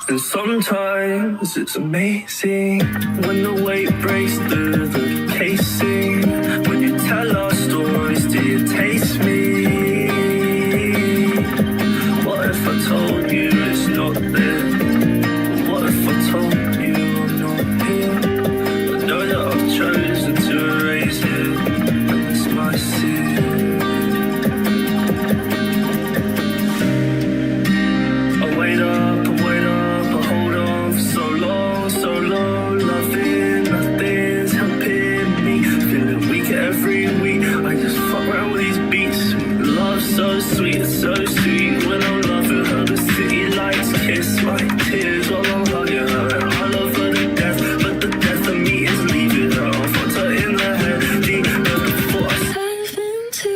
And sometimes it's amazing when the weight breaks through the casing. When you tell our stories, do you taste me? What if I told you it's not there? What if I told you I'm not here? I know that I've chosen to erase it, and it's my sin. I wait up, I hold on for so long, loving nothing's helping me, feeling weak every week. I just fuck around with these beats. Love so sweet, it's so sweet when I'm loving her. The city lights kiss my tears while I'm hugging her, and I love her to death, but the death of me is leaving her. I fucked her in the head, deep before I dive into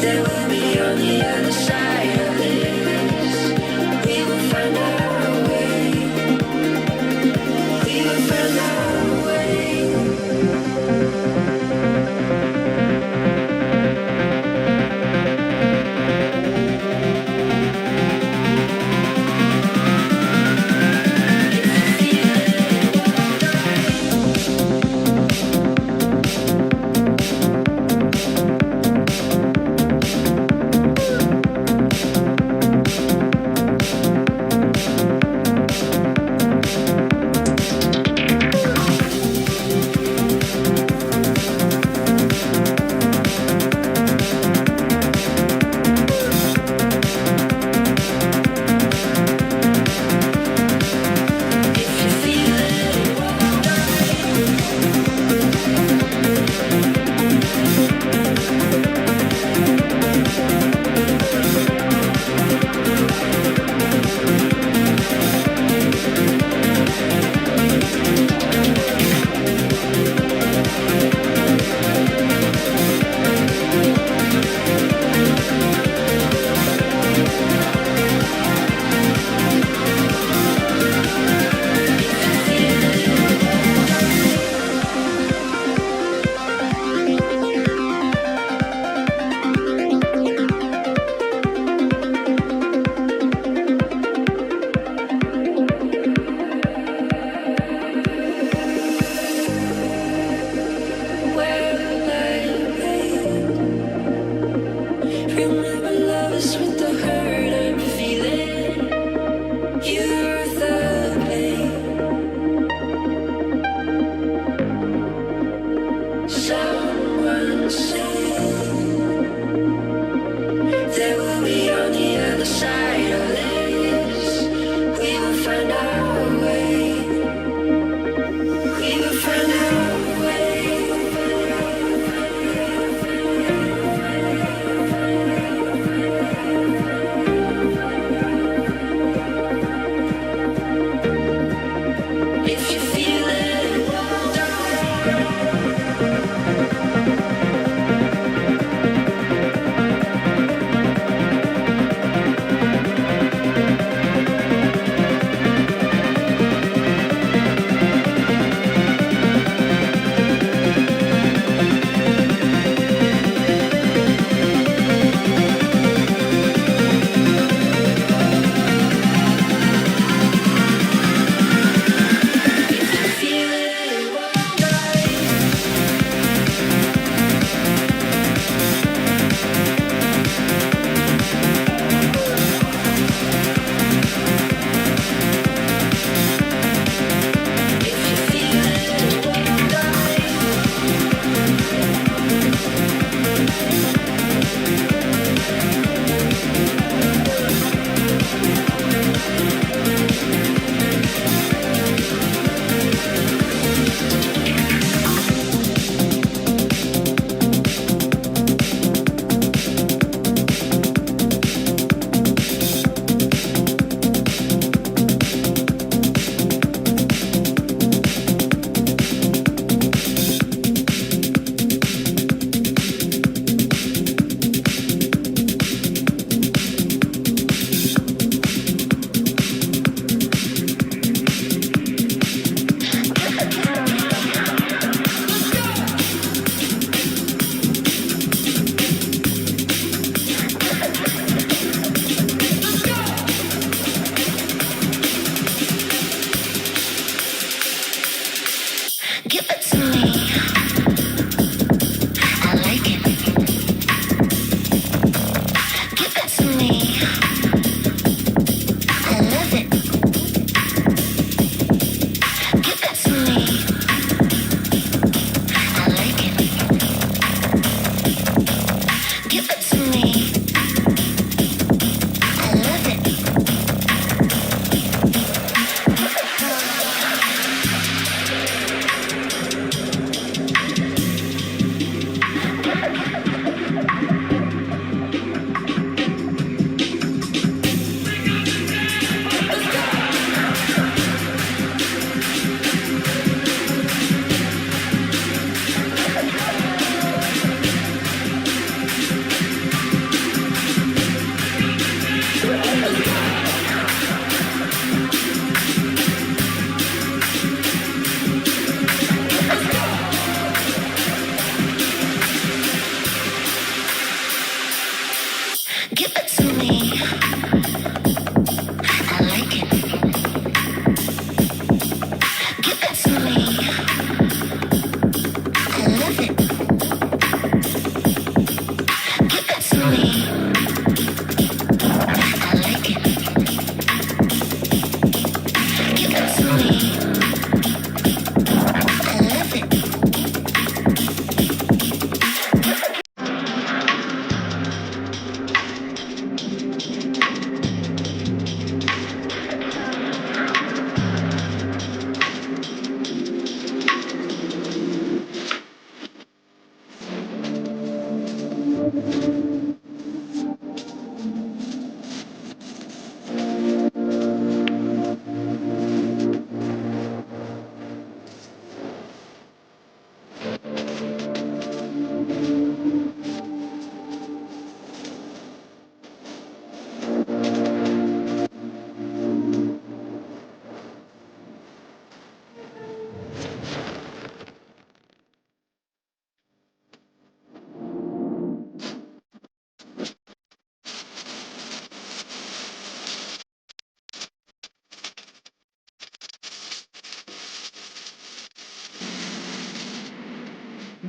there will be on the other side of this. We will find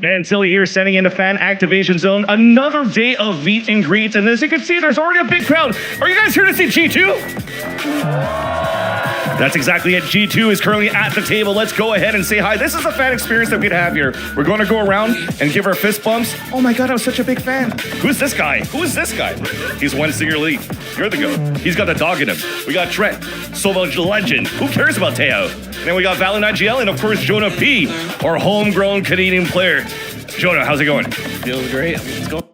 Man, Silly here, standing in the fan activation zone. Another day of meet and greets, and as you can see, there's already a big crowd. Are you guys here to see G2? That's exactly it. G2 is currently at the table. Let's go ahead and say hi. This is a fan experience that we'd have here. We're going to go around and give our fist bumps. Oh my God, I'm such a big fan. Who's this guy? Who is this guy? He's one singular lead. You're the GOAT. He's got the dog in him. We got Trent, Solo Legend. Who cares about Teo? And then we got Valorant GL and of course Jonah P, our homegrown Canadian player. Jonah, how's it going? Feels great. Let's go.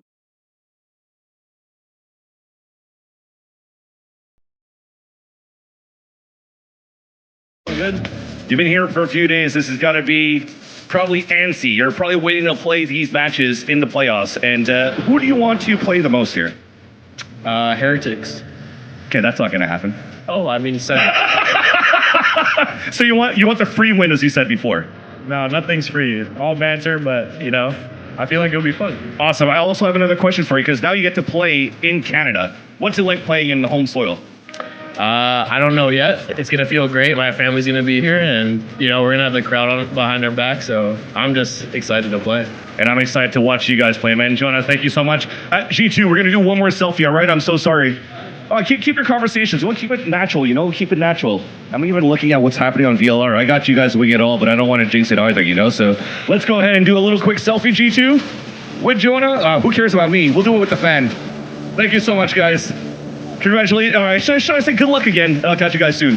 Good. You've been here for a few days. This has got to be probably antsy. You're probably waiting to play these matches in the playoffs. And who do you want to play the most here? Heretics. Okay, that's not going to happen. Oh, I mean, so you want the free win, as you said before. no, nothing's free. All banter, but you know, I feel like it'll be fun. Awesome. I also have another question for you because now you get to play in Canada. What's it like playing in the home soil? I don't know yet. It's gonna feel great. My family's gonna be here, and you know, we're gonna have the crowd behind our back. So I'm just excited to play. And I'm excited to watch you guys play, man. Jonah, thank you so much. G2, we're gonna do one more selfie, all right? I'm so sorry. Keep your conversations. You want to keep it natural, you know? Keep it natural. I'm even looking at what's happening on VLR. I got you guys wing it all, but I don't want to jinx it either, you know? So let's go ahead and do a little quick selfie, G2. With Jonah. Who cares about me? We'll do it with the fan. Thank you so much, guys. Congratulations. All right, should I say good luck again? I'll catch you guys soon.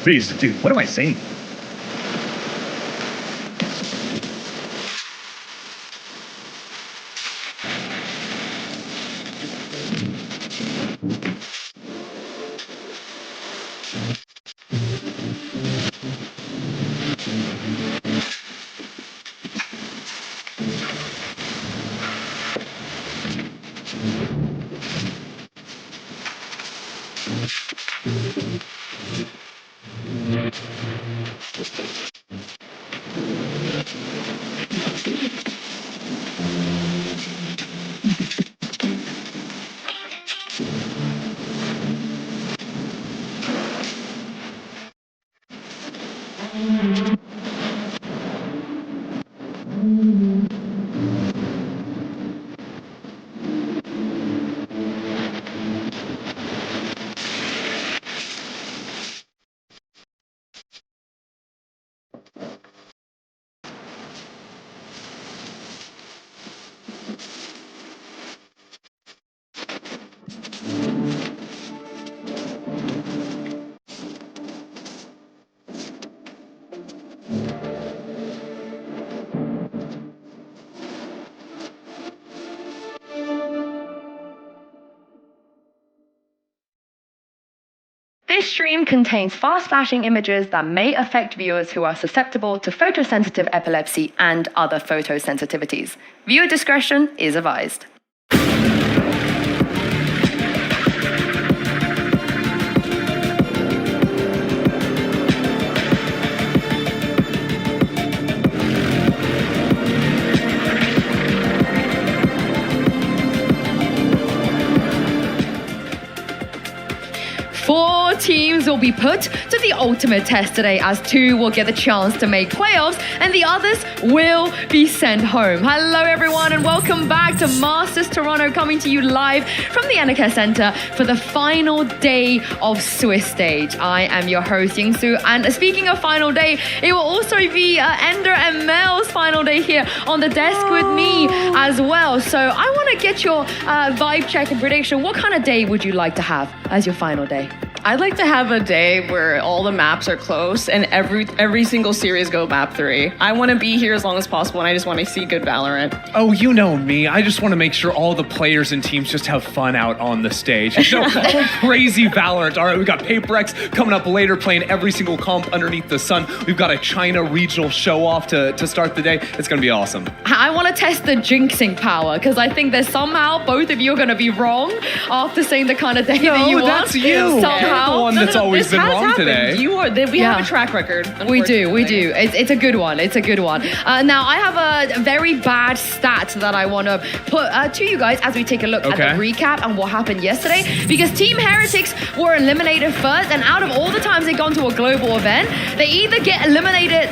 Please, dude, what am I saying? This stream contains fast-flashing images that may affect viewers who are susceptible to photosensitive epilepsy and other photosensitivities. Viewer discretion is advised. Four teams will be put to the ultimate test today, as two will get the chance to make playoffs and the others will be sent home. Hello everyone and welcome back to Masters Toronto, coming to you live from the NK Center for the final day of Swiss Stage. I am your host Yingsu, and speaking of final day, it will also be Ender and Mel's final day here on the desk with me as well. So I want to get your vibe check and prediction. What kind of day would you like to have as your final day? I'd like to have a day where all the maps are close and every single series go map 3. I want to be here as long as possible, and I just want to see good Valorant. Oh, you know me. I just want to make sure all the players and teams just have fun out on the stage. So, crazy Valorant. All right, we got PaperX coming up later, playing every single comp underneath the sun. We've got a China regional show-off to start the day. It's going to be awesome. I want to test the jinxing power, because I think that somehow both of you are going to be wrong after saying the kind of day that you want. that's you. Somehow how the one that's always this been has wrong happened. today. You are. We Yeah. have a track record. We do. unfortunately. It's a good one. It's a good one. Now, I have a very bad stat that I want to put to you guys as we take a look at the Okay. recap and what happened yesterday. Because Team Heretics were eliminated first, and out of all the times they've gone to a global event, they either get eliminated,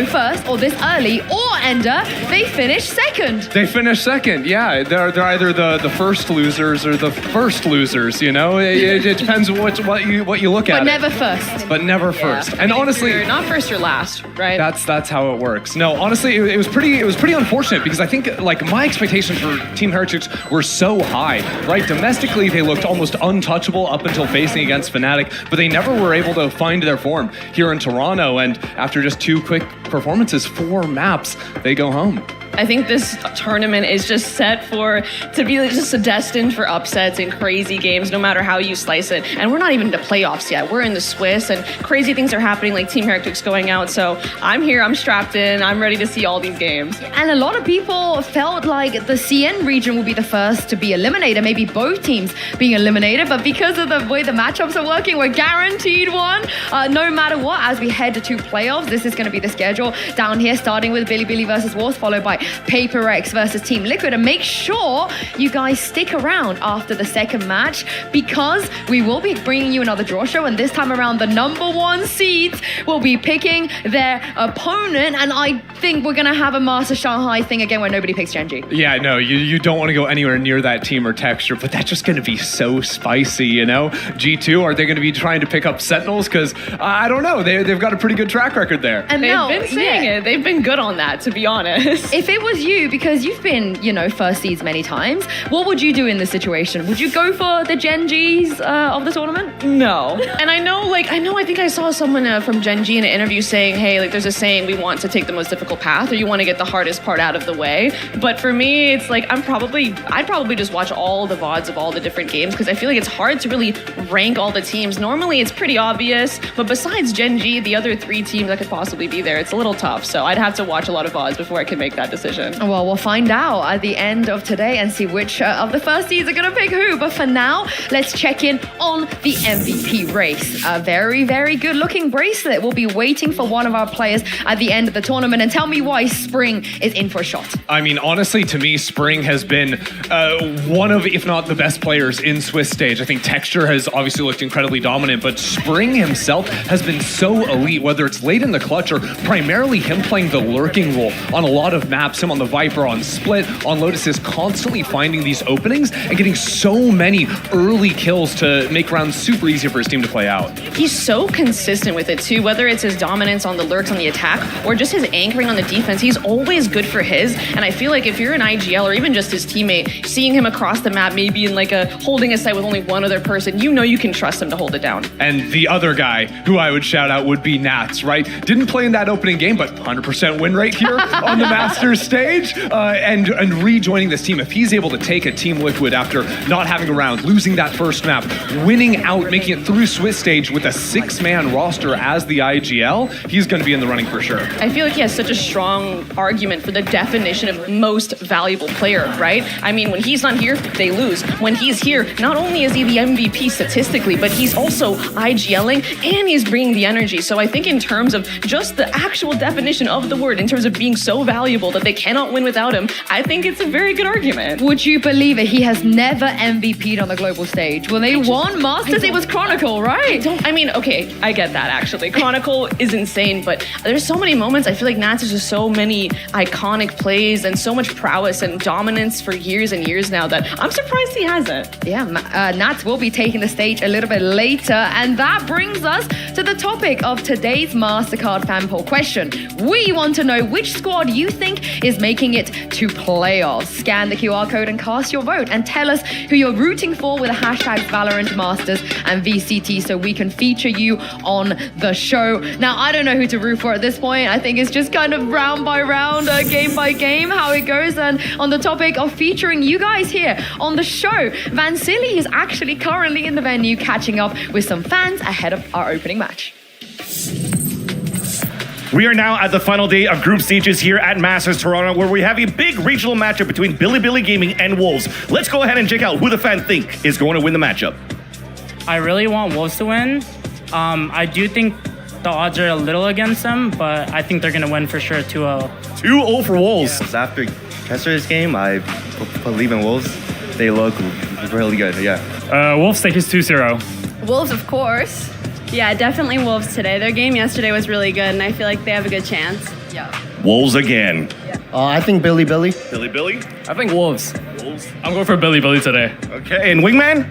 first or this early, or Ender, they finish second. They finished second. Yeah, they're either the first losers or the first losers. It depends what you look at. But never first. But never first. And honestly, You're not first or last, right? that's how it works. No, honestly, it was pretty unfortunate because I think like my expectations for Team Heretics were so high, right? Domestically, they looked almost untouchable up until facing against Fnatic, but they never were able to find their form here in Toronto. And after just 2 quick performances, 4 maps, they go home. I think this tournament is just set to be just destined for upsets and crazy games, no matter how you slice it. And we're not even to playoffs yet. We're in the Swiss, and crazy things are happening, like Team Heretics going out. So I'm here, I'm strapped in, I'm ready to see all these games. And a lot of people felt like the CN region would be the first to be eliminated, maybe both teams being eliminated. But because of the way the matchups are working, we're guaranteed one. No matter what, as we head to playoffs, this is going to be the schedule down here, starting with Bilibili versus Wars, followed by Paper X versus Team Liquid. And make sure you guys stick around after the second match, because we will be bringing you another draw show, and this time around the #1 seeds will be picking their opponent. And I think we're gonna have a Master Shanghai thing again where nobody picks Genji. Yeah, no, you don't want to go anywhere near that team or texture, but that's just going to be so spicy, G2, are they going to be trying to pick up Sentinels? Because I don't know, they've got a pretty good track record there. And They've no, been saying yeah. it. They've been good on that, to be honest. If it was you, because you've been, first seeds many times, what would you do in this situation? Would you go for the Genjis of the tournament? No. And I think I saw someone from Gen G in an interview saying, hey, there's a saying, we want to take the most difficult path, or you want to get the hardest part out of the way. But for me, it's like, I'd probably just watch all the VODs of all the different games, because I feel like it's hard to really rank all the teams. Normally, it's pretty obvious, but besides Gen G, the other 3 teams that could possibly be there, it's a little tough. So I'd have to watch a lot of VODs before I can make that decision. Well, we'll find out at the end of today and see which of the first seeds are going to pick who. But for now, let's check in on the MVP race. A very, very good looking bracelet will be waiting for one of our players at the end of the tournament. And tell me why Spring is in for a shot. I mean, honestly, to me, Spring has been one of, if not the best players in Swiss stage. I think Texture has obviously looked incredibly dominant, but Spring himself has been so elite, whether it's late in the clutch or primarily him playing the lurking role on a lot of maps, him on the Viper, on Split, on Lotus, is constantly finding these openings and getting so many early kills to make rounds super easy for his team to play out. He's so consistent with it too, whether it's his dominance on the lurks on the attack or just his anchoring on the defense. He's always good for his, and I feel like if you're an IGL or even just his teammate, seeing him across the map, maybe in like holding a site with only one other person, you can trust him to hold it down. And the other guy who I would shout out would be Nats, right? Didn't play in that opening game, but 100% win rate here on the Masters stage, and rejoining this team. If he's able to take a Team Liquid after not having a round, losing that first map, winning out, making it through Swiss stage with a 6-man roster as the IGL, he's going to be in the running for sure. I feel like he has such a strong argument for the definition of most valuable player, right? I mean, when he's not here, they lose. When he's here, not only is he the MVP statistically, but he's also IGLing and he's bringing the energy. So I think in terms of just the actual definition of the word, in terms of being so valuable that they cannot win without him, I think it's a very good argument. Would you believe it? He has never MVP'd on the global stage. When they won Masters, it was Chronicle, right? Okay, I get that actually. Chronicle is insane, but there's so many moments. I feel like Nats has just so many iconic plays and so much prowess and dominance for years and years now that I'm surprised he hasn't. Yeah, Nats will be taking the stage a little bit later, and that brings us to the topic of today's MasterCard fan poll question. We want to know which squad you think is making it to playoffs. Scan the QR code and cast your vote, and tell us who you're rooting for with the hashtags Valorant Masters and VCT so we can feature you on the show. Now, I don't know who to root for at this point. I think it's just kind of round by round, game by game, how it goes. And on the topic of featuring you guys here on the show, Vansili is actually currently in the venue catching up with some fans ahead of our opening match. We are now at the final day of group stages here at Masters Toronto, where we have a big regional matchup between Bilibili Gaming and Wolves. Let's go ahead and check out who the fans think is going to win the matchup. I really want Wolves to win. I do think the odds are a little against them, but I think they're going to win for sure 2-0. 2-0 for Wolves. After yesterday's game, I believe in Wolves. They look really good, yeah. Wolves take his 2-0. Wolves, of course. Yeah, definitely Wolves today. Their game yesterday was really good, and I feel like they have a good chance. Yeah. Wolves again. I think Billy. Billy? I think Wolves. Wolves. I'm going for Billy today. Okay, and Wingman?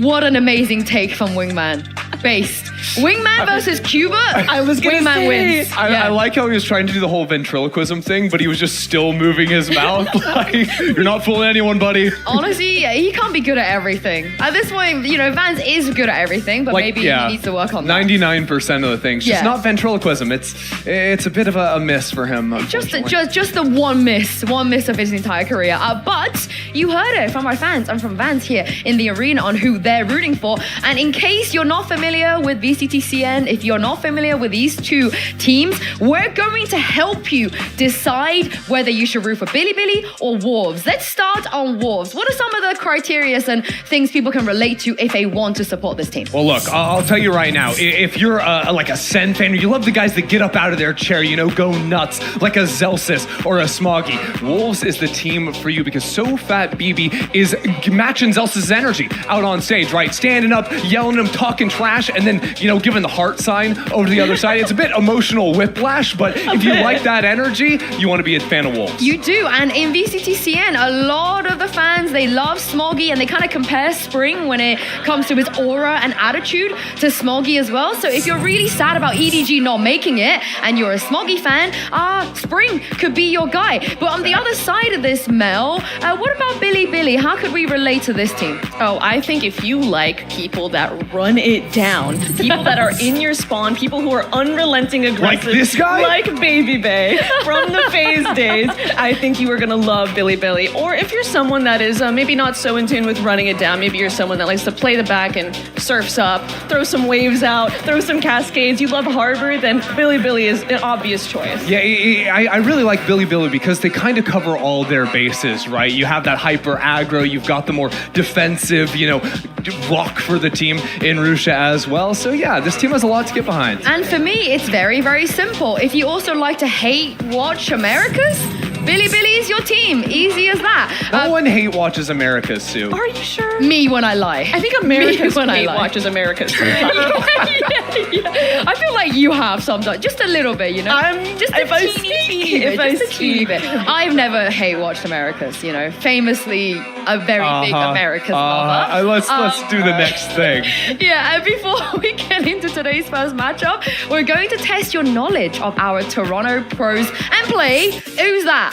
What an amazing take from Wingman. Based. Wingman versus Cuba. I was gonna Wingman say, wins. I like how he was trying to do the whole ventriloquism thing, but he was just still moving his mouth. Like, you're not fooling anyone, buddy. Honestly, he can't be good at everything. At this point, you know, Vance is good at everything, but maybe he needs to work on that. 99% of the things. Just not ventriloquism. It's a bit of a miss for him. Just the one miss of his entire career. But you heard it from our fans and from Vance here in the arena on who they're rooting for. And in case you're not familiar with VCTCN, if you're not familiar with these two teams, we're going to help you decide whether you should root for Billy or Wolves. Let's start on Wolves. What are some of the criteria and things people can relate to if they want to support this team? Well, look, I'll tell you right now, if you're like a Sen fan, or you love the guys that get up out of their chair, you know, go nuts, like a Zelsis or a Smoggy, Wolves is the team for you because So Fat BB is matching Zelsis' energy out on stage, right? Standing up, yelling at him, talking trash, and then, you know, giving the heart sign over to the other side. It's a bit emotional whiplash, but if you like that energy, you want to be a fan of Wolves. You do, and in VCTCN, a lot of the fans, they love Smoggy, and they kind of compare Spring when it comes to his aura and attitude to Smoggy as well. So if you're really sad about EDG not making it, and you're a Smoggy fan, Spring could be your guy. But on the other side of this, Mel, what about Billy? How could we relate to this team? Oh, I think if you like people that run it down, people that are in your spawn, people who are unrelenting aggressive. Like this guy? Like Baby Bay from the phase days, I think you are going to love Billy. Or if you're someone that is maybe not so in tune with running it down, maybe you're someone that likes to play the back and surfs up, throw some waves out, throw some cascades, you love Harbor, then Billy is an obvious choice. Yeah, I really like Billy because they kind of cover all their bases, right? You have that hyper aggro, you've got the more defensive, you know, rock for the team in Rusha as well. So yeah, this team has a lot to get behind. And for me, it's very, very simple. If you also like to hate watch Americas, Billy is your team. Easy as that. No one hate watches America's, Sue. Are you sure? Me when I lie. I think America's when I hate lie. watches America's. yeah. I feel like you have sometimes, just a little bit, you know. Just a teeny bit. I've never hate watched Americas, you know. Famously, a very big Americas lover. Let's do the next thing. Yeah, and before we get into today's first matchup, we're going to test your knowledge of our Toronto pros and play Who's That?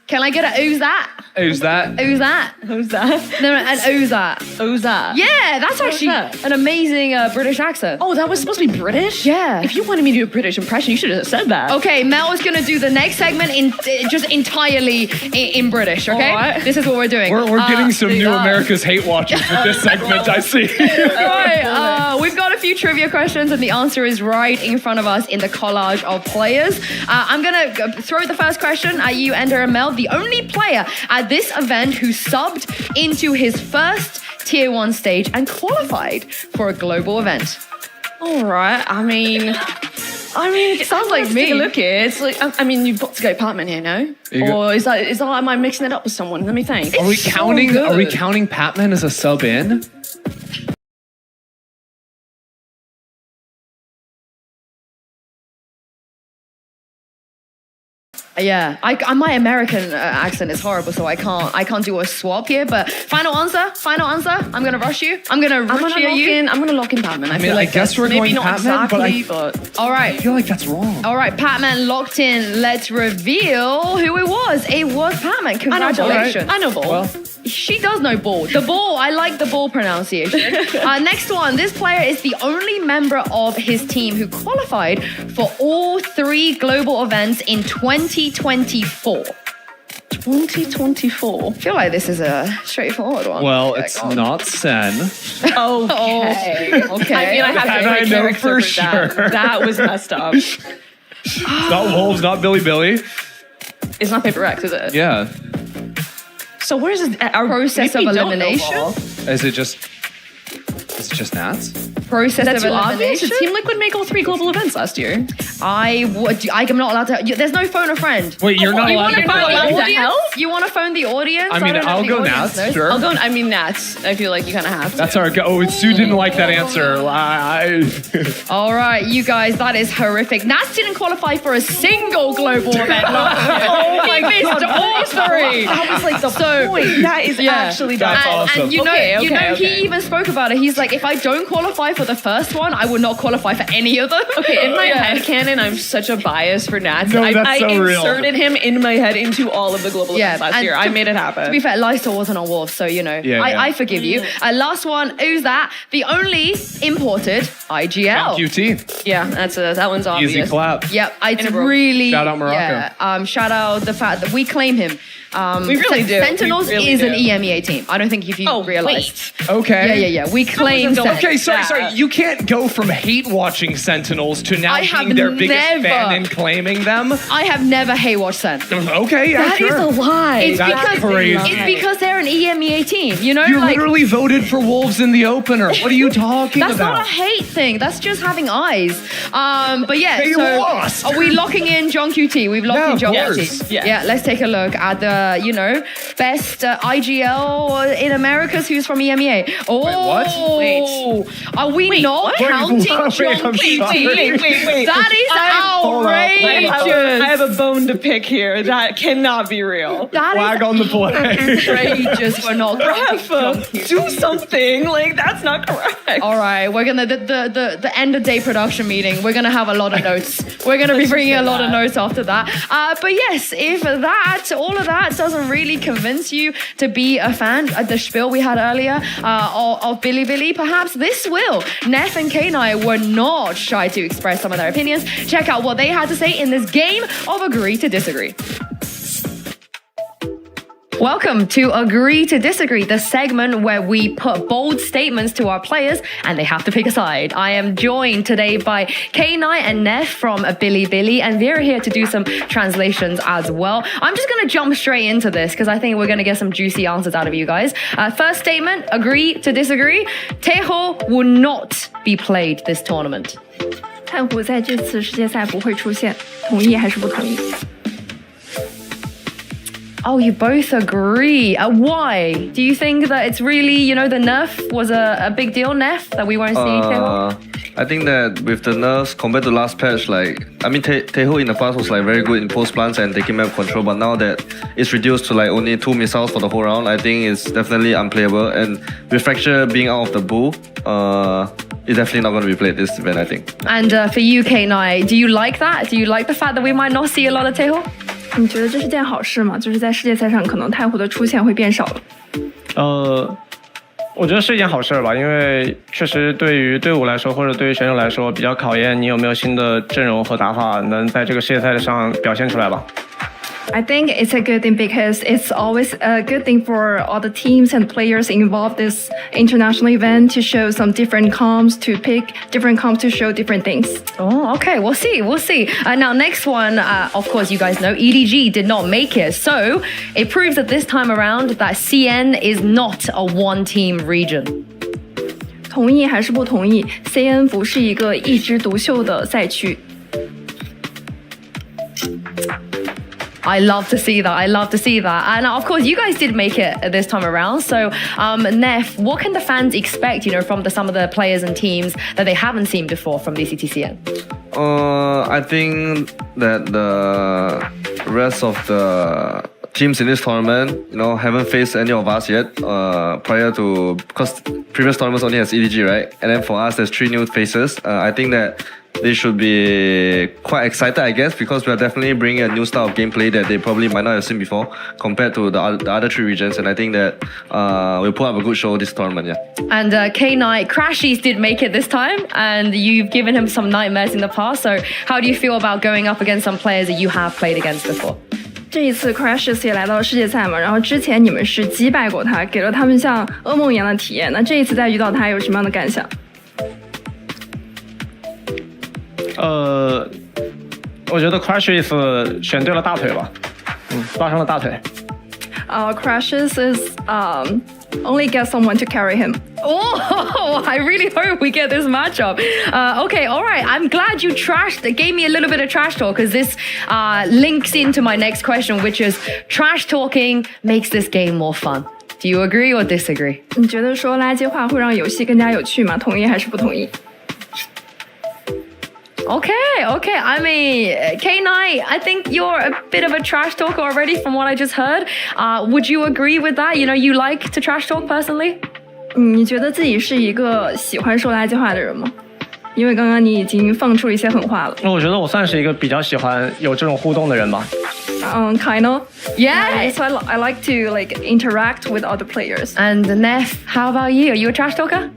Can I get a Who's That? Who's that? Who's that? Who's that? No, an Who's That. Who's that? Yeah, that's actually that? an amazing British accent. Oh, that was supposed to be British? Yeah. If you wanted me to do a British impression, you should have said that. Okay, Mel is going to do the next segment just entirely in British, okay? All right. This is what we're doing. We're getting some new America's hate watches with this segment, I see. All right, we've got a few trivia questions, and the answer is right in front of us in the collage of players. I'm going to throw the first question at you, Ender and Mel. The only player at this event who subbed into his first Tier 1 stage and qualified for a global event. All right. I mean, it sounds like me. Take a look here. It's like, I mean, you've got to go Patman here, no? Or is that? Am I mixing it up with someone? Let me think. Are we So counting good. Patman as a sub in? Yeah, my American accent is horrible, so I can't do a swap here. But final answer. I'm gonna rush you. I'm gonna you. I'm gonna lock in Patman. I mean, feel like I guess we're maybe going not Patman, but exactly, but All right. I feel like that's wrong. All right, Patman locked in. Let's reveal who it was. It was Patman. Congratulations. I know ball. Well, She does know ball. The ball. I like the ball pronunciation. Next one. This player is the only member of his team who qualified for all 3 global events in 2024. 2024. I feel like this is a straightforward one. well, it's not Sen. Okay. Okay. I mean, I have And to I break know character for with that. sure. That was messed up. Not Wolves, not Billy. It's not Paper X, is it? Yeah. So where's this Process of elimination? Is it just Nats? Process That's of too obvious. elimination? Team Liquid make all 3 global events last year. I'm not allowed to. There's no phone a friend. Wait, you're not allowed to you're not allowed phone? to Audience? help? You want to phone the audience? I mean, don't know I'll if the go audience Nats, knows. sure. I'll go. I mean, Nats. I feel like you kind of have to. That's our go. Oh, Sue didn't like that answer. All right, you guys, that is horrific. Nats didn't qualify for a single global event last year. Oh my He missed all 3. That was like the point. That is actually That's dumb. awesome. And you know, Okay. he even spoke about it. He's like, if I don't qualify for the first one, I would not qualify for any of them. Okay, in my head canon, I'm such a bias for Nats. No, I that's so real. inserted him in my head into all of the global events last and year. I made it happen. To be fair, Lysol wasn't on Wolves, so you know, Yeah, yeah. I forgive you. Last one, who's that? The only imported IGL. QT. yeah, that one's obvious. Easy clap. Yep, it's In a row. really Shout out Morocco. Yeah, shout out the fact that we claim him. We really do. Sentinels We really is an do. EMEA team. I don't think if you realized. Okay. Yeah. We claim. don't- Okay, sorry. that. You can't go from hate watching Sentinels to now I have being their biggest never- fan and claiming them. I have never hate watched Sen. Okay, yeah, That is sure. a lie. It's That's because crazy. it's because they're an EMEA team. You know, You like literally voted for Wolves in the opener. What are you talking that's about? not a hate thing. That's just having eyes. But yeah, They so lost. are we locking in John QT? We've locked Yeah, in John of QT. course. Yeah. Let's take a look at the best IGL in Americas who's from EMEA. Oh, what? Are we not counting Wait, John I'm QT? sorry. Wait. That is outrageous. I have a bone to pick here. That cannot be real. That is Flag on the play. outrageous for not counting John QT. Do something. Like, that's not correct. All right, we're gonna the end of day production meeting. We're gonna have a lot of notes. We're gonna be bringing a lot of notes after that. But yes, if all of that doesn't really convince you to be a fan of the spiel we had earlier of Bilibili, perhaps this will. Neff and K9 were not shy to express some of their opinions. Check out what they had to say in this game of Agree to Disagree. Welcome to Agree to Disagree, the segment where we put bold statements to our players and they have to pick a side. I am joined today by K9 and Neff from Bilibili, and they're here to do some translations as well. I'm just going to jump straight into this because I think we're going to get some juicy answers out of you guys. First statement, agree to disagree. Taeho will not be played this tournament. 太湖在这次世界赛不会出现，同意还是不同意？ Oh, you both agree. Why? Do you think that it's really, the nerf was a big deal, Neff, that we won't see Taeho? I think that with the nerfs compared to last patch, Taeho in the past was very good in post plants and taking map control, but now that it's reduced to only 2 missiles for the whole round, I think it's definitely unplayable. And with Fracture being out of the Boo, it's definitely not going to be played this event, I think. And for you, K9, do you like that? Do you like the fact that we might not see a lot of Taeho? 你觉得这是件好事吗？就是在世界赛上，可能太湖的出现会变少了。我觉得是一件好事吧，因为确实对于队伍来说，或者对于选手来说，比较考验你有没有新的阵容和打法，能在这个世界赛上表现出来吧。 I think it's a good thing because it's always a good thing for all the teams and players involved in this international event to show some different comps, to pick different comps to show different things. Oh, okay. We'll see. Now, next one, of course, you guys know, EDG did not make it. So it proves that this time around that CN is not a one-team region. 同意还是不同意 ？CN 不是一个一枝独秀的赛区。 I love to see that. And of course, you guys did make it this time around. So, Neff, what can the fans expect, from some of the players and teams that they haven't seen before from BCTCN? I think that the rest of the teams in this tournament, haven't faced any of us yet. Because previous tournaments only has EDG, right? And then for us, there's 3 new faces. I think that they should be quite excited, I guess, because we are definitely bringing a new style of gameplay that they probably might not have seen before compared to the other 3 regions. And I think that we'll put up a good show this tournament, yeah. And K9, Crashies did make it this time, and you've given him some nightmares in the past. So how do you feel about going up against some players that you have played against before? 这一次 Crashes 也来到了世界赛嘛，然后之前你们是击败过他，给了他们像噩梦一样的体验。那这一次再遇到他，有什么样的感想？ 我觉得 Crashes 选对了大腿吧，抓伤了大腿。crashes is only get someone to carry him. Oh, I really hope we get this matchup. Okay, all right. I'm glad you gave me a little bit of trash talk because this links into my next question, which is trash talking makes this game more fun. Do you agree or disagree? 你觉得说垃圾话会让游戏更加有趣吗？同意还是不同意？ Okay. I mean, K9, I think you're a bit of a trash talker already from what I just heard. Would you agree with that? You know, you like to trash talk personally? 你觉得自己是一个喜欢说垃圾话的人吗？因为刚刚你已经放出了一些狠话了。我觉得我算是一个比较喜欢有这种互动的人吧。Kind of. Yeah. So I like to interact with other players. And Neff, how about you? Are you a trash talker?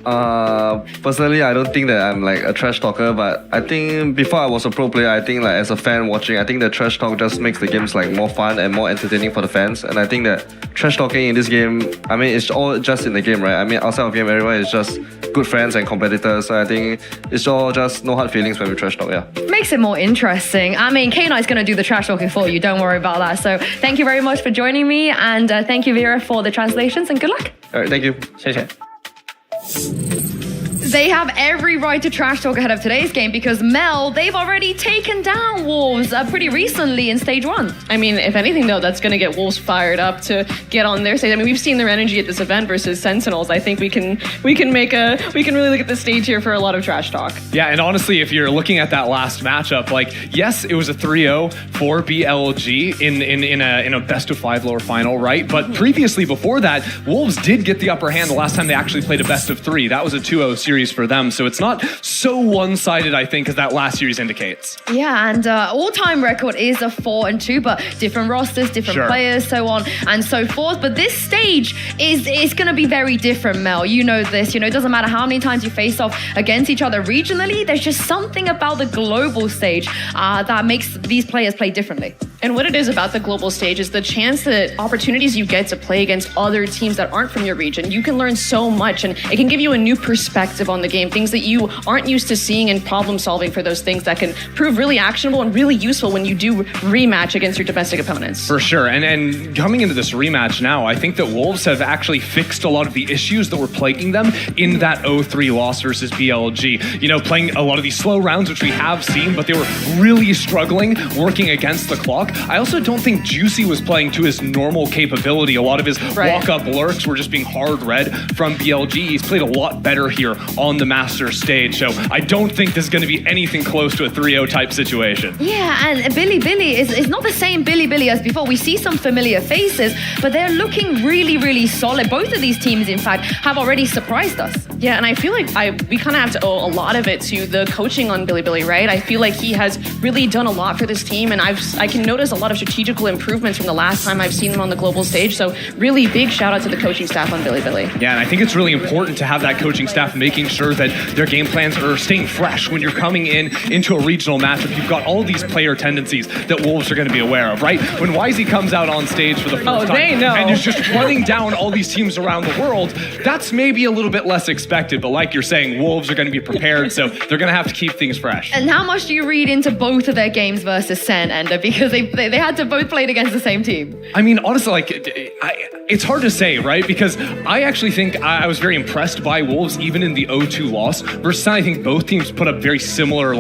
Personally, I don't think that I'm like a trash talker, but I think before I was a pro player, I think like as a fan watching, I think that trash talk just makes the games like more fun and more entertaining for the fans. And I think that trash talking in this game, I mean, it's all just in the game, right? I mean, outside of game, everyone is just good friends and competitors. So I think it's all just no hard feelings when we trash talk, yeah. Makes it more interesting. I mean, K9 is going to do the trash talking for you. Don't worry about that. So thank you very much for joining me. And thank you, Vera, for the translations and good luck. All right, thank you. 谢谢。 They have every right to trash talk ahead of today's game because Mel, they've already taken down Wolves pretty recently in stage 1. I mean, if anything, though, that's going to get Wolves fired up to get on their stage. I mean, we've seen their energy at this event versus Sentinels. I think we can really look at the stage here for a lot of trash talk. Yeah, and honestly, if you're looking at that last matchup, like, yes, it was a 3-0 for BLG in a best of 5 lower final, right? But previously, before that, Wolves did get the upper hand the last time they actually played a best of 3. That was a 2-0 series for them, so it's not so one-sided, I think, as that last series indicates. Yeah, and all-time record is a 4-2, but different rosters, different players, so on and so forth. But this stage is going to be very different, Mel. You know this. You know, it doesn't matter how many times you face off against each other regionally. There's just something about the global stage that makes these players play differently. And what it is about the global stage is the chance that opportunities you get to play against other teams that aren't from your region. You can learn so much, and it can give you a new perspective on the game, things that you aren't used to seeing, and problem solving for those things that can prove really actionable and really useful when you do rematch against your domestic opponents. For sure. And coming into this rematch now, I think that Wolves have actually fixed a lot of the issues that were plaguing them in that 0-3 loss versus BLG. You know, playing a lot of these slow rounds, which we have seen, but they were really struggling working against the clock. I also don't think Juicy was playing to his normal capability. A lot of his walk-up lurks were just being hard read from BLG. He's played a lot better here on the Masters stage, so I don't think this is going to be anything close to a 3-0 type situation. Yeah, and Billy is not the same Billy as before. We see some familiar faces, but they're looking really, really solid. Both of these teams, in fact, have already surprised us. Yeah, and I feel like we kind of have to owe a lot of it to the coaching on Billy, right? I feel like he has really done a lot for this team, and I can notice a lot of strategical improvements from the last time I've seen him on the global stage. So really big shout out to the coaching staff on Billy. Yeah, and I think it's really important to have that coaching staff making sure that their game plans are staying fresh when you're coming into a regional matchup. You've got all these player tendencies that Wolves are going to be aware of, right? When YZ comes out on stage for the first time they know. and is just running down all these teams around the world, that's maybe a little bit less expected. But like you're saying, Wolves are going to be prepared, so they're going to have to keep things fresh. And how much do you read into both of their games versus Sen, Ender? Because they had to both play against the same team. I mean, honestly, it's hard to say, right? Because I actually think I was very impressed by Wolves even in the 0-2 loss versus I think both teams put up very similar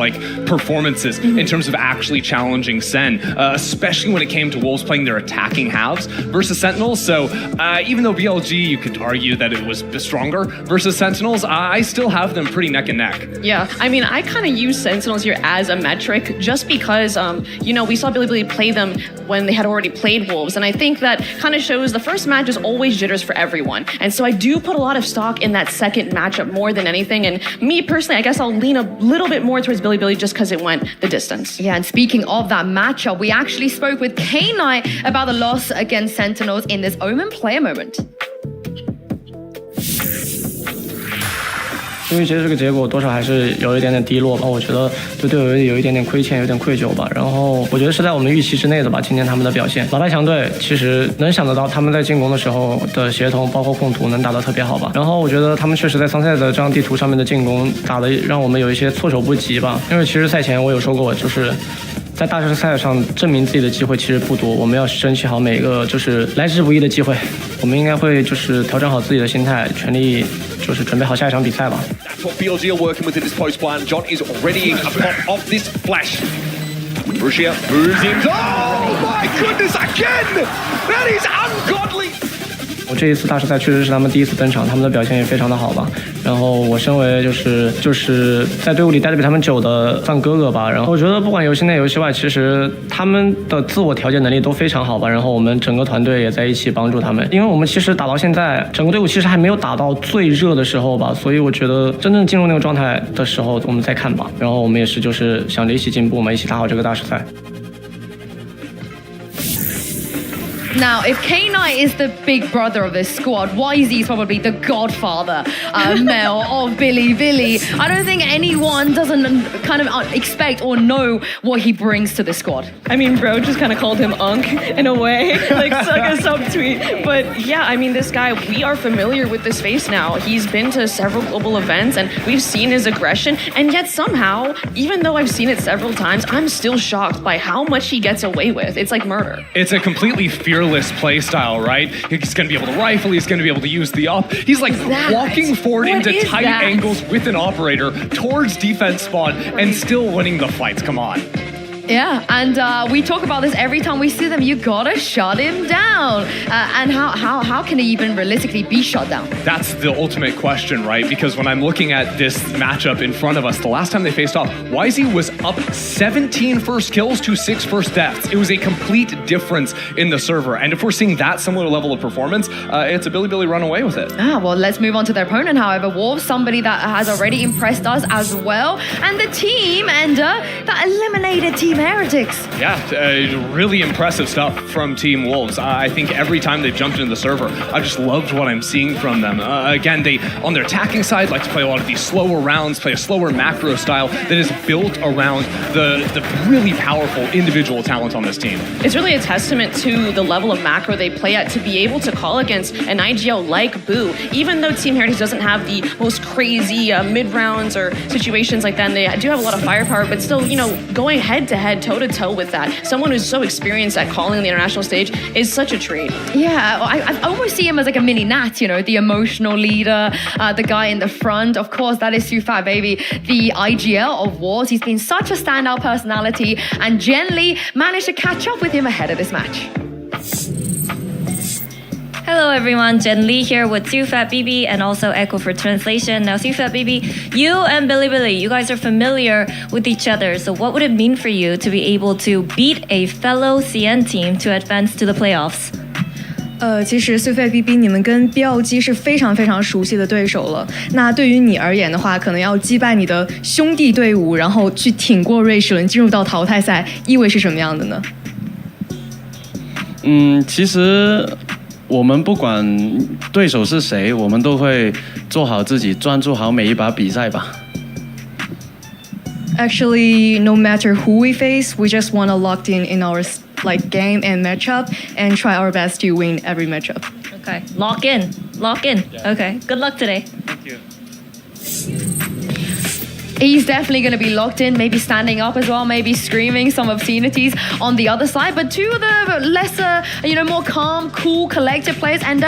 performances in terms of actually challenging Sen, especially when it came to Wolves playing their attacking halves versus Sentinels. So even though BLG, you could argue that it was stronger versus Sentinels, I still have them pretty neck and neck. Yeah, I mean, I kind of use Sentinels here as a metric just because, we saw Billy play them when they had already played Wolves. And I think that kind of shows the first match is always jitters for everyone. And so I do put a lot of stock in that second matchup more than anything. And me personally, I guess I'll lean a little bit more towards Billy just because it went the distance. Yeah, and speaking of that matchup, we actually spoke with K9 about the loss against Sentinels in this Omen player moment. 因为其实这个结果多少还是有一点点低落吧，我觉得对队友有一点点亏欠，有点愧疚吧。然后我觉得是在我们预期之内的吧，今天他们的表现。老白强队其实能想得到他们在进攻的时候的协同，包括控图能打得特别好吧。然后我觉得他们确实在桑塞的这张地图上面的进攻打得让我们有一些措手不及吧。因为其实赛前我有说过，就是在大师赛上证明自己的机会其实不多，我们要争取好每一个就是来之不易的机会。我们应该会就是调整好自己的心态，全力就是准备好下一场比赛吧。That's what BLG are working with in this post plan. John is readying a pop of this flash. Russia moves in. Oh my goodness, again! That is ungodly! 我这一次大师赛确实是他们第一次登场，他们的表现也非常的好吧。然后我身为就是在队伍里待得比他们久的算哥哥吧。然后我觉得不管游戏内游戏外，其实他们的自我调节能力都非常好吧。然后我们整个团队也在一起帮助他们，因为我们其实打到现在，整个队伍其实还没有打到最热的时候吧。所以我觉得真正进入那个状态的时候，我们再看吧。然后我们也是就是想着一起进步，我们一起打好这个大师赛。Now, if K9 is the big brother of this squad, YZ is probably the godfather, Mel, of Billy. I don't think anyone doesn't kind of expect or know what he brings to the squad. I mean, bro just kind of called him Unk in a way, like a subtweet. But yeah, I mean, this guy, we are familiar with this face now. He's been to several global events and we've seen his aggression. And yet somehow, even though I've seen it several times, I'm still shocked by how much he gets away with. It's like murder. It's a completely fearless play style, right? He's going to be able to rifle, he's going to be able to use the up. He's like walking forward into tight angles with an operator towards defense spawn and still winning the fights. Come on. Yeah, and we talk about this every time we see them. You gotta shut him down. And how can he even realistically be shut down? That's the ultimate question, right? Because when I'm looking at this matchup in front of us, the last time they faced off, YZ was up 17 first kills to 6 first deaths. It was a complete difference in the server. And if we're seeing that similar level of performance, it's a Billy run away with it. Well, let's move on to their opponent, however. Wolves, somebody that has already impressed us as well. And the team Ender that eliminated Team Heretics. Yeah, really impressive stuff from Team Wolves. I think every time they've jumped into the server, I've just loved what I'm seeing from them. Again, they, on their attacking side, like to play a lot of these slower rounds, play a slower macro style that is built around the really powerful individual talent on this team. It's really a testament to the level of macro they play at to be able to call against an IGL like Boo. Even though Team Heretics doesn't have the most crazy mid-rounds or situations like that, and they do have a lot of firepower, but still, you know, going head-to-head, toe-to-toe with that, someone who's so experienced at calling on the international stage is such a treat. Yeah, I almost see him as like a mini Nat, you know, the emotional leader, the guy in the front. Of course, that is Sufat, baby, the IGL of Wars. He's been such a standout personality, and Jen Lee managed to catch up with him ahead of this match. Hello everyone, Jen Lee here with Sufat BB and also Echo for translation. Now Sufat BB, you and Billy, you guys are familiar with each other. So what would it mean for you to be able to beat a fellow CN team to advance to the playoffs? 其实岁费 BB 你们跟 BLG 是非常非常熟悉的对手了。那对于你而言的话，可能要击败你的兄弟队伍，然后去挺过瑞士轮，进入到淘汰赛，意味是什么样的呢？其实我们不管对手是谁，我们都会做好自己，专注好每一把比赛吧。Actually, no matter who we face, we just want to lock in our like game and matchup and try our best to win every matchup. Okay, lock in. Yeah. Okay, good luck today. Thank you. He's definitely going to be locked in, maybe standing up as well, maybe screaming some obscenities on the other side. But two of the lesser, more calm, cool, collected players, and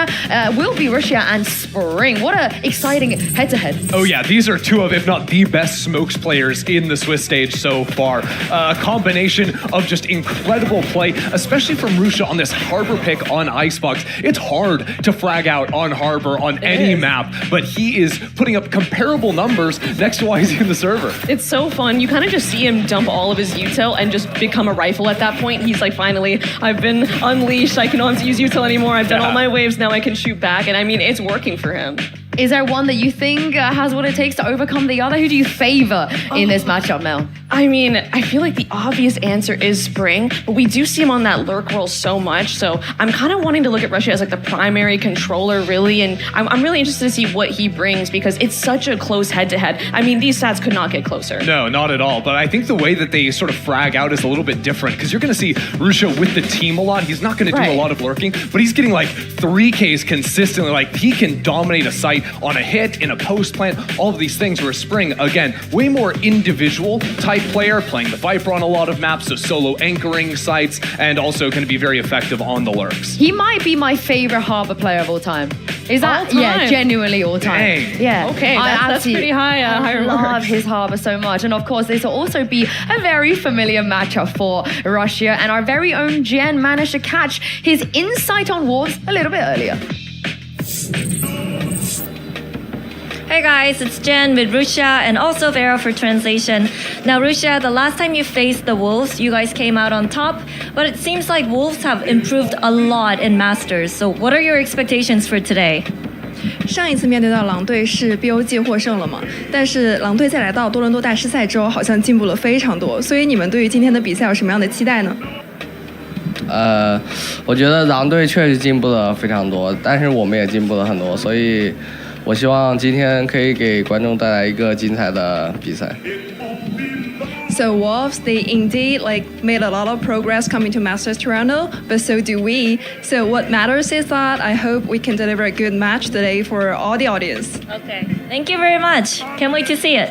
will be Russia and Spring. What an exciting head-to-head. Oh yeah, these are two of, if not the best smokes players in the Swiss stage so far. A combination of just incredible play, especially from Russia on this Harbor pick on Icebox. It's hard to frag out on Harbor on any map, but he is putting up comparable numbers next to YZ in the server. It's so fun. You kind of just see him dump all of his util and just become a rifle at that point. He's like, finally, I've been unleashed. I don't have to use util anymore. I've done all my waves. Now I can shoot back. And I mean, it's working for him. Is there one that you think has what it takes to overcome the other? Who do you favor in this matchup, Mel? I mean, I feel like the obvious answer is Spring, but we do see him on that lurk roll so much, so I'm kind of wanting to look at Russia as like the primary controller, really, and I'm really interested to see what he brings because it's such a close head-to-head. I mean, these stats could not get closer. No, not at all, but I think the way that they sort of frag out is a little bit different because you're going to see Russia with the team a lot. He's not going to do a lot of lurking, but he's getting like 3Ks consistently. Like, he can dominate a site on a hit, in a post plant, all of these things. Where Spring, again, way more individual type player, playing the Viper on a lot of maps, so solo anchoring sites, and also going to be very effective on the lurks. He might be my favorite Harbor player of all time. Is that All time? yeah, genuinely all time. Dang. Yeah. Okay, that's absolutely- pretty high. I Higher love marks. his Harbor so much, and of course, this will also be a very familiar matchup for Russia. And our very own Jen managed to catch his insight on Wolves a little bit earlier. Hey guys, it's Jen with Russia and also Vera for translation. Now Russia, the last time you faced the Wolves, you guys came out on top, but it seems like Wolves have improved a lot in Masters. So what are your expectations for today? 上一次面对到狼队是 BOG 获胜了嘛，但是狼队在来到多伦多大师赛之后，好像进步了非常多。所以你们对于今天的比赛有什么样的期待呢？我觉得狼队确实进步了非常多，但是我们也进步了很多，所以我希望今天可以给观众带来一个精彩的比赛。So Wolves, they indeed made a lot of progress coming to Masters Toronto, but so do we. So what matters is that I hope we can deliver a good match today for all the audience. Okay, thank you very much. Can't wait to see it.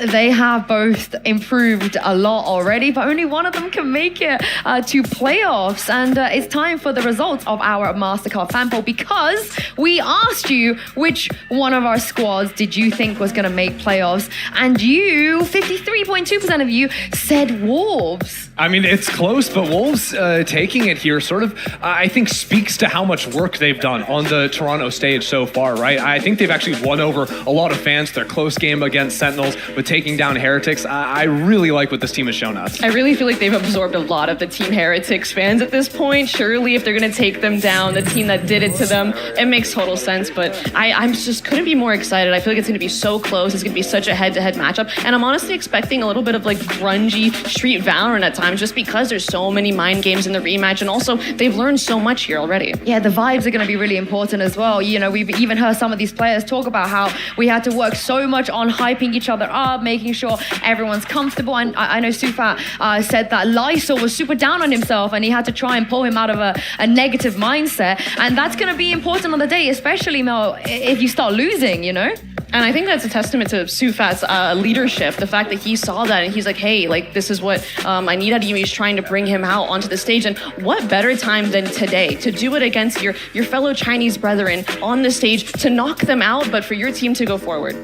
They have both improved a lot already, but only one of them can make it to playoffs. And it's time for the results of our MasterCard fan poll, because we asked you which one of our squads did you think was going to make playoffs. And you, 53.2% of you, said Wolves. I mean, it's close, but Wolves taking it here sort of, I think, speaks to how much work they've done on the Toronto stage so far, right? I think they've actually won over a lot of fans. Their close game against Sentinels, but taking down Heretics, I really like what this team has shown us. I really feel like they've absorbed a lot of the Team Heretics fans at this point. Surely if they're going to take them down, the team that did it to them, it makes total sense. But I'm just couldn't be more excited. I feel like it's going to be so close. It's going to be such a head-to-head matchup. And I'm honestly expecting a little bit of grungy street Valorant at times, just because there's so many mind games in the rematch. And also, they've learned so much here already. Yeah, the vibes are going to be really important as well. You know, we've even heard some of these players talk about how we had to work so much on hyping each other up, making sure everyone's comfortable. And I know Sufat said that Lysol was super down on himself and he had to try and pull him out of a negative mindset. And that's going to be important on the day, especially, Mel, if you start losing, you know? And I think that's a testament to Sufat's leadership, the fact that he saw that and he's like, hey, this is what I need out of you. He's trying to bring him out onto the stage. And what better time than today to do it against your fellow Chinese brethren on the stage, to knock them out, but for your team to go forward.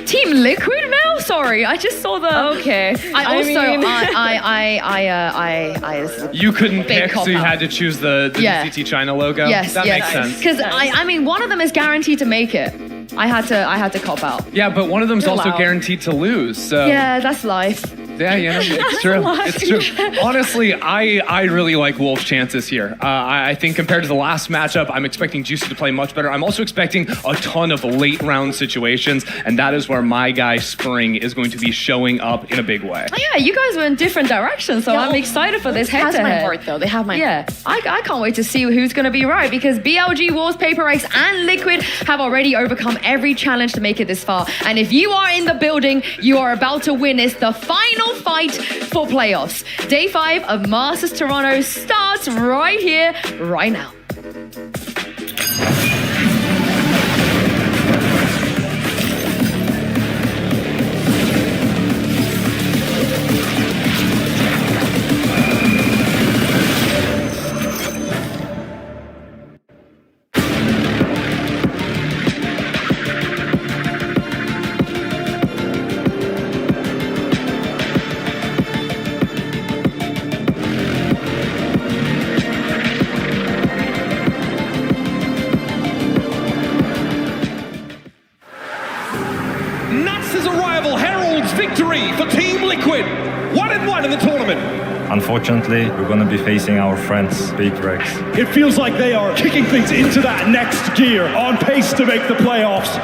Team Liquid, Mel? Sorry, I just saw the... Okay. You couldn't pick, so you had to choose the DCT China logo? Yes, that makes sense. Because, I mean, one of them is guaranteed to make it. I had to cop out. Yeah, but one of them's You're also allowed. guaranteed to lose, so... Yeah, that's life. Yeah, it's true. It's true. Honestly, I really like Wolves' chances here. I think compared to the last matchup, I'm expecting Juicy to play much better. I'm also expecting a ton of late round situations, and that is where my guy Spring is going to be showing up in a big way. Oh, yeah, you guys were in different directions, so I'm excited for this head-to-head. Has my heart, though. They have my heart. Yeah, I can't wait to see who's going to be right, because BLG, Wolves, Paper X, and Liquid have already overcome every challenge to make it this far. And if you are in the building, you are about to witness the final fight for playoffs. Day 5 of Masters Toronto starts right here, right now. Nats's arrival heralds victory for Team Liquid. 1-1 in the tournament. Unfortunately, we're going to be facing our friends, Paper X. It feels like they are kicking things into that next gear, on pace to make the playoffs.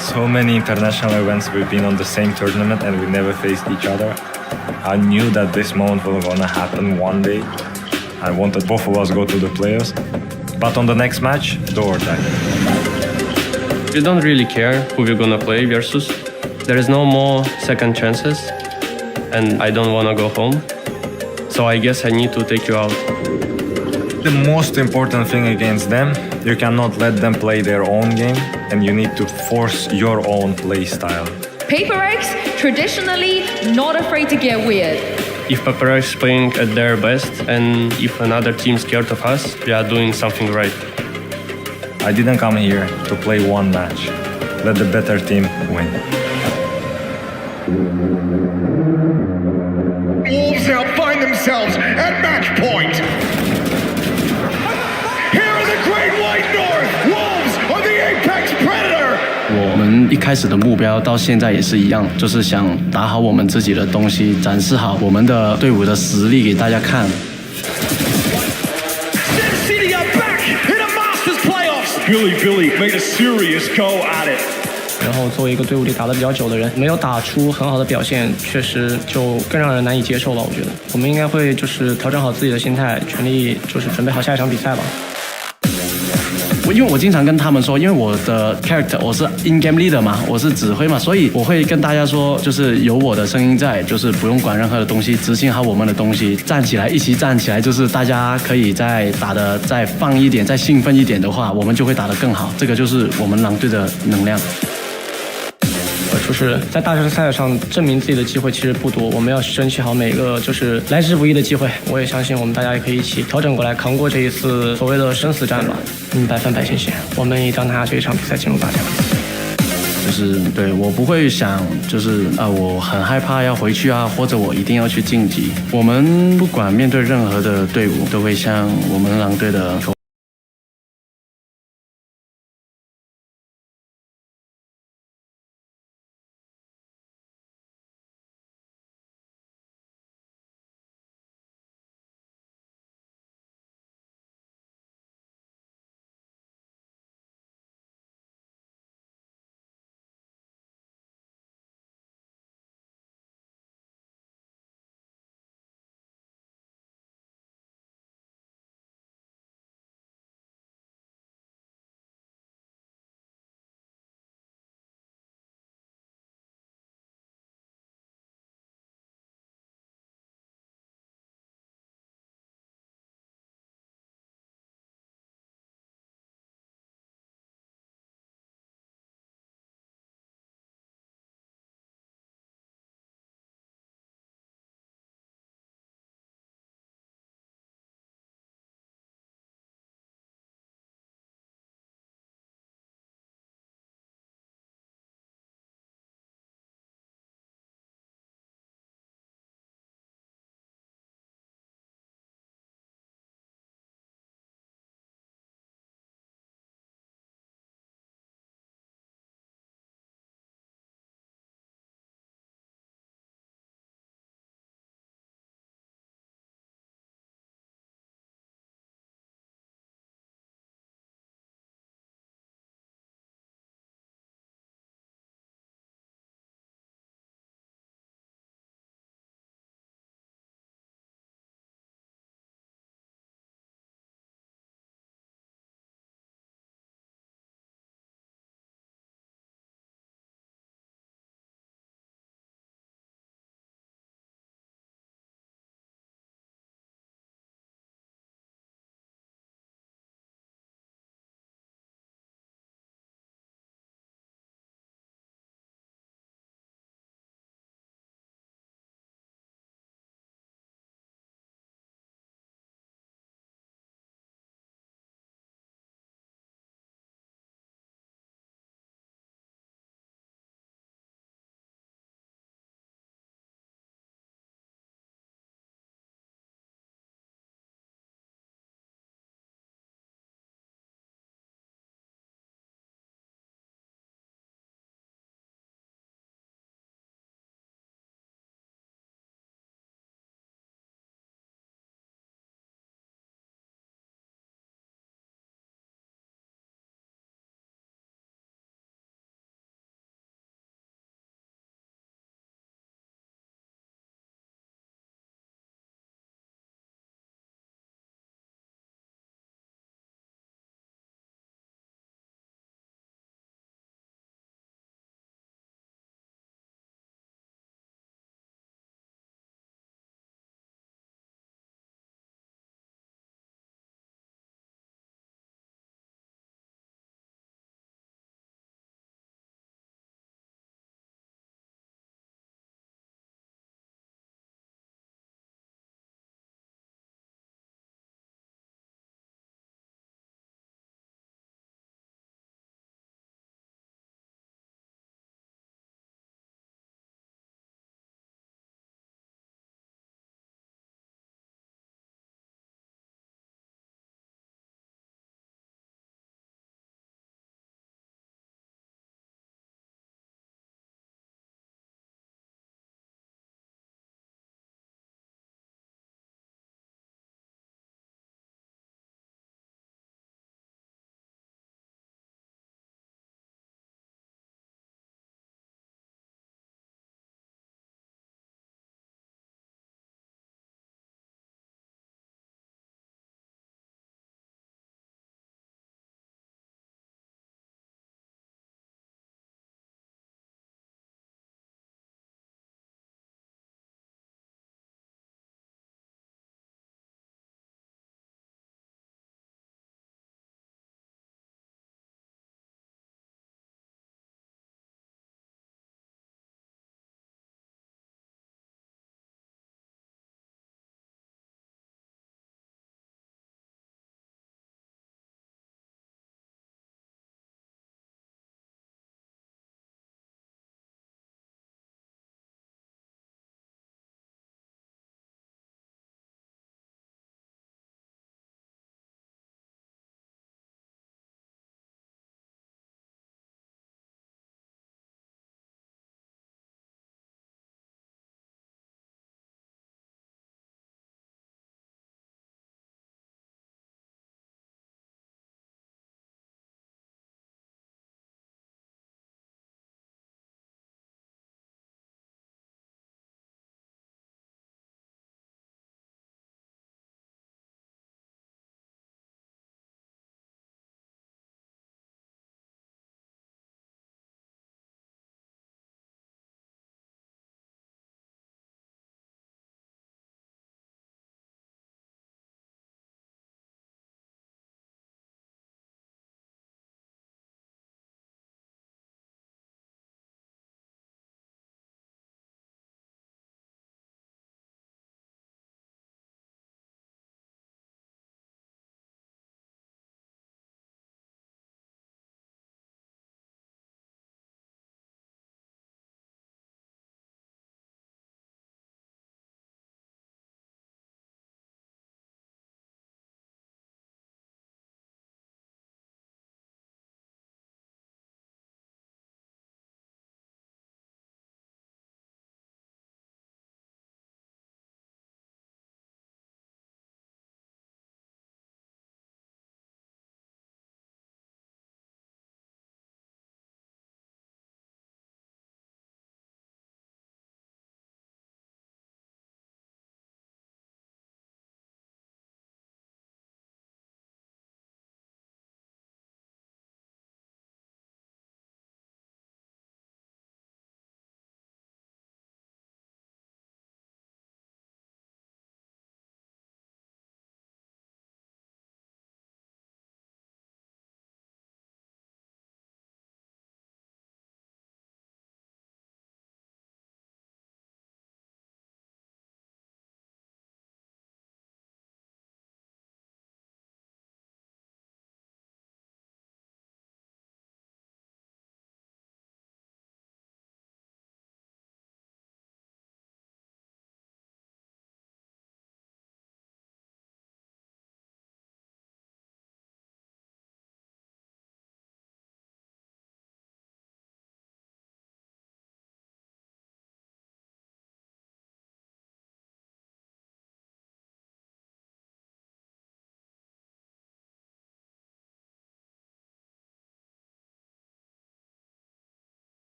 So many international events, we've been on the same tournament and we never faced each other. I knew that this moment was going to happen one day. I wanted both of us to go to the playoffs. But on the next match, do or die. We don't really care who we're gonna play versus. There is no more second chances, and I don't wanna go home. So I guess I need to take you out. the most important thing against them. You cannot let them play their own game, and you need to force your own play style. Paper X, traditionally not afraid to get weird. If Pepper is playing at their best, and if another team's scared of us, we are doing something right. I didn't come here to play one match. Let the better team win. Wolves now find themselves at match point. Here in the Great White North, Wolves are the apex predator. 我们一开始的目标到现在也是一样，就是想打好我们自己的东西，展示好我们的队伍的实力给大家看。City are back in a Masters playoffs. Billy made a serious go at it. 然后作为一个队伍里打得比较久的人，没有打出很好的表现，确实就更让人难以接受吧。我觉得我们应该会就是调整好自己的心态，全力就是准备好下一场比赛吧。因为我经常跟他们说，因为我的 character 我是 in game leader 嘛，我是指挥嘛，所以我会跟大家说，就是有我的声音在，就是不用管任何的东西，执行好我们的东西，站起来，一起站起来，就是大家可以再打得再放一点，再兴奋一点的话，我们就会打得更好。这个就是我们狼队的能量。就是在大师赛上证明自己的机会其实不多，我们要争取好每个就是来之不易的机会。我也相信我们大家也可以一起调整过来，扛过这一次所谓的生死战吧。100分100信心，我们一定要拿下这一场比赛进入8强。就是对我不会想就是我很害怕要回去啊，或者我一定要去晋级。我们不管面对任何的队伍，都会像我们狼队的球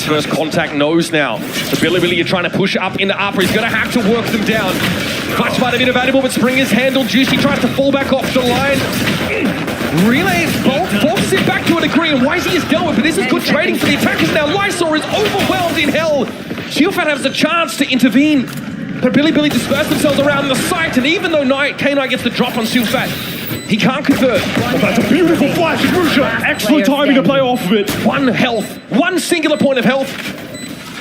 first contact knows now. So Billy, you're trying to push up into upper. He's going to have to work them down. Clutch might have been available, but Spring is handled. Juicy tries to fall back off the line. Relay Bolt forces it back to a degree, and YZ is dealt with, but this is good trading for the attackers now. Lysor is overwhelmed in hell. Shieldfat has a chance to intervene, but Billy disperse themselves around the site, and even though K9 gets the drop on Shieldfat, he can't convert. Oh, that's a beautiful flash, Rusha. Excellent timing to play off of it. One health, one singular point of health.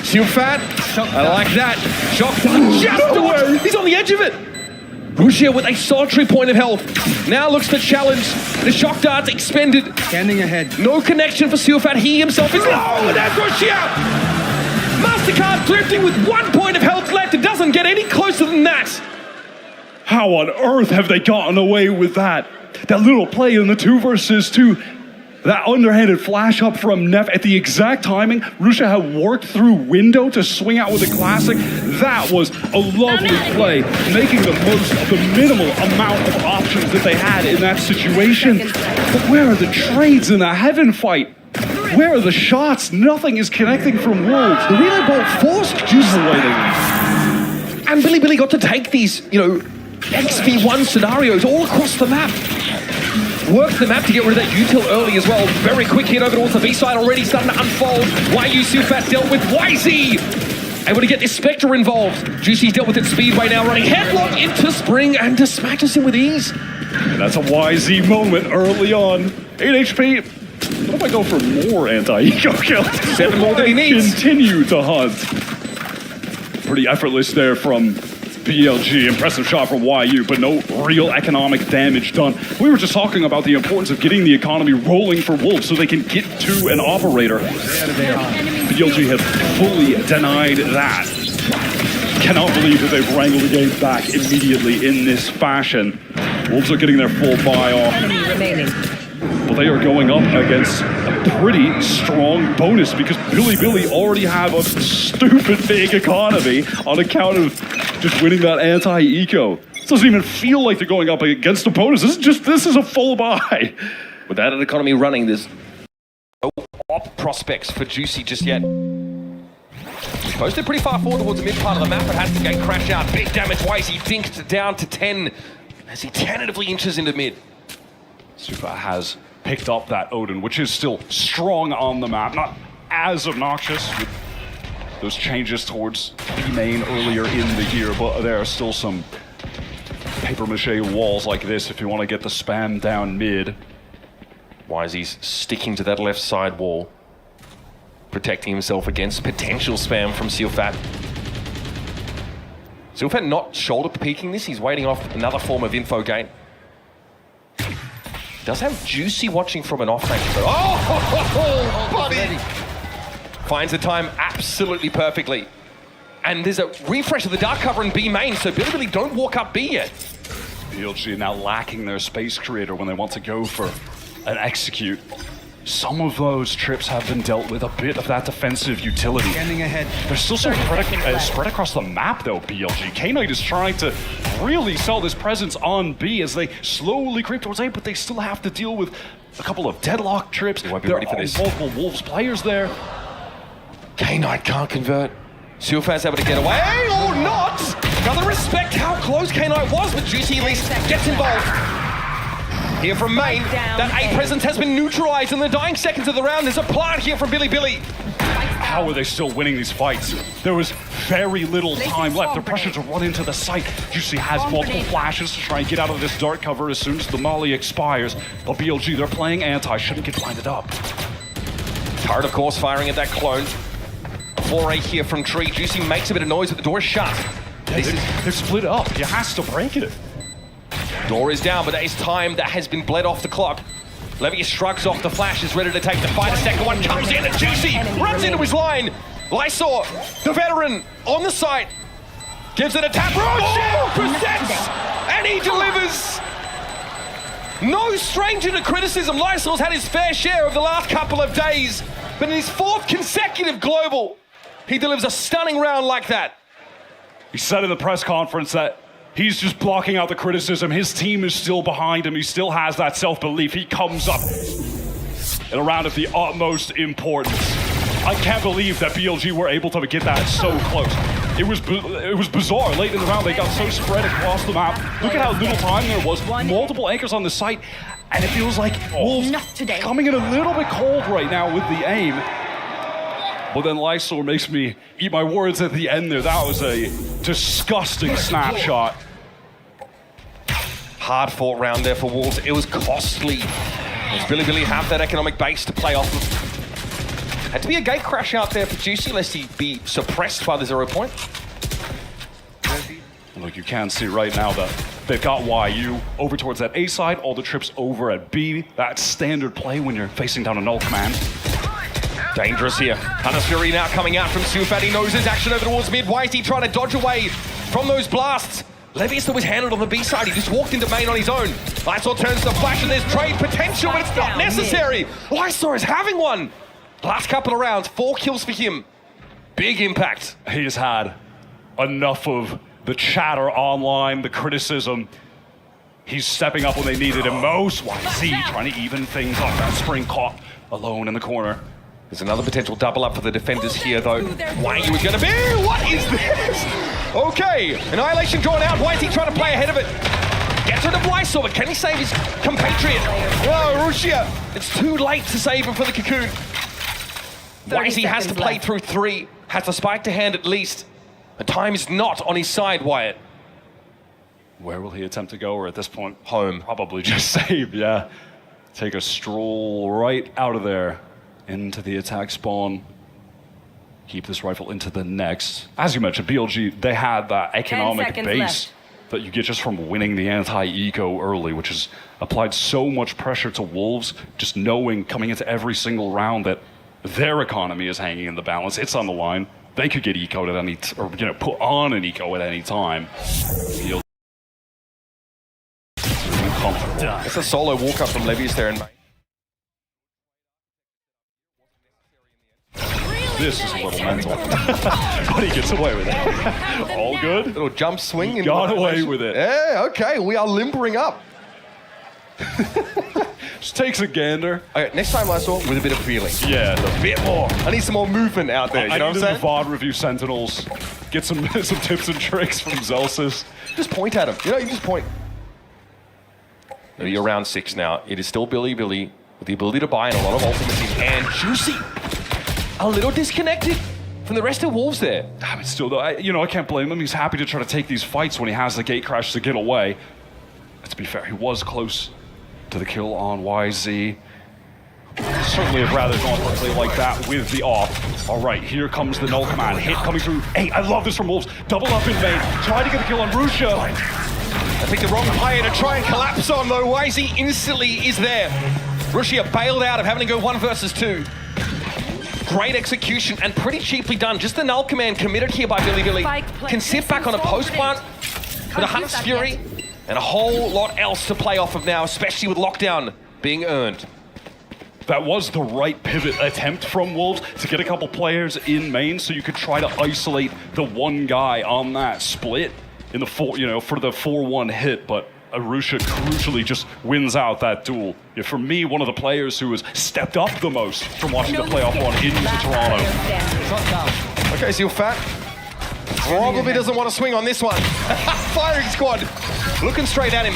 Shieldfat, I like that. Shock just away. He's on the edge of it. Rusha with a solitary point of health. Now looks to challenge. The shock dart's expended. Standing ahead. No connection for Shieldfat. He himself is low, and that's Rusha. Mastercard drifting with 1 point of health left. It doesn't get any closer than that. How on earth have they gotten away with that? That little play in the 2 versus 2. That underhanded flash up from Neff at the exact timing. Rusha had worked through window to swing out with a classic. That was a lovely play, making the most of the minimal amount of options that they had in that situation. But where are the trades in the Heaven fight? Where are the shots? Nothing is connecting from Wolves. The relay bolt forced Juicy away. And Billy got to take these, XP1 scenarios all across the map. Worked the map to get rid of that util early as well. Very quick hit over towards the B side, already starting to unfold. YU Shieldfat dealt with YZ. Able to get this Spectre involved. Juicy's dealt with it Speedway now, running headlock into Spring and dispatches him with ease. And that's a YZ moment early on. 8 HP. What if I go for more anti-eco kills? 7 more than he needs. Continue to hunt. Pretty effortless there from BLG. Impressive shot from YU, but no real economic damage done. We were just talking about the importance of getting the economy rolling for Wolves so they can get to an operator. BLG has fully denied that. Cannot believe that they've wrangled the game back immediately in this fashion. Wolves are getting their full buy off. But they are going up against a pretty strong bonus because Billy already have a stupid big economy on account of just winning that anti-eco. This doesn't even feel like they're going up against a bonus. This is a full buy. Without an economy running, there's no op prospects for Juicy just yet. Posted pretty far forward towards the mid part of the map, but has to gain crash out. Big damage wise, he dinked down to 10 as he tentatively inches into mid. Super has picked up that Odin, which is still strong on the map, not as obnoxious with those changes towards B main earlier in the year, but there are still some paper mache walls like this if you want to get the spam down mid. YZ's sticking to that left side wall, protecting himself against potential spam from Shieldfat. Shieldfat not shoulder peeking this, he's waiting off another form of info gain. Does have Juicy watching from an off range, but oh, buddy! Finds the time absolutely perfectly. And there's a refresh of the dark cover in B main, so Billy don't walk up B yet. BLG now lacking their space creator when they want to go for an execute. Some of those trips have been dealt with a bit of that defensive utility. Standing ahead. There's still some spread across the map though, BLG. K9 is trying to really sell this presence on B as they slowly creep towards A, but they still have to deal with a couple of deadlock trips. They won't be ready for this. Multiple Wolves players there. K9 can't convert. Shieldfat's able to get away, or not! Gotta respect how close K9 was, but Juicy at least gets involved. Here from main, that A presence has been neutralized in the dying seconds of the round. There's a plant here from Billy. How are they still winning these fights? There was very little time left. The pressure to run into the site. Juicy has multiple flashes to try and get out of this dark cover as soon as the molly expires. But BLG, they're playing anti, shouldn't get blinded up. Turret, of course, firing at that clone. A foray here from Tree. Juicy makes a bit of noise, but the door is shut. Yeah, they're split up. He has to break it. Door is down, but that is time that has been bled off the clock. Levius shrugs off the flash, is ready to take the fight. A second one comes in, and Juicy runs into his line. Lysor, the veteran, on the site, gives it a tap. Presents, and he delivers. No stranger to criticism. Lysor's had his fair share of the last couple of days, but in his 4th consecutive global, he delivers a stunning round like that. He said in the press conference that he's just blocking out the criticism. His team is still behind him. He still has that self-belief. He comes up in a round of the utmost importance. I can't believe that BLG were able to get that so close. It was bizarre. Late in the round, they got so spread across the map. Look at how little time there was. Multiple anchors on the site, and it feels like Wolves coming in a little bit cold right now with the aim. But then Lysor makes me eat my words at the end there. That was a disgusting snapshot. Hard fought round there for Wolves. It was costly. Does Bilibili have that economic base to play off of? Had to be a gate crash out there for Juicy, lest he be suppressed by the 0 point. Look, you can see right now that they've got YU over towards that A side, all the trips over at B. That's standard play when you're facing down a null command. Dangerous here. Hunter's Fury now coming out from Sufat. He knows his action over towards mid. Why is he trying to dodge away from those blasts? Levius was handled on the B side. He just walked into main on his own. Lysor turns the flash and there's trade potential, but it's not necessary. Lysor is having one. Last couple of rounds, 4 kills for him. Big impact. He's had enough of the chatter online, the criticism. He's stepping up when they needed him most. YZ trying to even things up. That spring caught alone in the corner. There's another potential double up for the defenders here, though. YU is going to be... What is this? Okay, Annihilation drawn out. Why is he trying to play ahead of it? Gets rid of Lysor, but can he save his compatriot? Oh, Rushia. It's too late to save him for the cocoon. YZ has to play through 3. Has a spike to hand at least. The time is not on his side, Wyatt. Where will he attempt to go? Or at this point, home. Probably just save, yeah. Take a stroll right out of there. Into the attack spawn. Keep this rifle into the next. As you mentioned, BLG, they had that economic base that you get just from winning the anti-eco early, which has applied so much pressure to Wolves, just knowing coming into every single round that their economy is hanging in the balance. It's on the line. They could get eco'd at any, or put on an eco at any time. It's a solo walk-up from Levius there in main. This is a little mental. But he gets away with it. All good. Little jump swing. Got away with it. Yeah, okay. We are limbering up. Just takes a gander. Okay, next time I saw with a bit of feeling. Yeah, a bit more. I need some more movement out there. You know what I'm saying? The VOD review Sentinels. Get some tips and tricks from Zelsis. Just point at him. You know, you just point. You're around 6 now. It is still Bilibili with the ability to buy and a lot of ultimates in hand. Juicy. A little disconnected from the rest of Wolves there. Damn it, still though, I can't blame him. He's happy to try to take these fights when he has the gate crash to get away. But to be fair, he was close to the kill on YZ. Certainly have rather gone for a play like that with the off. All right, here comes the null command. Hit coming through. Hey, I love this from Wolves. Double up in main. Try to get the kill on Rusha. I think the wrong player to try and collapse on, though. YZ instantly is there. Rusha bailed out of having to go 1 versus 2. Great execution and pretty cheaply done. Just the null command committed here by Bilibili. Can sit back on a post plant with a Hunter's Fury and a whole lot else to play off of now, especially with lockdown being earned. That was the right pivot attempt from Wolves to get a couple players in main so you could try to isolate the one guy on that split in the for the 4-1 hit, but Arusha crucially just wins out that duel. Yeah, for me, one of the players who has stepped up the most from watching the playoff one into Toronto. Okay, Zilfat probably doesn't want to swing on this one. Firing squad looking straight at him.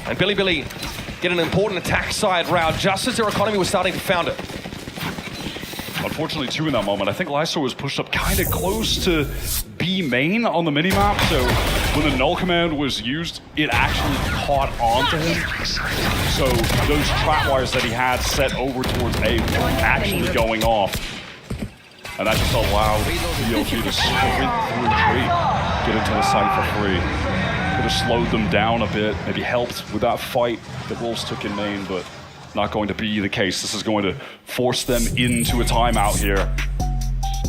And Bilibili get an important attack side round just as their economy was starting to founder. Unfortunately, too, in that moment, I think Lysor was pushed up kind of close to B main on the minimap, so when the null command was used, it actually caught onto him. So those trap wires that he had set over towards A weren't actually going off. And that just allowed BLG to sprint through tree, get into the site for free. Could have slowed them down a bit, maybe helped with that fight that Wolves took in main, but not going to be the case. This is going to force them into a timeout here.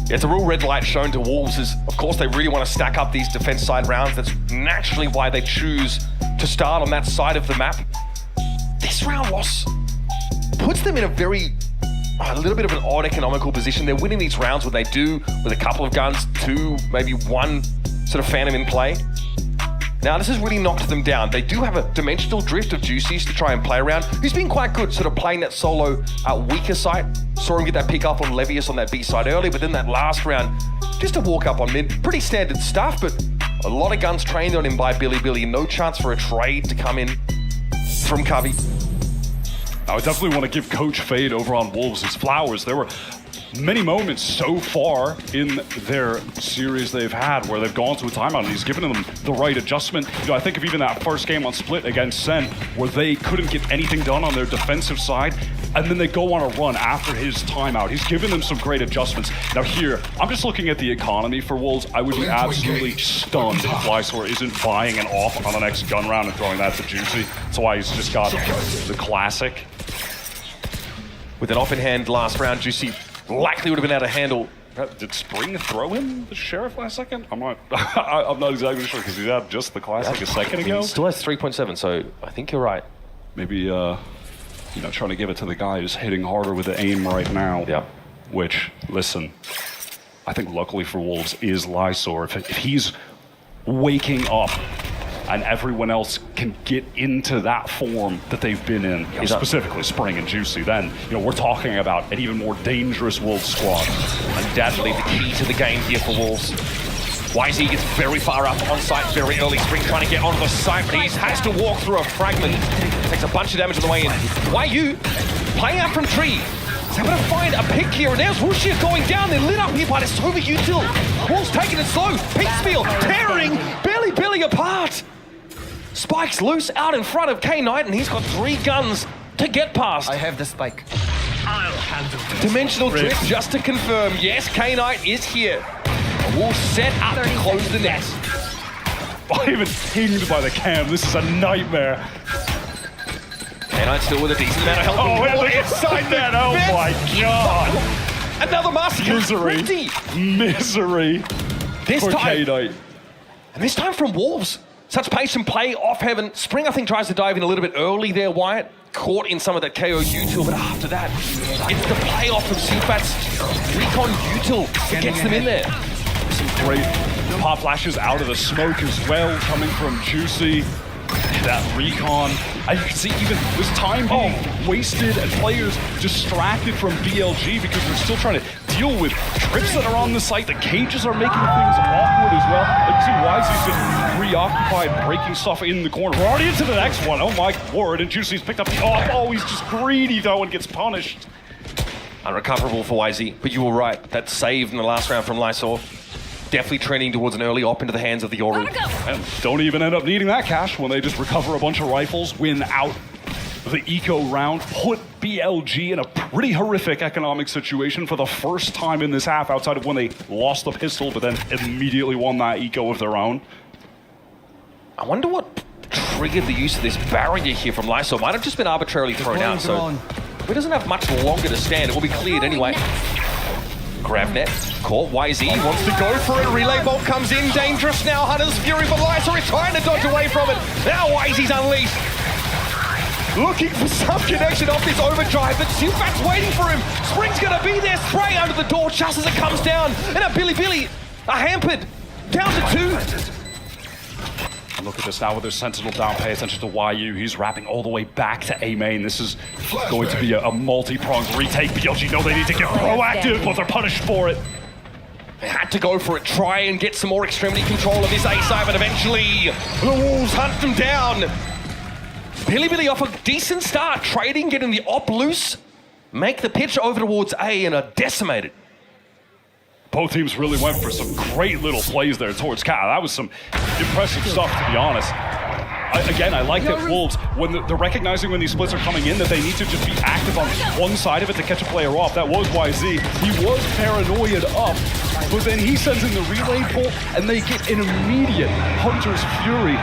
Yeah, it's a real red light shown to Wolves is, of course, they really want to stack up these defense side rounds. That's naturally why they choose to start on that side of the map. This round loss puts them in a little bit of an odd economical position. They're winning these rounds when they do with a couple of guns, 2, maybe 1 sort of Phantom in play. Now, this has really knocked them down. They do have a dimensional drift of Juicy's to try and play around, who's been quite good sort of playing that solo weaker side. Saw him get that pick up on Levius on that B side early, but then that last round, just a walk up on mid. Pretty standard stuff, but a lot of guns trained on him by Billy. No chance for a trade to come in from Covey. I would definitely want to give Coach Fade over on Wolves his flowers. There were many moments so far in their series they've had where they've gone to a timeout and he's given them the right adjustment. You know, I think of even that first game on Split against Sen where they couldn't get anything done on their defensive side and then they go on a run after his timeout. He's given them some great adjustments. Now here, I'm just looking at the economy for Wolves. I would be absolutely stunned if Lysor isn't buying an off on the next gun round and throwing that to Juicy. That's why he's just got the classic. With an off in hand last round, Juicy likely would have been able to handle. Did Spring throw him the Sheriff last second? I'm not exactly sure because he had just the classic a second ago. He still has 3.7, so I think you're right. Maybe, you know, trying to give it to the guy who's hitting harder with the aim right now. Yeah. Which, listen, I think luckily for Wolves is Lysor. If he's waking up and everyone else can get into that form that they've been in, specifically Spring and Juicy, then, you know, we're talking about an even more dangerous Wolves squad. Undoubtedly the key to the game here for Wolves. YZ gets very far up on site very early. Spring trying to get onto the site, but he has to walk through a fragment. Takes a bunch of damage on the way in. YU playing out from tree. He's able to find a pick here, and there's Wuxia going down. They're lit up here by this over util. Wolves taking it slow. Pinkspiel tearing Billy apart. Spike's loose out in front of K-Knight, and he's got 3 guns to get past. I have the spike. I'll handle this. Dimensional drift, just to confirm. Yes, K-Knight is here. And Wolves set up to close the net. I'm even pinged by the cam. This is a nightmare. K-Knight still with a decent amount of health. Oh, inside that. Oh my god. Another massacre. Misery. This for time. K-Knight. And this time from Wolves. Such patient play off heaven. Spring, I think, tries to dive in a little bit early there, Wyatt. Caught in some of that KO util, but after that, it's the play off from Sufat's recon util that gets them in there. Some great pop flashes out of the smoke as well, coming from Juicy. That recon. And you can see even this time being wasted and players distracted from BLG because they're still trying to deal with trips that are on the site. The cages are making things awkward as well. You can see YZ's been preoccupied breaking stuff in the corner. We're already into the next one. Oh my word. And Juicy's picked up the off. Oh, he's just greedy though and gets punished. Unrecoverable for YZ, but you were right. That save in the last round from Lysor. Definitely trending towards an early op into the hands of the Yoru. And don't even end up needing that cash when they just recover a bunch of rifles, win out the eco round, put BLG in a pretty horrific economic situation for the first time in this half outside of when they lost the pistol but then immediately won that eco of their own. I wonder what triggered the use of this barrier here from Lysor. Might have just been arbitrarily thrown out, so he doesn't have much longer to stand. It will be cleared anyway. Grab net, caught, YZ wants to go for it, relay bolt comes in, dangerous now, Hunter's Fury, but Lysor is trying to dodge away from it. Now YZ's unleashed. Looking for some connection off this overdrive, but Sufat's waiting for him. Spring's gonna be there, spray under the door just as it comes down, and a Billy are hampered, down to 2. Look at this now with their Sentinel down. Pay attention to YU. He's wrapping all the way back to A main. This is going to be a multi-pronged retake. BLG know they need to get proactive, but they're punished for it. They had to go for it, try and get some more extremity control of this A side, but eventually the Wolves hunt them down. Billy off a decent start, trading, getting the op loose, make the pitch over towards A and are decimated. Both teams really went for some great little plays there towards Cat. That was some impressive stuff, to be honest. I like that Wolves, when they're recognizing when these splits are coming in, that they need to just be active on one side of it to catch a player off. That was YZ. He was paranoid up, but then he sends in the relay pull, and they get an immediate Hunter's Fury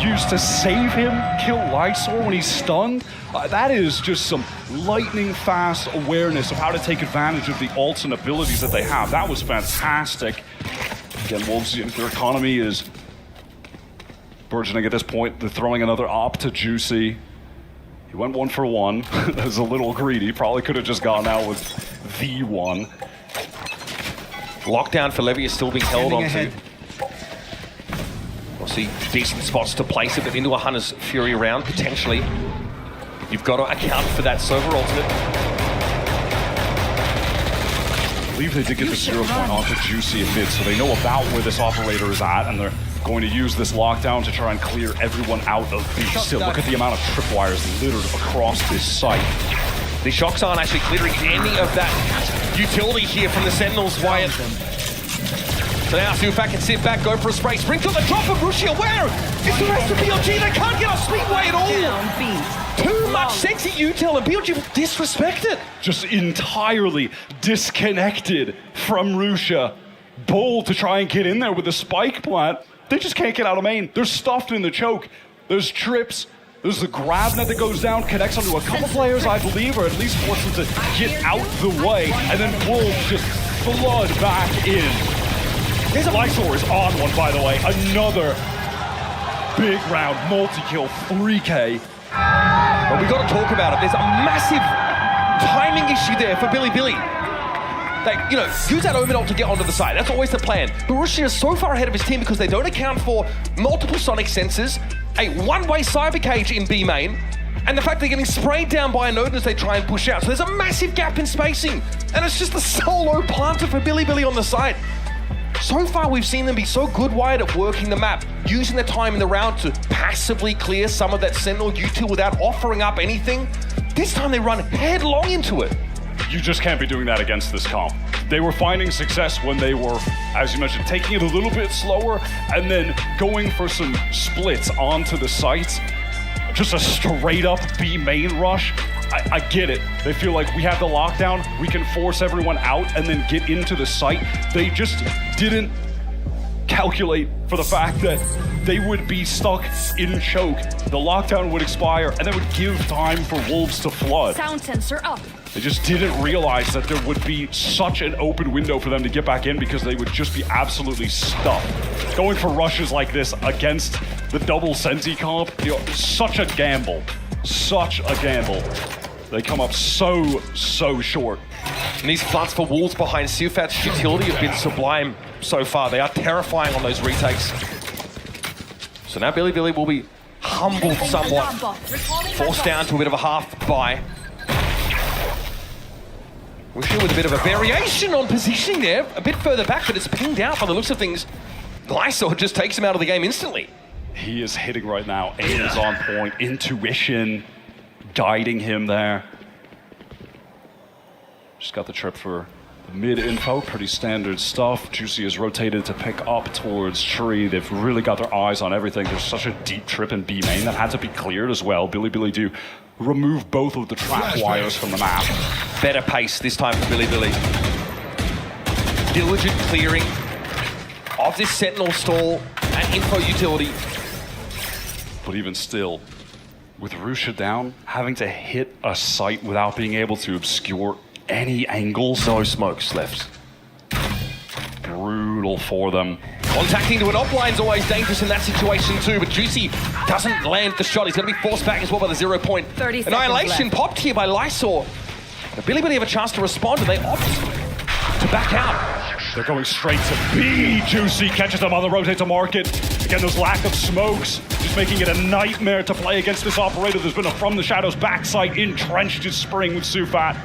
used to save him, kill Lysor when he's stunned. That is just some lightning fast awareness of how to take advantage of the ults and abilities that they have. That was fantastic. Again, Wolves, their economy is burgeoning at this point. They're throwing another op to Juicy. He went 1 for 1. That was a little greedy. Probably could have just gone out with the one. Lockdown for Levy is still being held on to. We'll see decent spots to place it, but into a Hunter's Fury round, potentially. You've got to account for that Silver ultimate. I believe they did get the 0 point onto Juicy in mid, so they know about where this operator is at, and they're going to use this lockdown to try and clear everyone out of B. Still, look at the amount of tripwires littered across this site. The shocks aren't actually clearing any of that utility here from the Sentinels, Wyatt. So now Sufat can sit back, go for a spray. Sprint on the drop of Rushia. Where is the rest of BLG? They can't get off Speedway at all. Too much sexy util, and BLG will disrespect it. Just entirely disconnected from Rushia. Bold to try and get in there with the spike plant. They just can't get out of main. They're stuffed in the choke. There's trips. There's the grab net that goes down, connects onto a couple players, I believe, or at least forces them to get out the way, and then Wolves just flood back in. Lysor is on one, by the way. Another big round, multi-kill, 3K. But we've got to talk about it. There's a massive timing issue there for Billy. They, use that Omen ult to get onto the side. That's always the plan. But Rushia is so far ahead of his team because they don't account for multiple sonic sensors, a one-way cyber cage in B main, and the fact they're getting sprayed down by a node as they try and push out. So there's a massive gap in spacing, and it's just a solo planter for Billy on the side. So far, we've seen them be so good wide at working the map, using their time in the round to passively clear some of that Sentinel util without offering up anything. This time they run headlong into it. You just can't be doing that against this comp. They were finding success when they were, as you mentioned, taking it a little bit slower and then going for some splits onto the sites. Just a straight up B main rush. I get it. They feel like we have the lockdown, we can force everyone out and then get into the site. They just didn't calculate for the fact that they would be stuck in choke. The lockdown would expire and that would give time for Wolves to flood. Sound sensor up. They just didn't realize that there would be such an open window for them to get back in because they would just be absolutely stuffed. Going for rushes like this against the double Senti comp, such a gamble. Such a gamble. They come up so short. And these floods for Wolves behind Sufat's utility have been sublime so far. They are terrifying on those retakes. So now Billy will be humbled somewhat. Forced down to a bit of a half buy. Rushia with a bit of a variation on positioning there. A bit further back, but it's pinged out by the looks of things. Lysor just takes him out of the game instantly. He is hitting right now. Aim is on point. Intuition guiding him there. Just got the trip for mid info. Pretty standard stuff. Juicy is rotated to pick up towards Tree. They've really got their eyes on everything. There's such a deep trip in B main that had to be cleared as well. Billy do remove both of the trap wires from the map. Better pace this time for Billy. Diligent clearing of this Sentinel stall and info utility. But even still, with Rushia down, having to hit a site without being able to obscure any angles. No smokes left. Brutal for them. Contacting to an offline is always dangerous in that situation too, but Juicy doesn't land the shot. He's going to be forced back as well by the 0 point. 30 Annihilation popped here by Lysor. Billy have a chance to respond, and they opt to back out. They're going straight to B. Juicy catches them on the rotate to market. Again, those lack of smokes, just making it a nightmare to play against this operator. There's been a From the Shadows backside entrenched in Spring with Sufat.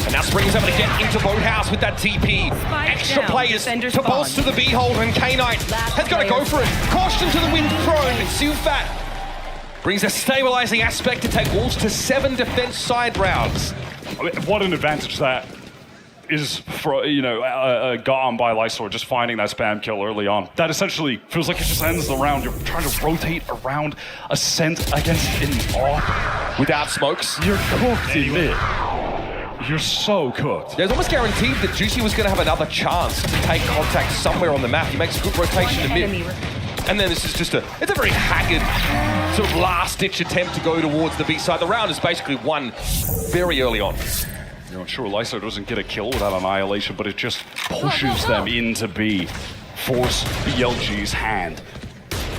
And now Spring's able to get into Boathouse with that TP. Extra players to bolster the B-holder, and K-Knight has got to go for it. Caution to the wind prone. Sufat brings a stabilizing aspect to take Wolves to 7 defense side rounds. I mean, what an advantage that is for, gotten by Lysor, just finding that spam kill early on. That essentially feels like it just ends the round. You're trying to rotate around a scent against an AWP. Without smokes. You're cooked in mid. You're so cooked. There's almost guaranteed that Juicy was going to have another chance to take contact somewhere on the map. He makes a good rotation to mid. And then this is just it's a very haggard sort of last-ditch attempt to go towards the B side. The round is basically won very early on. You're not sure Lysor doesn't get a kill without Annihilation, but it just pushes them into B. Force BLG's hand.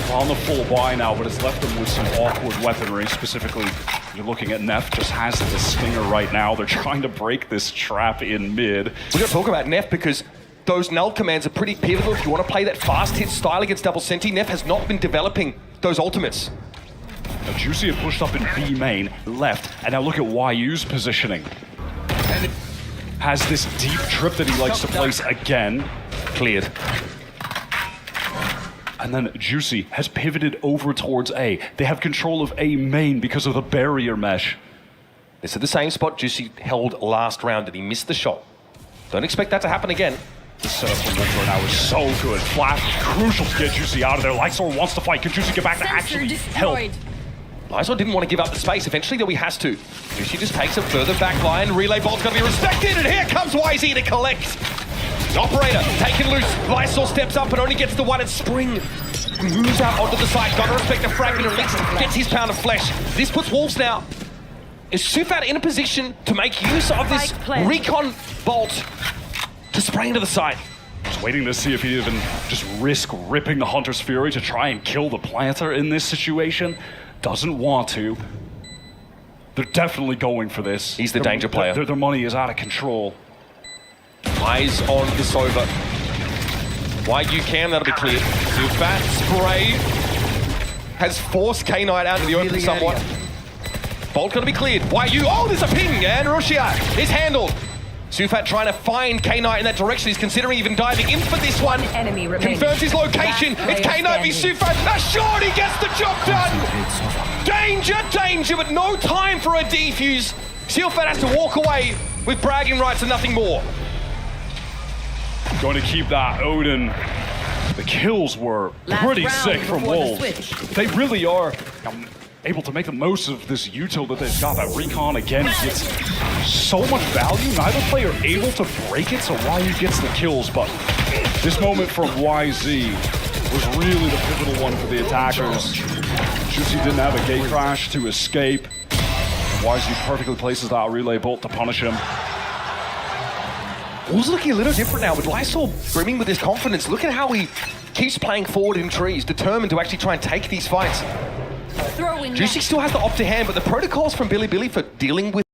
We're on the full buy now, but it's left them with some awkward weaponry. Specifically, you're looking at Neff, just has the stinger right now. They're trying to break this trap in mid. We're going to talk about Neff because those null commands are pretty pivotal if you want to play that fast hit style against double Senti. Neff has not been developing those ultimates. Now, Juicy had pushed up in B main, left, and now look at YU's positioning. And it has this deep trip that he likes to place again. Cleared. And then Juicy has pivoted over towards A. They have control of A main because of the barrier mesh. This is the same spot Juicy held last round and he missed the shot. Don't expect that to happen again. The setup from Winter now is so good. Flash is crucial to get Juicy out of there. Lysor wants to fight. Can Juicy get back to actually help? Lysor didn't want to give up the space. Eventually, though, he has to. Juicy just takes a further back line. Relay bolt's going to be respected, and here comes YZ to collect. The operator taken loose. Lysor steps up and only gets the one at Spring. Moves out onto the side. Gotta respect the fragment, at least gets his pound of flesh. This puts Wolves now. Is Sufat in a position to make use of this recon bolt to spray into the side? Just waiting to see if he even just risk ripping the Hunter's Fury to try and kill the planter in this situation. Doesn't want to. They're definitely going for this. He's the danger player. Their money is out of control. Eyes on the Sova. YU Cam, that'll be cleared. Sufat spray has forced K-Knight out of the open somewhat. Bolt gonna be cleared. YU, oh, there's a ping, and Rushia is handled. Sufat trying to find K-Knight in that direction. He's considering even diving in for this one. Enemy confirms his location. It's K-Knight v Sufat. A shot, he gets the job done. Danger, danger, but no time for a defuse. Sufat has to walk away with bragging rights and nothing more. Going to keep that Odin. The kills were pretty sick from Wolves. They really are able to make the most of this util that they've got. That recon again gets so much value. Neither player able to break it, so YU gets the kills. But this moment from YZ was really the pivotal one for the attackers. Juicy didn't have a gate crash to escape. YZ perfectly places that relay bolt to punish him. Wolves looking a little different now with Lysor brimming with his confidence. Look at how he keeps playing forward in trees, determined to actually try and take these fights. Juicy still has the upper hand, but the protocols from Billy for dealing with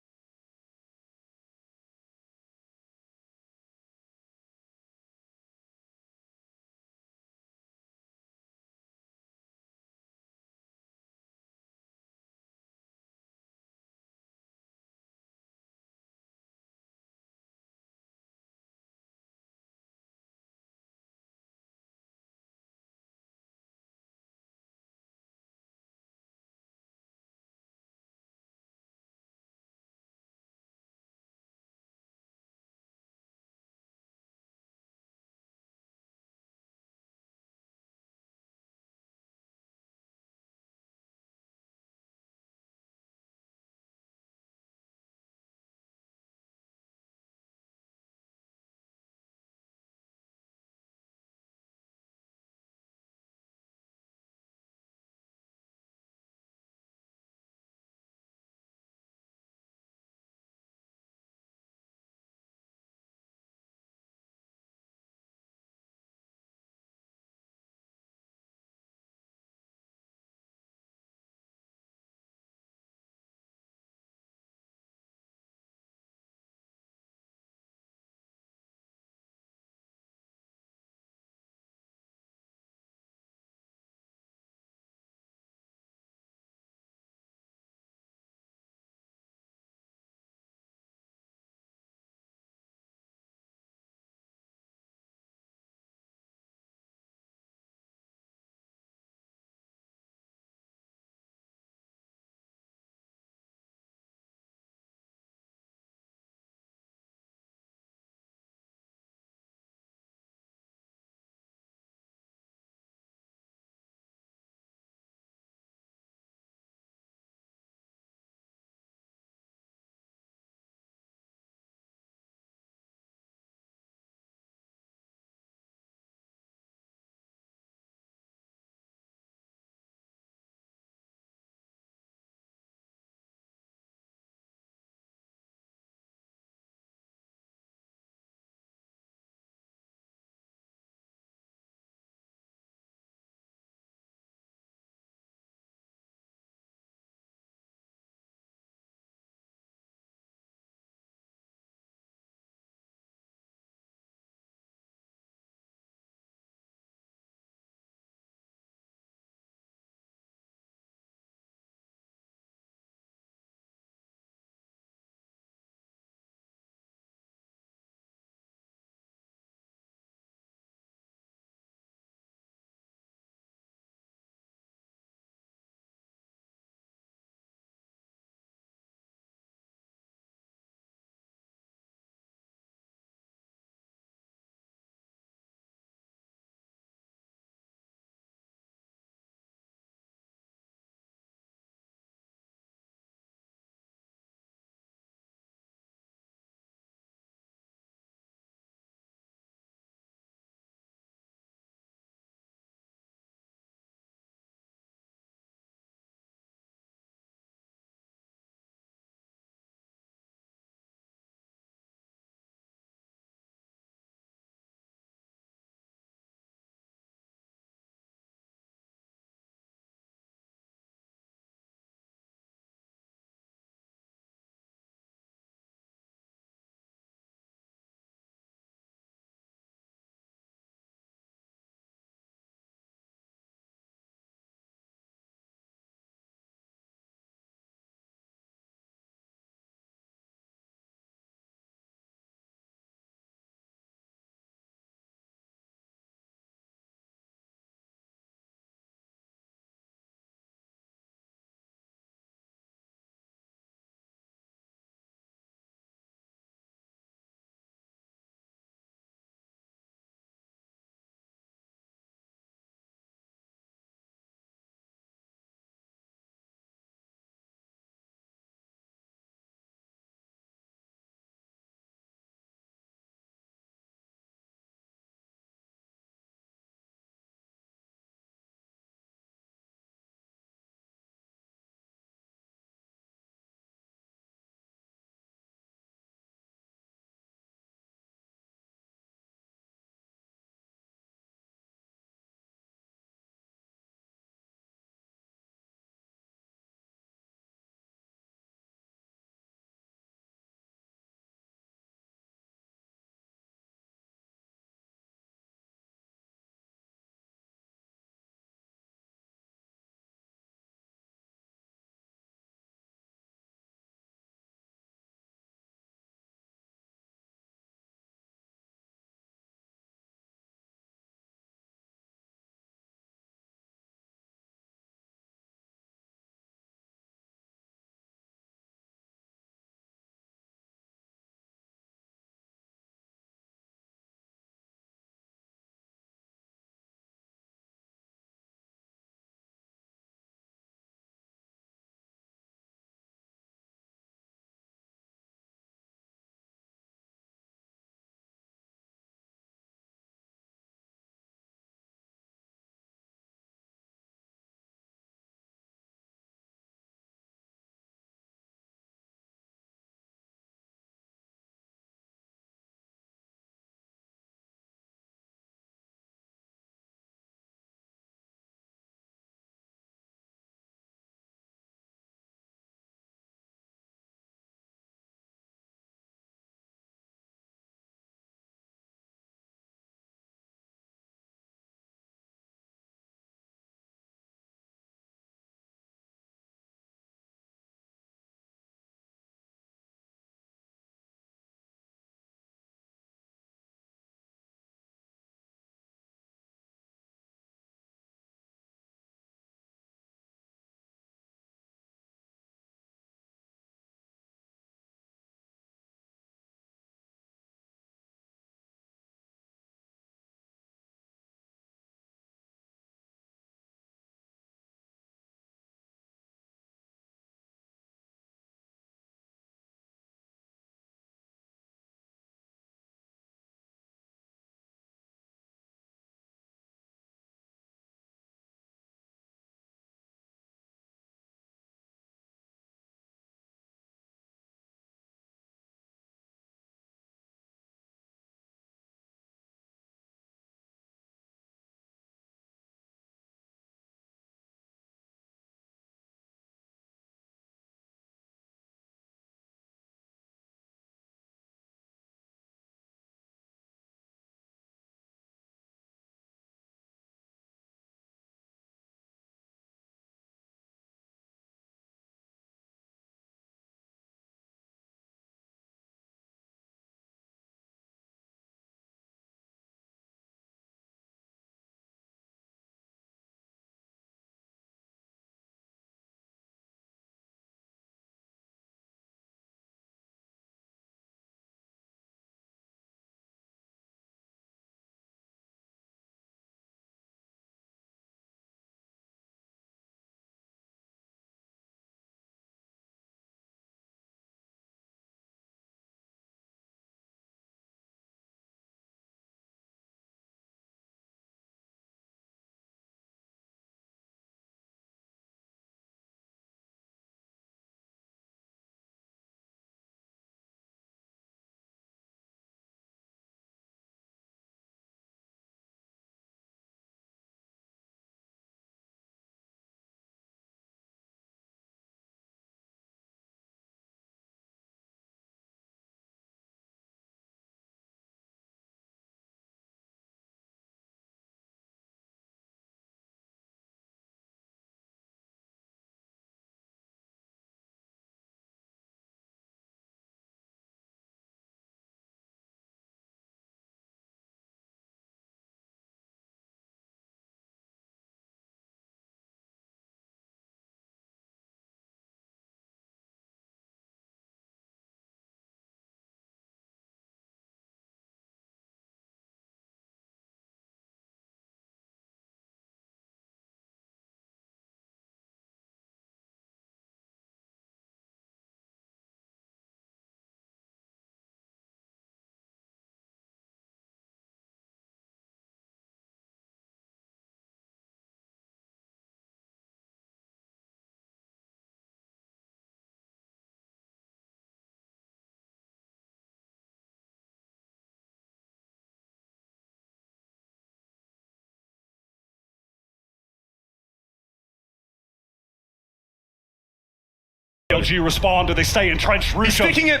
BLG responded, they stay entrenched. He's sticking it.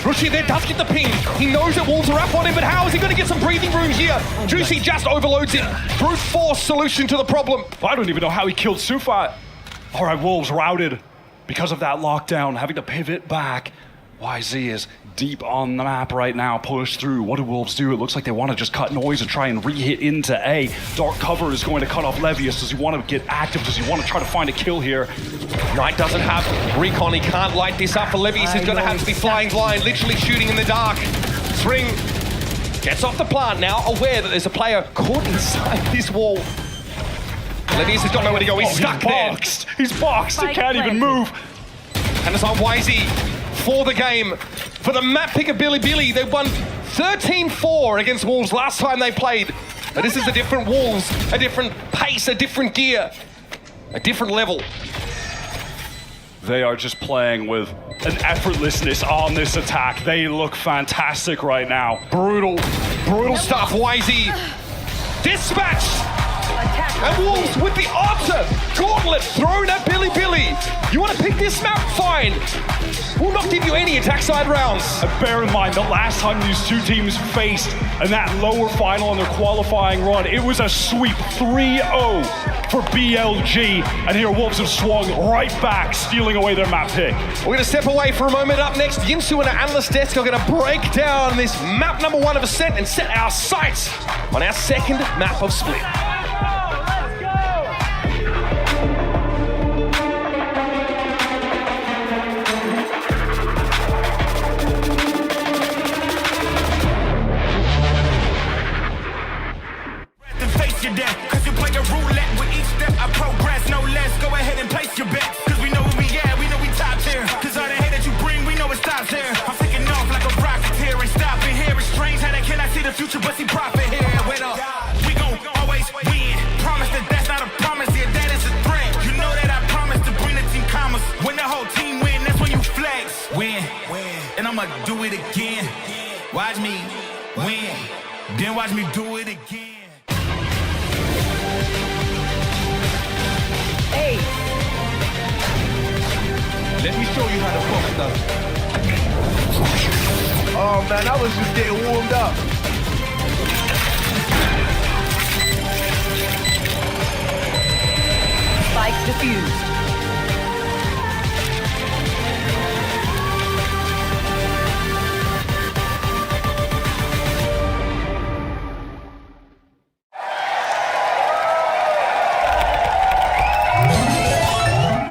Rushi there does get the ping. He knows that Wolves are up on him, but how is he going to get some breathing room here? Juicy just overloads it. Brute force solution to the problem. I don't even know how he killed Sufat. All right, Wolves routed because of that lockdown, having to pivot back. YZ is deep on the map right now, push through. What do Wolves do? It looks like they want to just cut noise and try and re-hit into A. Dark cover is going to cut off Levius. Does he want to get active? Does he want to try to find a kill here? Knight doesn't have recon. He can't light this up for Levius. He's going to have to be flying blind, literally shooting in the dark. Spring gets off the plant now, aware that there's a player caught inside this wall. Levius has got nowhere to go. He's stuck there. He's boxed. He can't even move. And it's on YZ for the game. For the map picker Billy, they won 13-4 against Wolves last time they played. But this is a different Wolves, a different pace, a different gear, a different level. They are just playing with an effortlessness on this attack. They look fantastic right now. Brutal stuff, YZ. Dispatched! And Wolves with the otter gauntlet thrown at Billy. You want to pick this map? Fine. We'll not give you any attack side rounds. And bear in mind, the last time these two teams faced in that lower final in their qualifying run, it was a sweep 3-0 for BLG. And here Wolves have swung right back, stealing away their map pick. We're going to step away for a moment. Up next, Yinsu and our analyst desk are going to break down this map number 1 of Ascent and set our sights on our second map of Split. Cause you play a roulette with each step I progress, no less. Go ahead and place your bets. Cause we know where we at, we know we top tier. Cause all the hate that you bring, we know it stops here. I'm taking off like a rocket here and stopping here. It's strange how they cannot see the future but see profit here. Wait up, we gon' always win. Promise that that's not a promise, yeah, that is a threat. You know that I promise to bring the team commas. When the whole team win, that's when you flex. Win, and I'ma do it again. Watch me win, then watch me do it again. Hey. Let me show you how to fuck stuff. Oh man, I was just getting warmed up. Spike defused.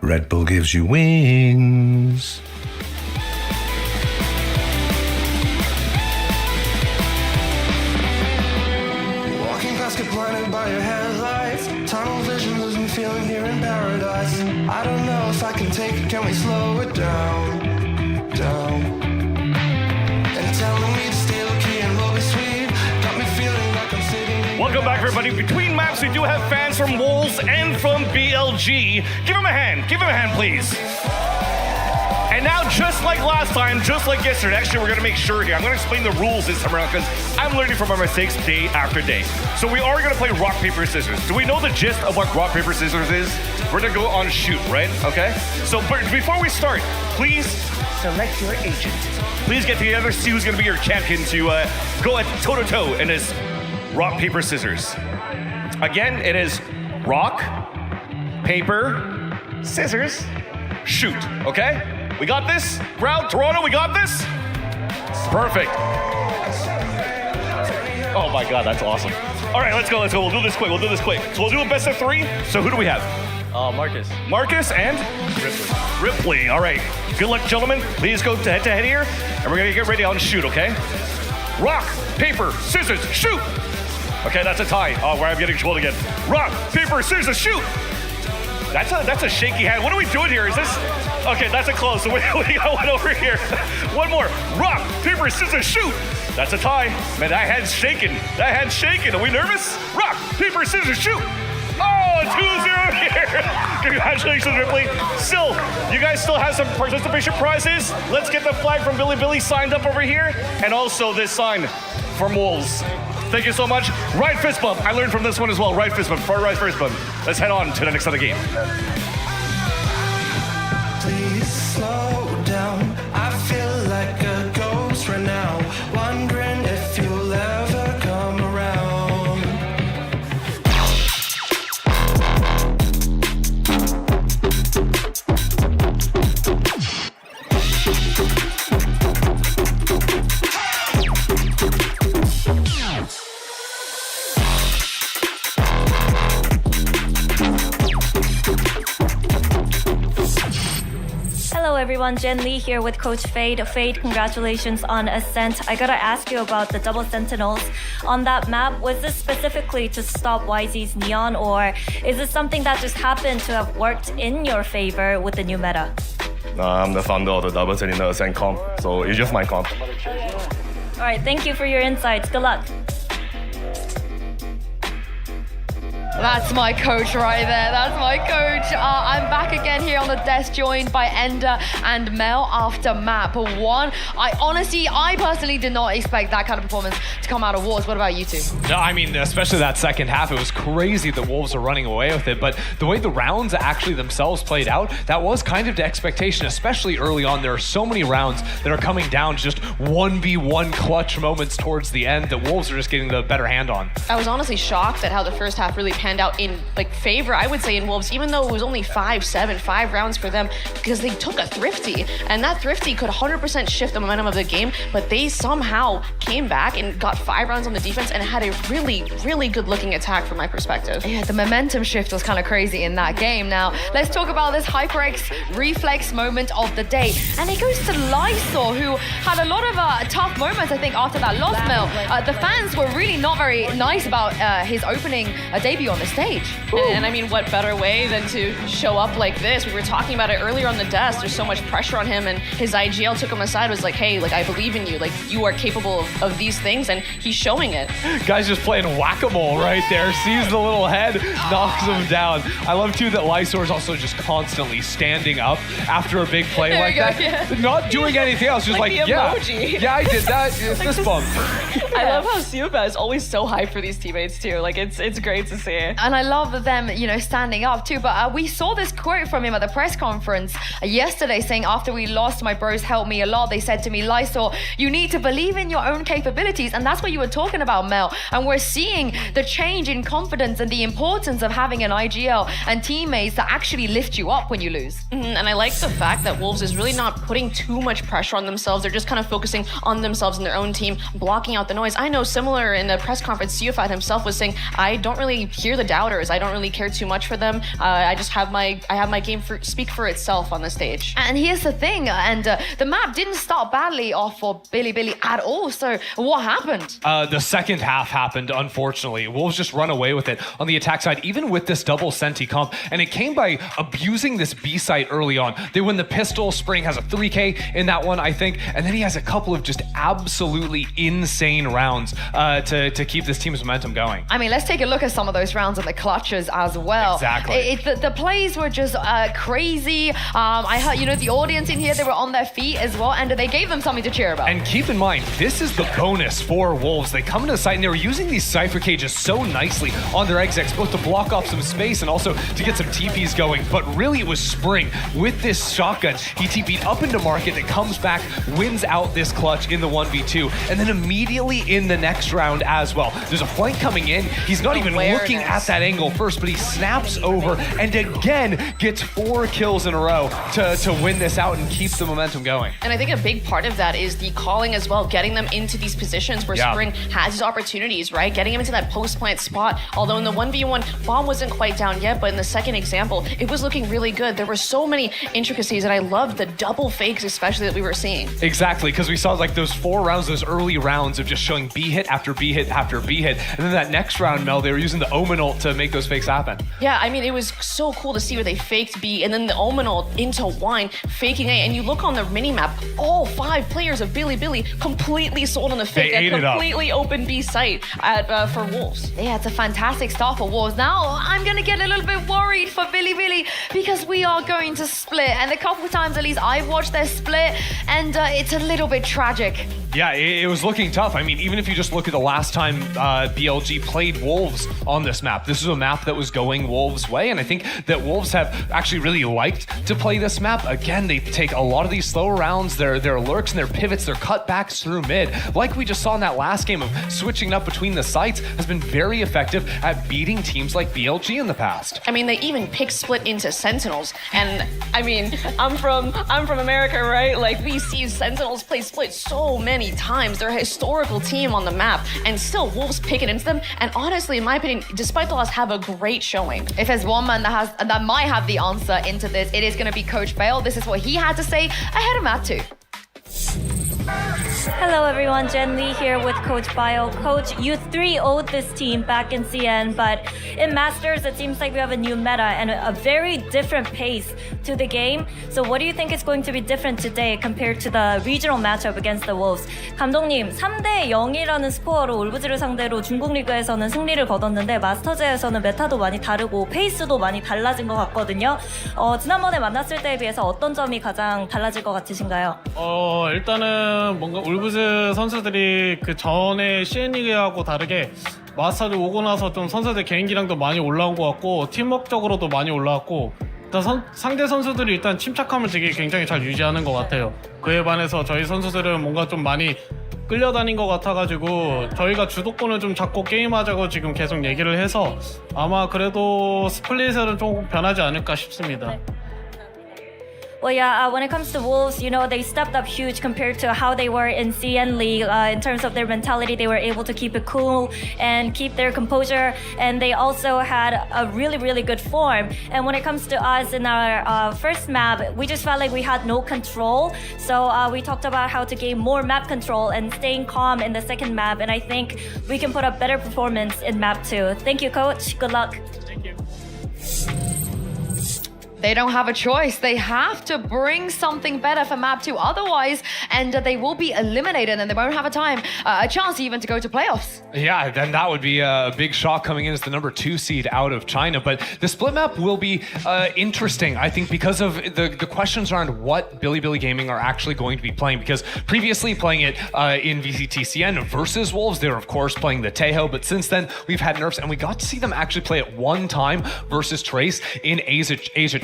Red Bull gives you wings. Walking past, get blinded by your headlights. Tunnel vision, losing feeling here in paradise. I don't know if I can take it, can we slow it down? And telling me to steal a key and roll it sweet. Got me feeling like I'm sitting. Welcome back, everybody. Between maps, we do have fans from Wolves and from BLG. Give them a hand, please. And now, just like last time, just like yesterday, actually, we're going to make sure here. I'm going to explain the rules this time around because I'm learning from my mistakes day after day. So we are going to play rock, paper, scissors. Do we know the gist of what rock, paper, scissors is? We're going to go on shoot, right? Okay? So but before we start, please select your agent. Please get together, see who's going to be your champion to go at toe-to-toe in this rock, paper, scissors. Again, it is rock, paper, scissors, shoot, okay? We got this? Crowd, Toronto, we got this? Perfect. Oh my God, that's awesome. All right, let's go. We'll do this quick. So we'll do a best of 3. So who do we have? Marcus. Marcus and? Ripley. All right. Good luck, gentlemen. Please go head to head here, and we're gonna get ready on shoot, okay? Rock, paper, scissors, shoot. Okay, that's a tie. Oh, where I'm getting trolled again. Rock, paper, scissors, shoot. That's a shaky hand. What are we doing here? Is this? Okay, that's a close. So we got one over here. One more. Rock, paper, scissors, shoot. That's a tie. Man, that hand's shaking. Are we nervous? Rock, paper, scissors, shoot. Oh, 2-0 here. Congratulations, Ripley. Still, you guys still have some participation prizes. Let's get the flag from Billy signed up over here. And also this sign from Wolves. Thank you so much. Right fist bump. I learned from this one as well. Right fist bump. Far right fist bump. Let's head on to the next of the game. Please please slow down. I feel like a ghost right now, wondering if you'll ever come around. Hello everyone, Jen Lee here with Coach Fade. Fade, congratulations on Ascent. I gotta ask you about the double sentinels on that map. Was this specifically to stop YZ's Neon, or is this something that just happened to have worked in your favor with the new meta? I'm the founder of the double sentinel Ascent comp, so it's just my comp. Alright, thank you for your insights. Good luck. That's my coach right there. That's my coach. I'm back again here on the desk, joined by Ender and Mel after map 1. I personally did not expect that kind of performance to come out of Wolves. What about you two? No, I mean, especially that second half, it was crazy the Wolves are running away with it. But the way the rounds actually themselves played out, that was kind of the expectation, especially early on. There are so many rounds that are coming down to just 1v1 clutch moments towards the end that Wolves are just getting the better hand on. I was honestly shocked at how the first half really panned out in favor, I would say, in Wolves, even though it was only 5 rounds for them, because they took a Thrifty, and that Thrifty could 100% shift the momentum of the game, but they somehow came back and got 5 rounds on the defense and had a really, really good looking attack from my perspective. Yeah, the momentum shift was kind of crazy in that game. Now, let's talk about this HyperX reflex moment of the day, and it goes to Lysor, who had a lot of tough moments, I think, after that loss, Mel. The fans were really not very nice about his opening debut on the stage. And I mean, what better way than to show up like this? We were talking about it earlier on the desk. There's so much pressure on him, and his IGL took him aside, was like, hey, like, I believe in you. Like, you are capable of these things, and he's showing it. Guy's just playing whack-a-mole right there. Sees the little head, knocks him down. I love, too, that Lysor is also just constantly standing up after a big play There like you go, that. yeah. Not doing anything else, just Like like, the yeah. emoji. Yeah, I did that. It's this bump. I love how Siuba is always so hyped for these teammates, too. Like, it's great to see. And I love them, standing up too. But we saw this quote from him at the press conference yesterday saying, after we lost, my bros helped me a lot. They said to me, Lysor, you need to believe in your own capabilities. And that's what you were talking about, Mel. And we're seeing the change in confidence and the importance of having an IGL and teammates that actually lift you up when you lose. And I like the fact that Wolves is really not putting too much pressure on themselves. They're just kind of focusing on themselves and their own team, blocking out the noise. I know similar in the press conference, Siufat himself was saying, I don't really hear the doubters. I don't really care too much for them. I just have my game speak for itself on the stage. And here's the thing, and the map didn't start badly off for Bilibili at all. So what happened? The second half happened, unfortunately. Wolves just run away with it on the attack side, even with this double Senti comp. And it came by abusing this B site early on. They win the pistol. Spring has a 3K in that one, I think. And then he has a couple of just absolutely insane rounds to keep this team's momentum going. I mean, let's take a look at some of those rounds and the clutches as well. Exactly. The plays were just crazy. I heard, the audience in here, they were on their feet as well, and they gave them something to cheer about. And keep in mind, this is the bonus for Wolves. They come into the site and they were using these Cypher cages so nicely on their execs, both to block off some space and also to get some TPs going. But really, it was Spring with this shotgun. He TP'd up into market, it comes back, wins out this clutch in the 1v2, and then immediately in the next round as well. There's a flank coming in. He's not even looking at that angle first, but he snaps over and again gets 4 kills in a row to win this out and keep the momentum going. And I think a big part of that is the calling as well, getting them into these positions where Spring has these opportunities, right? Getting him into that post-plant spot. Although in the 1v1, bomb wasn't quite down yet, but in the second example, it was looking really good. There were so many intricacies, and I loved the double fakes especially that we were seeing. Exactly, because we saw like those 4 rounds, those early rounds of just showing B hit after B hit after B hit. And then that next round, Mel, they were using the Omen ult to make those fakes happen. Yeah, I mean, it was so cool to see where they faked B and then the Omen ult into Wine, faking A. And you look on the minimap, all 5 players of Bilibili completely sold on the fake. They ate it up. Completely open B site for Wolves. Yeah, it's a fantastic start for Wolves. Now, I'm going to get a little bit worried for Bilibili because we are going to split. And a couple of times at least I've watched their split, and it's a little bit tragic. Yeah, it was looking tough. I mean, even if you just look at the last time BLG played Wolves on this map, this is a map that was going Wolves' way, and I think that Wolves have actually really liked to play this map. Again, they take a lot of these slower rounds, their lurks and their pivots, their cutbacks through mid, like we just saw in that last game of switching up between the sites, has been very effective at beating teams like BLG in the past. I mean, they even pick split into Sentinels, and I mean, I'm from America, right? Like, we see Sentinels play split so many times. They're a historical team on the map, and still Wolves pick it into them. And honestly, in my opinion, despite the loss, have a great showing. If there's one man that might have the answer into this, it is going to be Coach Bale. This is what he had to say ahead of Map 2. Hello everyone, Jen Lee here with Coach Bio. Coach, you 3-0'd this team back in CN, but in Masters it seems like we have a new meta and a very different pace to the game. So what do you think is going to be different today compared to the regional matchup against the Wolves? 감독님, 3대 0이라는 스코어로 울부즈를 상대로 중국 리그에서는 승리를 거뒀는데 마스터즈에서는 메타도 많이 다르고 페이스도 많이 달라진 것 같거든요. 지난번에 만났을 때에 비해서 어떤 점이 가장 달라질 것 같으신가요? 일단은 뭔가 울부즈 선수들이 그 전에 CN 리그하고 다르게 마스터즈 오고 나서 좀 선수들 개인기량도 많이 올라온 것 같고 팀워크적으로도 많이 올라왔고 일단 상대 선수들이 일단 침착함을 되게 굉장히 잘 유지하는 것 같아요. 그에 반해서 저희 선수들은 뭔가 좀 많이 끌려다닌 것 같아가지고 저희가 주도권을 좀 잡고 게임하자고 지금 계속 얘기를 해서 아마 그래도 스플릿은 조금 변하지 않을까 싶습니다. Well, yeah, when it comes to Wolves, you know, they stepped up huge compared to how they were in CN League. In terms of their mentality, they were able to keep it cool and keep their composure. And they also had a really, really good form. And when it comes to us in our first map, we just felt like we had no control. So we talked about how to gain more map control and staying calm in the second map. And I think we can put up better performance in map 2. Thank you, Coach. Good luck. Thank you. They don't have a choice. They have to bring something better for Map 2. Otherwise, and they will be eliminated and they won't have a chance even to go to playoffs. Yeah, then that would be a big shock coming in as the number 2 seed out of China. But the split map will be interesting, I think, because of the questions around what Bilibili Gaming are actually going to be playing. Because previously playing it in VCTCN versus Wolves, they were of course playing the Tejo. But since then, we've had nerfs and we got to see them actually play it one time versus Trace in Asia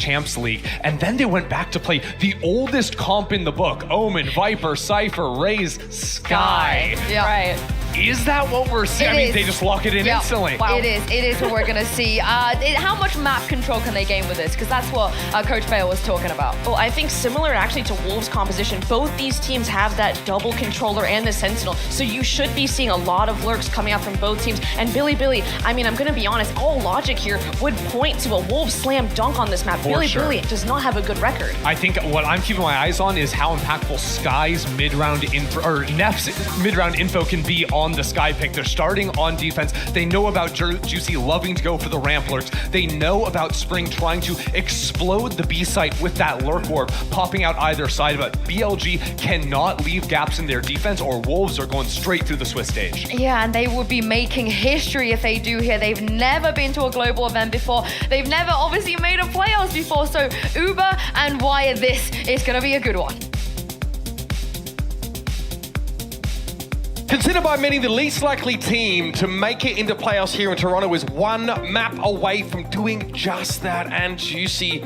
Champs League, and then they went back to play the oldest comp in the book: Omen, Viper, Cypher, Raze, Sky. Yeah. Right. Is that what we're seeing? I mean, they just lock it in instantly. Wow. It is what we're gonna see. How much map control can they gain with this? Because that's what Coach Bale was talking about. Well, I think similar actually to Wolves' composition, both these teams have that double controller and the Sentinel, so you should be seeing a lot of lurks coming out from both teams. And Bilibili, I mean, I'm gonna be honest, all logic here would point to a Wolves slam dunk on this map. Bilibili does not have a good record. I think what I'm keeping my eyes on is how impactful Sky's mid-round info, or Nef's mid-round info can be on the Sky pick. They're starting on defense. They know about Juicy loving to go for the ramp lurks. They know about Spring trying to explode the B site with that lurk orb, popping out either side of it. BLG cannot leave gaps in their defense, or Wolves are going straight through the Swiss stage. Yeah, and they would be making history if they do here. They've never been to a global event before. They've never obviously made a playoffs before. So Uber and Wire, this is going to be a good one. Considered by many the least likely team to make it into playoffs here in Toronto, is one map away from doing just that. And Juicy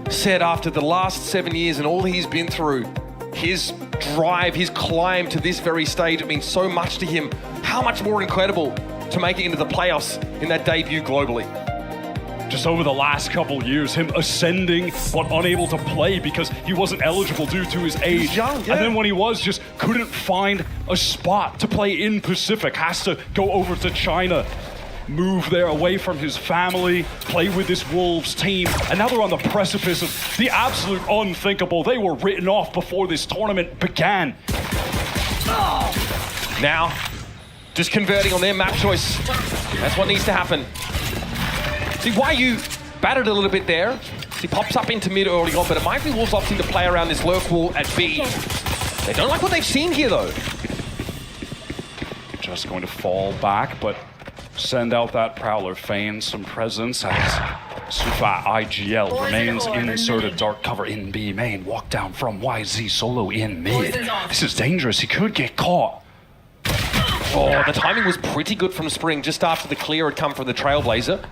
said after the last 7 years and all he's been through, his drive, his climb to this very stage, it means so much to him. How much more incredible to make it into the playoffs in that debut globally. Just over the last couple years, him ascending but unable to play because he wasn't eligible due to his age. He's young, yeah. And then when he was, just couldn't find a spot to play in Pacific. Has to go over to China, move there away from his family, play with this Wolves team. And now they're on the precipice of the absolute unthinkable. They were written off before this tournament began. Now, just converting on their map choice. That's what needs to happen. See, YU battered a little bit there. He pops up into mid early on, but it might be Wolves opting to play around this lurk wall at B. They don't like what they've seen here, though. Just going to fall back, but send out that Prowler, feign some presence as Sufa IGL remains inserted. Dark cover in B main. Walk down from YZ solo in mid. This is dangerous. He could get caught. Oh, the timing was pretty good from Spring just after the clear had come from the Trailblazer.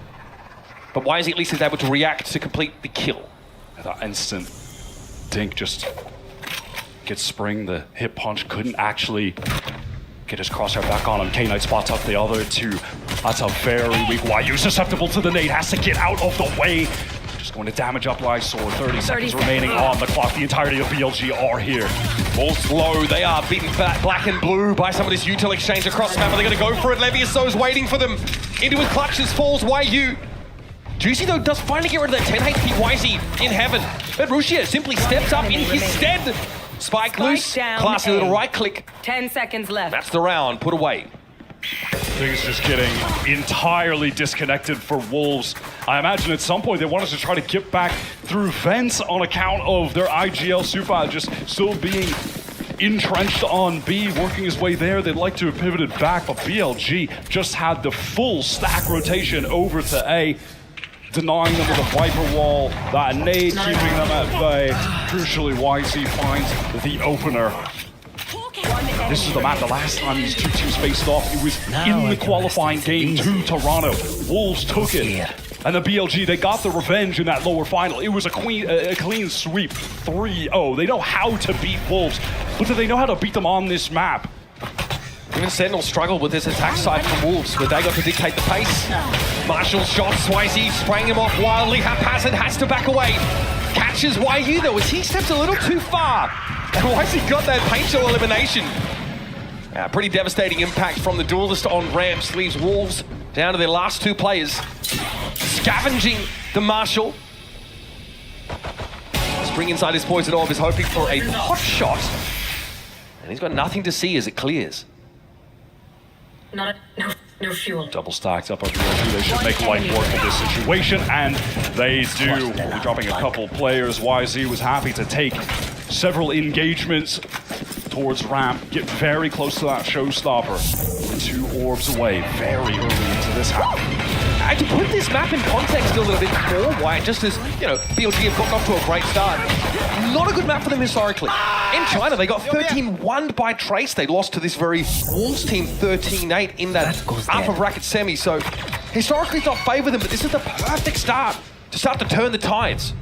But YZ at least is able to react to complete the kill. That instant dink just gets Spring. The hit punch couldn't actually get his crosshair back on him. K-Knight spots up the other two. That's a very weak YU. Susceptible to the nade. Has to get out of the way. Just going to damage up Lysor. 30 seconds remaining on the clock. The entirety of BLG are here. Wolves low. They are beaten back black and blue by some of this util exchange across the map. Are they going to go for it? Levioso's waiting for them. Into his clutches falls YU. Juicy though does finally get rid of that 10 HP YZ in heaven. But Rushia simply steps up in his stead. Spike loose, classy little right click. 10 seconds left. That's the round, put away. Things just getting entirely disconnected for Wolves. I imagine at some point they wanted to try to get back through vents on account of their IGL Sufa just still being entrenched on B, working his way there. They'd like to have pivoted back, but BLG just had the full stack rotation over to A, denying them with a Viper wall, that nade keeping them at bay. Crucially, YZ finds the opener. This is the map. The last time these two teams faced off, it was in the qualifying game to Toronto. Wolves took it. And the BLG, they got the revenge in that lower final. It was a clean sweep, 3-0. They know how to beat Wolves, but do they know how to beat them on this map? Even Sentinel struggled with this attack side from Wolves, but they got to dictate the pace. Marshall's shots, YZ spraying him off wildly, haphazard, has to back away. Catches YU though, as he steps a little too far. And YZ got that paint shell elimination. Pretty devastating impact from the Duelist on ramps, leaves Wolves down to their last two players. Scavenging the Marshall. Spring inside his poison orb is hoping for a pot shot. And he's got nothing to see as it clears. No fuel. Double stacked up on BLG. They should make light work of this situation, and they do. They're dropping a couple players. YZ was happy to take several engagements towards ramp, get very close to that showstopper. 2 orbs away, very early into this half. And to put this map in context a little bit more, why just as, you know, BLG have gotten off to a great start. Not a good map for them historically. In China, they got 13-1 by Trace. They lost to this very Wolves team 13-8 in that upper bracket semi. So historically it's not favored them, but this is the perfect start to turn the tides.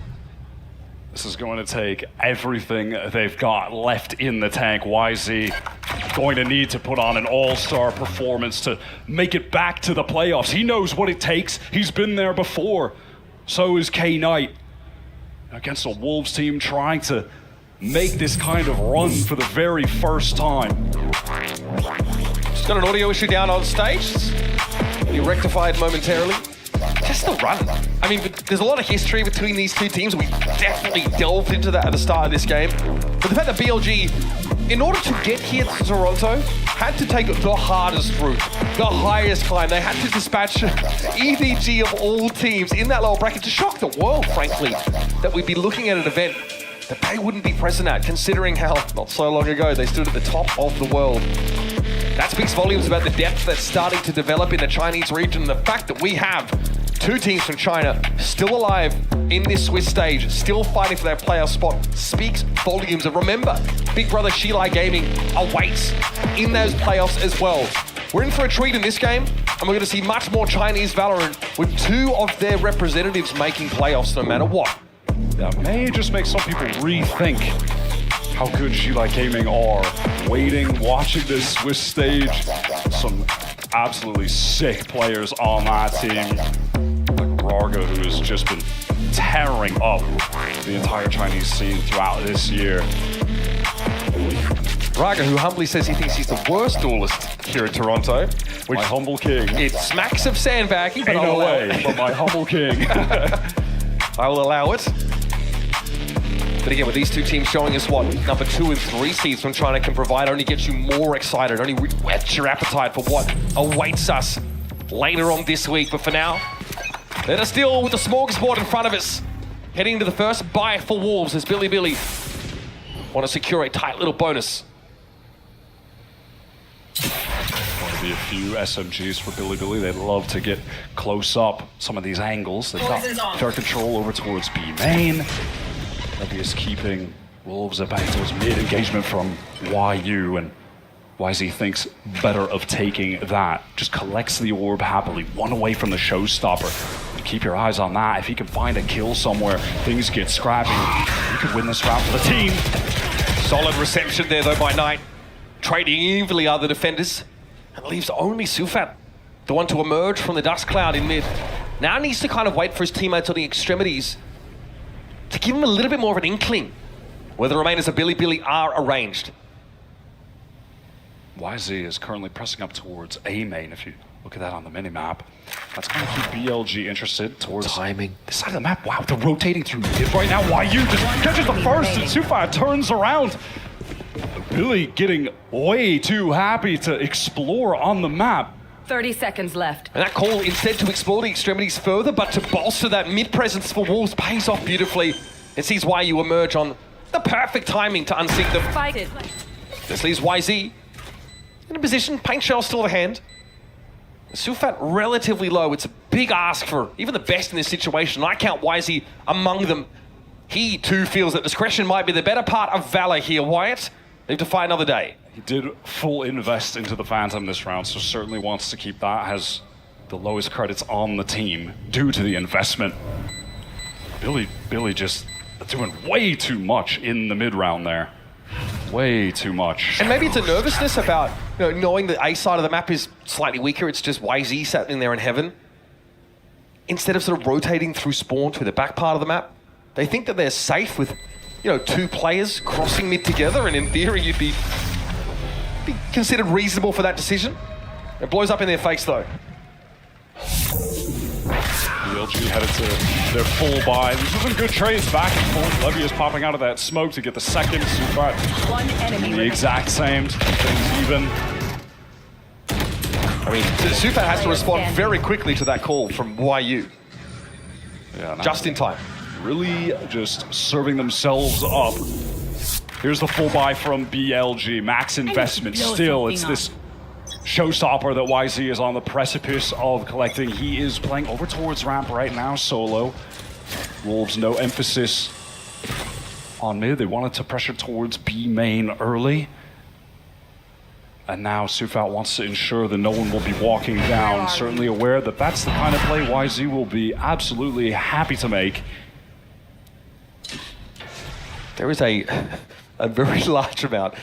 This is going to take everything they've got left in the tank. YZ going to need to put on an all-star performance to make it back to the playoffs. He knows what it takes. He's been there before. So is K-Knight. Against a Wolves team trying to make this kind of run for the very first time. Just got an audio issue down on stage. Be rectified momentarily. Just the run. I mean, there's a lot of history between these two teams. We definitely delved into that at the start of this game. But the fact that BLG, in order to get here to Toronto, had to take the hardest route, the highest climb. They had to dispatch EDG of all teams in that lower bracket to shock the world, frankly, that we'd be looking at an event that they wouldn't be present at, considering how, not so long ago, they stood at the top of the world. That speaks volumes about the depth that's starting to develop in the Chinese region, and the fact that we have 2 teams from China still alive in this Swiss stage, still fighting for their playoff spot, speaks volumes. And remember, Big Brother Shilai Gaming awaits in those playoffs as well. We're in for a treat in this game, and we're going to see much more Chinese Valorant with 2 of their representatives making playoffs no matter what. That may just make some people rethink how good Shilai Gaming are. Waiting, watching this Swiss stage. Some absolutely sick players on that team. Like Raga, who has just been tearing up the entire Chinese scene throughout this year. Raga, who humbly says he thinks he's the worst duelist here in Toronto. Which, my humble king. It smacks of sandbagging, but Ain't no way, but my humble king. I will allow it. But again, with these two teams showing us what number 2 and 3 seeds from China can provide, only gets you more excited, only whets your appetite for what awaits us later on this week. But for now, let us deal with the smorgasbord in front of us. Heading into the first bye for Wolves as Billy want to secure a tight little bonus. be a few SMGs for Bilibili. They love to get close up some of these angles. They've got fair control over towards B main. Levius keeping Wolves at back towards mid engagement from YU, and YZ thinks better of taking that. Just collects the orb happily, one away from the showstopper. Keep your eyes on that. If he can find a kill somewhere, things get scrappy. He could win this round for the team. Solid reception there though by Knight. Trading evenly are the defenders. And leaves only Sufat, the one to emerge from the dust cloud in mid. Now needs to kind of wait for his teammates on the extremities to give him a little bit more of an inkling where the remainers of Bilibili are arranged. YZ is currently pressing up towards A main, if you look at that on the minimap. That's going to keep BLG interested towards timing. This side of the map, wow, they're rotating through mid right now. YU just catches the first, and Sufat turns around. Billy getting way too happy to explore on the map. 30 seconds left. And that call instead to explore the extremities further, but to bolster that mid presence for Wolves pays off beautifully. It sees YU emerge on the perfect timing to unseat them. Fight it. This leaves YZ in a position, paint shell still to hand. Sufat relatively low. It's a big ask for even the best in this situation. I count YZ among them. He too feels that discretion might be the better part of valor here. Wyatt, leave to fight another day. He did full invest into the Phantom this round, so certainly wants to keep that. Has the lowest credits on the team due to the investment. Billy just doing way too much in the mid round there. Way too much. And maybe it's a nervousness about knowing the A side of the map is slightly weaker. It's just YZ sitting there in heaven. Instead of sort of rotating through spawn to the back part of the map, they think that they're safe with, two players crossing mid together, and in theory you'd be considered reasonable for that decision. It blows up in their face though. BLG headed to their full buy. These are some good trades back and forth. Levy is popping out of that smoke to get the second. Sufat the exact same. Things even. I mean, Sufat has to respond very quickly to that call from YU. Yeah, just in time. Really just serving themselves up. Here's the full buy from BLG. Max investment still. It's this showstopper that YZ is on the precipice of collecting. He is playing over towards ramp right now, solo. Wolves, no emphasis on mid. They wanted to pressure towards B main early. And now Sufat wants to ensure that no one will be walking down. Certainly aware that that's the kind of play YZ will be absolutely happy to make. There is a very large amount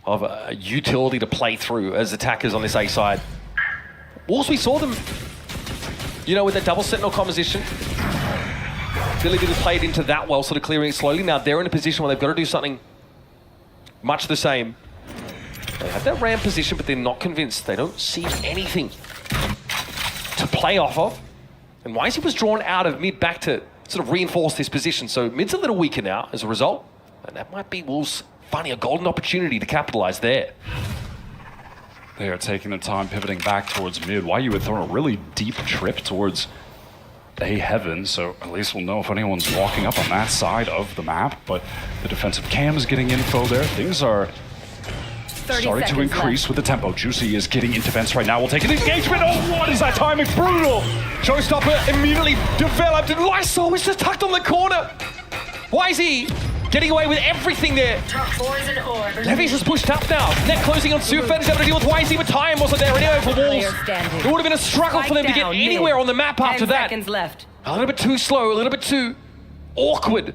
of utility to play through as attackers on this A side. Wolves, we saw them, with that double sentinel composition. Billy didn't play it into that well, sort of clearing it slowly. Now they're in a position where they've got to do something much the same. They have that ramp position, but they're not convinced. They don't see anything to play off of. And YZ was drawn out of mid back to sort of reinforce this position. So mid's a little weaker now as a result. And that might be Wolves finding a golden opportunity to capitalize there. They are taking their time pivoting back towards mid. YU would throw a really deep trip towards A heaven, so at least we'll know if anyone's walking up on that side of the map. But the defensive cam is getting info there. Things are starting to increase with the tempo. Juicy is getting into vents right now. We'll take an engagement. Oh, what is that timing? Brutal! Showstopper immediately developed, and Lysol was just tucked on the corner. YZ getting away with everything there. Levi's has pushed up now. Net closing on Sufat. He's able to deal with YZ, but time wasn't there anyway for Wolves. It would have been a struggle for them to get anywhere on the map after that. 10 seconds left. A little bit too slow, a little bit too awkward.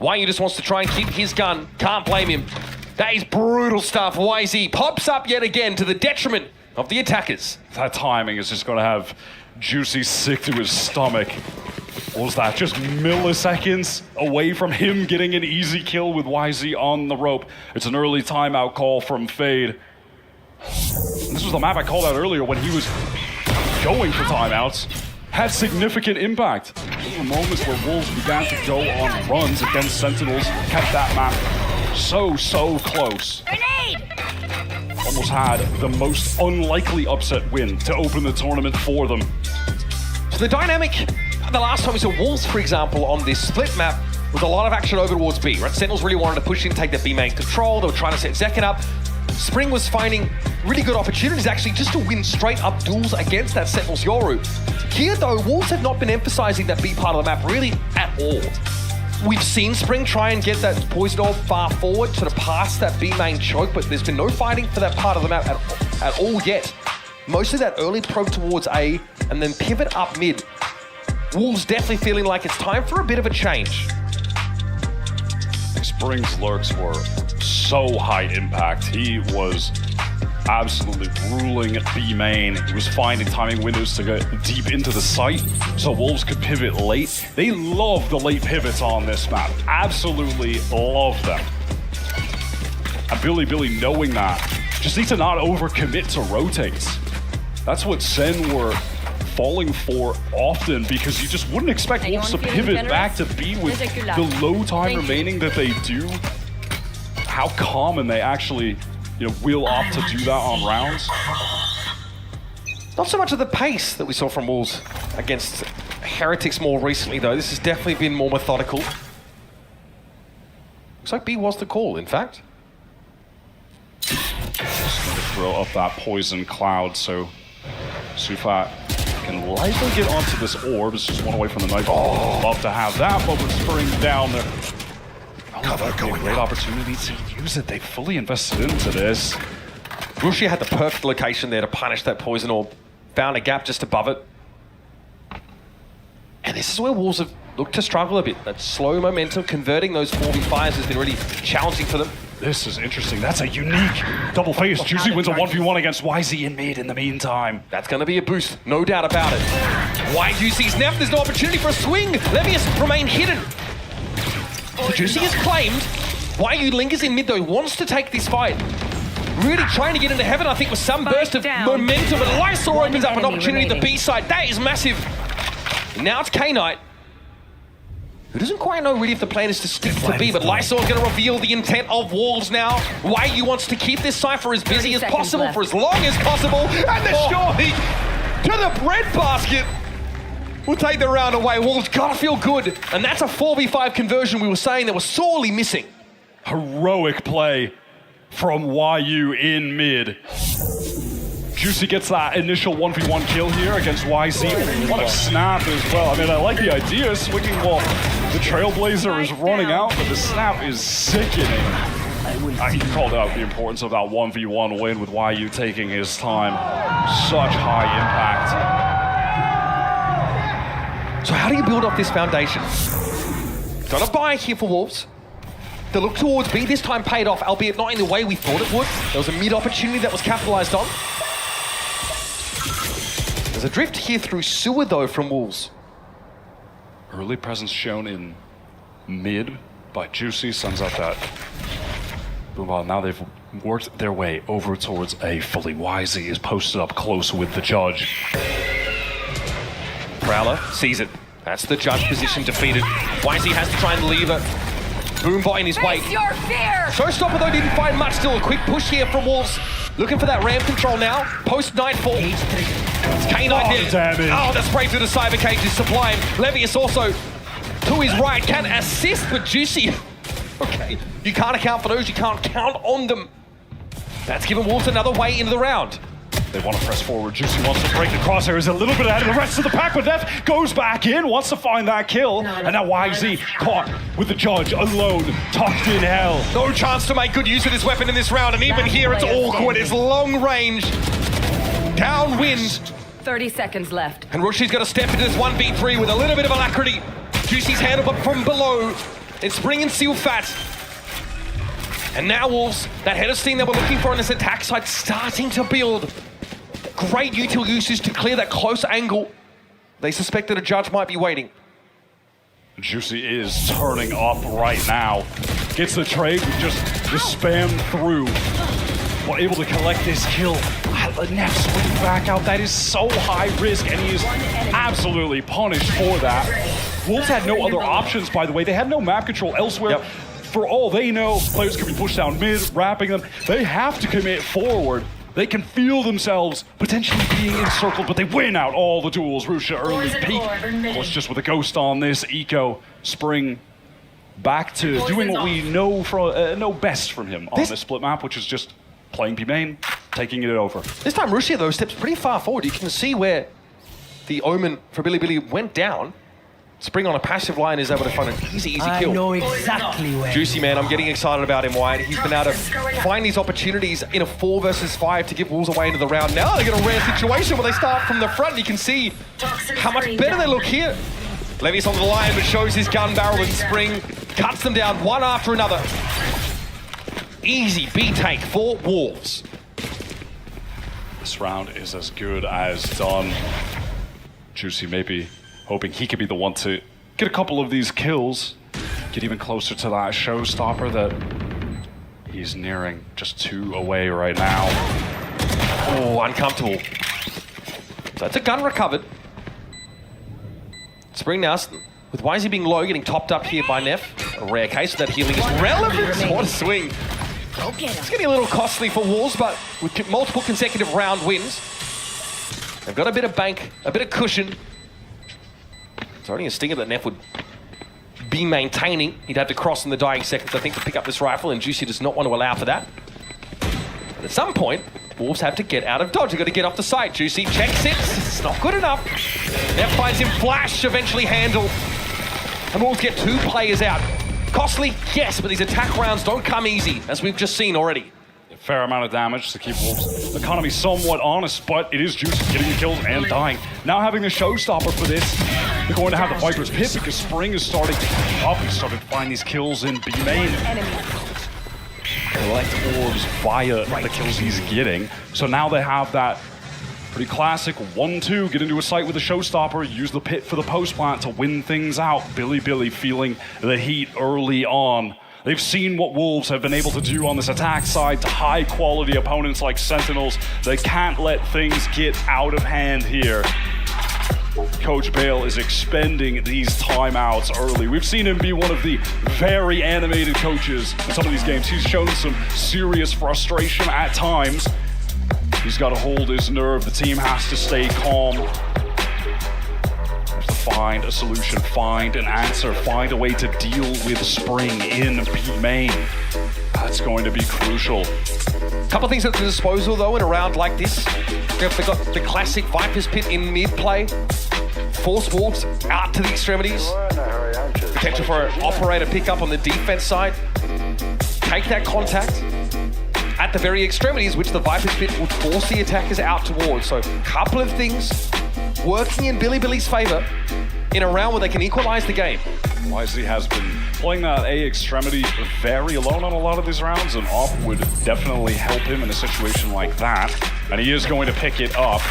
YU just wants to try and keep his gun. Can't blame him. That is brutal stuff. YZ pops up yet again to the detriment of the attackers. That timing is just going to have Juicy sick to his stomach. What was that? Just milliseconds away from him getting an easy kill with YZ on the rope. It's an early timeout call from Fade. This was the map I called out earlier when he was going for timeouts. Had significant impact. There were moments where Wolves began to go on runs against Sentinels. Kept that map so close. Almost had the most unlikely upset win to open the tournament for them. So the dynamic, the last time we saw Wolves, for example, on this split map, was a lot of action over towards B, right? Sentinels really wanted to push in, take the B main control. They were trying to set Zekken up. Spring was finding really good opportunities actually just to win straight up duels against that Sentinel's Yoru. Here though, Wolves have not been emphasizing that B part of the map really at all. We've seen Spring try and get that Poison Orb far forward, sort of past that B main choke, but there's been no fighting for that part of the map at all yet. Mostly that early probe towards A and then pivot up mid. Wolves definitely feeling like it's time for a bit of a change. Spring's lurks were so high impact. He was absolutely ruling B main. He was finding timing windows to get deep into the site so Wolves could pivot late. They love the late pivots on this map. Absolutely love them. And Billy knowing that, just need to not overcommit to rotates. That's what Sen were falling for often because you just wouldn't expect Wolves to pivot back to B with the low time remaining that they do. How common they actually will opt to do that on rounds. Not so much of the pace that we saw from Wolves against Heretics more recently though. This has definitely been more methodical. Looks like B was the call, in fact. Throw up that poison cloud so Sufat can likely get onto this orb. It's just one away from the knife. Oh, love to have that, but with Spring down there. Cover going. Great opportunity to use it. They fully invested into this. Rushi had the perfect location there to punish that poison orb. Found a gap just above it. And this is where Wolves have looked to struggle a bit. That slow momentum, converting those 4v5s has been really challenging for them. This is interesting. That's a unique double face. Juicy wins a 1v1 against YZ in mid in the meantime. That's going to be a boost, no doubt about it. YUC's Neff, there's no opportunity for a swing. Levius remain hidden. Juicy is claimed. YU lingers in mid though, wants to take this fight. Really trying to get into heaven, I think, with some burst of momentum. And Lysor opens up an opportunity at the B side. That is massive. Now it's K-Knight, who doesn't quite know really if the plan is to stick to B, but Lysor's going to reveal the intent of Wolves now. YU wants to keep this Cypher as busy as possible for as long as possible. And the shorty to the breadbasket will take the round away. Wolves gotta feel good. And that's a 4v5 conversion we were saying that was sorely missing. Heroic play from YU in mid. Juicy gets that initial 1v1 kill here against YZ. What a snap as well. I mean, I like the idea of swinging while the Trailblazer is running out, but the snap is sickening. He called out the importance of that 1v1 win with YU taking his time. Such high impact. So how do you build up this foundation? Got a buy here for Wolves. The look towards B this time paid off, albeit not in the way we thought it would. There was a mid opportunity that was capitalized on. There's a drift here through sewer though from Wolves. Early presence shown in mid by Juicy sends out that Boomba. Now they've worked their way over towards A fully. YZ is posted up close with the judge. Prowler sees it. That's the judge position defeated. YZ has to try and leave it. Boombot in his way. Showstopper though didn't find much. Still a quick push here from Wolves. Looking for that ramp control now. Post Nightfall. It's K-Knight there. Oh, the spray through the cyber cage is sublime. Levius also to his right can assist, but Juicy. Okay, you can't account for those. You can't count on them. That's given Wolves another way into the round. They want to press forward. Juicy wants to break the crosshairs a little bit ahead of the rest of the pack, but Neff goes back in, wants to find that kill. And now YZ caught with the judge alone, tucked in hell. No chance to make good use of this weapon in this round, and even here it's awkward. It's long range. Downwind. 30 seconds left. And Rushi's got to step into this 1v3 with a little bit of alacrity. Juicy's handled but from below. It's Spring and Sealfat. And now Wolves, that head of steam that we're looking for on this attack side, starting to build. Great util usage to clear that close angle. They suspect that a judge might be waiting. Juicy is turning up right now. Gets the trade, just spam through. But able to collect this kill. Neff swing back out. That is so high risk, and he is absolutely punished for that. Wolves had no other options, by the way. They had no map control elsewhere. Yep. For all they know, players could be pushed down mid, wrapping them. They have to commit forward. They can feel themselves potentially being encircled, but they win out all the duels. Rusha early peak. Of course, just with a ghost on this, Eco, Spring, back to doing what we know best from him on this split map, which is just playing B main, taking it over. This time Rusia, though, steps pretty far forward. You can see where the Omen for Bilibili went down. Spring on a passive line is able to find an easy kill. I know exactly where. Juicy, man, I'm getting excited about him, White. He's been able to find these opportunities in a 4 versus 5 to give Wolves away into the round. Now they get a rare situation where they start from the front. You can see how much better they look here. Levius on the line, but shows his gun barrel, and Spring cuts them down one after another. Easy B take for Wolves. This round is as good as done. Juicy maybe hoping he could be the one to get a couple of these kills, get even closer to that showstopper that he's nearing, just 2 away right now. Oh, uncomfortable. So that's a gun recovered. Spring now, with YZ being low, getting topped up here by Neff. A rare case, so that healing is relevant. What a swing. It's getting a little costly for Wolves, but with multiple consecutive round wins, they've got a bit of bank, a bit of cushion. It's only a stinger that Neff would be maintaining. He'd have to cross in the dying seconds, I think, to pick up this rifle, and Juicy does not want to allow for that. But at some point, Wolves have to get out of dodge. They've got to get off the site. Juicy checks it. It's not good enough. Neff finds him flash, eventually handle. And Wolves get 2 players out. Costly, yes, but these attack rounds don't come easy, as we've just seen already. A fair amount of damage to keep Wolves' economy somewhat honest, but it is Juicy getting the kills and dying. Now having the showstopper for this, they're going to have the Viper's Pit because Spring is starting to keep up. He's started to find these kills in B main. Collect orbs via the kills he's getting. So now they have that pretty classic 1-2, get into a site with a showstopper, use the pit for the post plant to win things out. Billy feeling the heat early on. They've seen what Wolves have been able to do on this attack side to high quality opponents like Sentinels. They can't let things get out of hand here. Coach Bale is expending these timeouts early. We've seen him be one of the very animated coaches in some of these games. He's shown some serious frustration at times. He's got to hold his nerve. The team has to stay calm. To find a solution, find an answer, find a way to deal with Spring in B main. That's going to be crucial. Couple things at the disposal, though, in a round like this. They've got the classic Viper's Pit in mid-play. Force Wolves out to the extremities. Potential for an operator pickup on the defense side. Take that contact at the very extremities, which the Viper's Pit would force the attackers out towards. So, couple of things working in Billy's favor in a round where they can equalize the game. YZ has been playing that A extremity very alone on a lot of these rounds, and Op would definitely help him in a situation like that. And he is going to pick it up.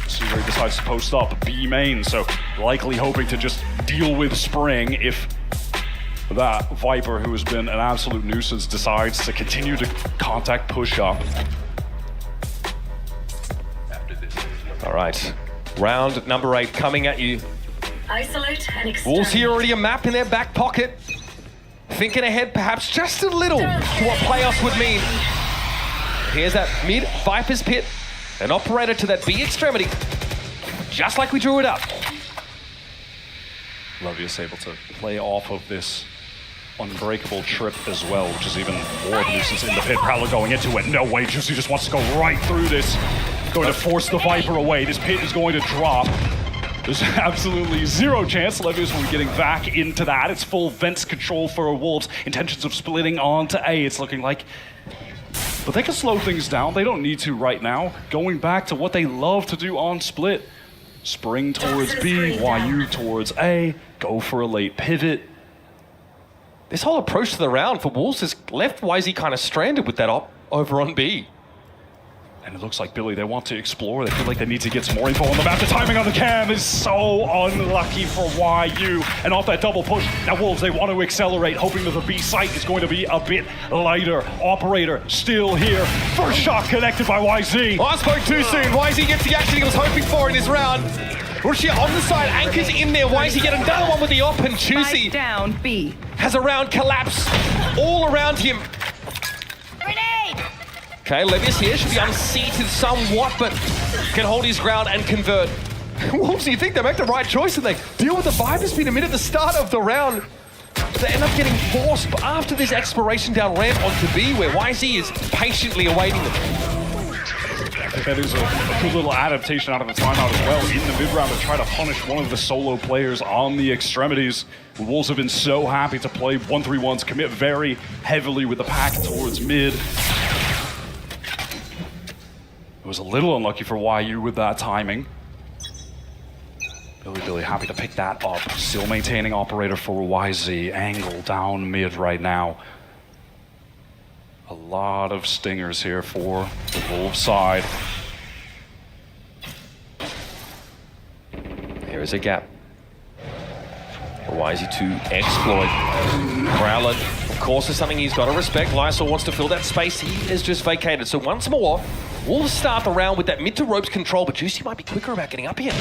See where he decides to post up B main, so likely hoping to just deal with Spring if that Viper, who has been an absolute nuisance, decides to continue to contact push up. All right, round number 8 coming at you. Isolate and Wolves here already a map in their back pocket. Thinking ahead perhaps just a little to what playoffs would mean. Here's that mid Viper's Pit. An operator to that B extremity. Just like we drew it up. Levius able to play off of this unbreakable trip as well, which is even more of a nuisance in the pit. Prowler going into it. No way, Juicy just wants to go right through this. Going to force the Viper away. This pit is going to drop. There's absolutely zero chance Levius will be getting back into that. It's full vents control for Wolves. Intentions of splitting onto A, it's looking like. But they can slow things down. They don't need to right now. Going back to what they love to do on split. Spring towards B, YU towards A. Go for a late pivot. This whole approach to the round for Wolves has left YZ kind of stranded with that op over on B. And it looks like Billy, they want to explore. They feel like they need to get some more info on the map. The timing on the cam is so unlucky for YU. And off that double push, now Wolves, they want to accelerate, hoping that the B site is going to be a bit lighter. Operator still here. First shot connected by YZ. Oh, I spoke too soon. YZ gets the action he was hoping for in this round. Rusia on the side, anchors in there. YZ get another one with the op, and Juicy down B has a round collapse all around him. Okay, Levius here should be unseated somewhat, but can hold his ground and convert. Wolves, you think they make the right choice and they deal with the Viper's Pit a minute at the start of the round. they end up getting forced after this exploration down ramp onto B, where YZ is patiently awaiting them. I think that is a good little adaptation out of the timeout as well in the mid-round to try to punish one of the solo players on the extremities. The Wolves have been so happy to play 1-3-1s, commit very heavily with the pack towards mid. It was a little unlucky for YU with that timing. Billy happy to pick that up. Still maintaining operator for YZ. Angle down mid right now. A lot of stingers here for the Wolves side. There is a gap. YZ to exploit. Prowler, of course, is something he's got to respect. Lysol wants to fill that space he has just vacated. So once more, Wolves start the round with that mid to ropes control, but Juicy might be quicker about getting up here.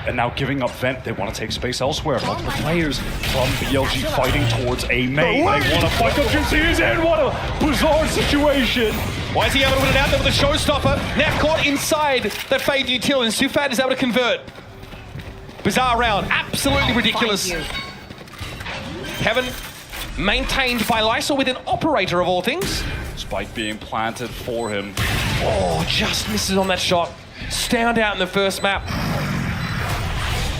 And now giving up vent, they want to take space elsewhere. Multiple players from BLG fighting towards A main. They want to fuck up Juicy. He's in. What a bizarre situation. Why is he able to win it out there with a showstopper? Now caught inside that fade util, and Sufat is able to convert. Bizarre round, absolutely ridiculous. Kevin maintained by Lysol with an operator of all things. Spike being planted for him. Oh, just misses on that shot. Stound out in the first map.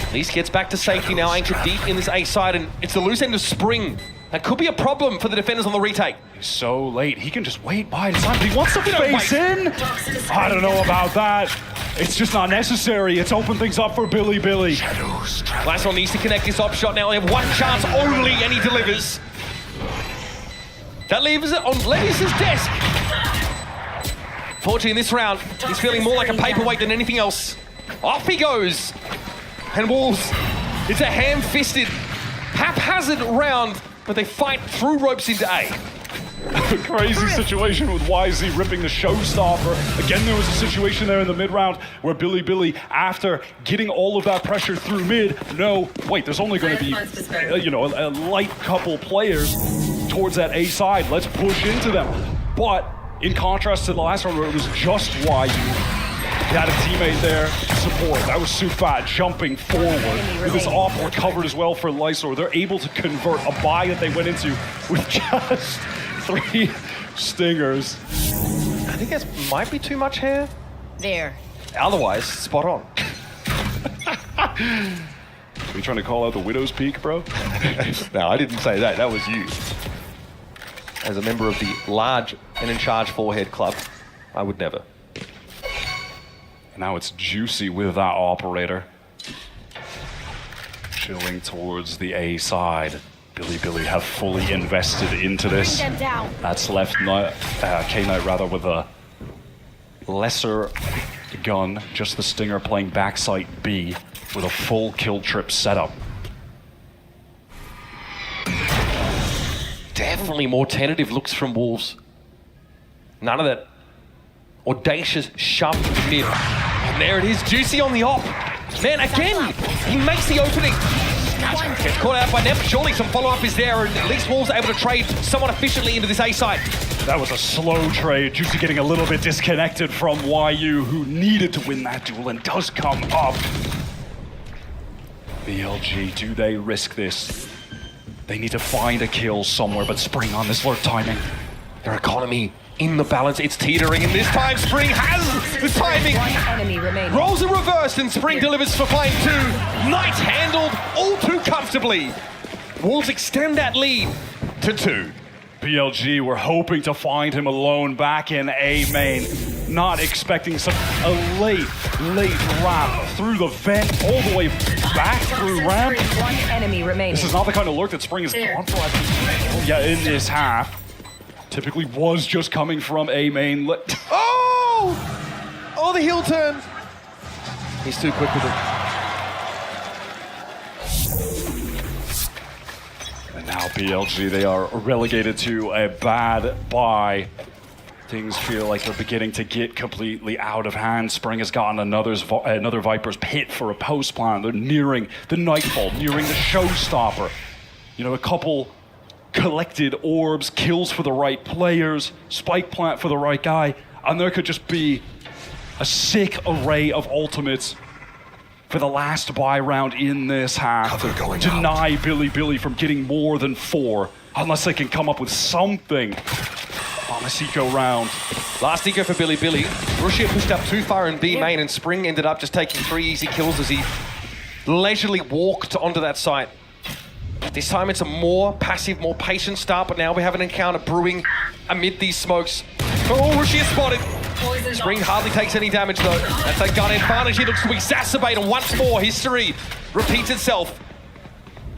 At least gets back to safety now, anchored deep in this A side, and it's the loose end of Spring. That could be a problem for the defenders on the retake. He's so late, he can just wait by his time. He wants to face in. I don't know about that. It's just not necessary. It's opened things up for Billy. Lysol needs to connect this op shot now. They have one chance only, and he delivers. That leaves it on Levius's desk. Fortunately, in this round, he's feeling more like a paperweight than anything else. Off he goes. And Wolves, it's a ham-fisted, haphazard round, but they fight through ropes into A. Crazy situation with YZ ripping the showstopper. Again, there was a situation there in the mid-round where Billy, after getting all of that pressure through mid, there's only going to be, a light couple players towards that A side. Let's push into them. But in contrast to the last round where it was just YU, he had a teammate there to support. That was Sufat jumping forward. With his op recovered as well for Lysor. They're able to convert a buy that they went into with just 3 stingers. I think that might be too much hair. There. Otherwise, spot on. Are you trying to call out the Widow's Peak, bro? No, I didn't say that. That was you. As a member of the large and in charge forehead club, I would never. Now it's Juicy with that operator. Chilling towards the A side. Billy have fully invested into this. That's left K-Knight rather with a lesser gun, just the Stinger playing backside B with a full kill trip setup. Definitely more tentative looks from Wolves. None of that audacious shove mid. And there it is, Juicy on the op. Man, again, he makes the opening. Gets caught out by Nep. Surely some follow-up is there, and at least Wolves are able to trade somewhat efficiently into this A side. That was a slow trade. Juicy getting a little bit disconnected from YU, who needed to win that duel and does come up. BLG, do they risk this? They need to find a kill somewhere, but Spring on this lurk timing. Their economy in the balance, it's teetering, and this time Spring has the timing. Rolls are reversed, and Spring delivers for Flame 2. Knight handled all too comfortably. Wolves extend that lead to 2. BLG were hoping to find him alone back in A main, not expecting a late wrap through the vent all the way back through ramp. This is not the kind of lurk that Spring has gone for. In this half. Typically was just coming from A main. Oh, the heel turn. He's too quick with it. And now BLG, they are relegated to a bad bye. Things feel like they're beginning to get completely out of hand. Spring has gotten another Viper's Pit for a post plan. They're nearing the Nightfall, nearing the showstopper. A couple collected orbs, kills for the right players, spike plant for the right guy, and there could just be a sick array of ultimates for for the last buy round in this half. Deny Billy from getting more than 4, unless they can come up with something on this eco round. Last eco for Billy. Russia pushed up too far in B main, and Spring ended up just taking 3 easy kills as he leisurely walked onto that site. This time it's a more passive, more patient start, but now we have an encounter brewing amid these smokes. Oh, Russia spotted. Spring hardly takes any damage though. That's a gun advantage. He looks to exacerbate, and once more history repeats itself.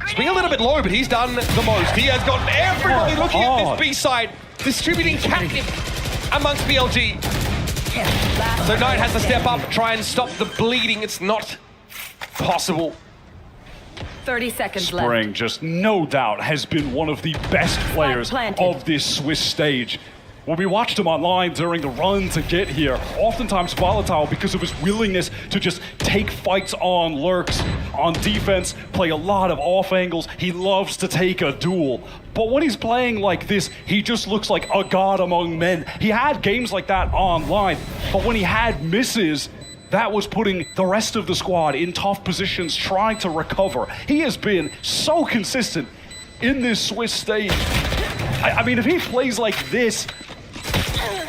Spring a little bit low, but he's done the most. He has got everybody looking at this B side, distributing captive amongst BLG. So Knight has to step up, try and stop the bleeding. It's not possible. 30 seconds left. Spring, just no doubt, has been one of the best players of this Swiss stage. When we watched him online during the run to get here, oftentimes volatile because of his willingness to just take fights on lurks, on defense, play a lot of off angles. He loves to take a duel. But when he's playing like this, he just looks like a god among men. He had games like that online, but when he had misses, that was putting the rest of the squad in tough positions trying to recover. He has been so consistent in this Swiss stage. I mean, if he plays like this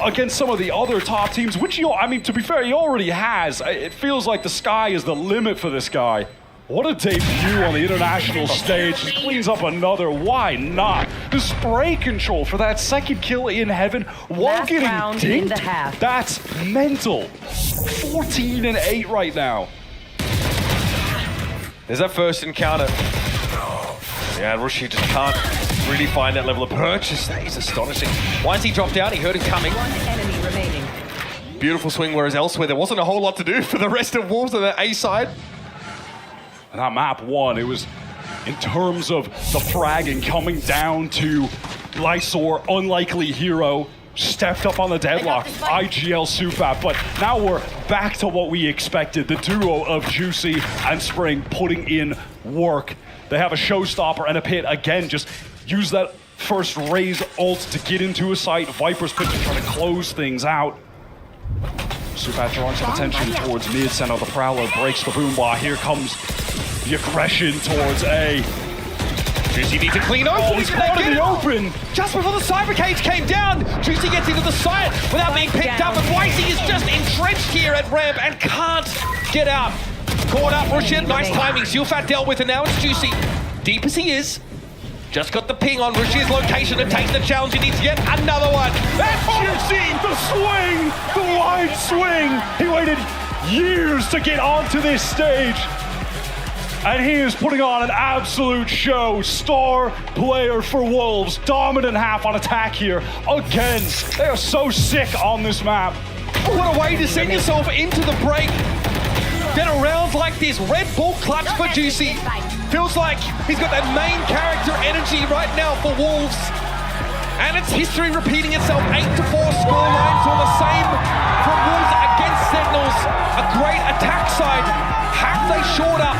against some of the other top teams, which to be fair, he already has, it feels like the sky is the limit for this guy. What a debut on the international stage. Just cleans up another. Why not? The spray control for that second kill in heaven while getting dinked. That's mental. 14 and 8 right now. There's that first encounter. Yeah, Rushi just can't really find that level of purchase. That is astonishing. Once he dropped down, he heard him coming. One enemy remaining. Beautiful swing, whereas elsewhere there wasn't a whole lot to do for the rest of Wolves on the A side. And that map 1, it was in terms of the fragging coming down to Lysor, unlikely hero, stepped up on the deadlock, IGL Supap, but now we're back to what we expected, the duo of Juicy and Spring putting in work. They have a showstopper and a pit again, just use that first raise ult to get into a site. Viper's pit to try to close things out. Supap drawing some attention towards mid, Senna the Prowler breaks the boomba. Here comes the aggression towards A. Juicy needs to clean open. Oh, he's caught in the open. Just before the cyber cage came down, Juicy gets into the site without being picked up, and YC is just entrenched here at ramp and can't get out. Caught up, Rushin, nice timing. Zulfat dealt with, and now it's Juicy. Deep as he is, just got the ping on Rushin's location to take the challenge. He needs yet another one. That's Juicy! The swing! The wide swing! He waited years to get onto this stage. And he is putting on an absolute show. Star player for Wolves. Dominant half on attack here. Again, they are so sick on this map. What a way to send yourself into the break. Then a round like this, Red Bull clutch for Juicy. Feels like he's got that main character energy right now for Wolves. And it's history repeating itself. 8-4 scorelines, all the same from Wolves against Sentinels. A great attack side. Have they shored up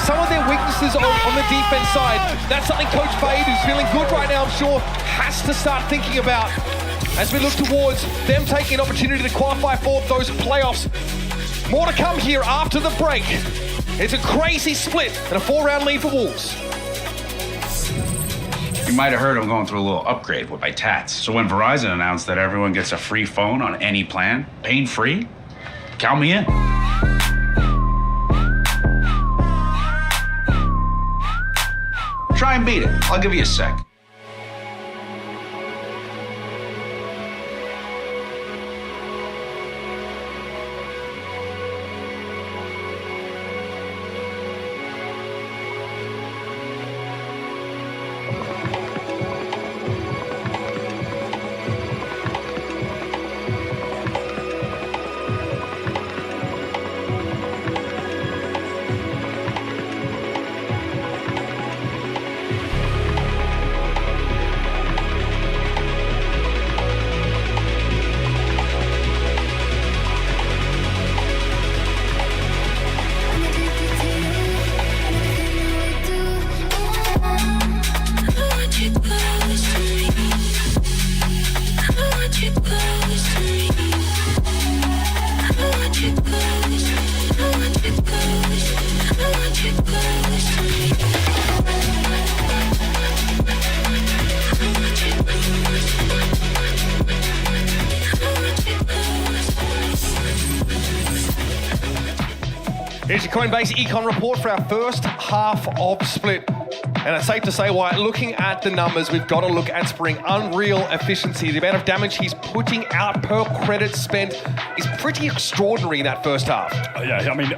some of their weaknesses on the defense side? That's something Coach Fade, who's feeling good right now, I'm sure, has to start thinking about as we look towards them taking an opportunity to qualify for those playoffs. More to come here after the break. It's a crazy split and a 4-round lead for Wolves. You might have heard I'm going through a little upgrade with my tats. So when Verizon announced that everyone gets a free phone on any plan, pain-free, count me in. Try and beat it. I'll give you a sec. Here's your Coinbase Econ report for our first half of Split. And it's safe to say, Wyatt, looking at the numbers, we've got to look at Spring. Unreal efficiency. The amount of damage he's putting out per credit spent is pretty extraordinary in that first half. Yeah, I mean,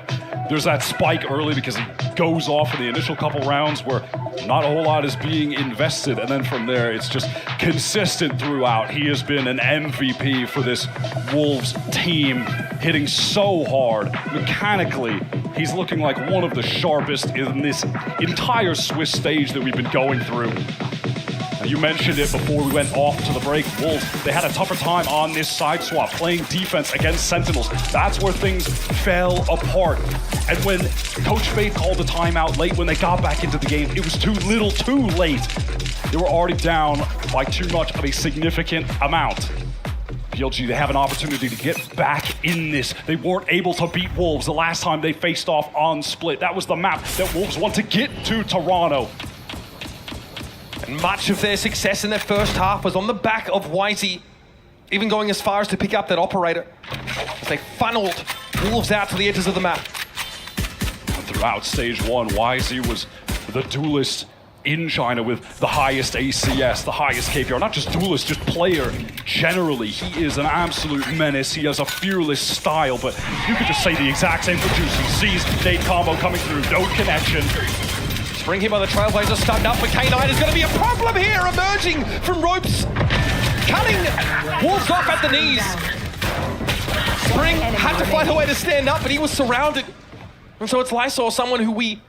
there's that spike early because he goes off in the initial couple rounds where not a whole lot is being invested. And then from there, it's just consistent throughout. He has been an MVP for this Wolves team, hitting so hard. Mechanically, he's looking like one of the sharpest in this entire Swiss stage that we've been going through. You mentioned it before we went off to the break. Wolves, they had a tougher time on this side swap, playing defense against Sentinels. That's where things fell apart. And when Coach Fade called a timeout late when they got back into the game, it was too little, too late. They were already down by too much of a significant amount. PLG, they have an opportunity to get back in this. They weren't able to beat Wolves the last time they faced off on Split. That was the map that Wolves want to get to Toronto. And much of their success in their first half was on the back of YZ, even going as far as to pick up that operator as they funneled Wolves out to the edges of the map. Throughout stage one, YZ was the duelist in China with the highest ACS, the highest KPR, not just duelist, just player generally. He is an absolute menace. He has a fearless style, but you could just say the exact same for Juice. He sees Nate combo coming through, no connection. Spring here by the Trailblazers, stunned up for K9 is going to be a problem here, emerging from ropes, cutting Wolves off at the knees. Spring had to find a way to stand up, but he was surrounded. And so it's Lysor, someone who we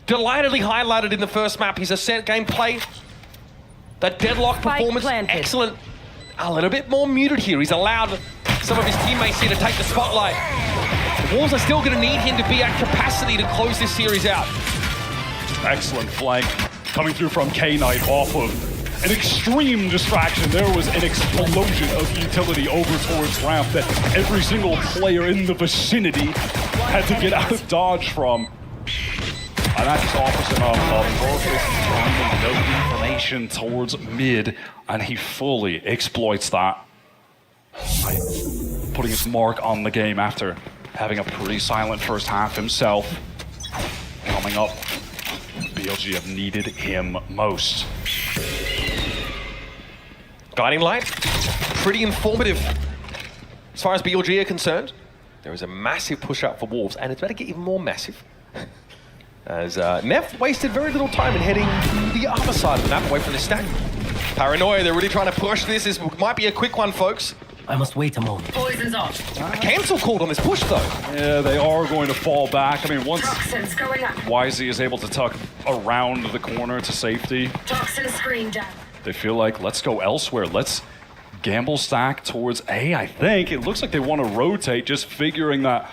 delightedly highlighted in the first map. He's a set gameplay. That deadlock performance, excellent. A little bit more muted here. He's allowed some of his teammates here to take the spotlight. The Wolves are still going to need him to be at capacity to close this series out. Excellent flank coming through from K-Knight off of an extreme distraction. There was an explosion of utility over towards ramp that every single player in the vicinity had to get out of dodge from. And that just offers him a no information towards mid, and he fully exploits that by putting his mark on the game after having a pretty silent first half himself. Coming up, BLG have needed him most. Guiding light, pretty informative. As far as BLG are concerned, there is a massive push up for Wolves, and it's about to get even more massive. As Neff wasted very little time in heading to the other side of the map, away from the stack. Paranoia, they're really trying to push this. This might be a quick one, folks. I must wait a moment. Poison's off. A cancel called on this push, though. Yeah, they are going to fall back. I mean, once Toxins going up. YZ is able to tuck around the corner to safety, Toxin screen down. they feel like, let's go elsewhere. Let's gamble stack towards A, I think. It looks like they want to rotate, just figuring that,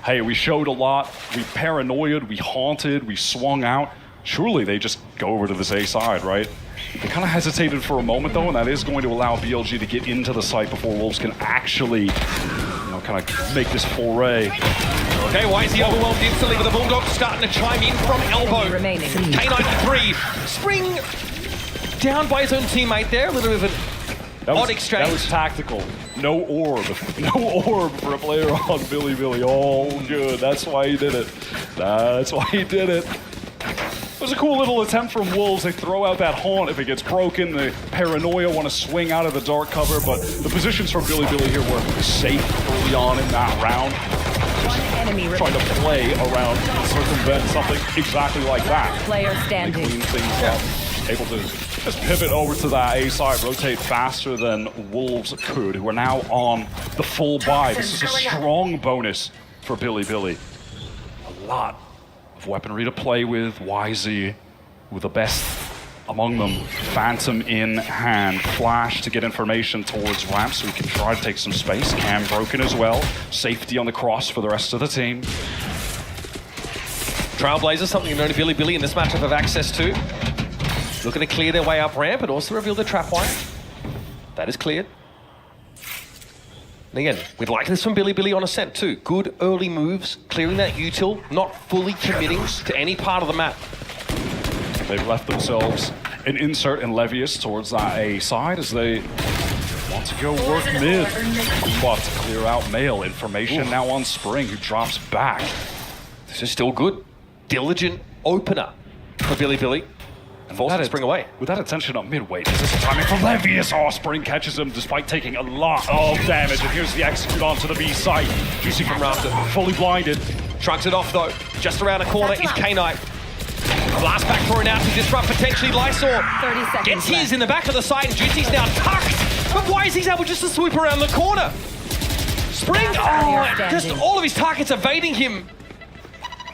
hey, we showed a lot, we paranoiaed, we haunted, we swung out. Surely they just go over to this A side, right? They kind of hesitated for a moment, though, and that is going to allow BLG to get into the site before Wolves can actually, kind of make this foray. Okay, YZ overwhelmed instantly with the Bulldog starting to chime in from elbow. K93, Spring down by his own teammate there, a little bit of an odd exchange. That was tactical. No orb. No orb for a player on Bilibili. All good. That's why he did it. That's why he did it. It was a cool little attempt from Wolves. They throw out that haunt if it gets broken. The Paranoia want to swing out of the dark cover, but the positions from Bilibili here were safe early on in that round. Just trying to play around and circumvent something exactly like that. Player standing. They clean things up. Able to just pivot over to that A side, rotate faster than Wolves could, who are now on the full buy. This is a strong bonus for Bilibili. A lot of weaponry to play with. YZ with the best among them. Phantom in hand. Flash to get information towards ramp so we can try to take some space. Cam broken as well. Safety on the cross for the rest of the team. Trailblazers, something known to Bilibili in this matchup have access to. Looking to clear their way up ramp, but also reveal the trap wire. That is cleared. And again, we'd like this from Bilibili on Ascent too. Good early moves, clearing that util, not fully committing to any part of the map. They've left themselves an insert and Levius towards that A side as they want to go work mid. But to clear out Mail. Information now on Spring, who drops back This is still good. Diligent opener for Billy. And forces to spring away. With that attention on mid-weight, this is the timing for Levius. Oh, Spring catches him despite taking a lot of damage. And here's the execute onto the B site. Juicy from Rafter, fully blinded. Shrugs it off though. Just around the corner is K-Knight. Blast back thrown out to disrupt potentially Lysor. 30 seconds Gets his left. in the back of the side and Juicy's now tucked. But why is he able just to swoop around the corner? Spring, just all of his targets evading him.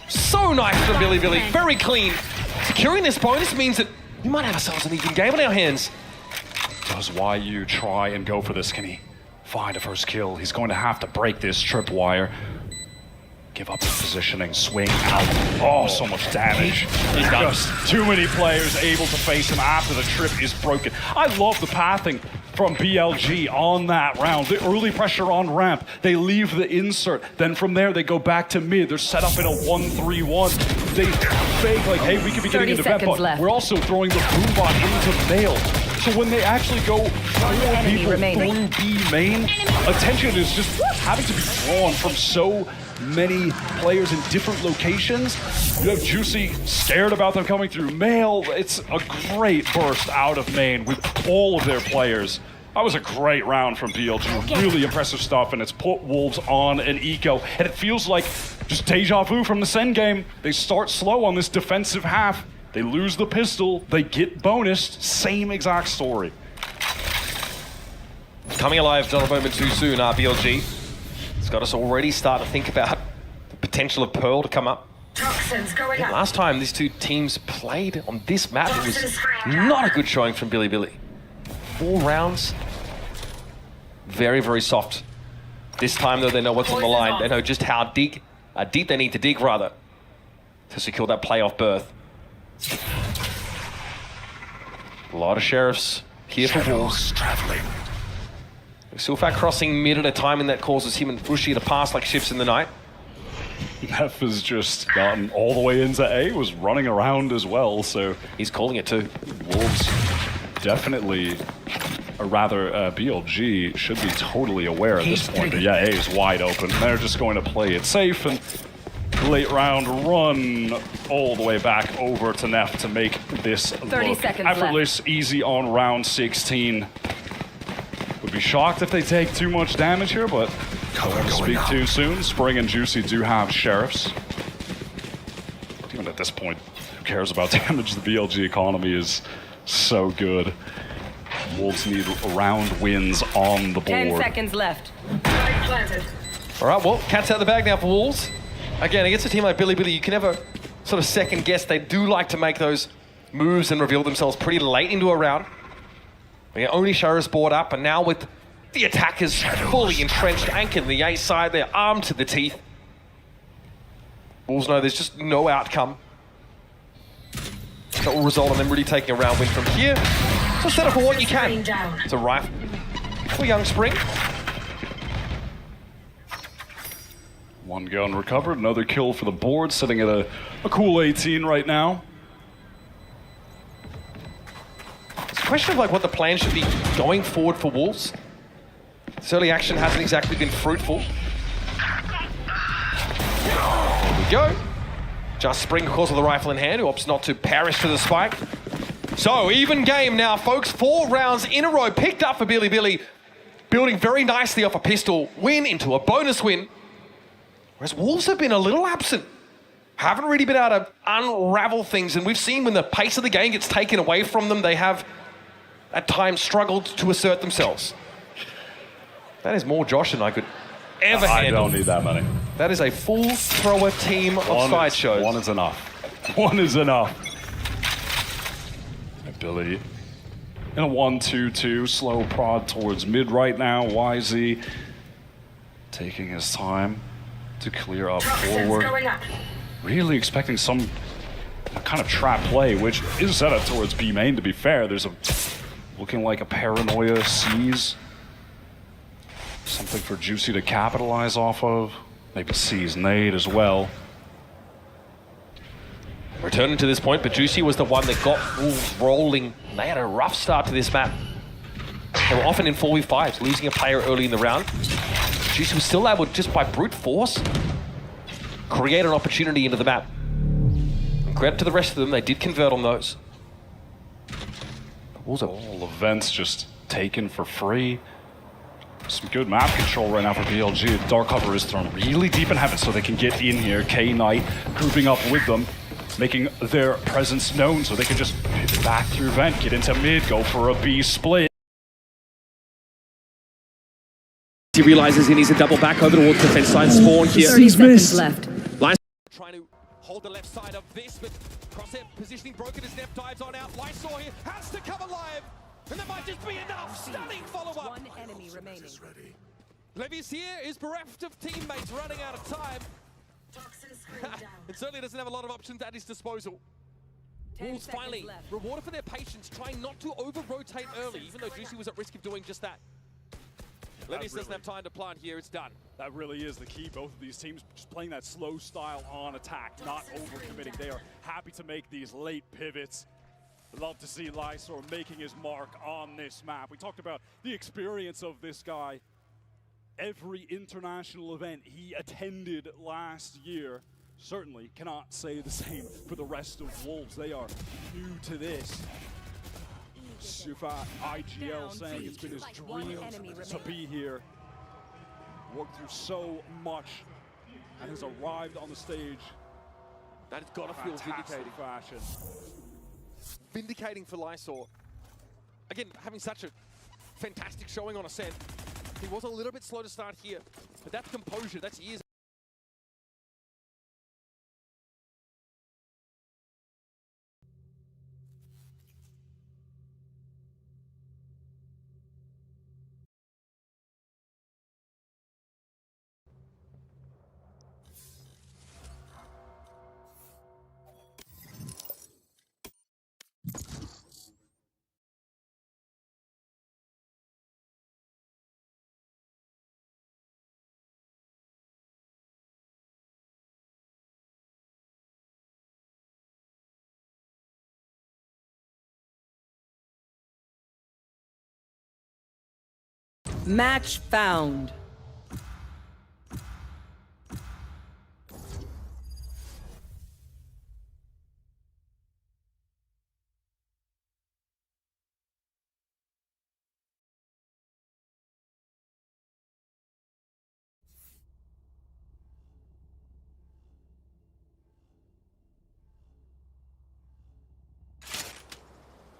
So nice from Billy. Very clean. Securing this bonus means that we might have ourselves an even game on our hands. Does YU try and go for this? Can he find a first kill? He's going to have to break this tripwire. Give up his positioning, swing out. Oh, so much damage. Just too many players able to face him after the trip is broken. I love the pathing from BLG on that round. The early pressure on ramp. They leave the insert. Then from there, they go back to mid. They're set up in a 1-3-1. They fake like, hey, we could be getting into vet, but we're also throwing the boombot into mail. So when they actually go 4 people through B main, attention is just having to be drawn from so many players in different locations. You have Juicy scared about them coming through mail. It's a great burst out of main with all of their players. That was a great round from BLG. Really impressive stuff, and it's put Wolves on an eco. And it feels like just deja vu from the Sen game. They start slow on this defensive half. They lose the pistol. They get bonused. Same exact story. Coming alive, not a moment too soon, BLG. It's got us already start to think about the potential of Pearl to come up. Toxins going up. Last time these two teams played on this map, it was not a good showing from Billy. 4 rounds. Very, very soft. This time, though, they know what's on the line. They know just how deep they need to dig, rather, to secure that playoff berth. A lot of Sheriffs here for Wolves. Traveling. Silfat crossing mid at a time, and that causes him and Bushi to pass like ships in the night. Neff has just gotten all the way into A, was running around as well, so... He's calling it too. Wolves definitely, or rather BLG, should be totally aware at this point that, yeah, A is wide open. They're just going to play it safe and late round run all the way back over to Neff to make this 30 look seconds effortless, easy on round 16. Would be shocked if they take too much damage here, but don't want to speak too soon. Spring and Juicy do have Sheriffs. But even at this point, who cares about damage? The BLG economy is so good. Wolves need round wins on the board. 10 seconds left. Planted. All right, well, cat's out of the bag now for Wolves. Again, against a team like Billy, you can never sort of second guess. They do like to make those moves and reveal themselves pretty late into a round. The only Sheriff's board up, and now with the attackers fully entrenched, anchored in the A side, they're armed to the teeth. Wolves know there's just no outcome that will result in them really taking a round win from here. So set up for what you can. It's a rifle for young Spring. One gun recovered, another kill for the board, sitting at a cool 18 right now. It's a question of like what the plan should be going forward for Wolves. This early action hasn't exactly been fruitful. There we go. Just Spring, of course, with the rifle in hand, who opts not to perish to the spike. So, even game now, folks. 4 rounds in a row picked up for Billy. Building very nicely off a pistol win into a bonus win. Whereas Wolves have been a little absent. Haven't really been able to unravel things. And we've seen when the pace of the game gets taken away from them, they have at times struggled to assert themselves. That is more Josh than I could ever handle. I don't need that many. That is a full thrower team of sideshows. One is enough. One is enough. Billy in a 1-2-2, slow prod towards mid right now. YZ taking his time to clear up forward. Really expecting some kind of trap play, which is set up towards B main, to be fair. There's looking like a paranoia seize. Something for Juicy to capitalize off of. Maybe seize nade as well. Returning to this point, but Juicy was the one that got Wolves rolling. They had a rough start to this map. They were often in 4v5s, losing a player early in the round. Juicy was still able, just by brute force, create an opportunity into the map. And credit to the rest of them, they did convert on those. Also, all events just taken for free. Some good map control right now for BLG. Dark cover is thrown really deep in heaven so they can get in here. K-Knight grouping up with them, making their presence known so they can just pivot back through vent, get into mid, go for a B split. He realizes he needs to double back over towards the defense side. Spawn here. 30 seconds left. trying to hold the left side of this, but crosshair positioning broken as Neff dives on out. Lysor here has to come alive, and that might just be enough. Stunning follow-up. One enemy remaining. Levius here is bereft of teammates, running out of time. It certainly doesn't have a lot of options at his disposal. Wolves finally rewarded for their patience, trying not to over-rotate early, even though Juicy was at risk of doing just that. Levius doesn't have time to plant here, it's done. That really is the key. Both of these teams just playing that slow style on attack, not over-committing. They are happy to make these late pivots. Love to see Lysor making his mark on this map. We talked about the experience of this guy. Every international event he attended last year. Certainly cannot say the same for the rest of Wolves. They are new to this. Sufat, IGL saying it's been his dream to be here. Worked through so much and has arrived on the stage. That has got to feel vindicating. Fashion. Vindicating for Lysor. Again, having such a fantastic showing on Ascent. He was a little bit slow to start here, but that's composure, that's years. Match found.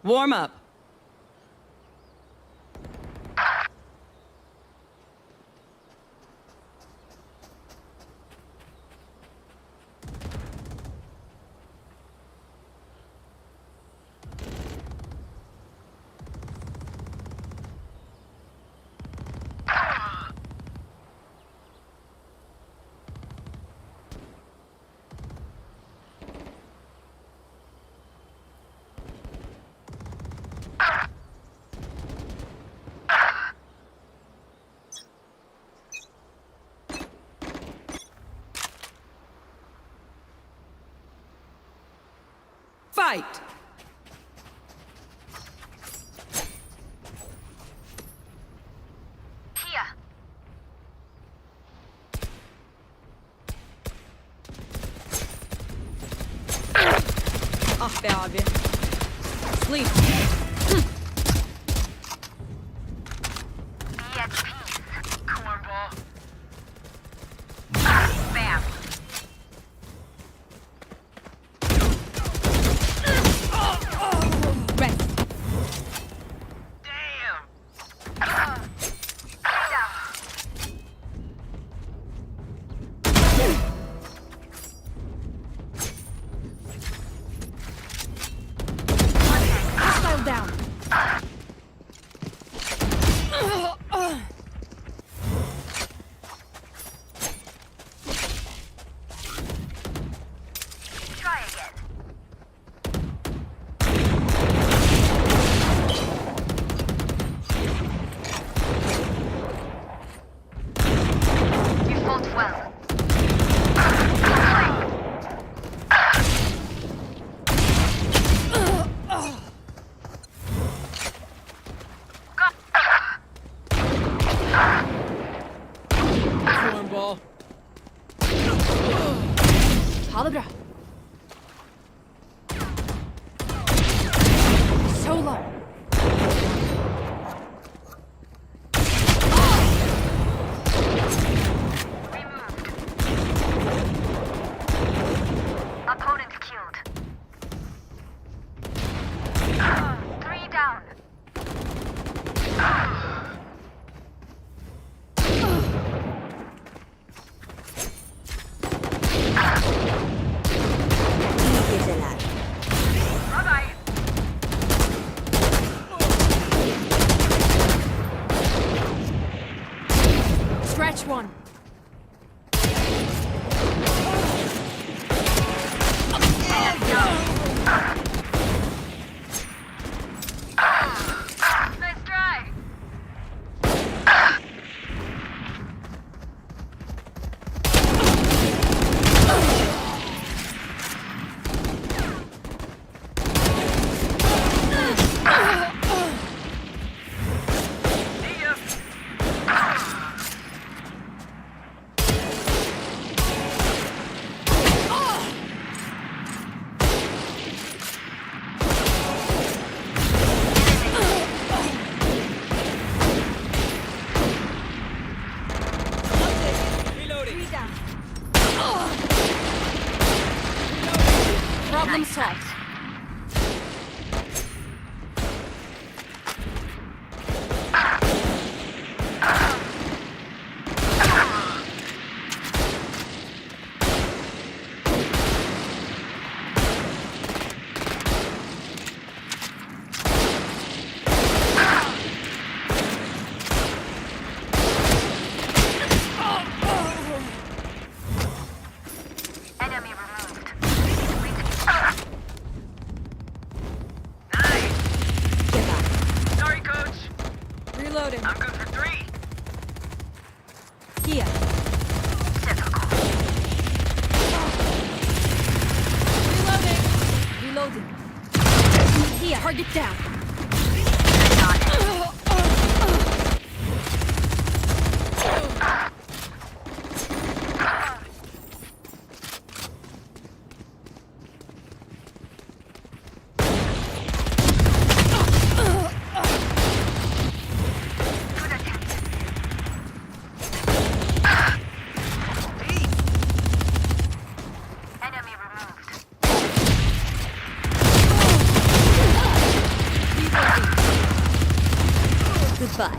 Warm up. Fight! Ah be abi. Sleep. Bam. Down. 好了不是 So low. Opponent killed. 3 down. Bye-bye. Stretch one. Nice try. See ya. Reloading. Problem solved. Enemy removed. Sorry, coach. Reloading. I'm good for 3. Here. Reloading. Here. Target down. Enemy removed. Goodbye.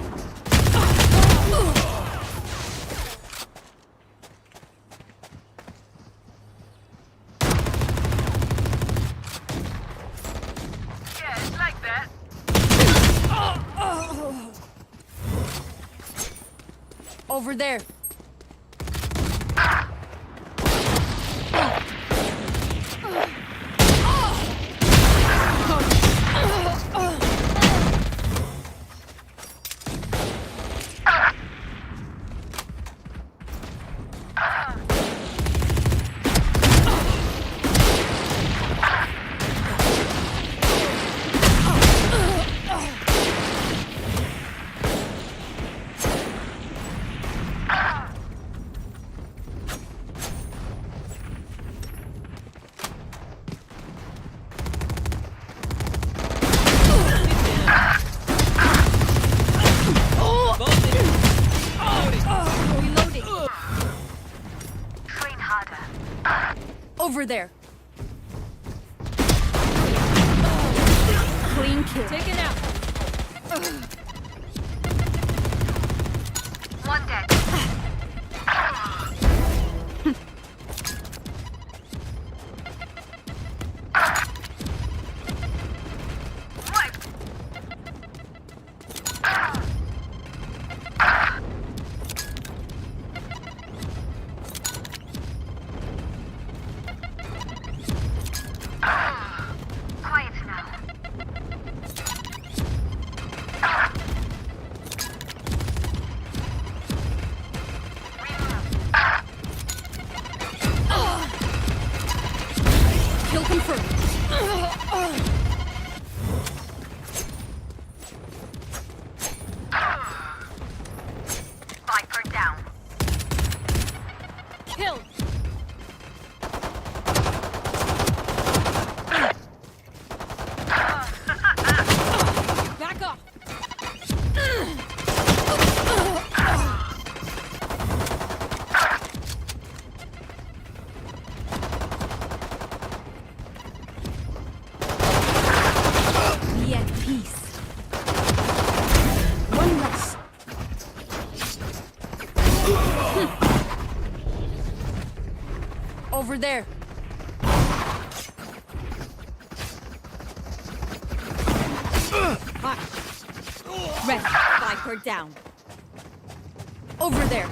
Yeah, it's like that. Over there. Train harder. Over there. Clean kill. Take it out. One dead. Wiped. Quiet now. Kill confirmed. Viper down. Kill. Over there. Red, Viper down. Over there.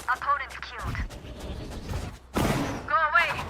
Opponent killed. Go away.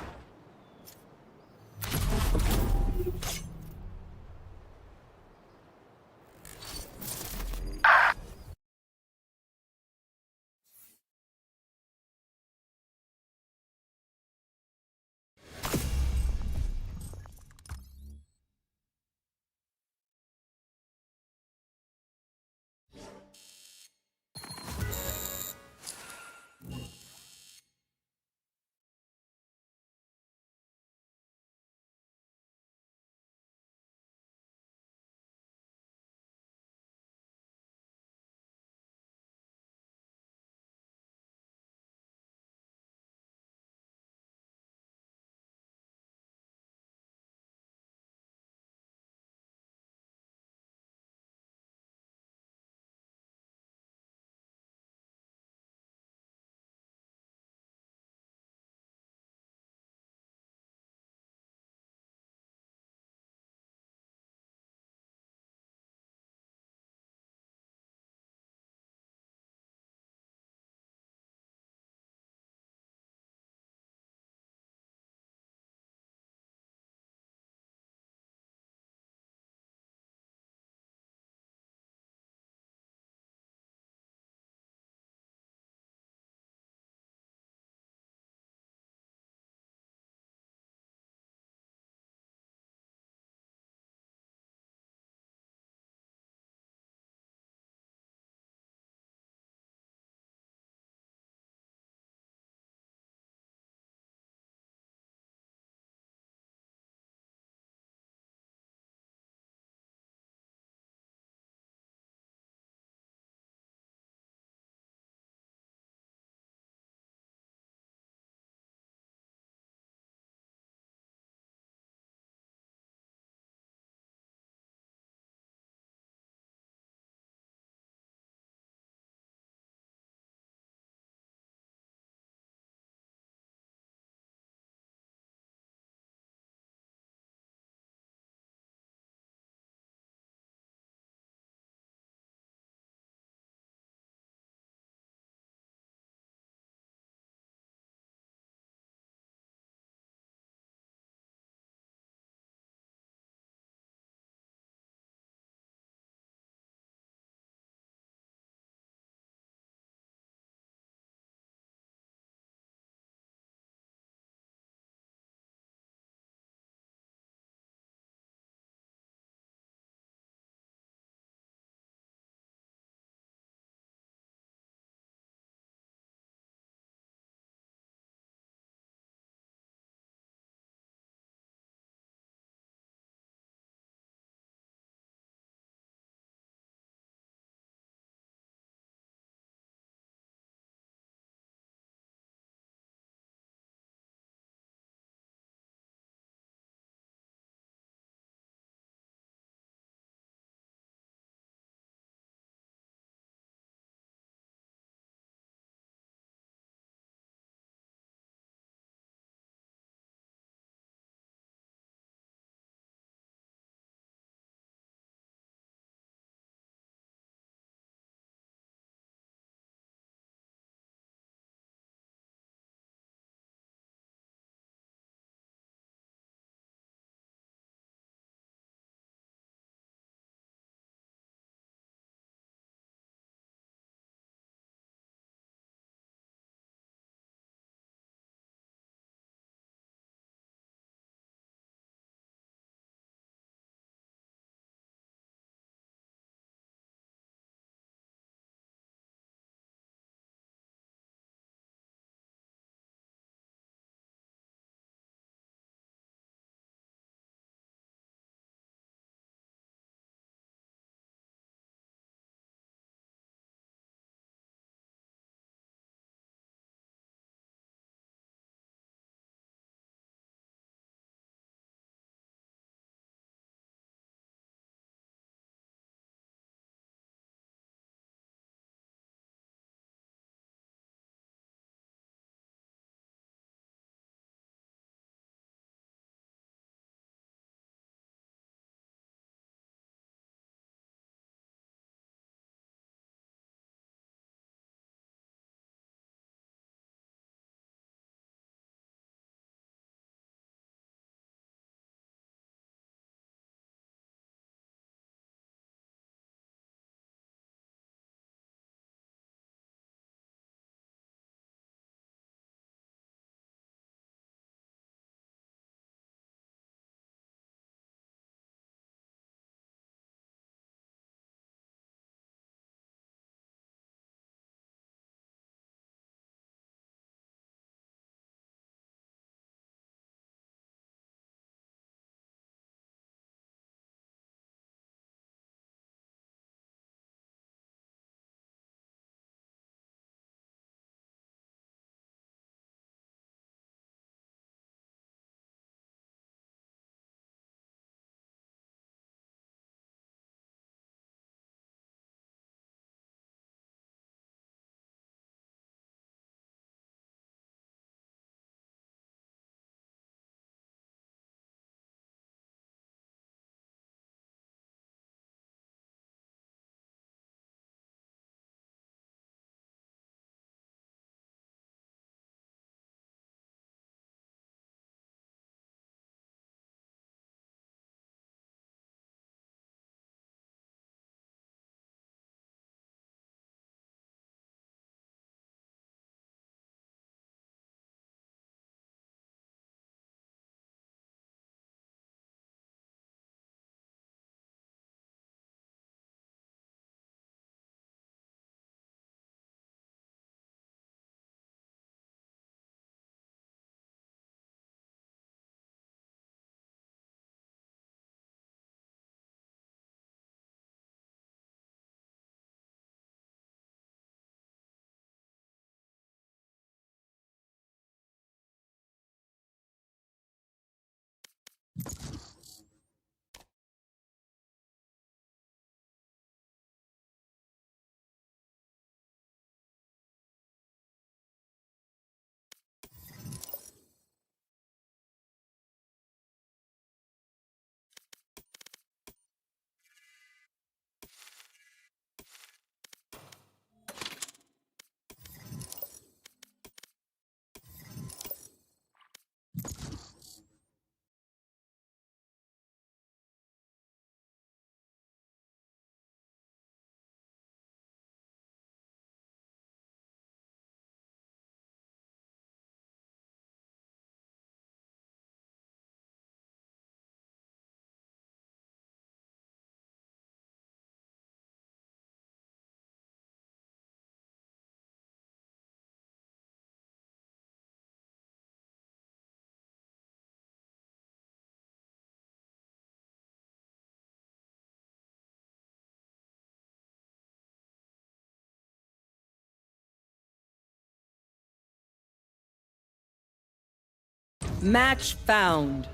Match found.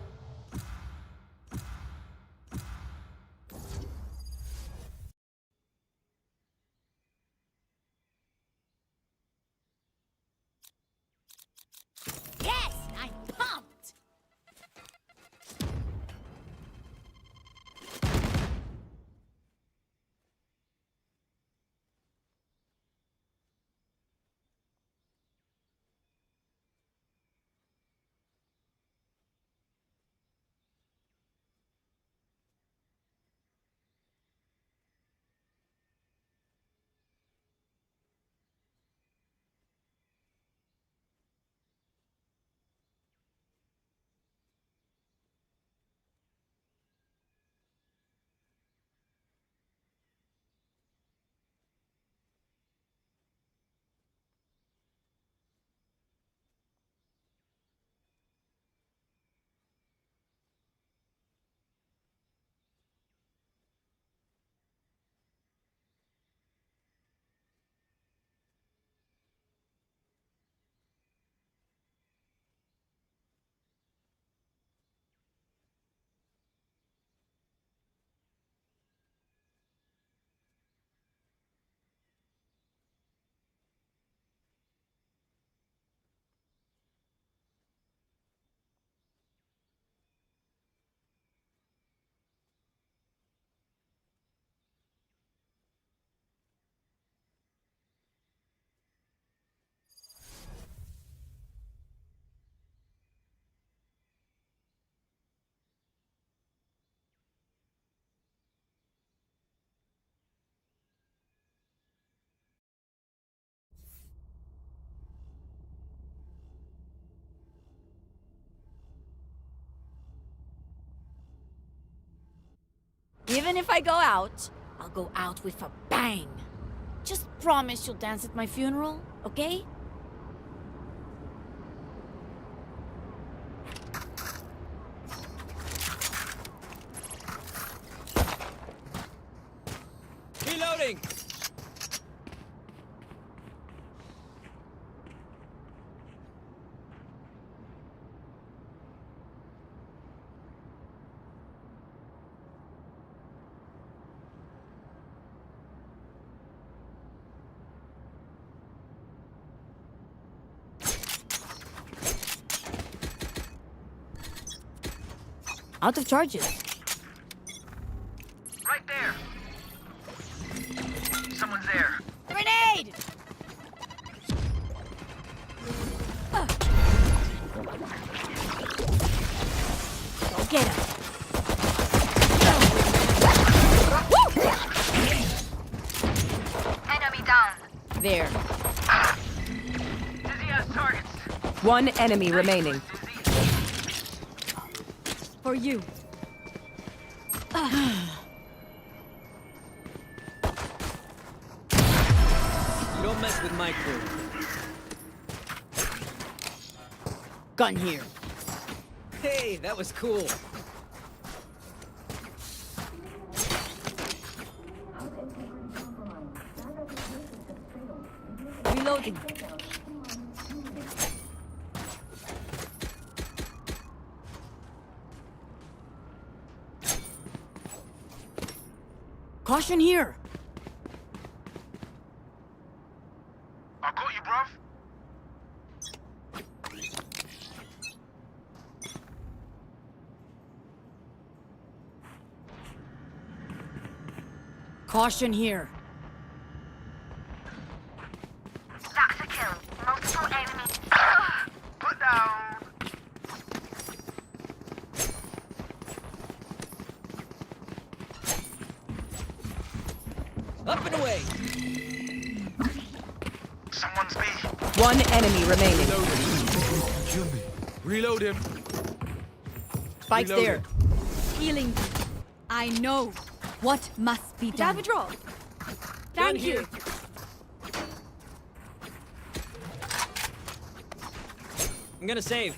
Yes, I'm pumped. Even if I go out, I'll go out with a bang. Just promise you'll dance at my funeral, okay? Reloading! Out of charges. Right there. Someone's there. Grenade! Go get him. Enemy down. There. Dizzy has targets. One enemy remaining. For you. You don't mess with my crew. Gun here. Hey, that was cool. Reloading. Caution here. I got you, bruv. Caution here. That's a kill. Multiple enemies. Put down. Up and away. Someone's B. One enemy remaining. Reload him. Spike's Reloading. there. Healing. I know what must be done. Draw. Gun Thank you. I'm gonna save.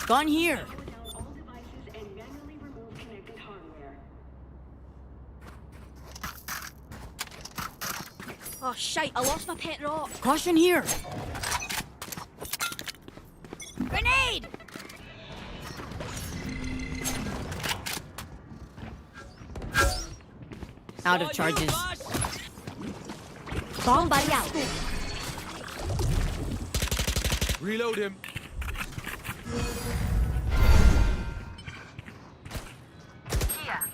Gun here. Oh, shite, I lost my pet rock. Caution here. Grenade! Out of charges. Bomb buddy out. Reload him. Here.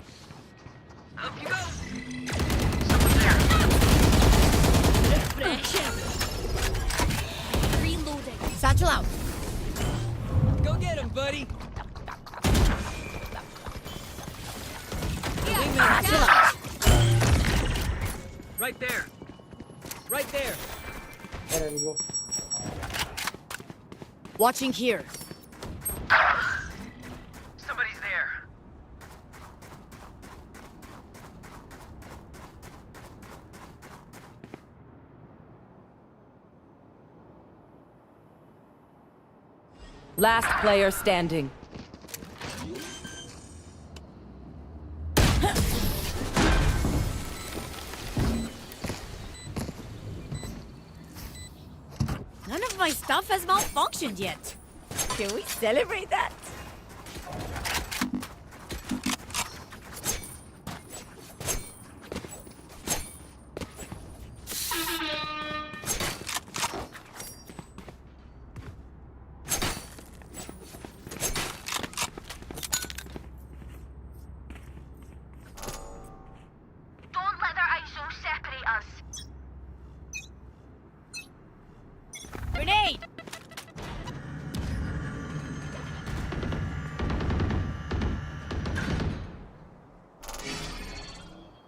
Up you go. Reloading. Satchel out. Go get him, buddy. Satchel out. Right there. Right there. Watching here. Somebody's there. Last player standing. None of my stuff has malfunctioned yet. Can we celebrate that? Don't let their ISO separate us. Grenade!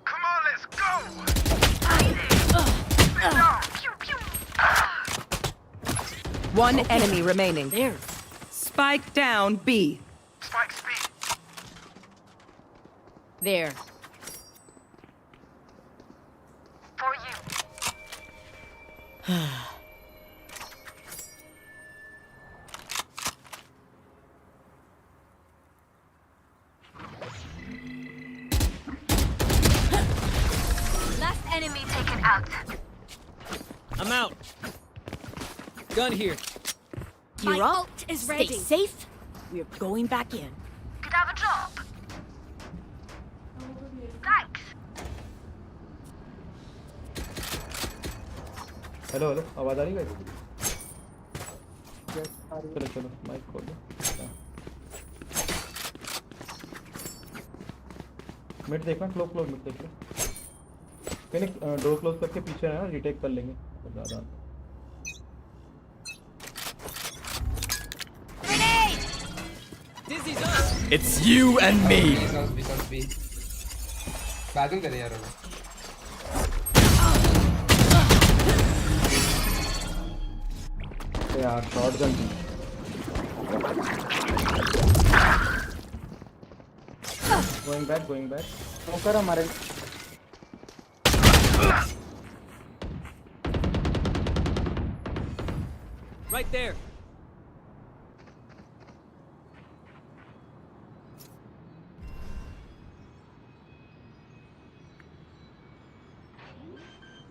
Come on, let's go. Pew, pew. One enemy remaining. There. Spike down B. Spike speed. There. For you. Last enemy taken out. I'm out. Gun here. Gear My up. ult is Stay ready. safe. We're going back in. Could have a drop. Thanks. Hello hello आवाज आ रही है चलो चलो mic खोल दो mid देखना close close mid देख लो कहीं डोर क्लोज करके पीछे है ना रिटेक कर लेंगे ज़्यादा It's you and me. Batting करे यार यार शॉटगन गोइंग बैक नौकर हमारे Right there.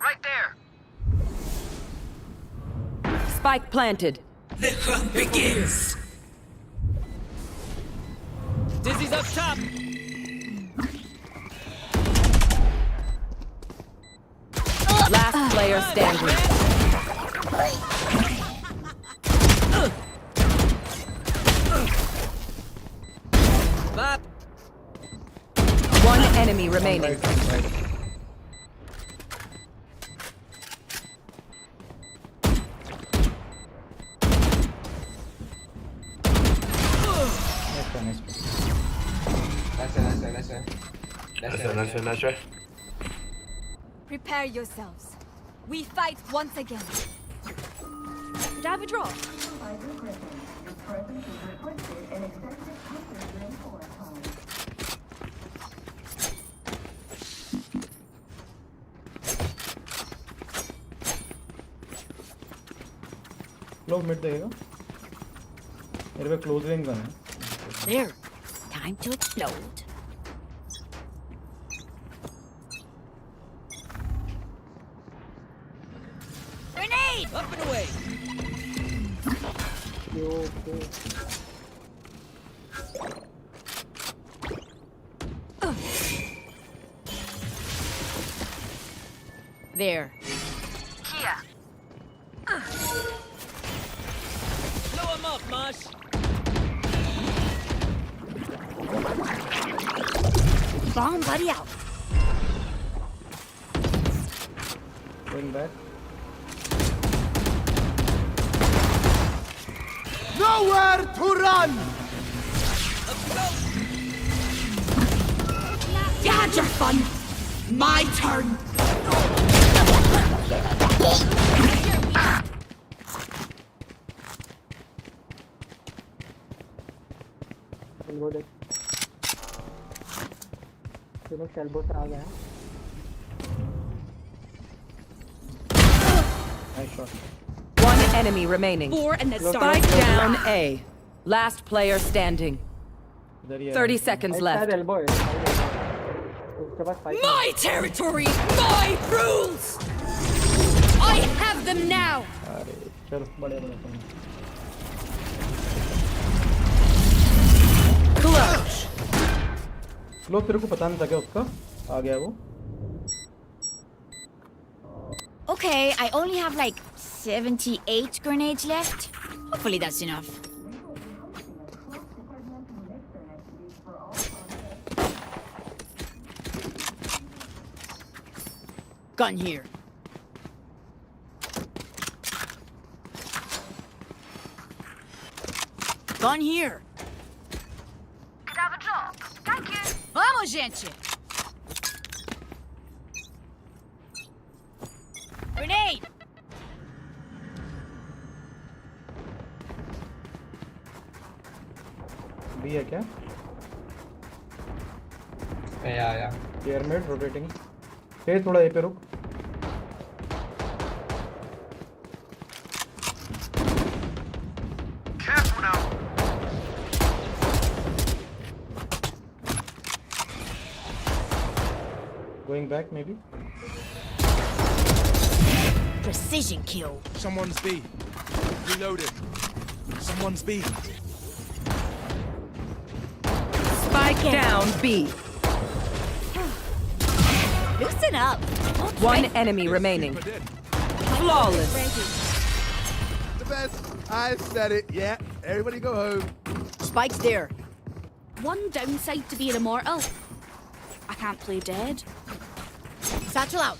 Right there. Spike planted. The hunt begins. Dizzy's up top. Last player standing. Bop. One enemy remaining. Nice try. Prepare yourselves. We fight once again. Could I have a draw? Close mid देगा मेरे पे close range gun है There. Time to explode. There. Here. Blow him up, Mosh. Bomb buddy out. Going back. Nowhere to run! You had your fun. My turn. We'll go there. तीनों elbow से आ गए हैं. Nice shot. One enemy remaining. 4 and the Spike down A. Last player standing. 30 seconds left. Elbow है. उसके बाद fight. My territory, my rules. I have them now. अरे चलो बड़े. Clutch. लो तेरे को पता नहीं था क्या उसका आ गया वो. Okay, I only have like 78 grenades left. Hopefully that's enough. Gun here. Gun here. Could have a drop. Thank you. Vamos, gente. Grenade. B है क्या? Yeah. Pyramid rotating. Hey थोड़ा ए पे रुक. Careful now. Going back maybe. Precision kill. Someone's B. Reloaded. Someone's B. Spike down B. Loosen up. One enemy remaining. Flawless. The best. I said it. Yeah. Everybody go home. Spike's there. One downside to being immortal. I can't play dead. Satchel out.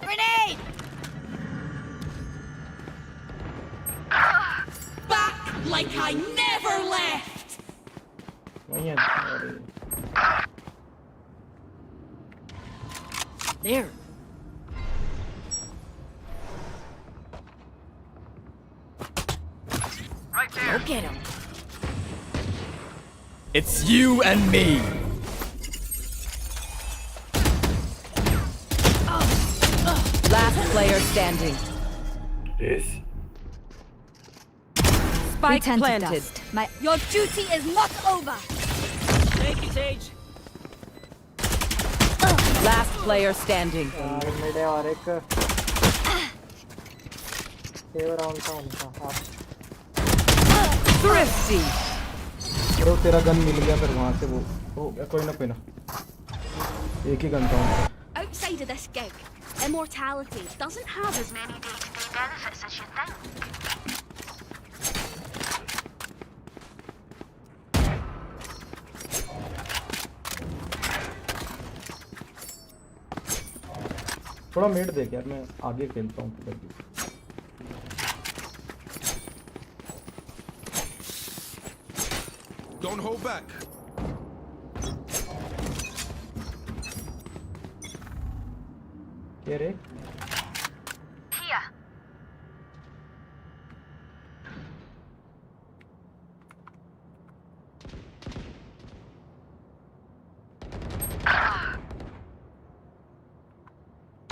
Grenade! Back like I never left! वही है. There. Right there. Go get him. It's you and me. Last player standing. Yes. Spike planted. Your duty is not over. Thank you, Sage. Last player standing. मेरे और एक save round था उनका. Thrifty. Bro तेरा gun मिल गया फिर वहाँ से वो हो गया. कोई ना एक ही गन था उनका. Outside of this gig, immortality doesn't have as many day-to-day benefits as you'd think. थोड़ा मेड देख यार, मैं आगे खेलता हूँ किधर भी. Don't hold back. क्या रे? Here.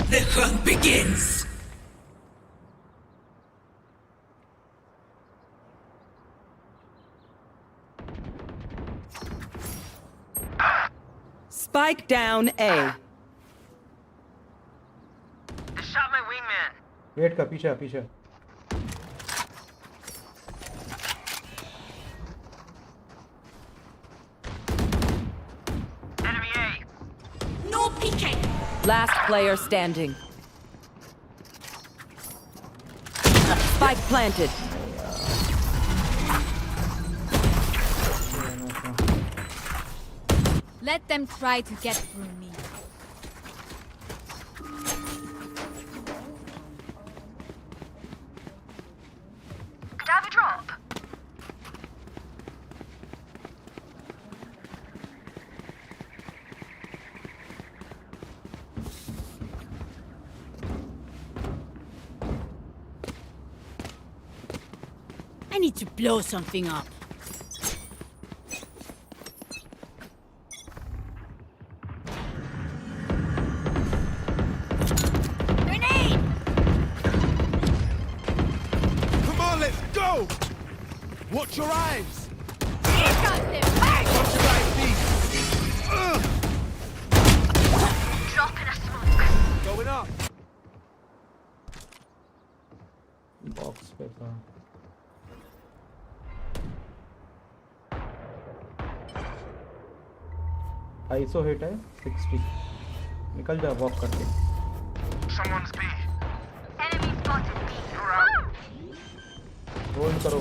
The hunt begins. Spike down A. Shot my wingman. Wait का पीछे पीछे Enemy A. No peeking. Last player standing. Spike planted. Let them try to get through me. Could I have a drop? I need to blow something up. Grenade! Come on, let's go! Watch your eyes! Watch Watch your eyes, please! Drop in a smoke. Going up! Box पे था ISO hit है 60 निकल जा walk करके Someone's B. Enemy spotted B. You're out. Hold करो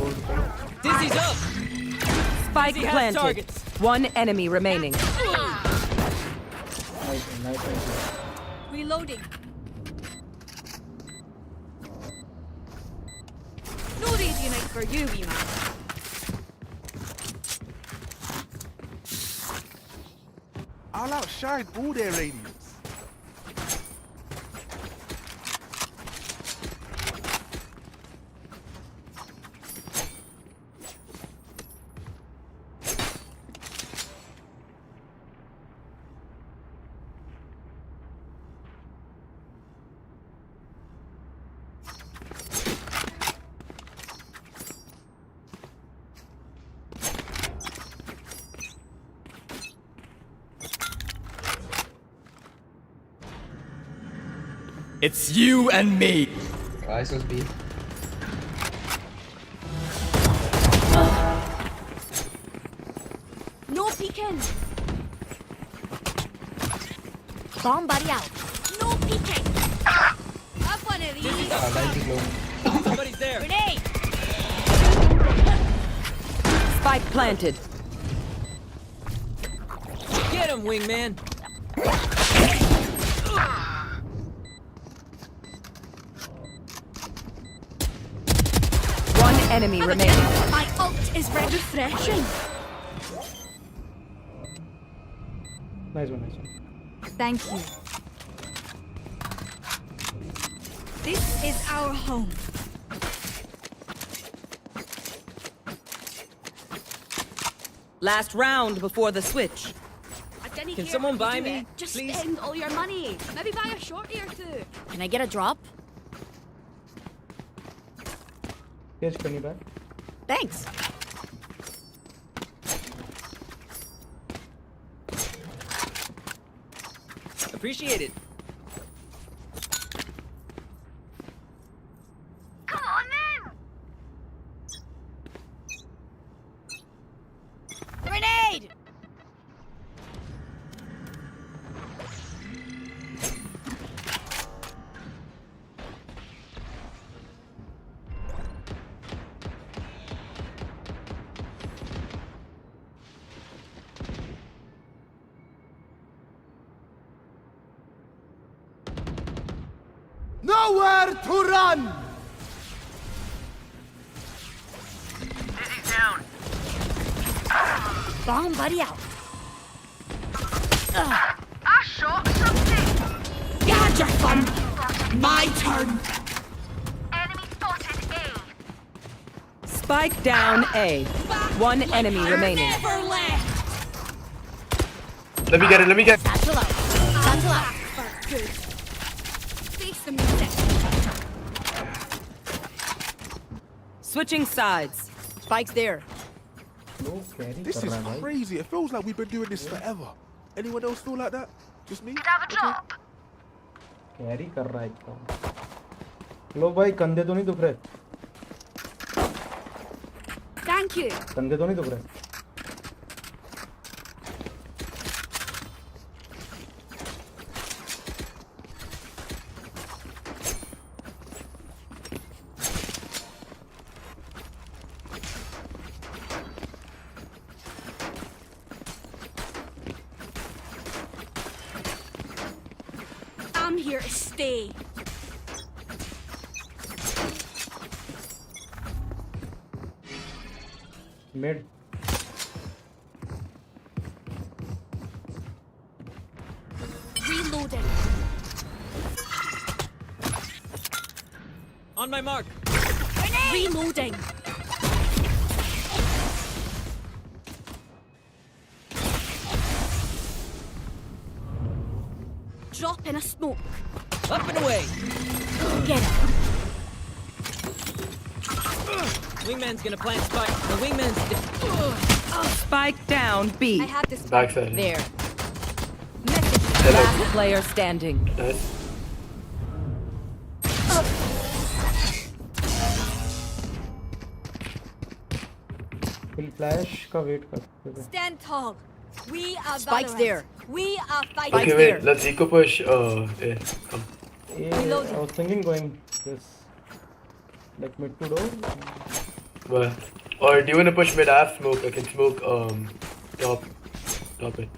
Dizzy's up. Spike planted. One enemy remaining. Nice Reloading. No radiant for you, wee man. I'll outshine all their radiance. It's you and me. ISO's B. No peeking. Bomb buddy out. No peeking. Have one of these. 90 low. Somebody's there. Grenade. Spike planted. Get him, wingman. One enemy remaining. My ult is refreshing. Nice one Thank you. This is our home. Last round before the switch. Can someone buy me? Just please? spend all your money. Maybe buy a shorty or two. Can I get a drop? Cage करनी back Thanks. Appreciate it. Come on then. Grenade! Nowhere to run! Dizzy's down. Bomb buddy out. I shot something. Got your fun. My turn. Enemy spotted A. Spike down A. One enemy remaining. Never left. Let me get it, let me get it. Satchel out. Satchel out. Good. Switching sides. Spike's there. No carry. This is crazy. It feels like we've been doing this forever. Anyone else feel like that? Just me? Could have a drop. Carry कर रहा है एकदम. लो भाई कंधे तो नहीं दुख रहे. Thank you. कंधे तो नहीं दुख रहे. I'm here to stay. Mid. Reloading. On my mark. Reloading. Drop in a smoke. Up and away. Get it. Wingman's gonna plant spike. The wingman's. Spike down B. I had this Backside. there. Last player standing. Nice. Full flash का wait कर. Stand tall. We are Spike's Valorant. there. We are fighting. Okay, wait. Let's eco push. Yeah, come. I was thinking going this like mid to door. What? Or do you want to push mid? I have smoke. I can smoke. Top it.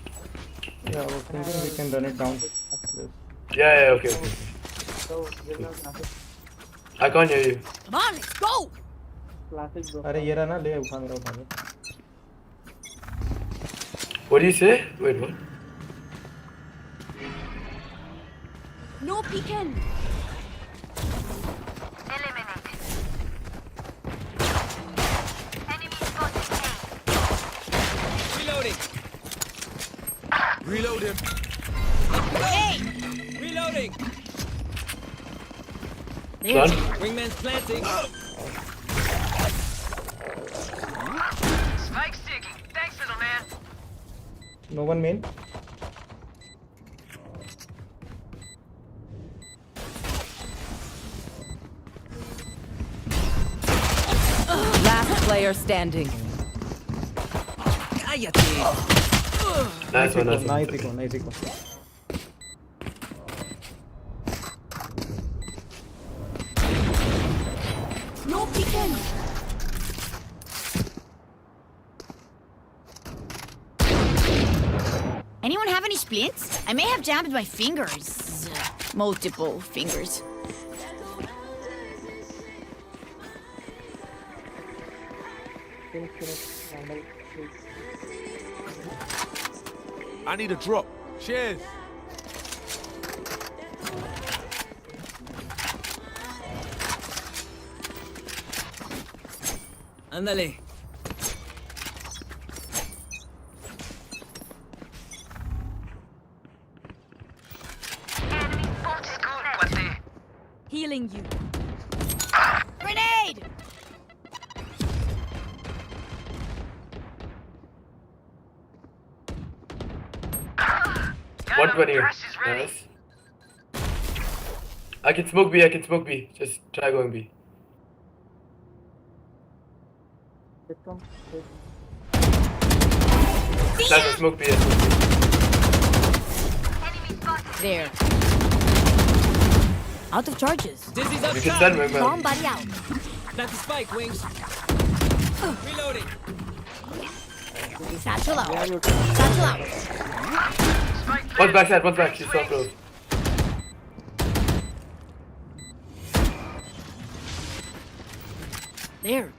Yeah, I was thinking we can run it down. Yeah. Okay. I can't hear you. Come on, let's go. अरे ये रहा ना ले उठा मेरा उठा ले. What do you say? Wait, what? No peeking. Reloading. Reload him. Hey. Reloading. Done. Wingman's planting. Spike sticking. Thanks, little man. No one main. Last player standing. Nice one. Nice eco. No peeking. Anyone have any splints? I may have jammed my fingers. Multiple fingers. I need a drop. Cheers. Ándale. Healing you. Grenade! One 20. Nice. I can smoke B. Just try going B. That's a smoke B. There. Out of charges. Dizzy's up You can top. send me, man. Bomb buddy out. Plant the spike, Wings. Reloading. Satchel out. Satchel out. One's back. She's so close. There.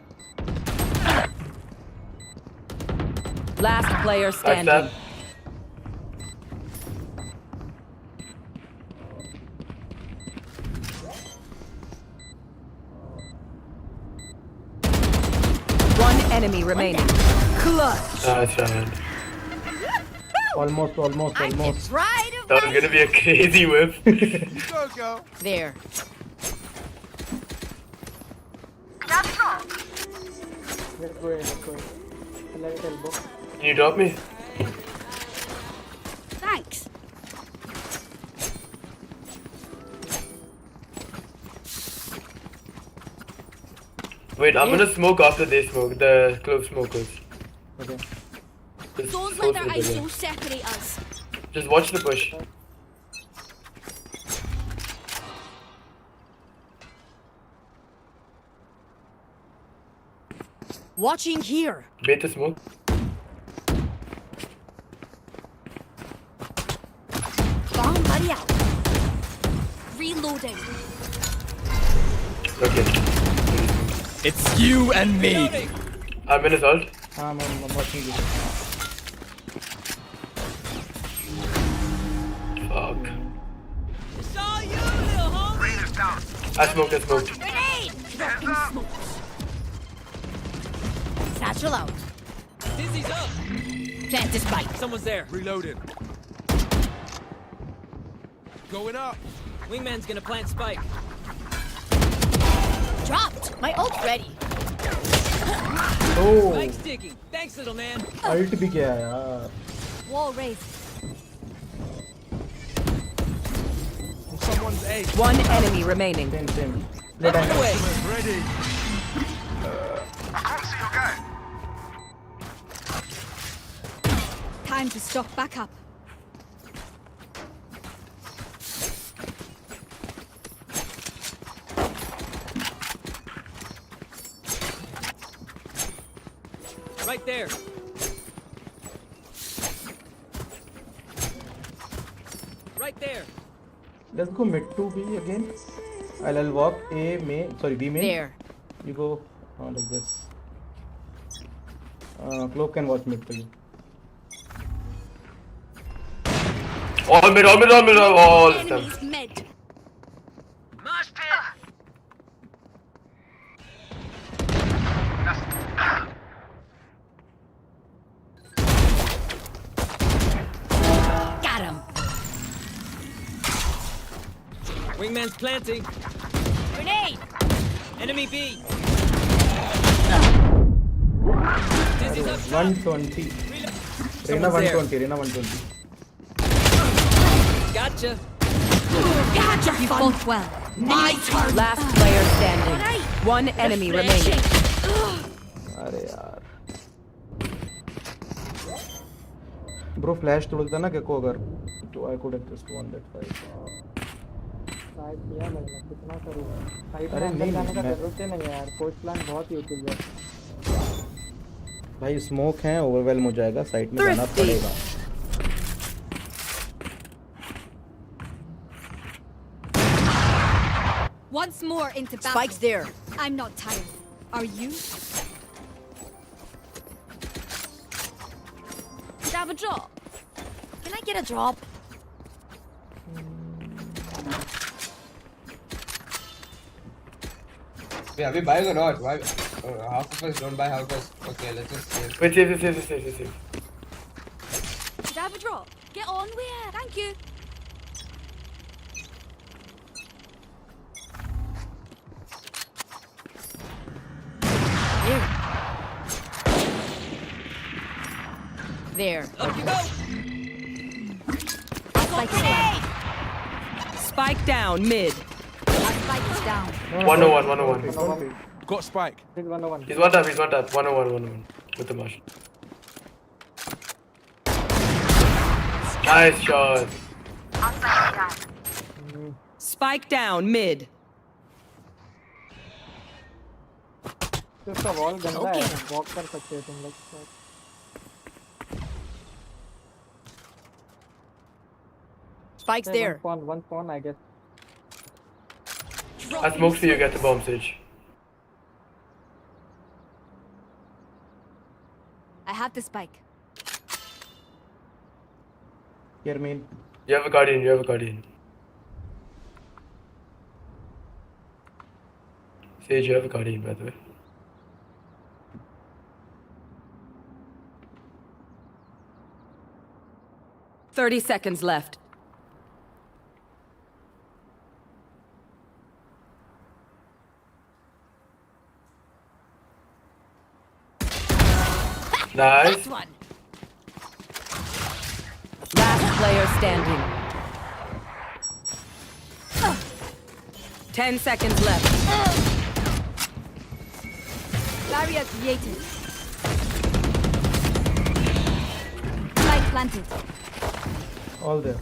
Last player standing. Backstab. One enemy remaining. Clutch. Nice round. Almost. Right That was gonna be a crazy whip. Go. there. Let's go in, let's go in. Left elbow. Can you drop me? Thanks. Wait, I'm gonna smoke after they smoke, the clove smokers. Okay. Don't let their ISO separate us. Just watch the push. Watching here. Bait the smoke. Bomb buddy out. Reloading. Okay. It's you and me. I'm in assault. I'm watching you. Fuck. It's all you, little homie. I smoked. Grenade! Dropping smokes. Satchel out. Dizzy's up. Plant the spike. Someone's there. Reloading. Going up. Wingman's gonna plant spike. Dropped. My ult ready. Oh. Spike's digging. Thanks, little man. Ult भी क्या है यार? Wall raised. Someone's A. One enemy remaining. Same. Let Let away. Ready. I can't see your guy. Time to stock back up. Right there. Right there. Let's go mid to B again. I'll walk A main. Sorry, B main. There. You go like this. Cloak can watch mid for you. All mid, all this time. Enemies mid. Mosh pit. Got him. Wingman's planting. Grenade. Enemy B. Dizzy's up top. 120. Reyna Someone's there. 120. Reyna 120. Gotcha. Gotcha. You fought well. My turn. Last player standing. One enemy remaining. अरे यार. Bro, flash तोड़ देता ना क्या को अगर तो I could have just won that fight. कितना करूँ? अरे नहीं जाने का जरूरत नहीं है यार. कोच प्लान बहुत ही यूटिल है. भाई स्मोक है, ओवरवेलम हो जाएगा. साइड में जाना पड़ेगा. Once more into battle. Spike's there. I'm not tired. Are you? Did I have a drop? Can I get a drop? Yeah, we buying or not? Why? Half of us don't buy, half of us. Okay, let's just save. Wait, save. Did I have a drop? Get on with it. Thank you. There. Up you go. Spike down mid. Spike is down. 101. Got spike. He's 101. He's one tap. 101. With the mosh. Nice shot. Spike down mid. उसका wall गंदा है. Walk कर सकते हो तुम लोग. Spike's there. One spawn, I guess. I smoked for you. Get the bomb stage. I have the spike. Here main. You have a guardian. Sage, you have a guardian, by the way. $30 seconds left. Nice. One. Last player standing. 10 seconds left. Barrier created. Light planted. All there.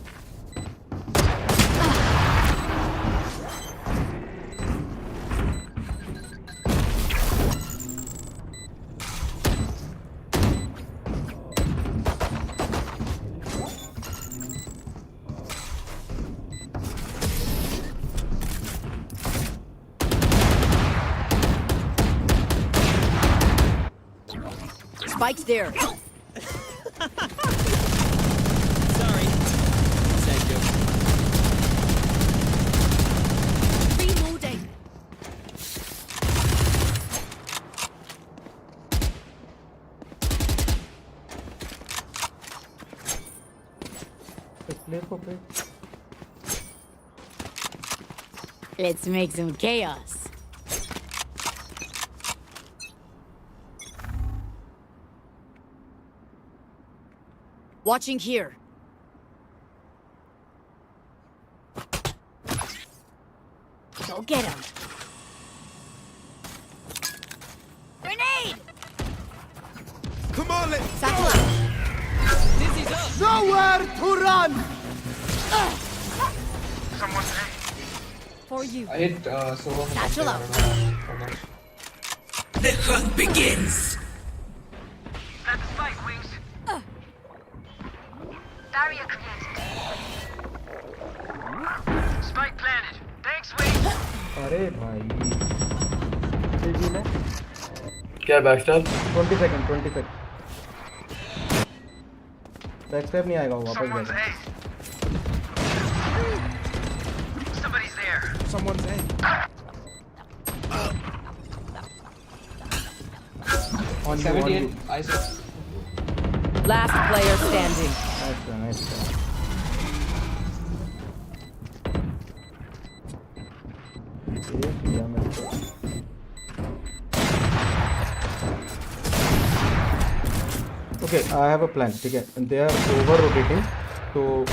Spike's there. Sorry. Thank you. Reloading. Let's make some chaos. Watching here. Go get him. Grenade! Come on, let's Satchel go. out. Dizzy's up. Nowhere to run. Someone's A. For you. I hit Sova. Satchel out. The hunt begins. That's the spike, Wings. Barrier created. Spike planted. Thanks, Wings. अरे भाई तेजी में क्या backstab? 20 second backstab नहीं आएगा वो वापस Someone's जाएगा A. Somebody's there. Someone's A. on you 78. I said. Last player standing. nice try. Okay, I have a plan. Okay, and they are over rotating, so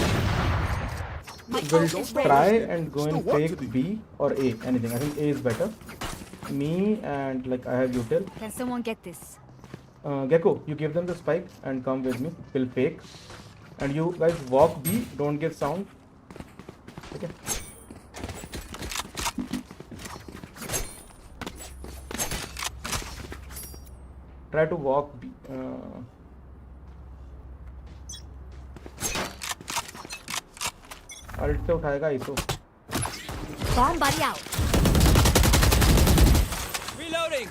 we'll try and go and take B or A, anything. I think A is better. Me and like I have util. Can someone get this? Gecko, you give them the spike and come with me. We'll fake, and you guys walk B. Don't give sound. Okay. Try to walk B. Alt से उठाएगा ISO. Bomb buddy out. Reloading.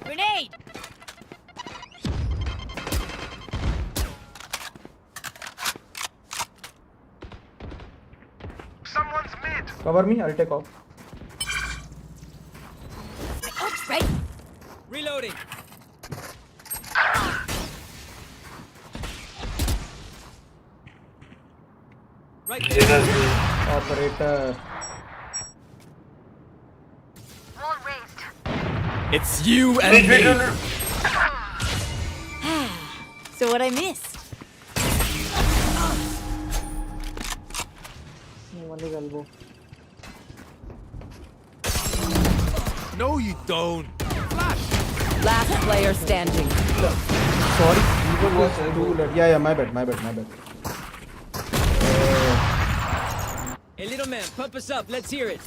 Grenade! Someone's mid. Cover me. I'll take off. Ult's ready. Reloading. Right there. Operator. Wall raised. It's you and me. So what I miss? No, you don't. Last player standing. Sorry, even was too late. Yeah, my bad. Hey, little man, pump us up. Let's hear it.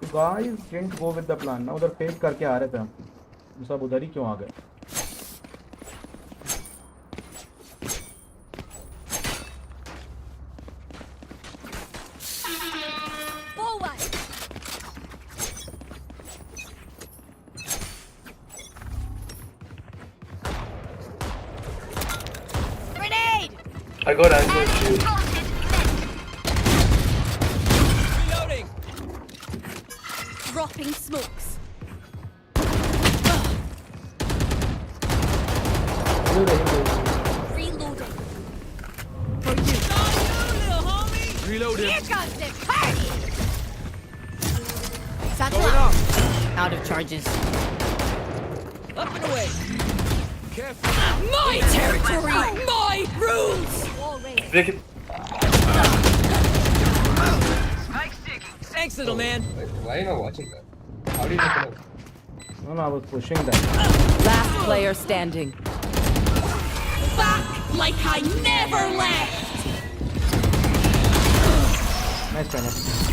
You guys didn't go with the plan. Now उधर fake करके आ रहे थे हम. सब उधर ही क्यों आ गए? I got angled too. Reloading. Dropping smokes. killed him. Here comes the party! Satchel Going out. up. Out of charges. Up and away. Careful. My territory! My rules! Break it. Thanks, little man. Why are you not watching that? How did you not know? No, no, I was pushing that. Last player standing. Back like I never left! Nice try, nice.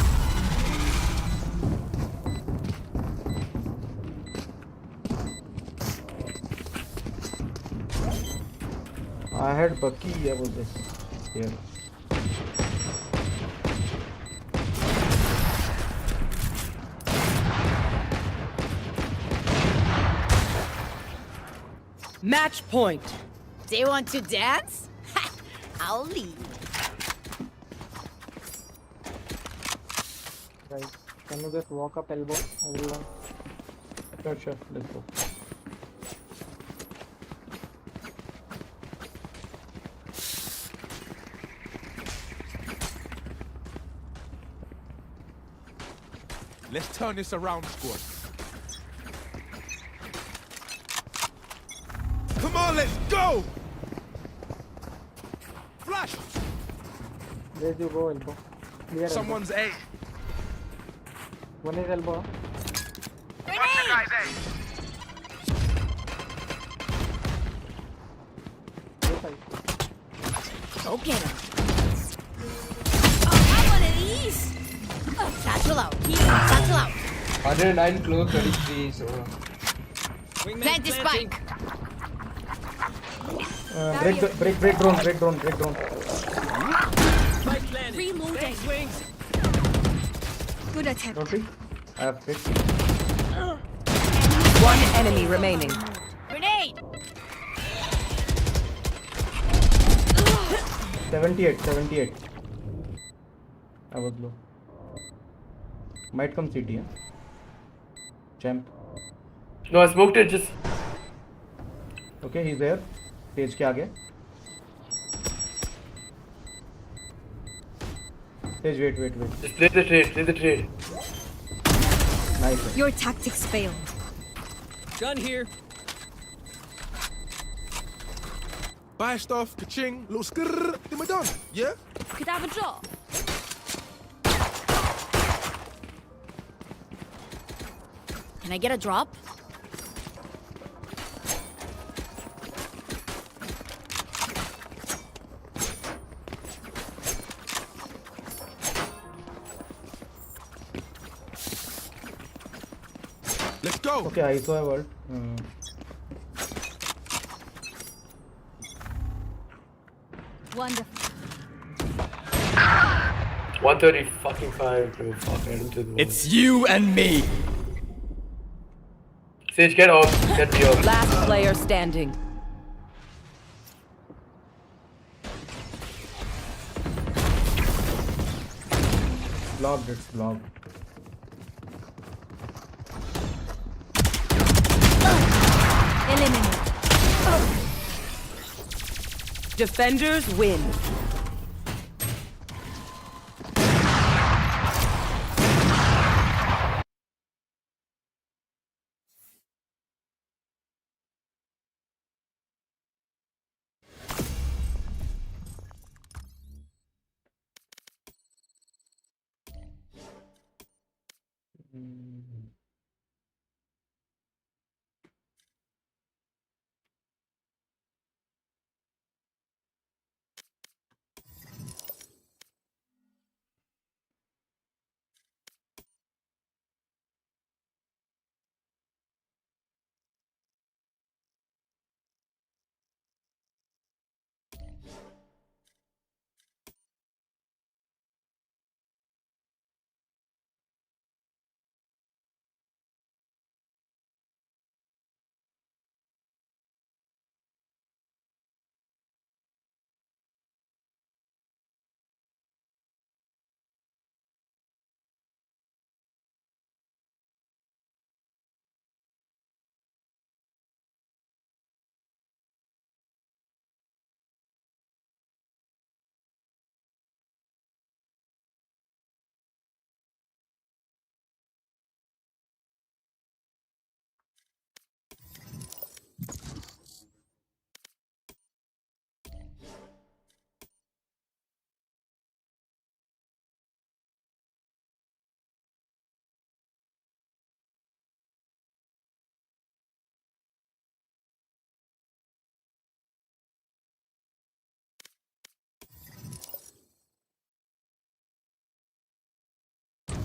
I had Bucky, I was just here. Match point. They want to dance? Ha! I'll lead. Guys, can you just walk up elbow, everyone? Sure, sure, let's go. Let's turn this around, squad. Come on, let's go! Flash! Where do you go, elbow? Clear Someone's A. elbow. One is elbow. Go get him. Oh, have one of these. Oh, satchel out. Here, satchel out. 109 close, 33, so... Plant the spike. Break drone. Spike landed. Reloading. Thanks, wings. Good attempt. Don't we? I have picked. One enemy remaining. Grenade. 78. I was low. Might come CT, huh? Champ. No, I smoked it. Just Okay, he's there. Stage के आगे. Stage, wait. just play the trade. Nice. Your tactics failed. Gun here. Buy stuff, ka-ching, little skrrr, then we're done. Yeah? Could have a drop. Can I get a drop? Let's go. Okay, I saw a word. Wonderful. 130 fucking 5, bro. Fuck, right into the wall. It's you and me. Sage, get off. Get me off. Last player standing. Blocked, it's blocked. Eliminate. Defenders win.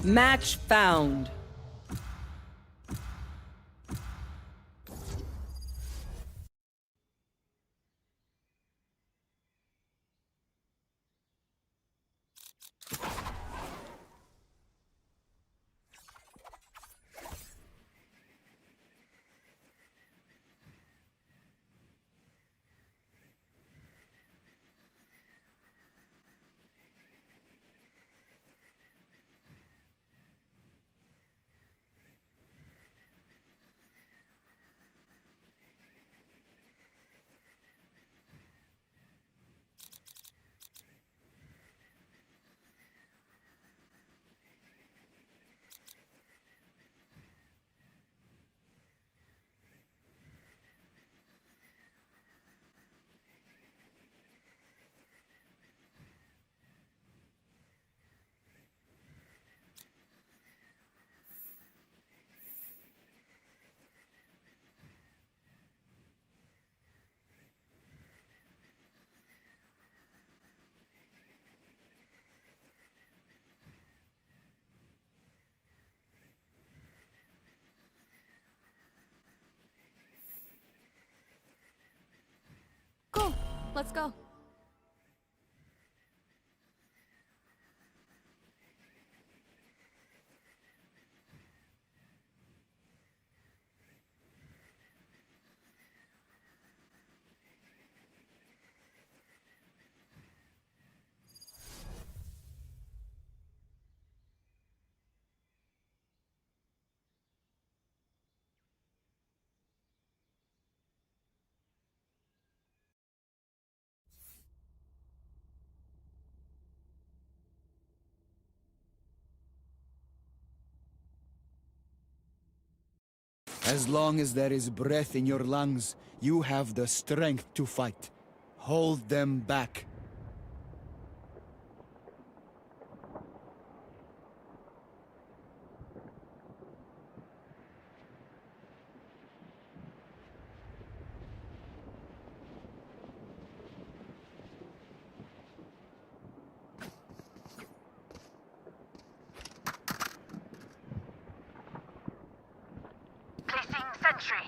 Match found. Cool. Let's go. As long as there is breath in your lungs, you have the strength to fight. Hold them back. Placing sentry.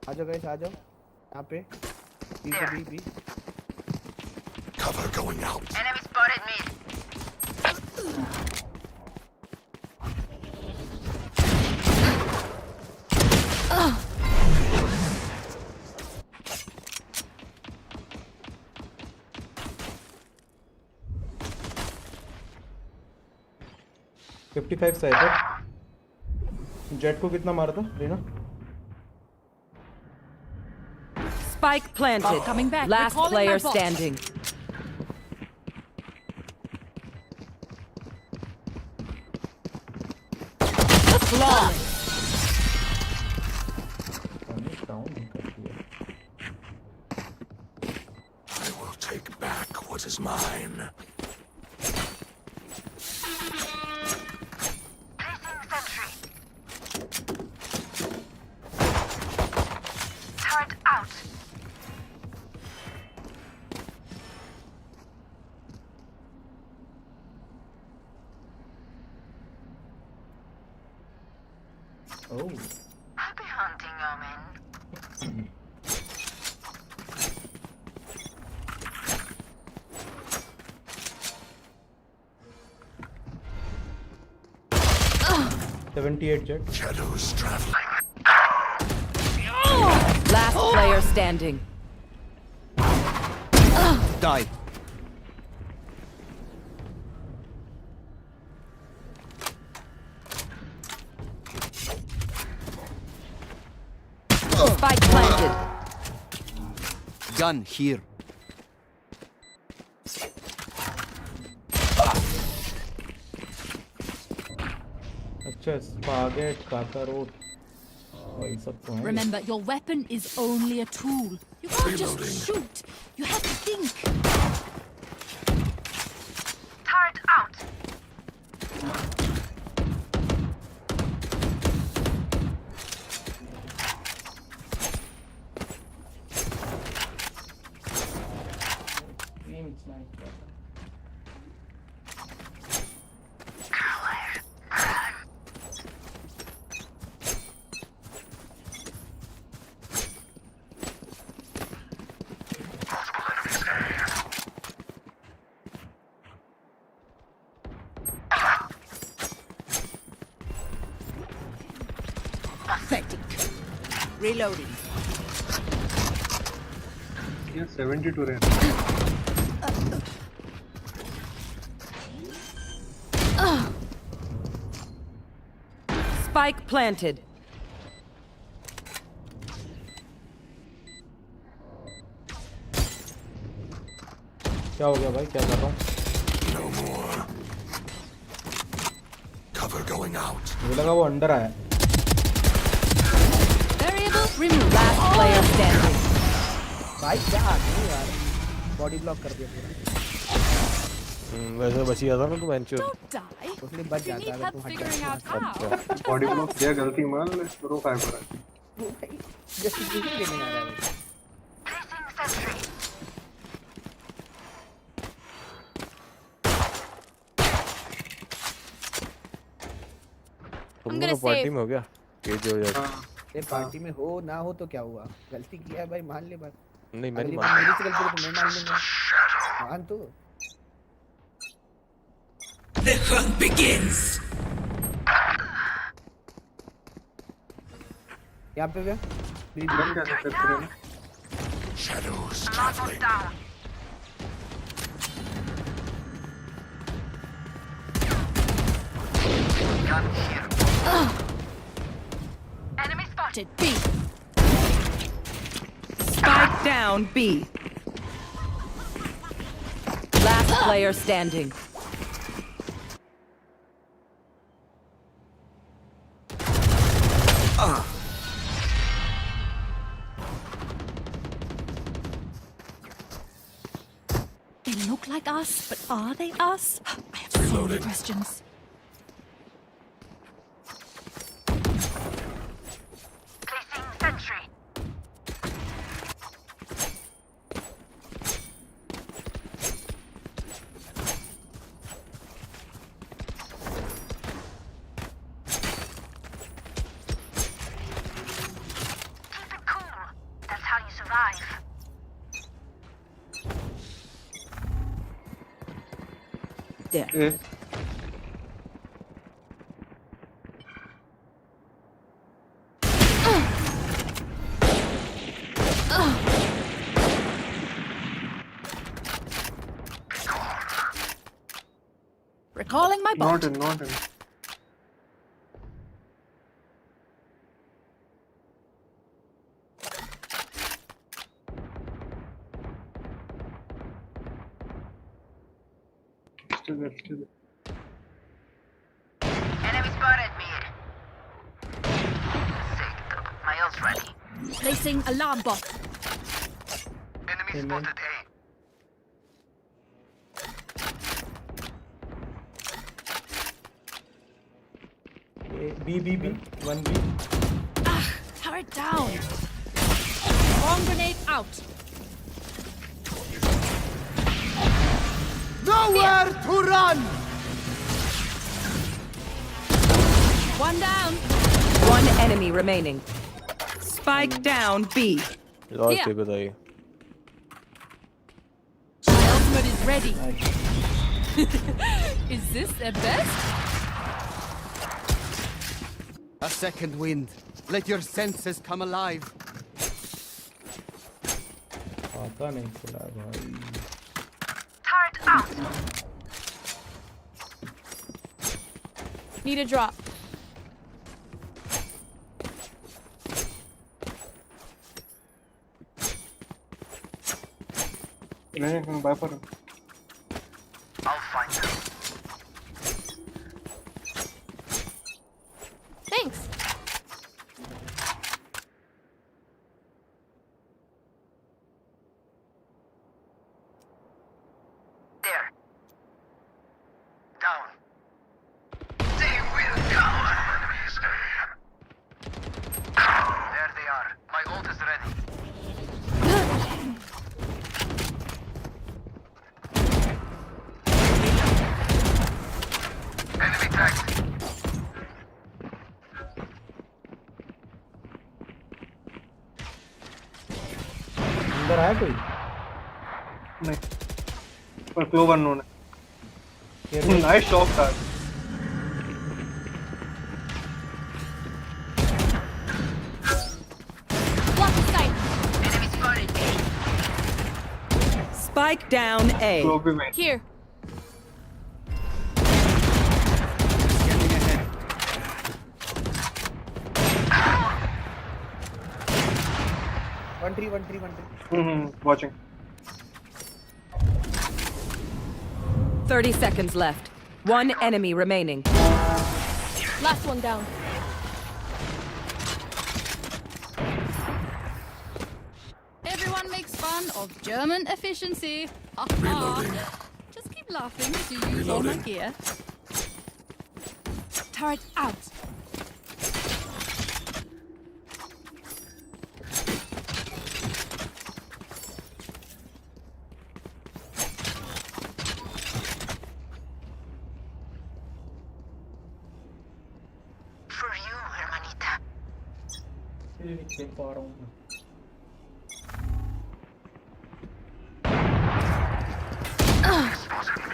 आ जाओ guys, आ जाओ यहाँ पे B Cover going out. Enemy spotted mid. $55 Cypher. Jett को कितना मारा था Reena? Spike planted. Coming back. Last Recalling player my bot. standing. Flawless. I will take back what is mine. Placing sentry. Turret out. Oh. Happy hunting, Omen. $78 jet. Shadows traveling. Last player standing. Die. Spike planted. Gun here. अच्छा स्पागेट काकारोट वही सब तो है। Remember, your weapon is only a tool. You can't just shoot. You have to think. Turret out. Nice. Pathetic. Reloading. Yeah, 72 rank. Spike planted. क्या हो गया भाई क्या कर रहा हूँ No more. Cover going out. मुझे लगा वो अंडर आया Variable removed. Last player standing. भाई क्या आदमी यार बॉडी ब्लॉक कर दिया पूरा वैसे बची जाता ना तू बेंच Don't die. उसने बच You जाता need अगर help तू हट figuring out जाता how. बॉडी ब्लॉक किया गलती मान ले रो फाइव पर जस्टिफिकेशन देने आ रहा है तुम लोग पार्टी में हो गया केज हो जाए ये पार्टी में हो ना हो तो क्या हुआ गलती किया है भाई मान ले बात नहीं मैं नहीं अगली बार मेरी से गलती हो तो मैं मान लूंगा मान तो The hunt begins. यहाँ पे क्या Shadows traveling. Enemy spotted. B. Spike down B. Last player standing. They look like us, but are they us? I have so many questions. Placing sentry. Keep it cool. That's how you survive. There. Recalling my bot. not in Enemy spotted me. Sick. My ult's ready. Placing alarm bot. Enemy spotted A. B 1B Turret down. Bomb grenade out. Nowhere to run! One down. One enemy remaining. Spike down B. Loss Here. पे बताइए My ultimate is ready. Is this their best? A second wind. Let your senses come alive. पता नहीं चला भाई Turret out. Need a drop. नहीं bye पर I'll find them. Thanks. There. Down. They will come. There they are. My ult is ready. आया कोई? नहीं, पर क्लोव अननोन है। नाइस शॉट था। Spike down A. Here. One tree. Watching. 30 seconds left. One enemy remaining. Last one down. Everyone makes fun of German efficiency. Ha ha. Just keep laughing as you use all my gear. Turret out.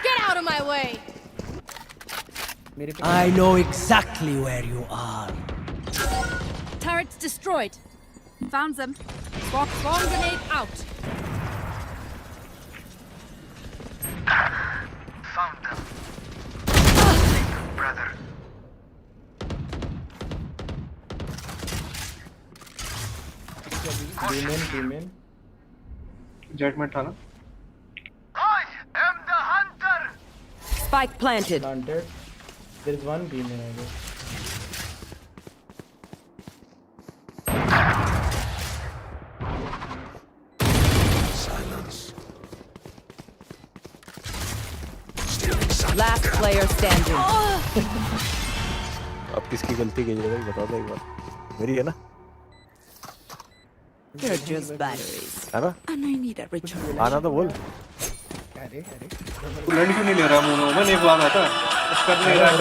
Get out of my way. I know exactly where you are. Turrets destroyed. Found them. Bomb grenade out. Found them. Brother. Remain. Jet में था ना? I am the hunter. Spike planted. There is one B main, I guess. Silence. Last player standing. अब किसकी गलती की जगह बता दो एक बार। मेरी है ना? They're just batteries. है ना? And I need a recharge. आना तो बोल। तू लड़ क्यों नहीं ले रहा मुंह में? एक बात आता है। कुछ कर नहीं रहा।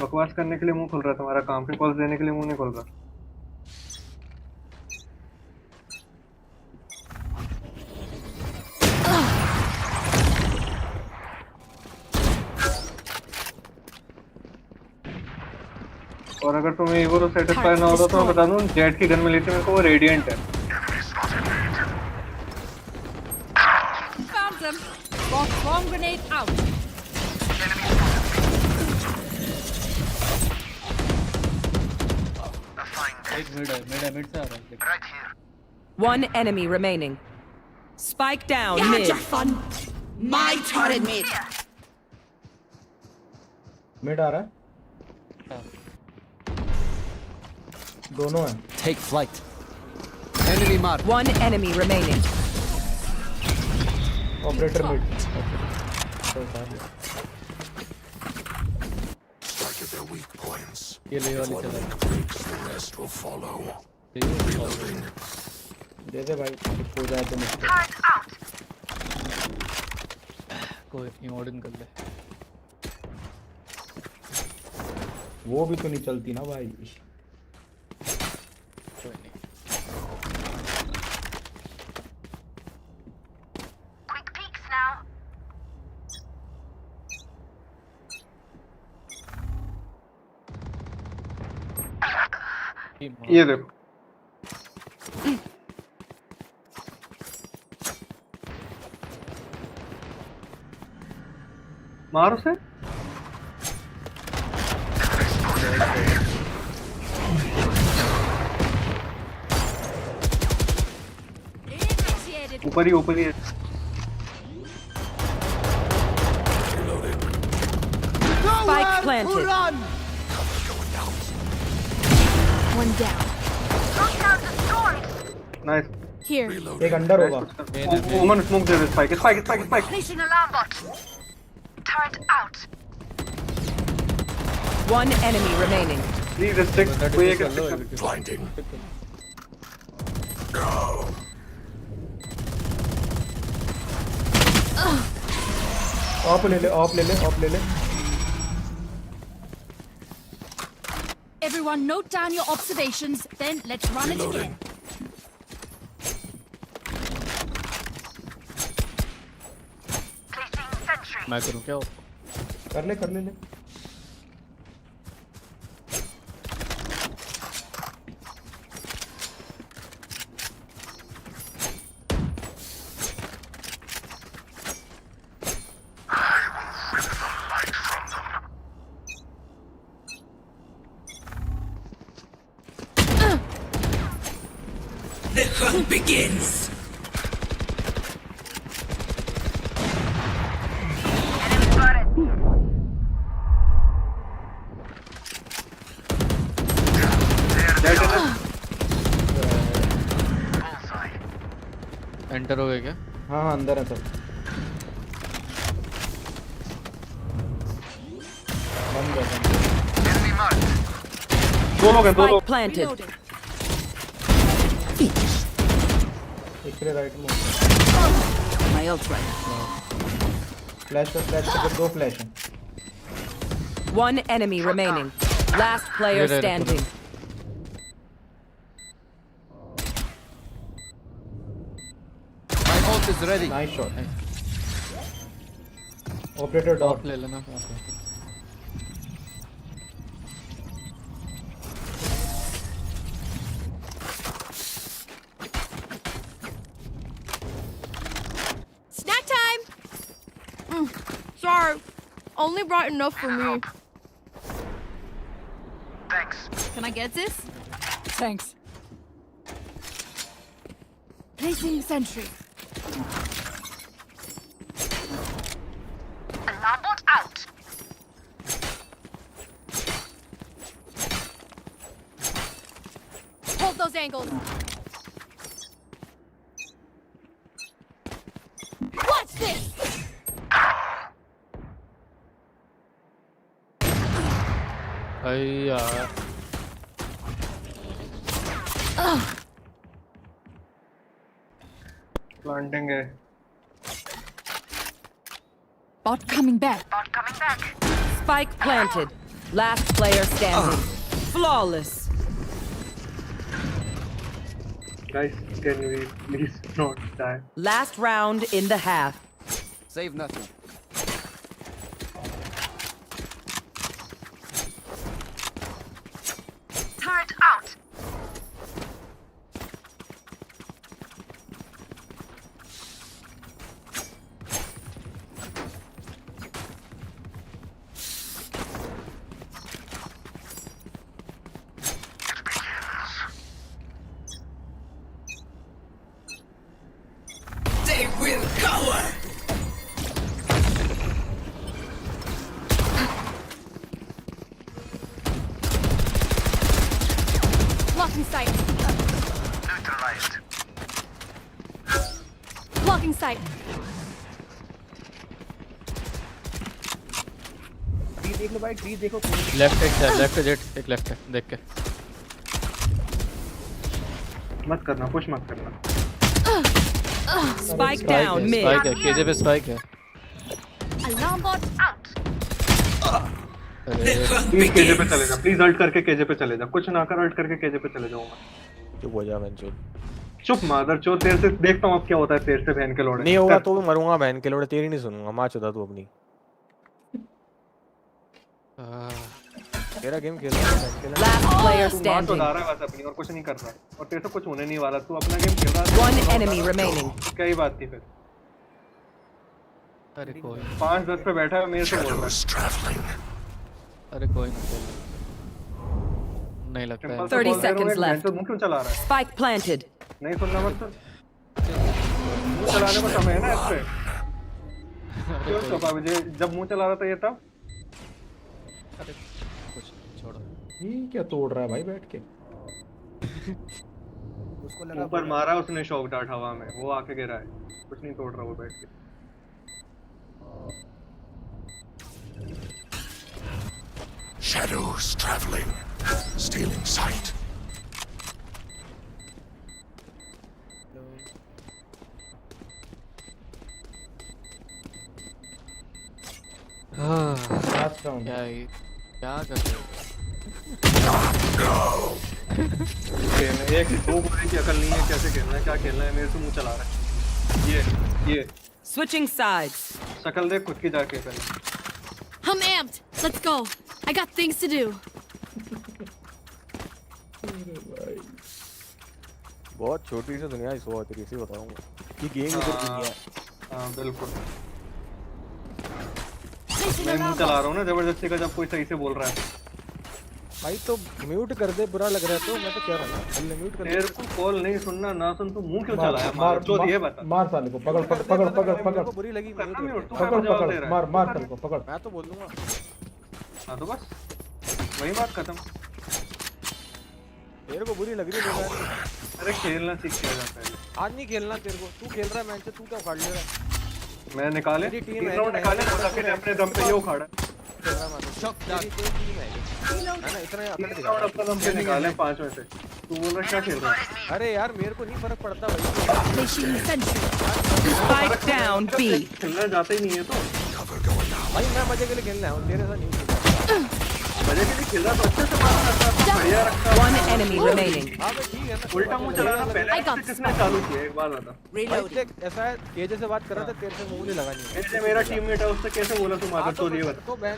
बकवास करने के लिए मुंह खोल रहा, तुम्हारा काम पे कॉल्स देने के लिए मुंह नहीं खोल रहा। और अगर तुम्हें ये वो सेटिस्फाई ना होता तो मैं बता दूं, जेट की गन में लेते मेरे को वो रेडिएंट है। Found them. Bomb grenade out. Mid से आ रहा है। Right here. One enemy remaining. Spike down You had mid. your fun. My turret mid. Mid आ रहा है? दोनों हैं। Take flight. Enemy mark. One enemy remaining. Operator mid. Strike at their weak points. ये ले वाली One चला। link breaks, the rest will follow. Reloading. दे दे भाई, हो जाए तो मुझे। Turret out. कोई नहीं, ऑर्डर कर ले। वो भी तो नहीं चलती ना भाई। Quick peeks now. ये देखो। मार उसे। ऊपर ही है। Spike planted. One down. Look out the storm. Nice. Here. एक अंडर होगा। Woman smoke they they. Spike. Placing alarm bot. Turret out. One enemy remaining. Please stick. कोई एक stick। Blinding. ऑप ले ले ऑप ले ले ऑप ले ले Everyone note down your observations, then let's run it again. मैं करूँ क्या? कर ले The hunt begins. एंटर हो गए क्या? हाँ अंदर है सब बंद है दो लोग हैं planted. एक तेरे राइट में My ult right. फ्लैश पे दो फ्लैश हैं One enemy remaining. Last player standing. My ult is ready. Nice shot. Operator dot. ले लेना. Snack time! Sorry, only brought enough for me. Thanks. Can I get this? Thanks. Placing sentry. Alarm bot out. Hold those angles. Watch this! यार planting है Bot coming back. Bot coming back. Spike planted. Last player standing. Flawless. Guys, can we please not die? Last round in the half. Save nothing. Turret out. They will cower. Blocking sight. Neutralized. Blocking sight. देख लो भाई tree देखो left है jet एक left है देख के मत करना पुश मत करना Spike down mid. स्पाइक है केजे पे स्पाइक है Alarm bot out. Please KJ पे चले जा प्लीज अल्ट करके केजे पे चले जा कुछ ना कर अल्ट करके केजे पे चले जाऊंगा चुप हो जा बहनचोद चुप मादर चो तेरे से देखता हूं अब क्या होता है तेरे से बहन के लोड़े नहीं होगा तो भी मरूंगा बहन के लोड़े तेरी नहीं सुनूंगा मां चोदा तू अपनी तेरा गेम खेल रहा है Last player तू मां standing. चोदा रहा है बस अपनी और कुछ नहीं कर रहा और तेरे से कुछ होने नहीं वाला तू अपना गेम खेल रहा है One enemy remaining. क्या ही बात थी फिर अरे कोई 5-10 पे बैठा है मेरे से बोल रहा है अरे कोई नहीं लगता है 30 seconds left. मुंह क्यों चला रहा है Spike planted. नहीं सुनना मत मुंह चलाने को समय है ना इस पे क्यों सोपा मुझे जब मुंह चला रहा था ये तब अरे कुछ छोड़ो ये क्या तोड़ रहा है भाई बैठ के ऊपर मारा उसने शॉक डार्ट हवा में वो आके गिरा है कुछ नहीं तोड़ रहा वो बैठ के Shadows traveling, stealing sight. Round क्या कर रहे हो? एक दो गोली की अकल नहीं है, कैसे खेलना है, क्या खेलना है, मेरे से मुंह चला रहा है। ये Switching sides. शक्ल देख खुद की जाके पहले। I'm amped. Let's go. I got things to do. बहुत छोटी सी दुनिया इस बहुत तरीके से बताऊंगा कि गेम इधर दुनिया है। हाँ बिल्कुल। मैं मुंह चला रहा हूँ ना जबरदस्ती का, जब कोई सही से बोल रहा है। भाई तो म्यूट कर दे, बुरा लग रहा है तो मैं तो कह रहा हूँ म्यूट कर दे। तेरे को कॉल नहीं सुनना ना सुन, तू मुंह क्यों चलाया? मार जो ये बता। मार साले को, पकड़ बुरी लगी पकड़ मार साले को, पकड़। मैं तो बोल दूंगा। हाँ तो बस वही बात खत्म। तेरे को बुरी लग रही है। अरे खेलना सीख जा पहले। आज नहीं खेलना तेरे को, तू खेल रहा है मैच, तू क्या उखाड़ ले रहा है? मैं निकाले टीम है, निकाले अपने दम पे ये उखाड़ा। अपने दम पे निकाले 5 में से। तू बोल रहा क्या खेल रहा है? अरे यार मेरे को नहीं फर्क पड़ता भाई। Spike down B. खेलना जाते ही नहीं है तो भाई मैं मजे के लिए खेलना है, तेरे साथ नहीं खेलना। मजे के लिए खेल रहा तो अच्छे से मारना था, बढ़िया रखा। One enemy remaining. हाँ भाई ठीक है ना। उल्टा मुंह चलाना पहले किसने चालू किया एक बार बता। ऐसा है केजे से बात कर रहा था, तेरे से मुंह नहीं लगानी है। ऐसे मेरा टीममेट है, उससे कैसे बोला तू मादर चोद ये बता। तो बैन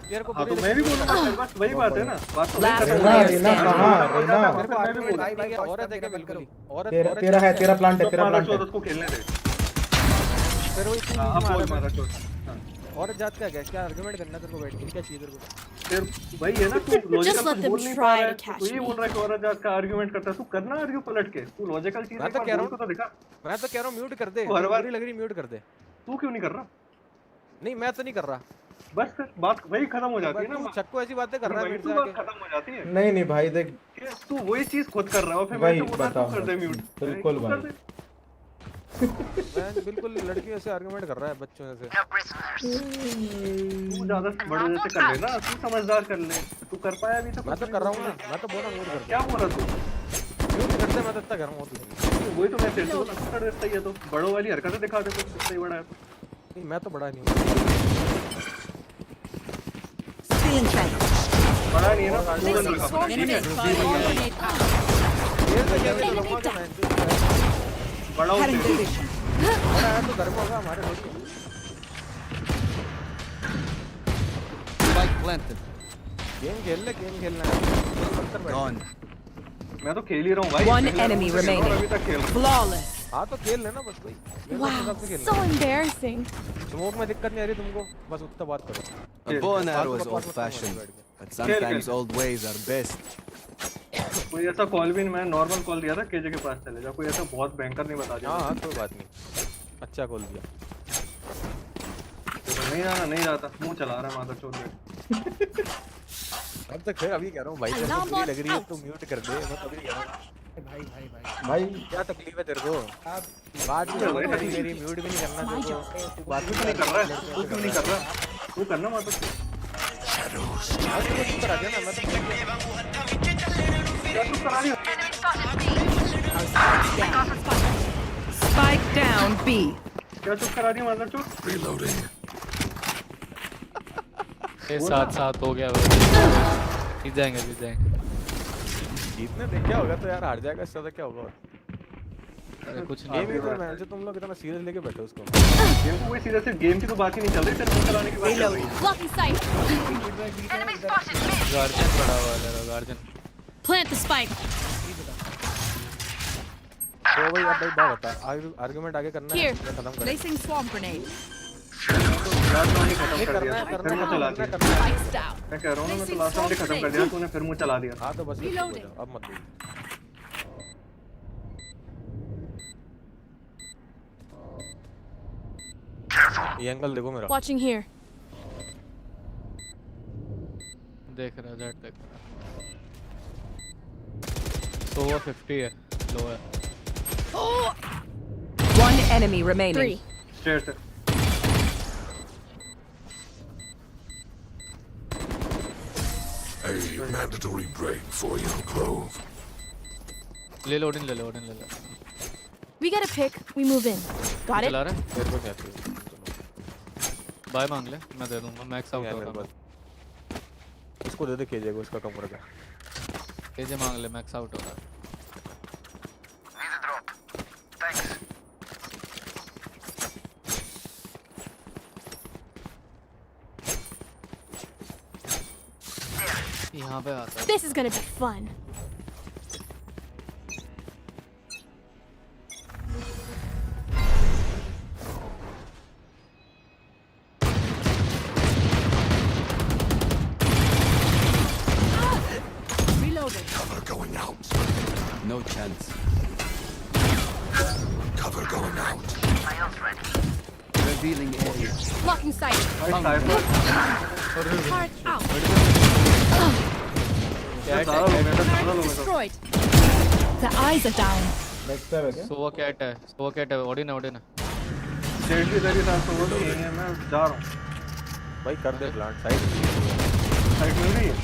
तेरे को। हाँ तो मैं भी बोलूंगा, बस वही बात है ना। बात तो औरत है क्या? बिल्कुल तेरा है, तेरा प्लांट है, तेरा प्लांट है। उसको खेलने दे। फिर वही तू मारा चोद। औरत जात का क्या आर्गुमेंट करना तेरे को बैठ के, क्या चाहिए तेरे को? फिर वही है ना, तू लॉजिकल कुछ बोल नहीं पा रहा है। तू ये बोल रहा है कि औरत जात का आर्गुमेंट करता है, तू करना आर्ग्यू पलट के। तू लॉजिकल चीज मैं तो कह रहा हूं तो दिखा। मैं तो कह रहा हूं म्यूट कर दे, बुरी लग रही म्यूट कर दे। तू क्यों नहीं कर रहा? नहीं मैं तो नहीं कर रहा। बस फिर बात वही खत्म हो जाती है ना। चक्को ऐसी बातें कर रहा है, मेरे से खत्म हो जाती है। नहीं भाई देख, तू वही चीज खुद कर रहा है, फिर मैं तो बता कर दे म्यूट। बिल्कुल भाई, मैं बिल्कुल लड़कियों से आर्गुमेंट कर रहा है, बच्चों से। तू ज्यादा बड़े जैसे कर लेना, तू समझदार कर ले। तू कर पाया अभी तो? मैं तो कर रहा हूँ ना, मैं तो बोला म्यूट कर। क्या बोल रहा तू? म्यूट करते मैं तो इतना कर रहा हूँ। वही तो मैं तेरे को कर देता ही है, तो बड़ों वाली हरकतें दिखा दे, तो इतना ही बड़ा है तो। नहीं मैं तो बड़ा नहीं हूँ। बड़ा नहीं है ना, बड़ा है तो घर में होगा हमारे। गेम खेलना है। मैं तो खेल ही रहा हूँ भाई। One enemy remaining. Flawless. हाँ तो खेल लेना बस भाई। Wow, so embarrassing. स्मोक में दिक्कत नहीं आ रही तुमको, बस उतना बात करो। A bow and arrow is old-fashioned, but sometimes old ways are best. कोई ऐसा कॉल भी नहीं, मैं नॉर्मल कॉल दिया था केजे के पास चले जा, कोई ऐसा बहुत भयंकर नहीं बता दिया। हाँ कोई बात नहीं, अच्छा कॉल दिया। नहीं जाना, नहीं जाता, मुंह चला रहा है मादर चोद। अब तक फिर अभी कह रहा हूँ भाई, तेरे को बुरी लग रही है तो म्यूट कर दे। मैं तभी कह रहा हूँ भाई क्या तकलीफ है तेरे को? बात भी मेरी म्यूट भी नहीं करना तेरे को। तू बात भी नहीं कर रहा है, तू क्यों नहीं कर रहा? तू करना मादर चोद। करा दिया ना, मैं तो Spike down B. क्या चुप करा दिया मादर चोद? Reloading. ये 7-7 हो गया भाई। जीत जाएंगे। जीतने देख क्या होगा तो यार, हार जाएगा, इससे ज्यादा क्या होगा? अरे कुछ नहीं गेम तो मैं तुम लोग इतना सीरियस लेके बैठे उसको। गेम को कोई सीरियस, गेम की तो बात ही नहीं चल रही, तेरे मुंह चलाने की बात चल रही है। Blocking sight. गार्जियन पड़ा हुआ है, गार्जियन। Plant the spike. तो भाई अब भाई बात बता, आर्गुमेंट आगे करना है या खत्म करना है? Placing swamp grenade. मैं कह रहा हूँ ना, मैं तो लास्ट राउंड ही खत्म कर दिया, तूने फिर मुंह चला दिया। हाँ तो बस अब मत बोल। ये एंगल देखो मेरा। Watching here. देख रहा है, देख रहा। तो वो 50 है, लो है। One enemy remaining. 3. Stairs से। A mandatory break for you, Clove. ले लो, ले लो। We get a pick, we move in. Got it? चला रहा है? बाय मांग ले मैं दे दूंगा मैक्स आउट होगा उसको दे दे केजे को उसका कम कर दे केजे मांग ले मैक्स आउट होगा Need a drop. Thanks. यहाँ पे आता है This is gonna be fun. Reloading. Cover going out. No chance. Cover going out. My ult's ready. Revealing area. Blocking sight. Found Heart out. Destroyed. The eyes are down. Next time again. Sowa cat है Odin है Z की तेरी साथ तो वो नहीं है मैं जा रहा हूँ भाई कर दे प्लांट साइड मिल रही है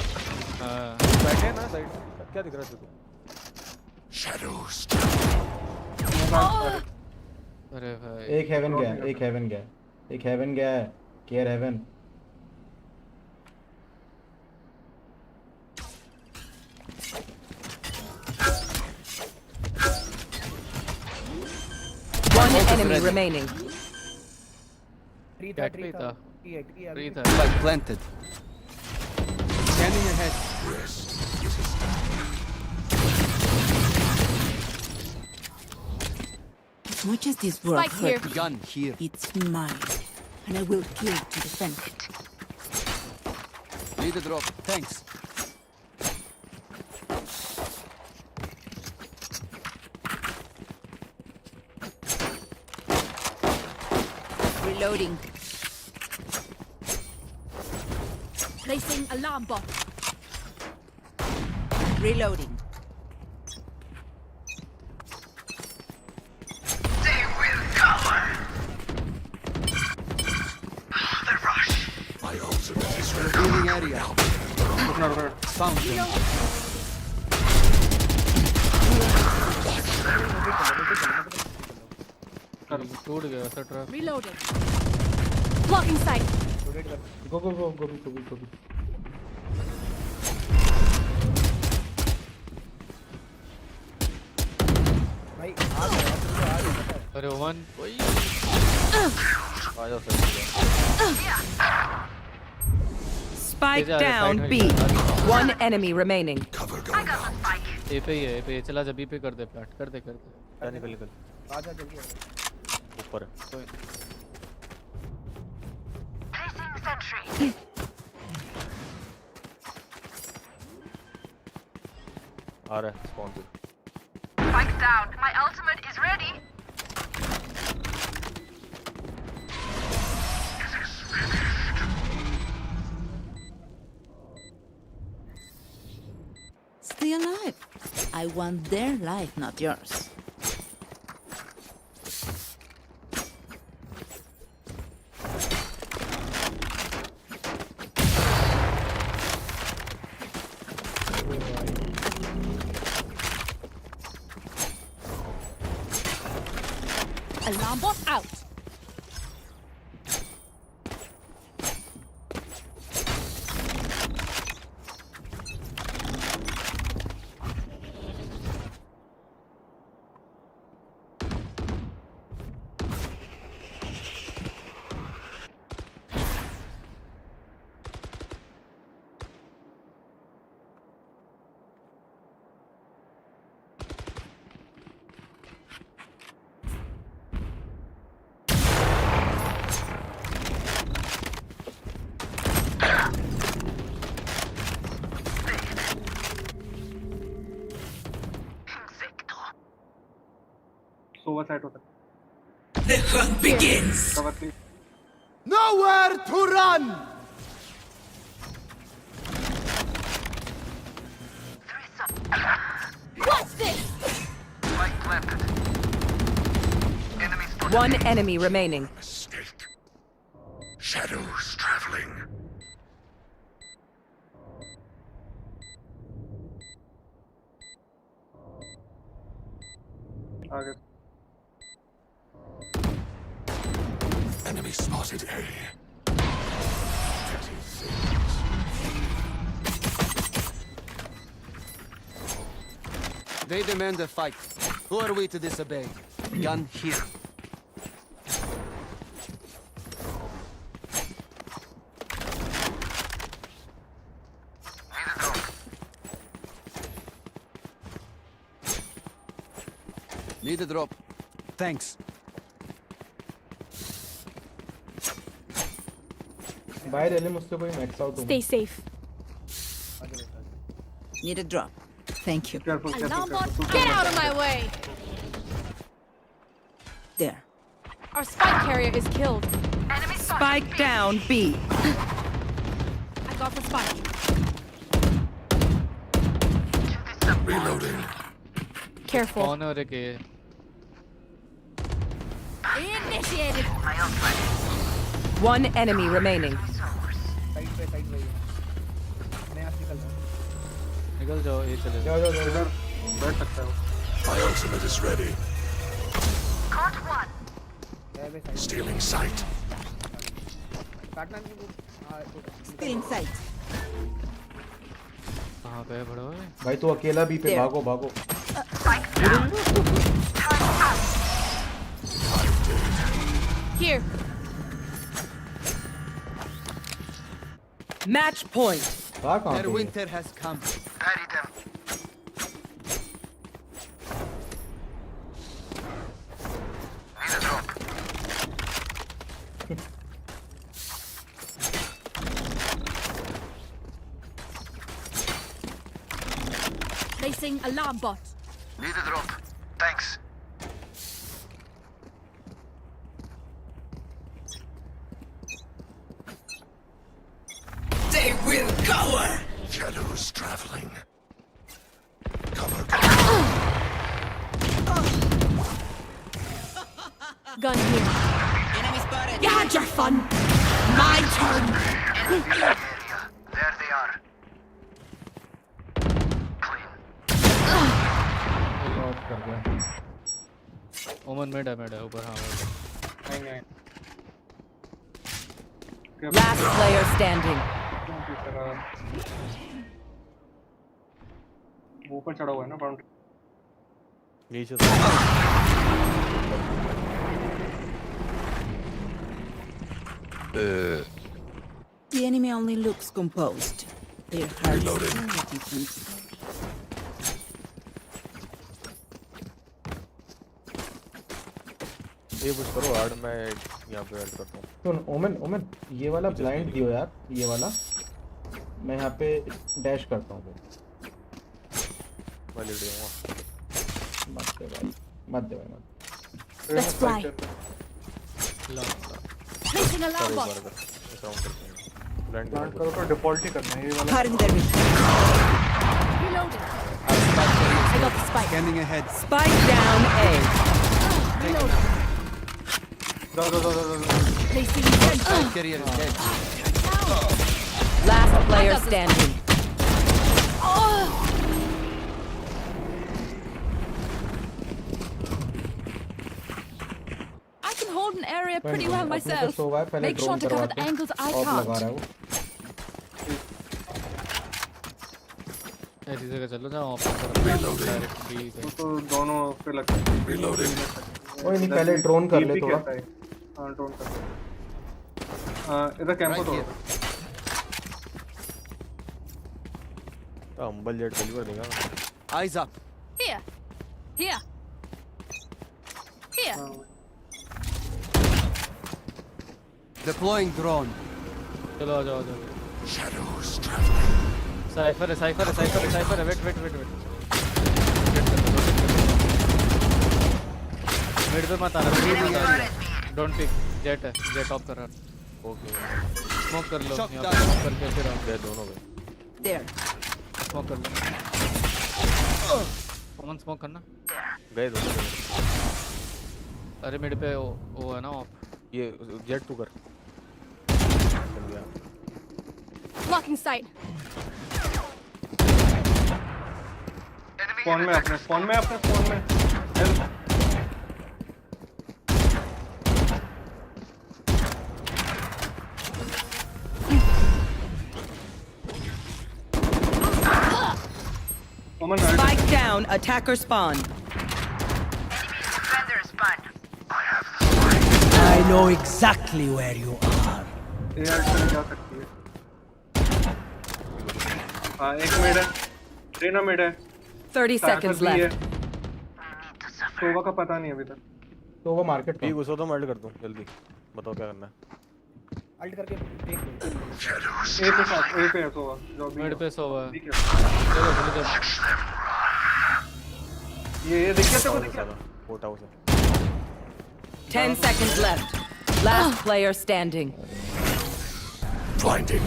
बैठे ना साइड क्या दिख रहा है तुझे Shadows. अरे भाई एक हेवन गया एक हेवन गया है केयर heaven One enemy remaining. Cat पे था Spike planted. Scanning ahead. As much as this world Spike here. hurt me, Gun here. it's mine, and I will kill to defend it. Need a drop. Thanks. Reloading. Placing alarm bot. Reloading. They will cover. The rush. My ultimate is ready. Revealing area. Found them. टूट गया ऐसा trap Reloading. Blocking sight. go भाई अरे one वही आ जाओ sir Spike down B. One enemy remaining. Cover going out. ए पे ही है ए पे चला जा बी पे कर दे प्लाट कर दे निकल आजा जल्दी ऊपर Placing sentry. आ रहा है स्पॉन पे Spike down. My ultimate is ready. Stay alive. I want their life, not yours. Alarm bot out. Sowa side होता The hunt begins. Cover please Nowhere to run. What's this? Spike planted. Enemy spotted. One enemy remaining. Mistake. Shadows traveling. आगे Enemy spotted A. They demand a fight. Who are we to disobey? Gun here. Need a drop. Thanks. बाहर एले मुझसे कोई max out हो. Stay safe. Need a drop. Thank you. Alarm bot, get out of my way! There. Our spike carrier is killed. Spike down B. I got the spike. Reloading. Careful. कौन है और एक ये? Initiated. One enemy remaining. निकल जाओ ये चले जाओ जाओ जाओ. बैठ सकता है. My ultimate is ready. Stealing sight. Still in sight. कहाँ पे है बड़ा भाई? भाई तू अकेला भी पे भागो भागो. Here. Match point. Their winter has come. Bury them. Need a drop. Placing alarm bot. Need a drop. Thanks. They will cower. Shadows traveling. Cover. Gun here. Enemy spotted. You had your fun. My turn. There they are. ओमन में damage है ऊपर हाँ. Last player standing. ऊपर चढ़ा हुआ है ना बाउंड्री. नीचे The enemy only looks composed. Their hearts are different. ये पुश करो हार्ड. मैं यहाँ पे ऐड करता हूँ. सुन ओमन ओमन ये वाला ब्लाइंड दियो यार. ये वाला मैं यहाँ पे डैश करता हूँ. मैं ले लूँगा. मत दे भाई मत दे भाई मत. Let's fly. Placing alarm bot. Plant करो तो डिफॉल्ट ही करना है ये वाला. Reloading. I got the spike. Scanning ahead. Spike down A. Reloading. Go. Placing Spike carrier is dead. Last player standing. I can hold an area pretty well myself. Make sure to cover the angles I can't. ऐसी जगह चलो जाओ of direct B पे. तो दोनों पे लगता है. Reloading. ओए नहीं पहले ड्रोन कर ले थोड़ा. हाँ ड्रोन कर. इधर कैंप तो. अंबल जेट पहली बार देखा. Eyes up. Here. Deploying drone. चलो आ जाओ. Shadows traveling. साइफर है. वेट. मिड पे मत आना. Don't pick. जेट ऑफ कर रहा. ओके. स्मोक कर लो. यहाँ पे स्मोक करके फिर आओ. गए दोनों गए. There. स्मोक कर लो. कॉमन स्मोक करना. गए दोनों गए. अरे मिड पे वो है ना ऑफ. ये जेट तू कर. Blocking sight. फोन में अपने फोन में. Spike down, attacker spawn. I know exactly where you are. एक मिनट है, रेना मिनट है. 30 seconds left. सोवा का पता नहीं अभी तक. तो वो मार्केट पे घुसो तो मल्ट कर दूं जल्दी. बताओ क्या करना है. अल्ट करके देख लो. ए पे है सोवा. मिड पे सोवा. ये देखिए तो देखिए. पोर्ट हाउस है. 10 seconds left. Last player standing. Blinding.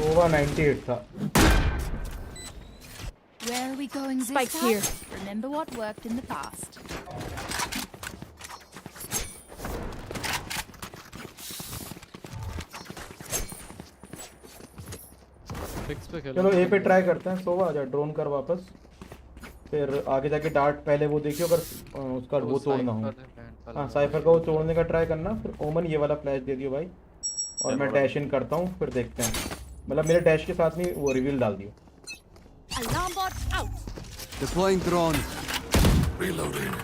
Over 98 था. Where are we going this Spike's time? here. Remember what worked in the past. चलो ए पे ट्राई करते हैं. सोवा आजा, ड्रोन कर वापस. फिर आगे जाके डार्ट पहले वो देखियो अगर उसका वो तोड़ना हो. हाँ साइफर का वो तोड़ने का ट्राई करना. फिर ओमन ये वाला फ्लैश दे दियो भाई. और मैं डैश इन करता हूँ. फिर देखते हैं. मतलब मेरे डैश के साथ में वो रिवील डाल दियो. Alarm bot out. Deploying drone. Reloading.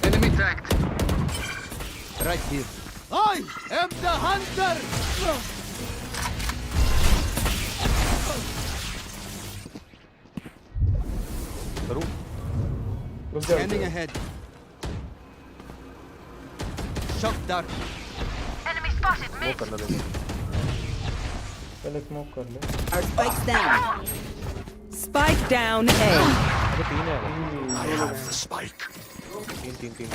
Enemy tracked. Right here. I am the hunter. Scanning ahead. Shock dart. Enemy spotted mid. पहले स्मोक कर ले. Our spike's down. Spike down A. अबे 3 है. I have the spike. 3.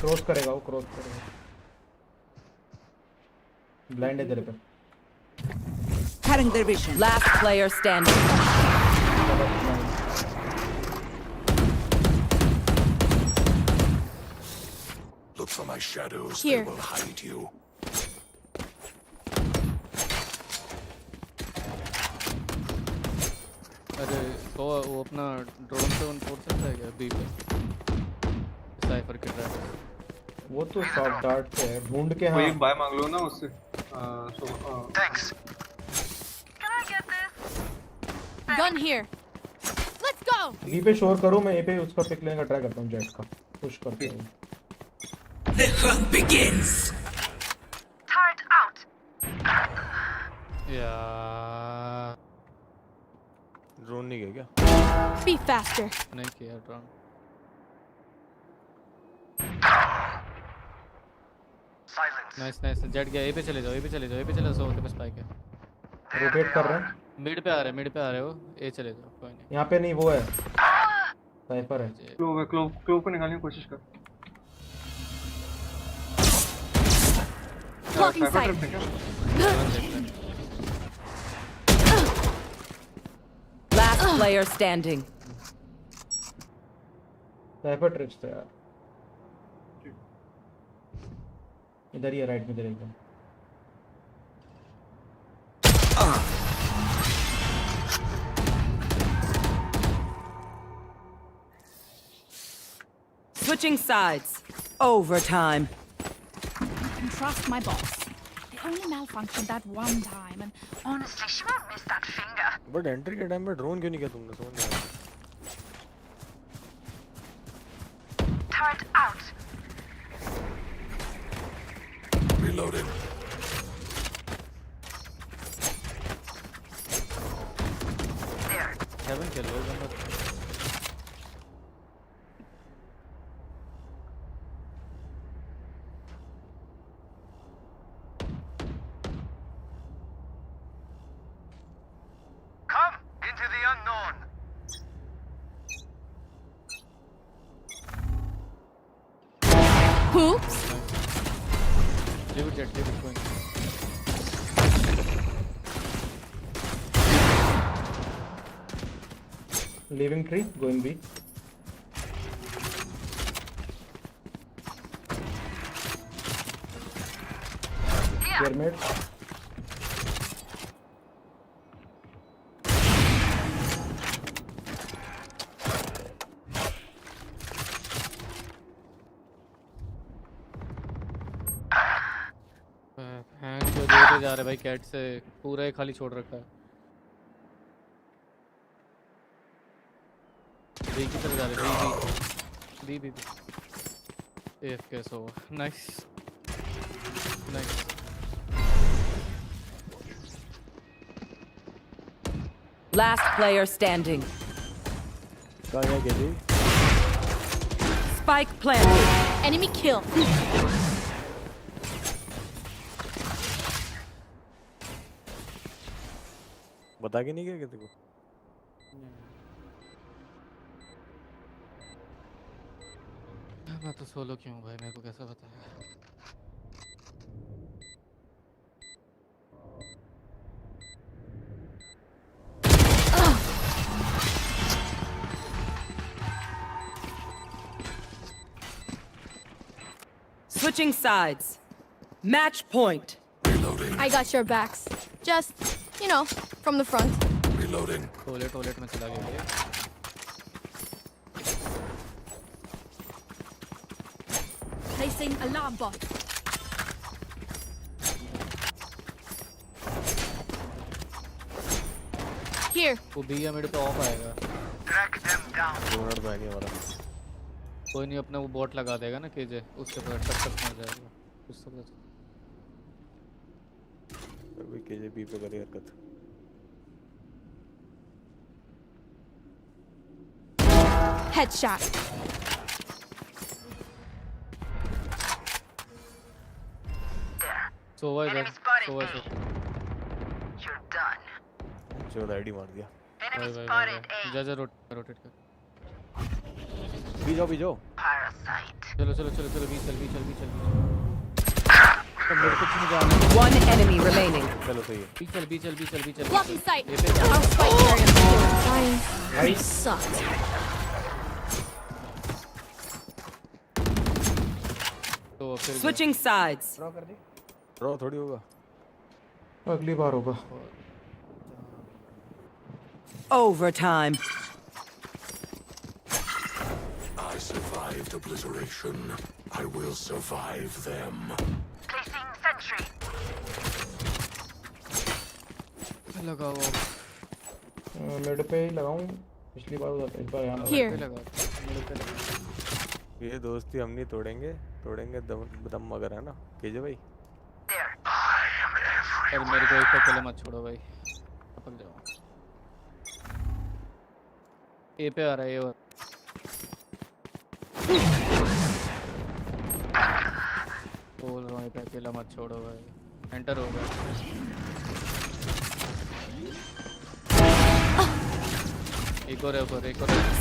Cross करेगा वो. Cross करेगा. Blind है तेरे पे. Cutting their vision. Last player standing. Look for my shadows. Here. They will hide you. अरे तो वो अपना ड्रोन से उन तोड़ सकता है क्या बी पे? साइफर के ट्रैक. वो तो शॉट डार्ट पे है. ढूंढ के. कोई हाँ एक बाय मांग लो ना उससे. Thanks. Can I get this? Gun here. Let's go. B पे शोर करो. मैं ए पे उसका पिक लेने का ट्राई करता हूँ. जेट का पुश करते हैं. The hunt begins. Turret out. यार ड्रोन नहीं गया क्या? Be faster. नहीं किया ड्रोन. नाइस जेट गया. ए पे चले जाओ. सो के पास स्पाइक है. रोटेट कर रहे हैं. मिड पे आ रहे हो. ए चले जाओ. कोई नहीं. यहाँ पे नहीं वो है. साइफर है. क्लोव को निकालने की कोशिश कर. Blocking sight. Last player standing. Cipher tricks था यार. इधर ही है. राइट में इधर एकदम. Switching sides. Overtime. You can trust my boss. They only malfunctioned that one time, and Honestly, she won't miss that finger. But entry के time पे drone क्यों नहीं किया तुमने? समझ नहीं आया. Turret out. Reloading. There. Heaven खेल लो. Come into the unknown. Oops. Leave it. Going. Leaving tree. Going B. Here mid. Hang जो देते जा रहे भाई कैट से पूरा ही खाली छोड़ रखा है। बी की तरफ जा रहे B AFK so nice nice. Last player standing. Spike planted. Enemy kill. बता के नहीं गया किसी को? मैं तो सोलो क्यों भाई, मेरे को कैसा बताया? Switching sides. Match point. I got your backs. Just, you know, from the front. Reloading. Toilet में चला गया। Placing alarm bot. Here. वो बी या मेरे पे ऑफ आएगा। डोनर तो नहीं हो रहा। कोई नहीं, अपना वो बॉट लगा देगा ना केजे, उससे पता टक मर जाएगा उससे पता। अभी केजे बी पे करी हरकत। Headshot. So why that? So why so? You're done. जो आईडी मार दिया। Enemy spotted A. जा रोटेट कर। बी जाओ। Parasite. चलो बी चल। One enemy remaining. चलो सही है। बी चल। Blocking sight. ये पे Our spike carrier dying. They sucked. तो फिर Switching sides. ड्रॉ थोड़ी होगा। अगली बार होगा। Overtime. I survived obliteration. I will survive them. Placing sentry. लगाओ। मिड पे ही लगाऊं। पिछली बार उधर इस बार यहाँ Here. ये दोस्ती हम नहीं तोड़ेंगे दम मगर है ना केजे भाई। और मेरे को एक अकेले मत छोड़ो भाई, पक जाओ। ए पे आ रहा है ये और बोल रहा हूँ पे अकेला मत छोड़ो भाई। एंटर हो गया। एक और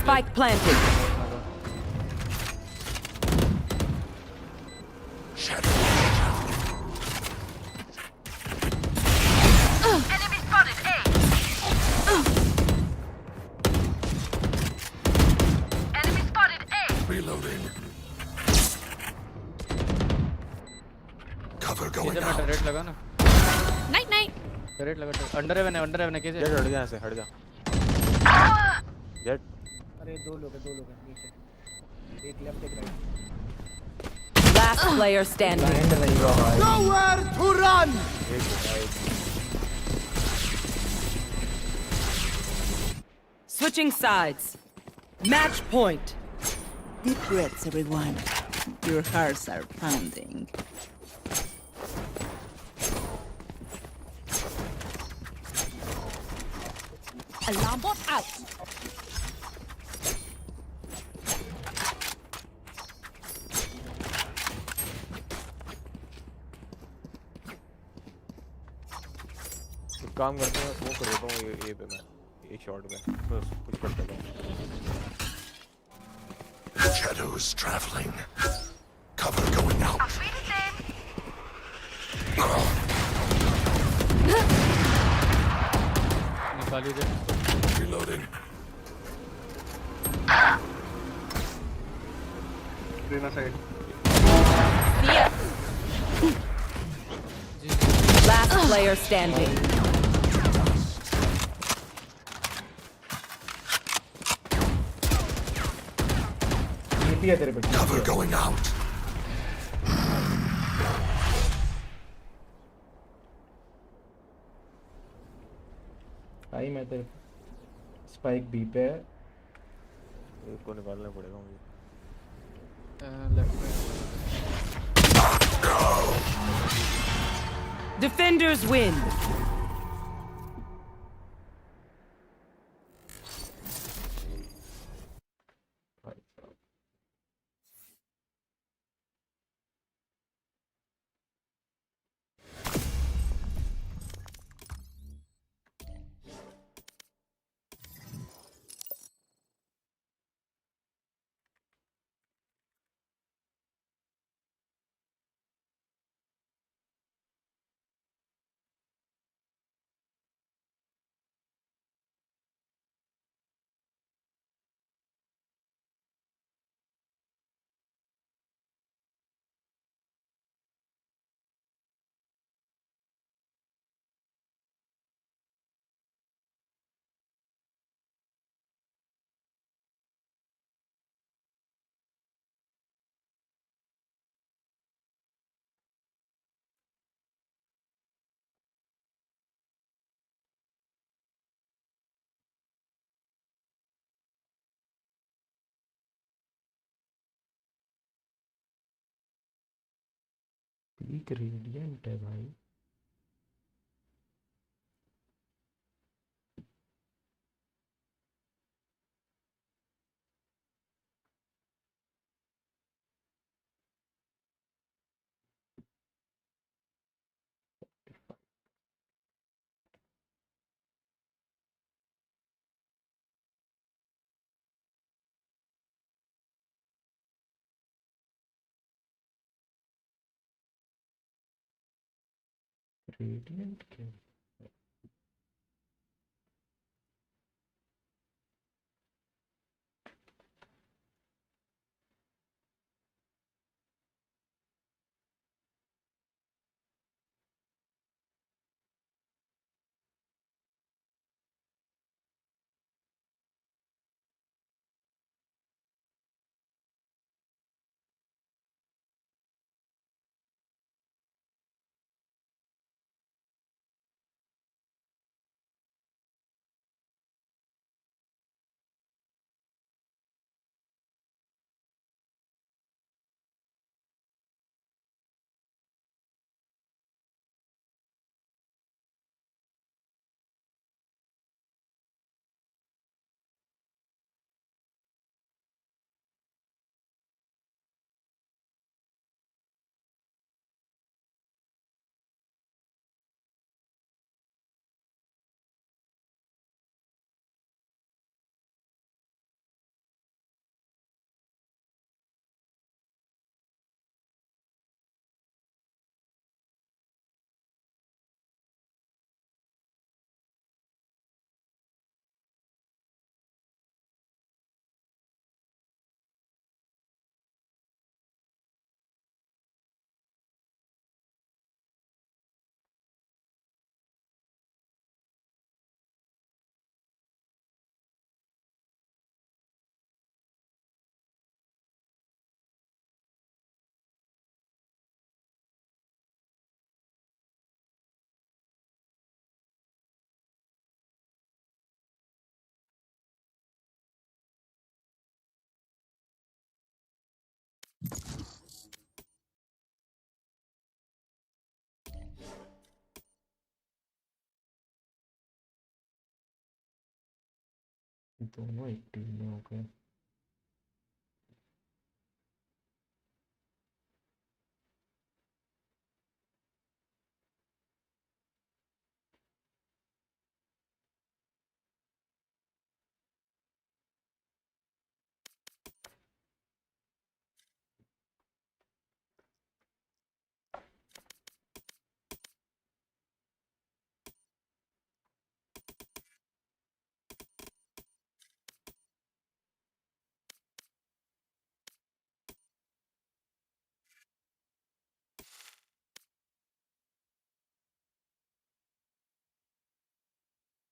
Spike planted. Enemy spotted A. Enemy spotted A. Reloading. Cover going K J out. में रेड लगा ना। Night night. रेड लगा। अंडर हेवन है केजे। जेट हट जा से हट जा। जेट। अरे दो लोग हैं नीचे। एक लेफ्ट एक right. Last player standing. Nowhere to run! Switching sides. Match point. Deep breaths, everyone. Your hearts are pounding. Alarm bot out. काम करते हैं वो कर देता हूँ ये पे मैं एक शॉट में बस कुछ करता हूँ। Shadows traveling. Cover going out. निकाली दे। Reloading. Rena side. See ya. Last player standing. DP है तेरे पे. Cover going out. भाई मैं तेरे स्पाइक बी पे है. इसको निकालना पड़ेगा मुझे. लेफ्ट में. Defenders win. पीक रेडिएंट है भाई. रेडिएंट क्या? दोनों एक टीम में हो गए.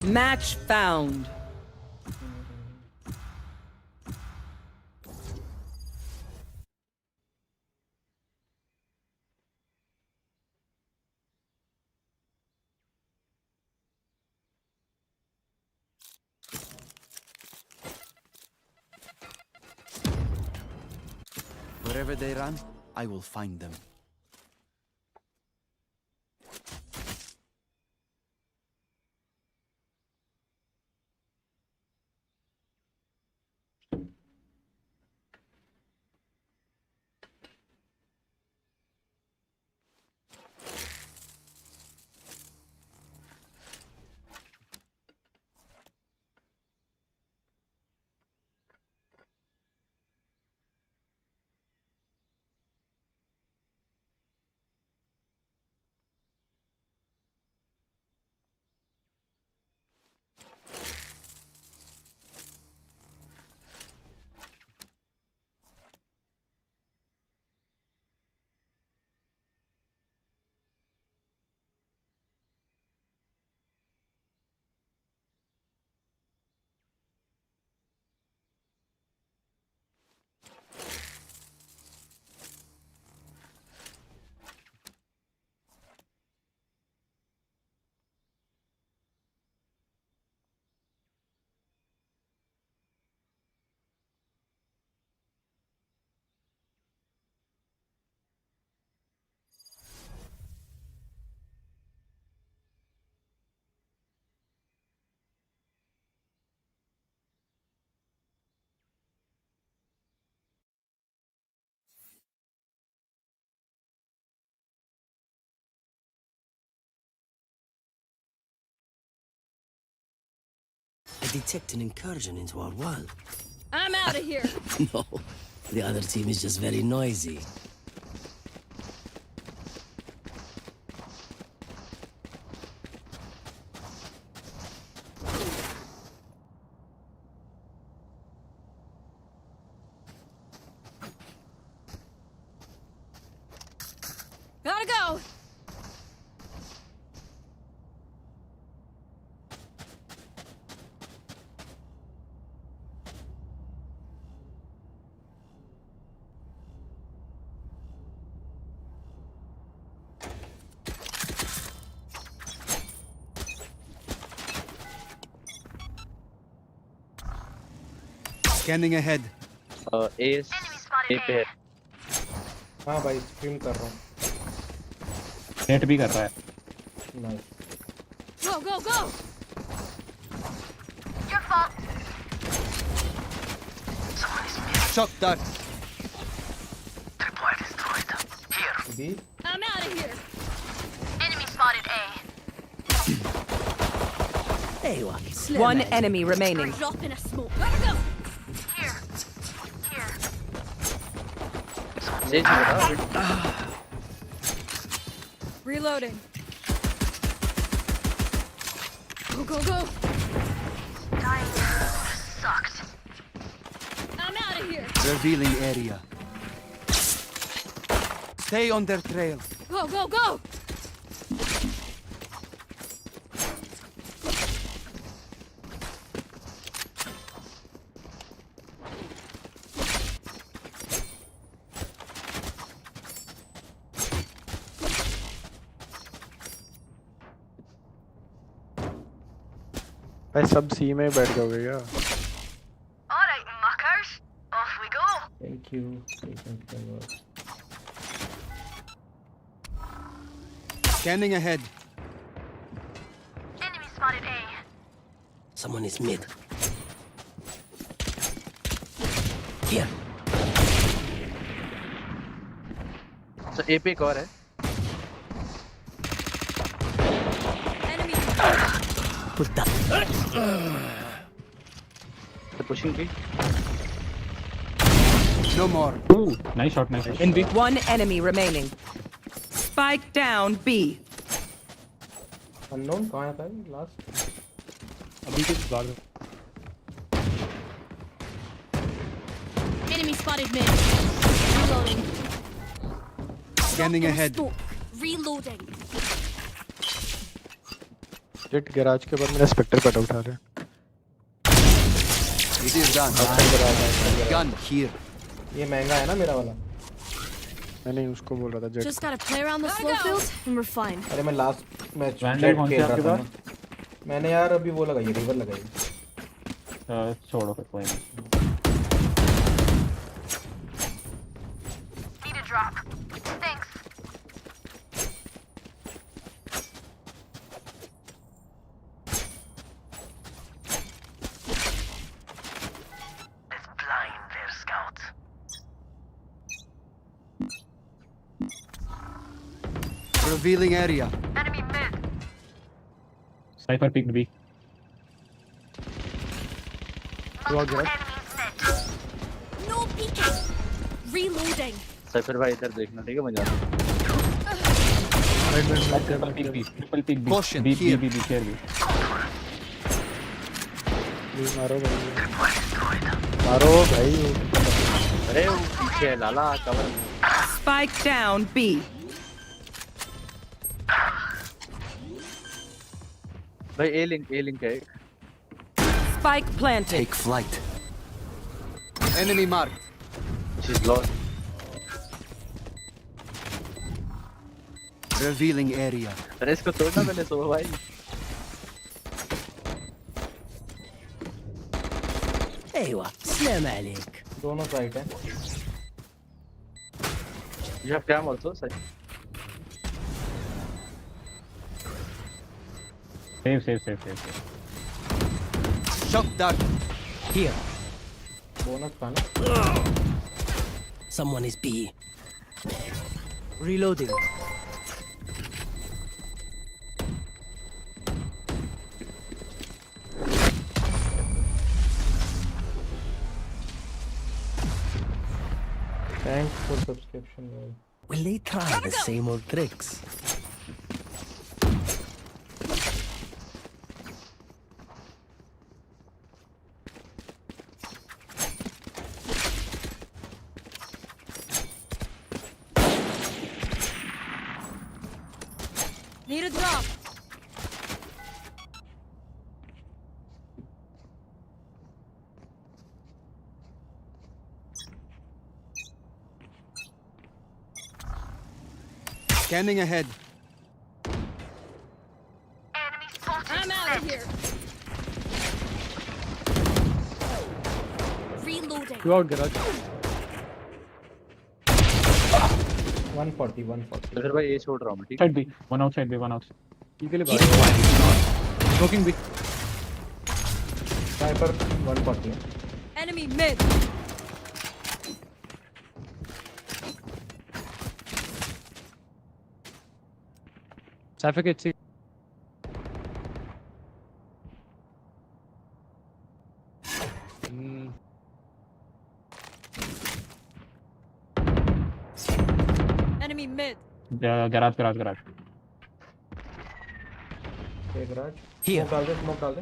Match found. Wherever they run, I will find them. I detect an incursion into our world. I'm out of here. No, the other team is just very noisy. Gotta go. Scanning ahead. S A पे है। हाँ भाई stream कर रहा हूँ। Net भी कर रहा है। Nice. Go, go, go. Your fault. Shock dart. Tripwire destroyed. Here. B. I'm out of here. Enemy spotted A. Hey, what? One enemy remaining. Drop in a smoke. Gotta go. Here. Here. Reloading. Go, go, go. Dying. Sucked. I'm out of here. Revealing area. Stay on their trail. Go, go, go. भाई सब सी में बैठ जाओगे क्या? Alright, muckers. Off we go. Thank you. Scanning ahead. Enemy spotted A. Someone is mid. Here. तो ए पे एक और है। Put that. The pushing B. No more. Ooh, nice shot, nice shot. In B. One enemy remaining. Spike down B. Unknown कहाँ था last? अभी कुछ बात। Enemy spotted mid. Reloading. Scanning ahead. Smoke. Reloading. Jet garage के बाद मेरा Spectre cut उठा रहा है It is done. Gun here. ये महंगा है ना मेरा वाला। मैं नहीं उसको बोल रहा था jet. Just gotta play around the slow field and we're fine. अरे मैं लास्ट मैच Vandal कौन सी आपके पास? मैंने यार अभी वो लगाई रिवर लगाई। छोड़ो फिर कोई नहीं। Need a drop. Thanks. Let's blind their scouts. Revealing area. Enemy mid. Cypher picked B. Multiple enemies mid. No peeking. Reloading. Cypher भाई इधर देखना ठीक है मजा। Triple pick B. Triple pick B. Caution B here. B B share B. मारो भाई अरे वो पीछे है लाला कवर। Spike down B. भाई A link है। Spike planted. Take flight. Enemy marked. She's lost. Revealing area. अरे इसको तोड़ना मैंने सो भाई। ايوه سلام عليك. दोनों साइड है। You have cam also sir. Save. Shock dart. Here. Bonus था ना। Someone is B. Reloading. Thanks for subscription. Will they try the same old tricks? Need a drop. Scanning ahead. Enemy spotted. I'm out of here. Reloading. Go out garage. 140. फिर भाई ये छोड़ रहा हूँ मैं ठीक है। Side B. One outside B. ये के लिए बात। Smoking B. Sniper 140 है। Enemy mid. Suffocate C. Enemy mid. Garage. एक राज। Here. स्मोक डाल दे।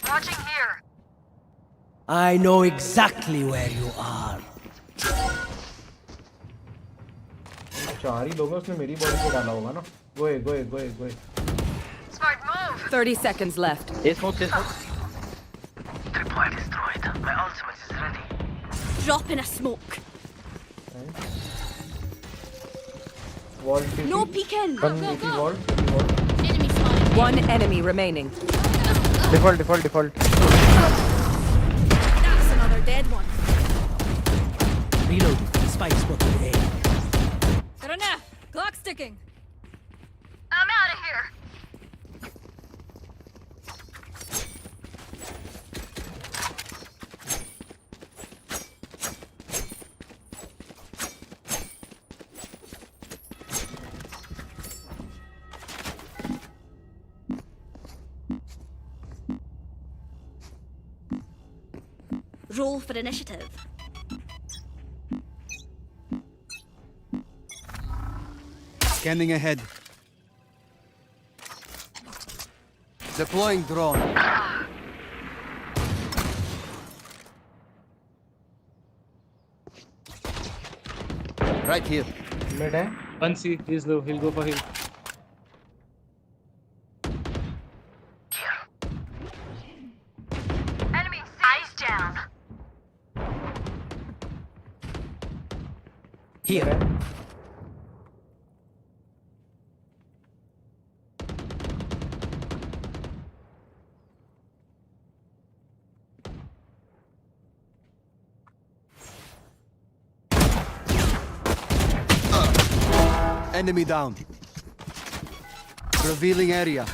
Watching here. I know exactly where you are. चार ही लोग हैं उसने मेरी बॉडी पे डाला होगा ना। गोए। Smart move. 30 seconds left. A smoke. Tripwire destroyed. My ultimate is ready. Drop in a smoke. Wall No peeking. wall. Enemy spotted. One enemy remaining. Default That's another dead one. Reloading. Spike spotted A. Grenade. Clock sticking. I'm out of here. Roll for initiative. Scanning ahead. Deploying drone. Right here. Mid है। One C, he's low. He'll go for heal. Enemy eyes down. Here. Enemy down. Revealing area.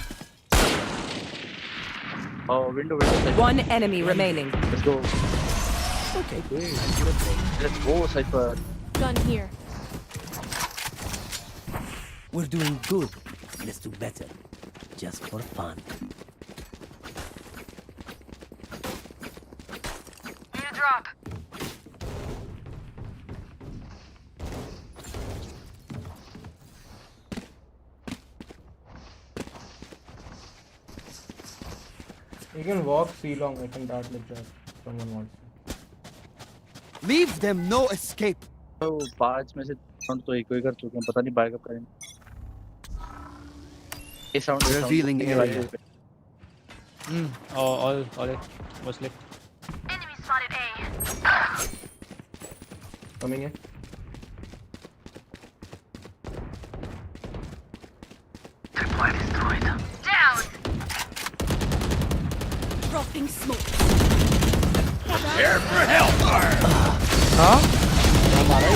Oh, window. One enemy remaining. Let's go. Okay, great. Let's go, Cypher. Gun here. We're doing good. Let's do better. Just for fun. Need a drop. You can walk C long. I can dart like that. Someone wants to. Leave them no escape. तो 5 में से तो एक ही कर चुके हैं, पता नहीं बाय कब करेंगे। ये sound Revealing area. All was left. Enemy spotted A. Coming in. Down. Dropping smoke. Here for help! हाँ?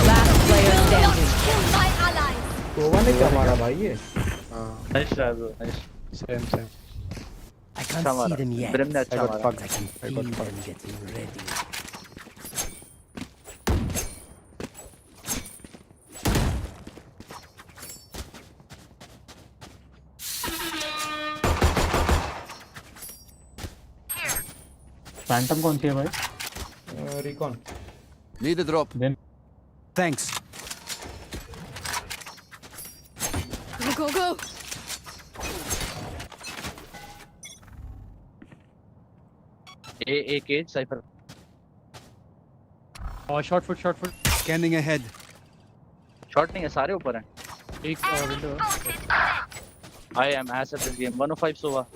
Last player standing. Kill my allies. Goa ने क्या मारा भाई ये? Nice try, bro. Nice. Same. I can't see them yet. Brim ने अच्छा got मारा. fucked. I can feel them getting ready. Phantom कौन सी है भाई? Recon. Need a drop. Then Thanks. Go. A cage, Cypher. Short foot. Scanning ahead. Short नहीं है, सारे ऊपर हैं. एक window. I am ass at this game. 105 Sova.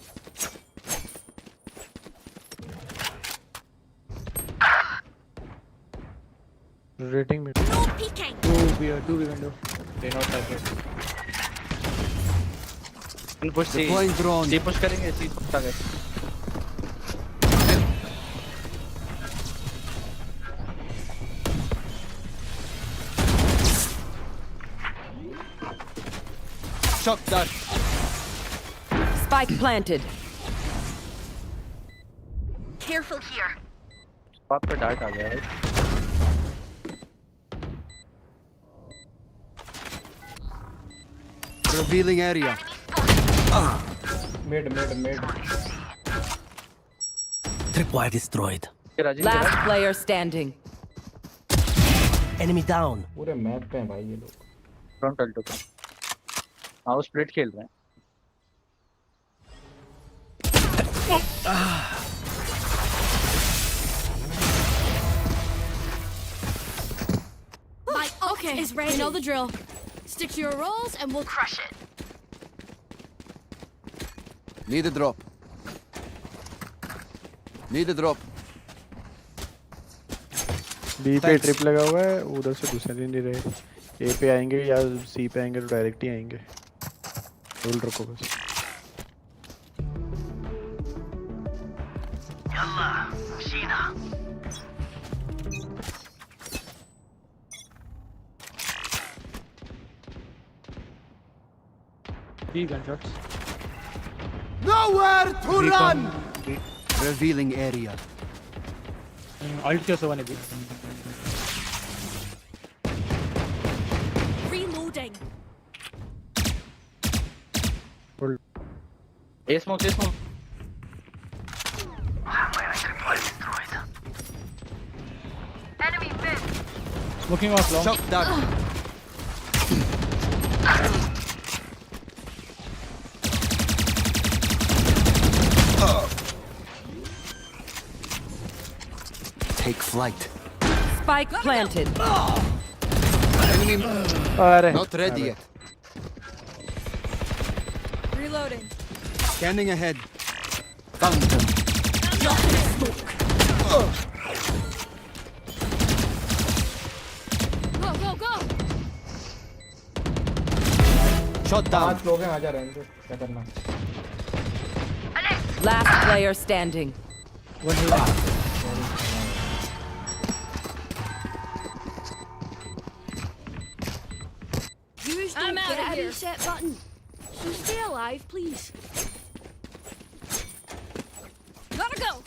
Rating mid. No peeking. Two window. They not cypher. Push C. Deploying drone. C push करेंगे, C पक्का है. Shock dart. Spike planted. Careful here. Spot पे dart आ गया है. Revealing area. Mid. Tripwire destroyed. Last player standing. Enemy down. पूरे map पे हैं भाई ये लोग. Front alto पे. हाँ वो split खेल रहे हैं. My ult is ready. You know the drill. Stick to your roles and we'll crush it. Need a drop. B पे ट्रिप लगा हुआ है, उधर से दूसरे दिन नहीं रहे. ए पे आएंगे या सी पे आएंगे तो डायरेक्ट ही आएंगे. होल्ड रखो बस. Yalla, Sheena. Three gunshots. Nowhere to run. Revealing area. Alt किया सोवा ने भी. Reloading. A smoke. Enemy mid. Smoking off long. Shock dart. Take flight. Spike planted. Not ready yet. Reloading. Scanning ahead. Found them. Go, go, go. Shot down. 5 लोग हैं आजा रहने दो क्या करना Last player standing. Use I'm don't out get of a here. reset button. So stay alive, please. Gotta go.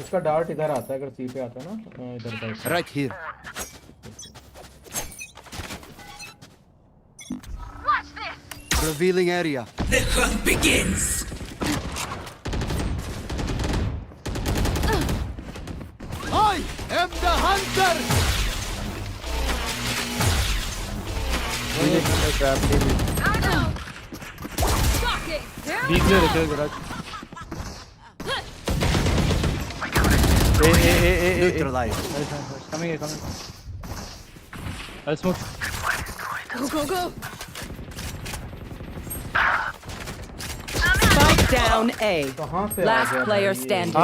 उसका dart इधर आता है अगर सी पे आता है ना इधर का Right here. Watch this! Revealing area. The hunt begins. I am the hunter. Shocking. There we बीच में go. रखे garage Neutralized. coming I'll smoke Go, go, go. Spike down A. कहाँ से Last आ गया player भाई ये? standing.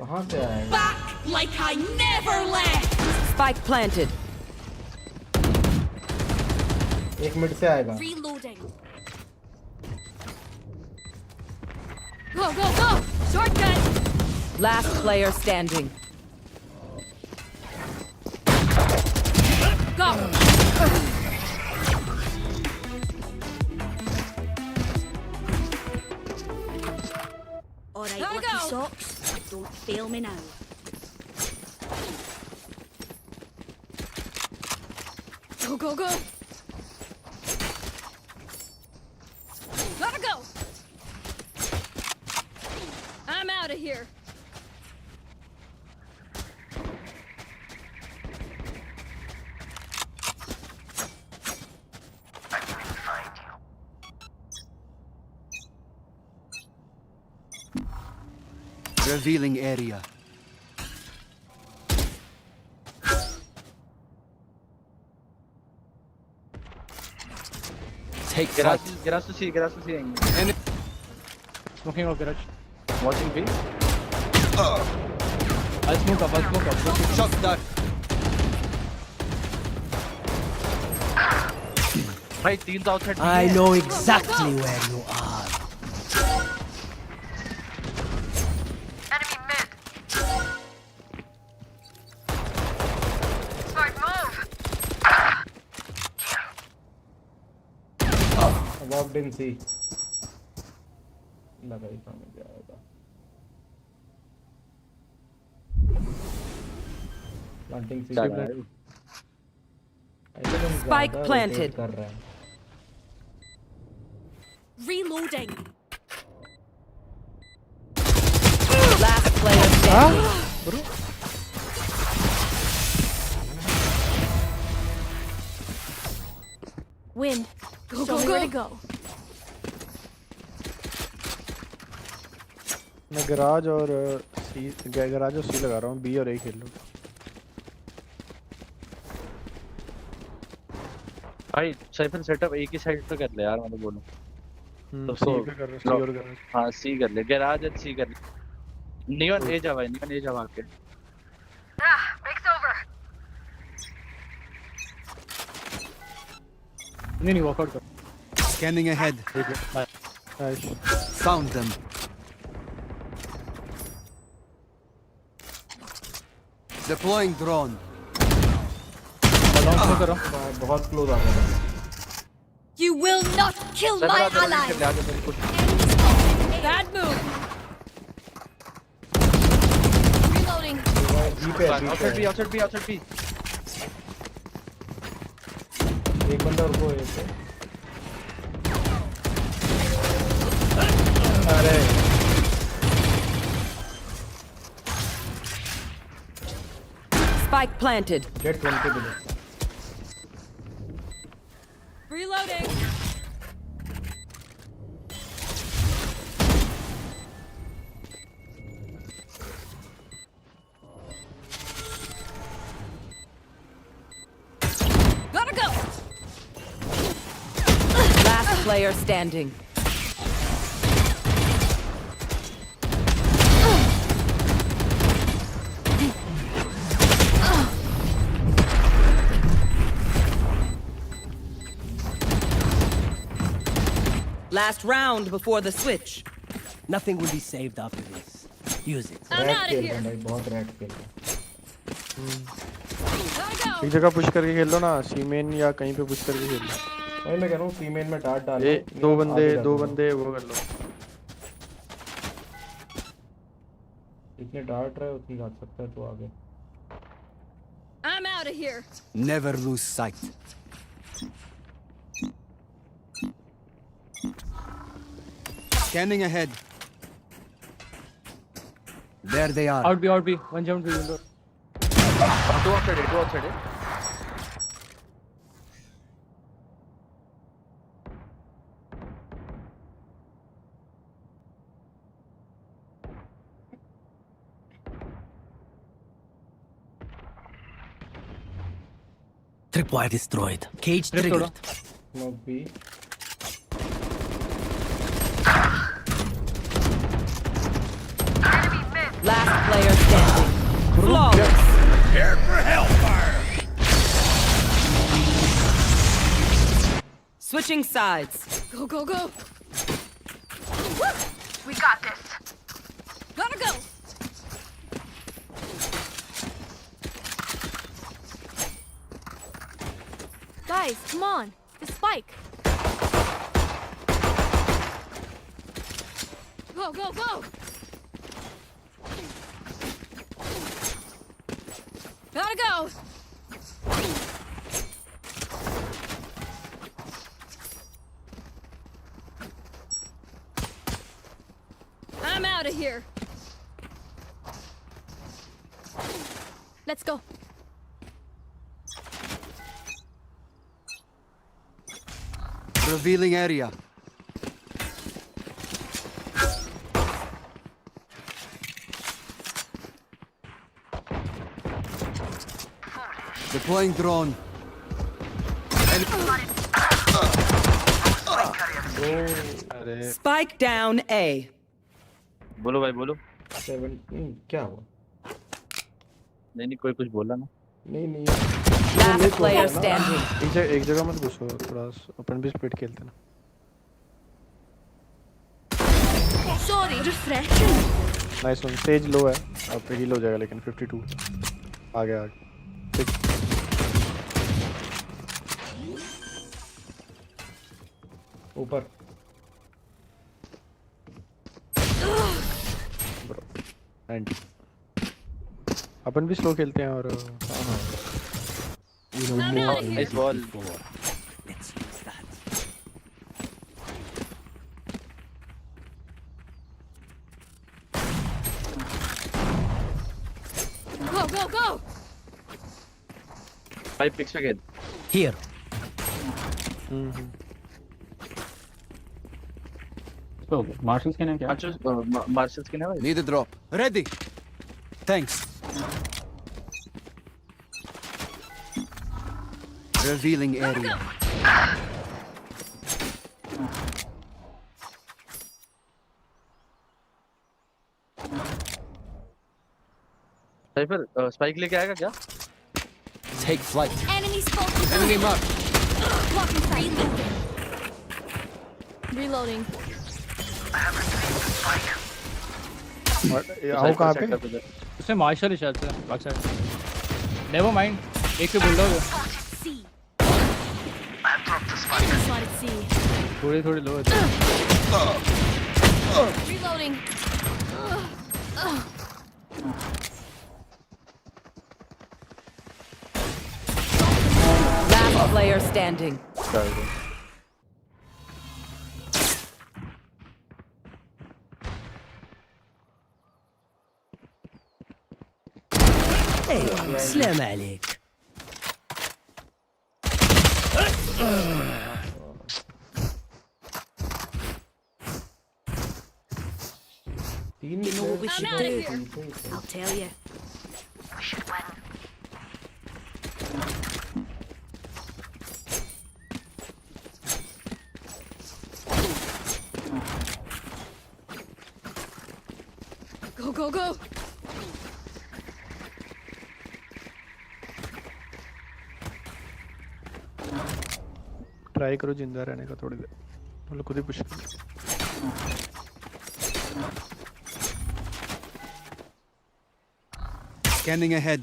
कहाँ से आएगा Back like I never left. Spike planted. एक मिनट से आएगा Reloading. Go, go, go. Shortcut. Last player standing. Go. Alright, Gotta lucky go. socks. Don't fail me now. Go, go, go. Gotta go. I'm out of here. Revealing area. Take flight. Garage to see आएंगे. smoking off garage Watching B. I'll smoke up Shot down. भाई 3 तो outside. I know exactly where you are. Enemy mid. Smart move. walked in C लगा ही समझ जाएगा planting C Spike planted. कर रहा है Reloading. Last player standing. Wind. Go, Show go, me go. where to go. मैं garage और garage और सी लगा रहा हूँ बी और ए खेल लो भाई साइफर सेटअप एक ही साइड पे कर ले यार मतलब बोलो तो सी पे कर सी और गराज हाँ सी कर ले गैराज और सी कर ले नियॉन ए जा भाई नियॉन ए जा आके Break's over. नहीं वॉकआउट कर Scanning ahead. Found them. Deploying drone. बहुत क्लोज आ गया You will not kill my ally. Bad move. Reloading. outside B एक बंदा रुको ए पे अरे Spike planted. Get 20 bullets. Reloading. Gotta go. Last player standing. Last round before the switch. Nothing will be saved after this. Use it. I'm out of here. भाई बहुत rat खेल रहा एक जगह पुश करके खेल लो ना, सी मेन या कहीं पे पुश करके खेल लो। भाई मैं कह रहा हूँ सी मेन में डार्ट डाल ये दो बंदे वो कर लो। इतने डार्ट रहे उतनी जा सकता है तो आगे। I'm out of here. Never lose sight. Scanning ahead. There they are. Out B. One jump to window. Two outside it. Tripwire destroyed. Cage triggered. Smoke B. Last player standing. Flawless. Prepare for hellfire. Switching sides. Go, go, go. We got this. Gotta go. Guys, come on. The spike. Go, go, go. Gotta go. I'm out of here. Let's go. Revealing area. Deploying drone. Spike down A. बोलो भाई बोलो। 17 क्या हुआ? नहीं कोई कुछ बोला ना। नहीं Last player standing. एक जगह मत घुसो, थोड़ा अपन भी स्प्लिट खेलते ना। Sorry, refreshing. Nice one. Stage low है, अब हील हो जाएगा लेकिन 52 आ गया। ऊपर एंड अपन भी स्लो खेलते हैं और nice ball. Let's use that. Go, go, go. 5 picks again. Here. So Marshall's can क्या? Marshall's can है? Need a drop. Ready. Thanks. Revealing area. Cipher spike लेके आएगा क्या? Take flight. Enemy spotted. Enemy marked. Blocking sight. Reloading. आओ कहाँ पे? उसने martial ही शायद से बैक साइड। नेवर माइंड, एक पे बुलडॉग है। Spotted C. थोड़ी लो है। Reloading. Last player standing. سلام عليك. should I'm outta do. here. I'll tell you. We should win. Go, go, go. Try करो जिंदा रहने का थोड़ी देर, मतलब खुद ही पुश करो. Scanning ahead.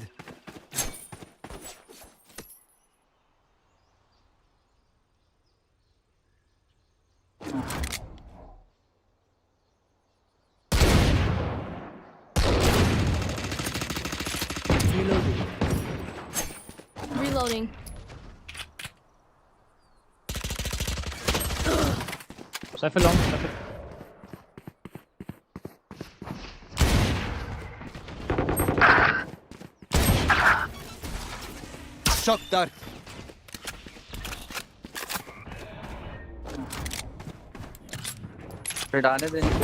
Reloading. Cypher long. Cypher. Shock dart.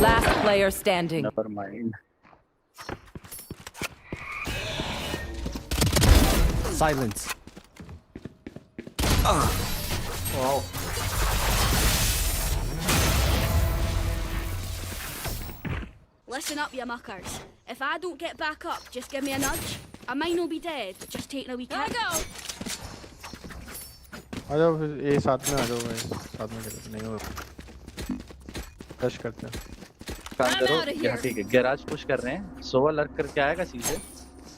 Last player standing. Never mind. Silence. Wow. Listen up, you muckers. If I don't get back up, just give me a nudge. I might not be dead, but just taking a wee kick. Go! आ जाओ फिर ये साथ में आ जाओ भाई, साथ में खेलो, नहीं हो रश करते हैं. काम करो, यहाँ ठीक है, गैराज पुश कर रहे हैं, सोवा लर्क करके आएगा सीधे,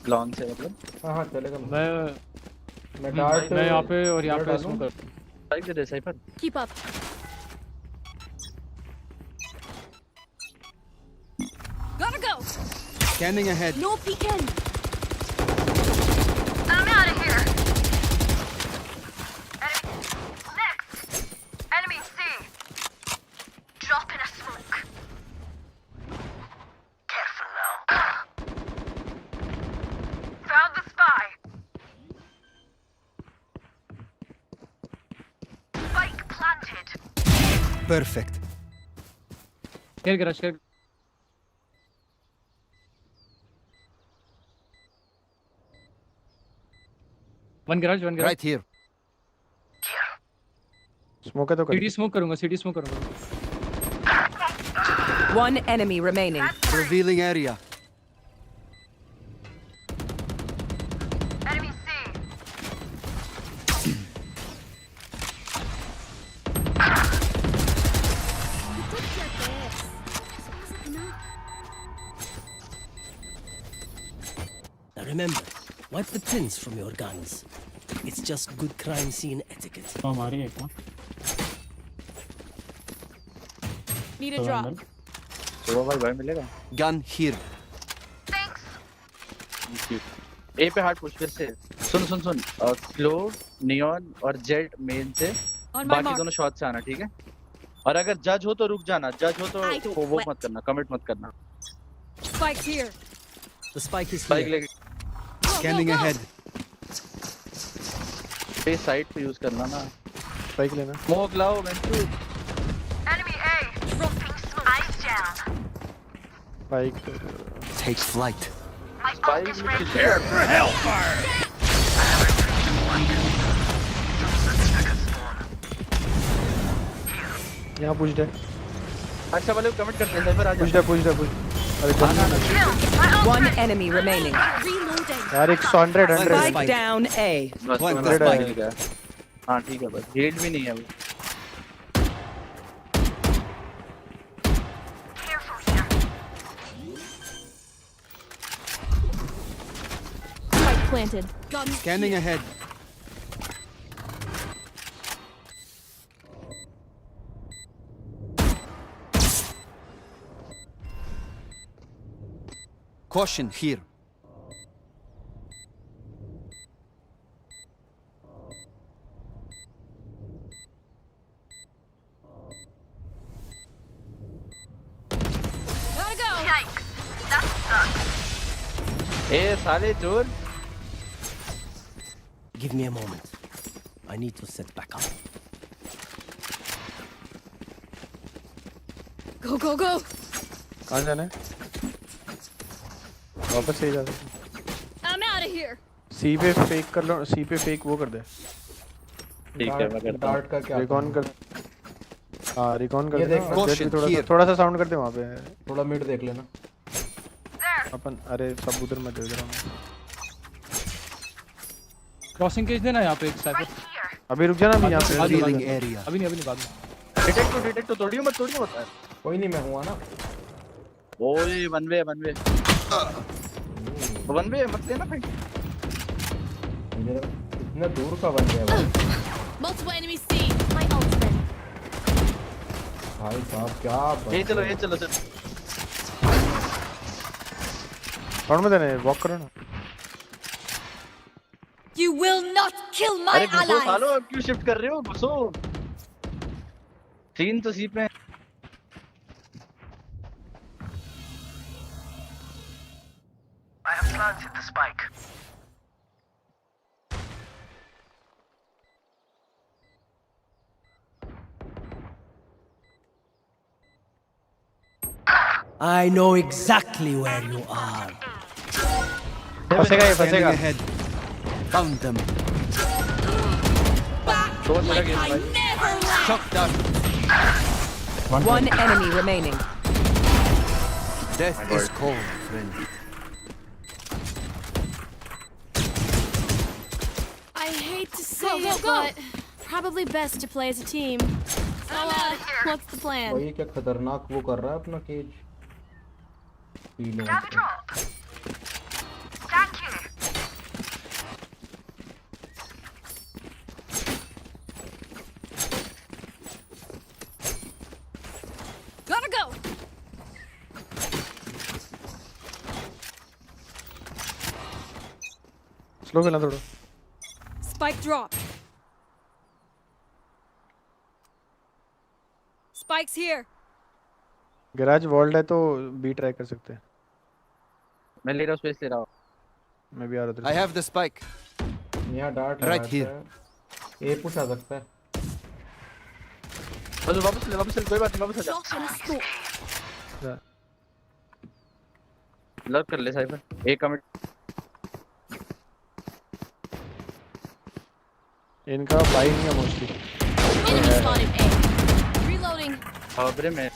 लॉन्ग से मतलब. हाँ चलेगा. मैं डार्ट मैं यहाँ पे और यहाँ पे स्मोक कर. Spike they they cipher. Keep up. Gotta go! Scanning ahead. No peeking! I'm out of here. Next. Enemy C. Drop in a smoke. Careful now. Found the spy. Spike planted. Perfect. Here garage here. One garage. Right here. Smoke है तो कर. CD smoke करूंगा. One enemy remaining. Revealing area. Enemy C. Now remember, wipe the pins from your guns. It's just good crime scene etiquette. Need a drop. सोवा भाई मिलेगा. Gun here. ए पे hard push फिर से. सुन क्लो neon और Jett main से बाकी दोनों shot से आना, ठीक है. और अगर जज हो तो रुक जाना, जज हो तो वो मत करना, कमिट मत करना. Spike's here. The spike is spike here. लेके Scanning ahead. पे साइड पे यूज करना ना. स्पाइक लेना. स्मोक लाओ वेंटू. Enemy A. Dropping smoke. Eyes down. Spike Takes flight. My ult is ready. Prepare for hellfire! यहाँ पुश दे. अच्छा वाले कमिट करते हैं साइफर आ जा. पुश दे. अरे चल. One enemy remaining. Reloading. यार 100. Spike down A. बस One मेरा spike. मिल गया. हाँ ठीक है, बस हेड भी नहीं है अभी. Careful here. Spike planted. Gun. Scanning ahead. Caution here. Gotta go! Yikes. That sucks. ए साले चोर. Give me a moment. I need to set back up. Go, go, go! कहाँ जाना है? वापस से जा I'm out of here. सी पे fake कर लो, सी पे फेक वो कर दे। ठीक है मैं करता हूं। डार्ट का क्या रिकॉन कर, हां रिकॉन कर ये दे। देख थोड़ा सा साउंड कर दे वहां पे। थोड़ा मिड देख लेना। अपन अरे सब उधर मत इधर आना। क्रॉसिंग केज देना यहां पे एक साइड। अभी रुक जाना, अभी यहां पे Revealing area. अभी नहीं भाग। डिटेक्ट तो तोड़ियो मत कोई नहीं, मैं हुआ ना। ओए वन वे मत लेना भाई। इतना दूर का बन गया भाई। Multiple enemies C. My ultimate. भाई साहब क्या ये चलो साउंड में देना, वॉक करो ना। You will not kill my अरे घुसो allies. सालो, अब क्यों शिफ्ट कर रहे हो? घुसो। 3 तो सी पे। I have planted the spike. I know exactly where you are. फंसेगा। Scanning ahead. Found them. Like I never left. Shock dart. One enemy remaining. Death is cold, friend. I hate to say it, but probably best to play as a team. So, what's the plan? भाई क्या खतरनाक वो कर रहा है अपना cage. Grab a drop. Thank you. Gotta go. Slow खेलना थोड़ा। Spike drop. Spike's here. Garage walled है तो बी ट्राई कर सकते हैं। मैं ले रहा हूं, स्पेस ले रहा हूं। मैं भी आ रहा था। I have the spike. यहाँ dart Right here. A push आ सकता है। वापस ले कोई बात नहीं, वापस आ जा। Shot and a scoop. Lurk कर ले साइबर। एक कमिट। इनका बाई नहीं है mostly. Enemy spotted A. Reloading. हां मैं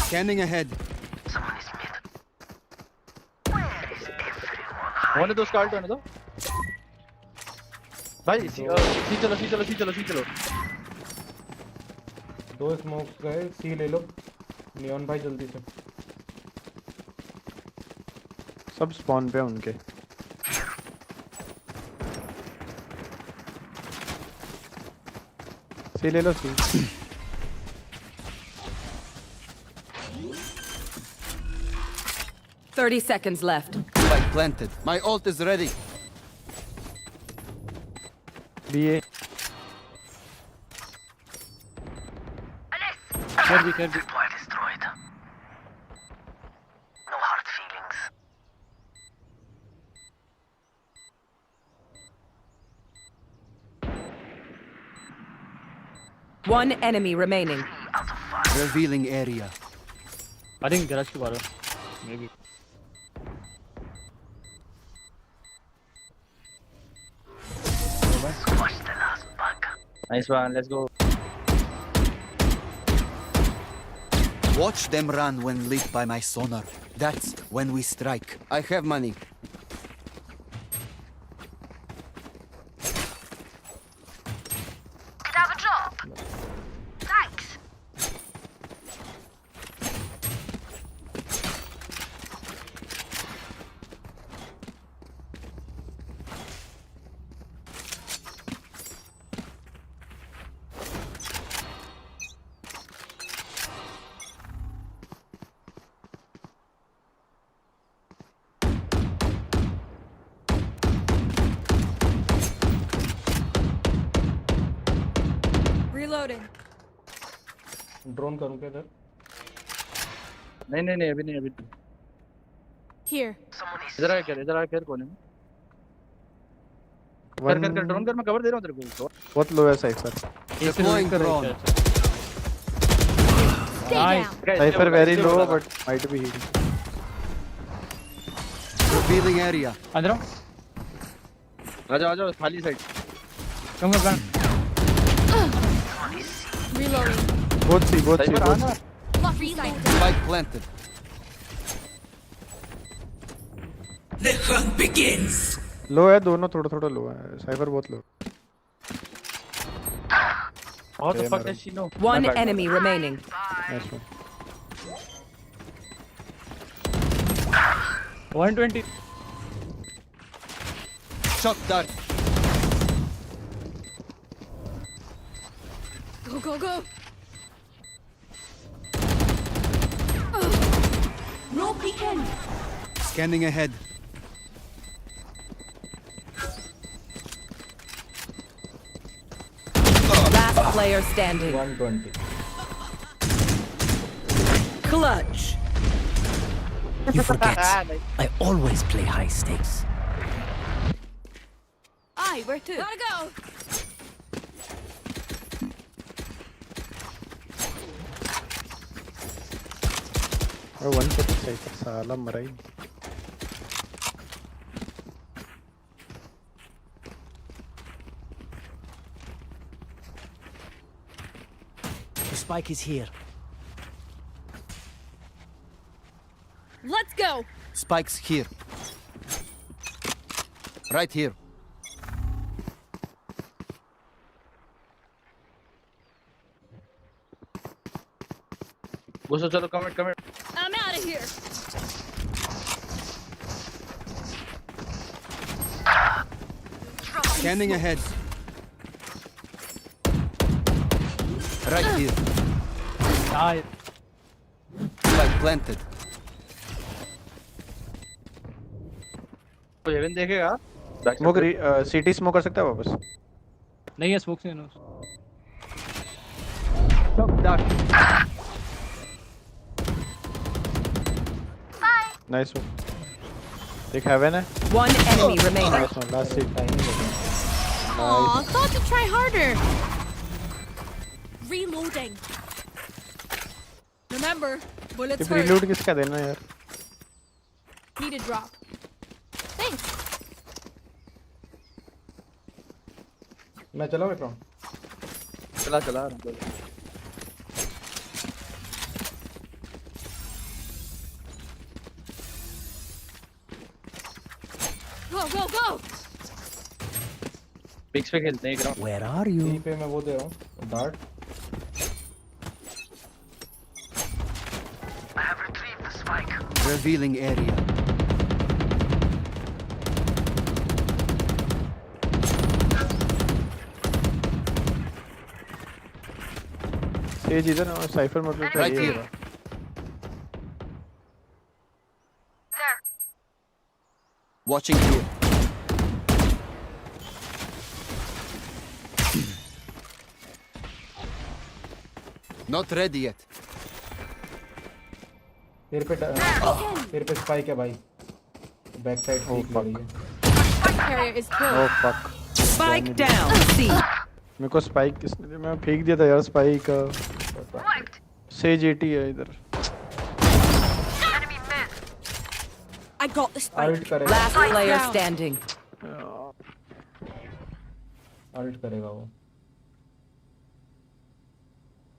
Scanning ahead. होने दो, स्काल्ट होने दो भाई। सी चलो। 2 स्मोक्स गए, सी ले लो। नियॉन भाई जल्दी से। सब स्पॉन पे हैं उनके। सी ले लो सी। 30 seconds left. Spike planted. My ult is ready. BA. Can be. Deploy destroyed. No hard feelings. One enemy remaining. Revealing area. I think garage के बाहर maybe. Squash the last bug. Nice one, let's go. Watch them run when lit by my sonar. That's when we strike. I have money. Could have a drop. Thanks. Reloading. Drone करूं क्या इधर? नहीं अभी नहीं। Here. इधर आ कर कोने में। कर ड्रोन कर, मैं कवर दे रहा हूं तेरे को। बहुत लो है cipher. Deploying drone. Nice. Cypher very low but might be healing. Revealing area. अंदर आओ आ जाओ खाली साइड कम कर plan Reloading. Both C. Fluffy side. Spike planted. The hunt begins. लो है दोनों थोड़ा लो है साइफर बहुत लो What the fuck does she know? One enemy remaining. Nice one. 120 Shot dart. Go, go, go. No peeking. Scanning ahead. Last player standing. 120. Clutch. You forget. I always play high stakes. Aye, where to? Gotta go. और 140 cipher साला मरा ही The spike is here. Let's go. Spikes here. Right here. घुसो चलो comment I'm out of here. Scanning ahead. Right here. Spike planted. तो heaven देखेगा smoke सिटी smoke कर सकता है वापस नहीं है स्मोक से no shot dart nice one एक हेवन है One enemy remaining. Nice one last सीट Aw, thought to try harder. Reloading. Remember, bullets ये hurt. रीलोड किसका देना यार Need a drop. Thanks. मैं चला बैठा हूँ चला Go, go, go. पिक्स पे खेलते हैं एक राउंड Where are you? यहीं पे मैं वो दे रहा हूँ डार्ट Revealing area. सेज इधर और साइफर मतलब क्या Right ये here. Watching here. Not ready yet. तेरे पे स्पाइक है भाई back side Oh, fuck. Spike carrier is pulled. Oh fuck Spike down. C. मेरे को स्पाइक किसने दिया मैं फेंक दिया था यार स्पाइक सेज 80 है इधर I got the spike. Ult करेगा Last player standing. अल्ट करेगा वो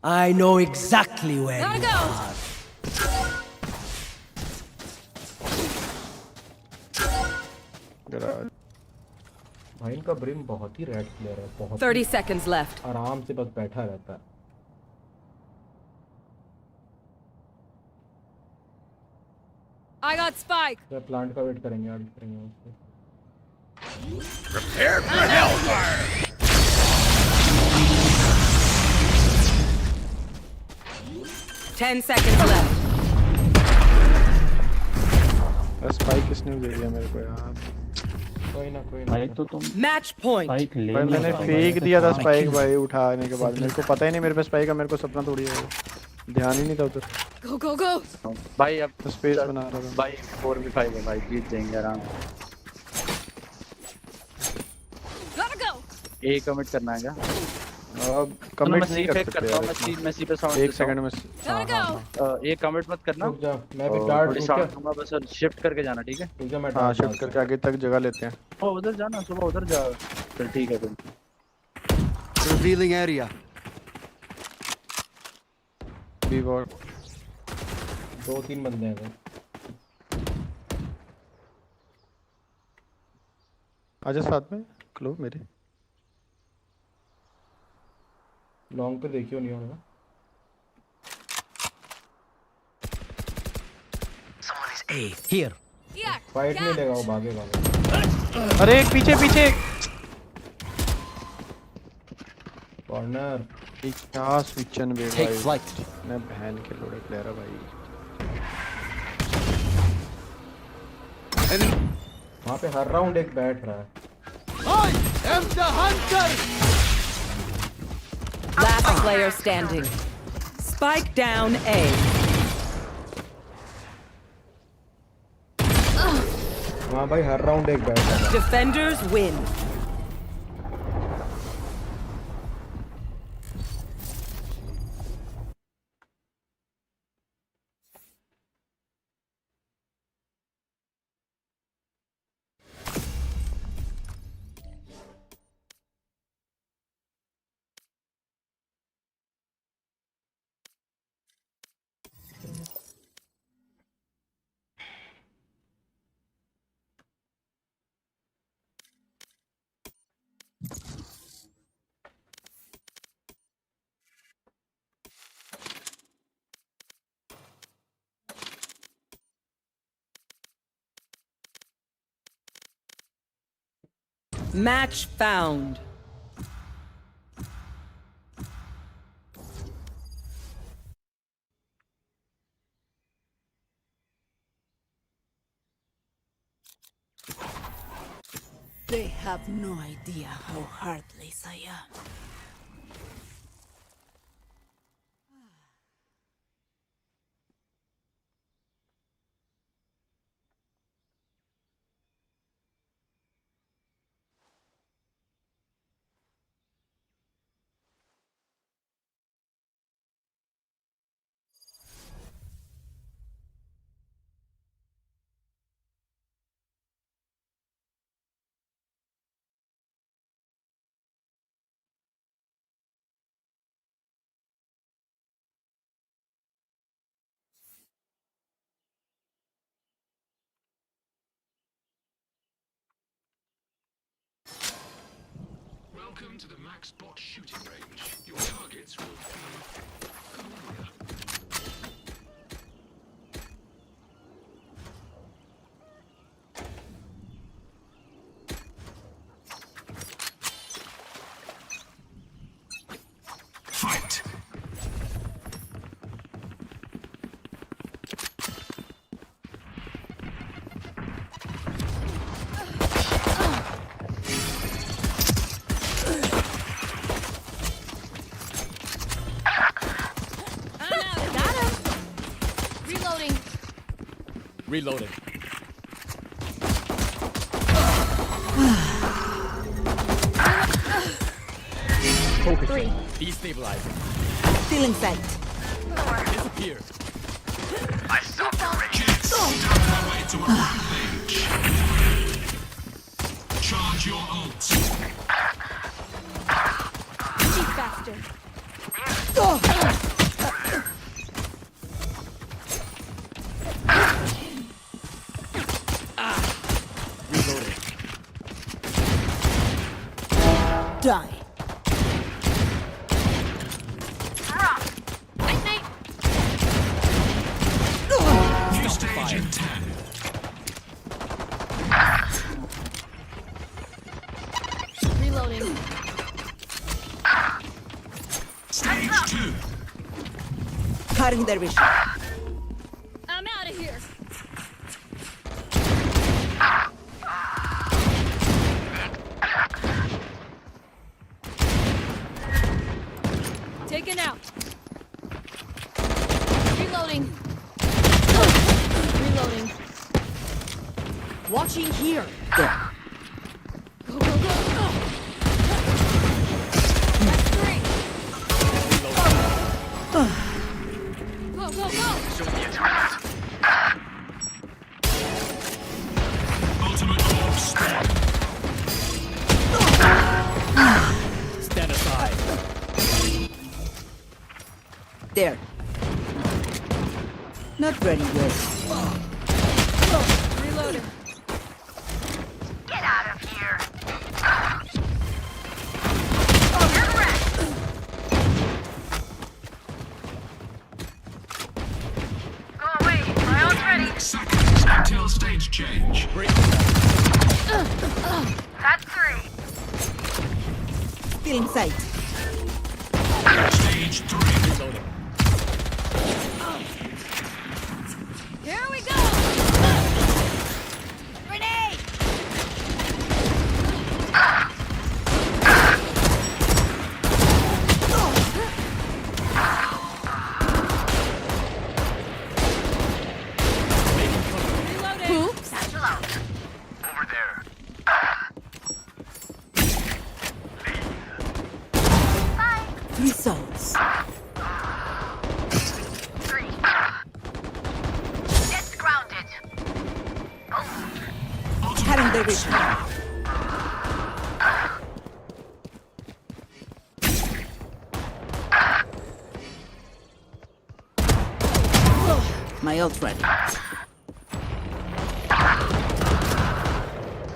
I know exactly where Gotta you go. are. Garage भाई इनका ब्रिम बहुत ही रेड प्लेयर है बहुत 30 seconds left. आराम से बस बैठा रहता है I got spike. तो प्लांट का वेट करेंगे अल्ट करेंगे उसको Prepare for hellfire. 10 seconds left. Spike किसने दे दिया मेरे को यार कोई ना भाई तो तुम Match point. भाई मैंने फेंक दिया था स्पाइक भाई उठाने के बाद मेरे को पता ही नहीं मेरे पे स्पाइक है मेरे को सपना थोड़ी है ध्यान ही नहीं था उधर Go, go, go. भाई अब तो स्पेस बना रहा था भाई 4v5 है भाई जीत जाएंगे आराम Gotta go. ए कमिट करना है क्या कमिट मैं नहीं सी कर फेक सकते करता हूँ, यार मैं सी पे साउंड एक सेकंड में ये कमिट मत करना। रुक जा, मैं भी डार्ट थोड़ी रुक साउंड जा। दूंगा बस, और शिफ्ट करके जाना, ठीक है? ठीक है, मैं हाँ डार्ट शिफ्ट करके आगे तक जगह लेते हैं। ओ उधर जाना, सुबह उधर जा, फिर ठीक है फिर। Revealing area. बी वॉल 2-3 बंदे हैं। आजा साथ में क्लो मेरे। लॉन्ग पे देखियो नहीं होगा। Someone is A. Here. Fight नहीं लेगा वो, भागेगा। अरे एक पीछे पीछे कॉर्नर। क्या स्विचन बे Take भाई, flight. मैं बहन के लोड़े प्लेयर है भाई। वहाँ पे हर राउंड एक बैठ रहा है। I am the hunter. Last player standing. Spike down A. हाँ भाई, हर राउंड एक बैठ रहा है। Defenders win. Match found. They have no idea how heartless I am. Welcome to the max bot shooting range. Your targets will be Goooo. Fight. Reloading. Three. Destabilizing. Stealing sight. Disappear. I saw the Jets on their way to a rampage. Charge your ults. She's faster. Reloading. Die. New stage in 10. Reloading. Stage 2. Cutting their vision. I'm out of here. Taken out. Reloading. Reloading. Watching here. There. Go, go, go. That's three. There. Not very good. Reloading. Get out of here. Go away. My ult's ready. Seconds until stage change. That's 3. Still in sight. Stage 3. Reloading. Here we go. Grenade. Reloading. Satchel out. Over there. Bye. 3 souls. 3. It's grounded. Cutting their vision. My ult ready.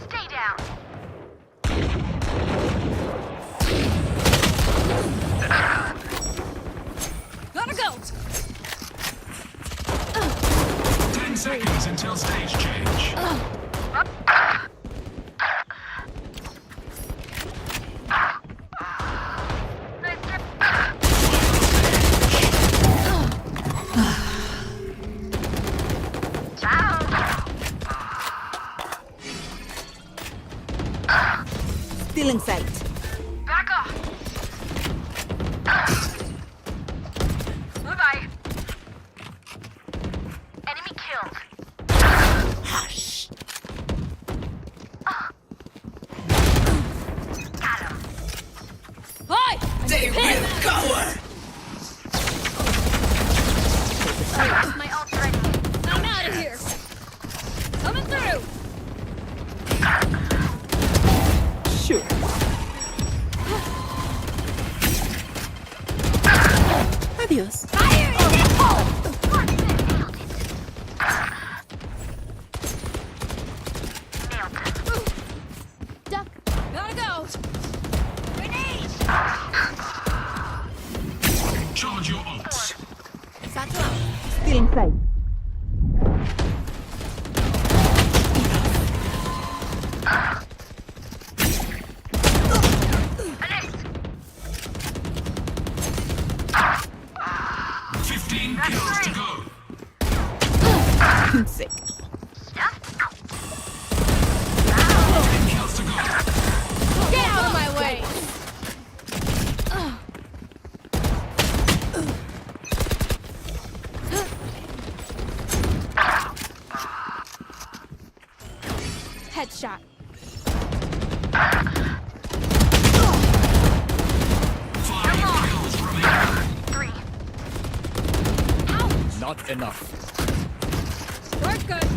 Stay down. Gotta go. 10 seconds until stage change. Still in sight. Back off. Bye-bye. Enemy killed. Hush. Got him. Hi. They will cover. My ult's ready. I'm out of here. Coming through. Sure. Adios. Fire in the hole. Duck. Gotta go. Grenade. Charge your ults. Satchel out. Still in sight. Alex. 15 kills to go. Insect. Kills to go. Get out of my way. Headshot. 5 kills remaining. 3. Not enough. Work good.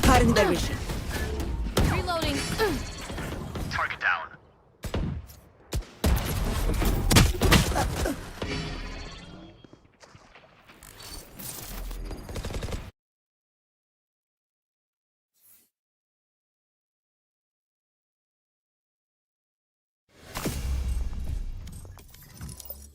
Cutting their vision.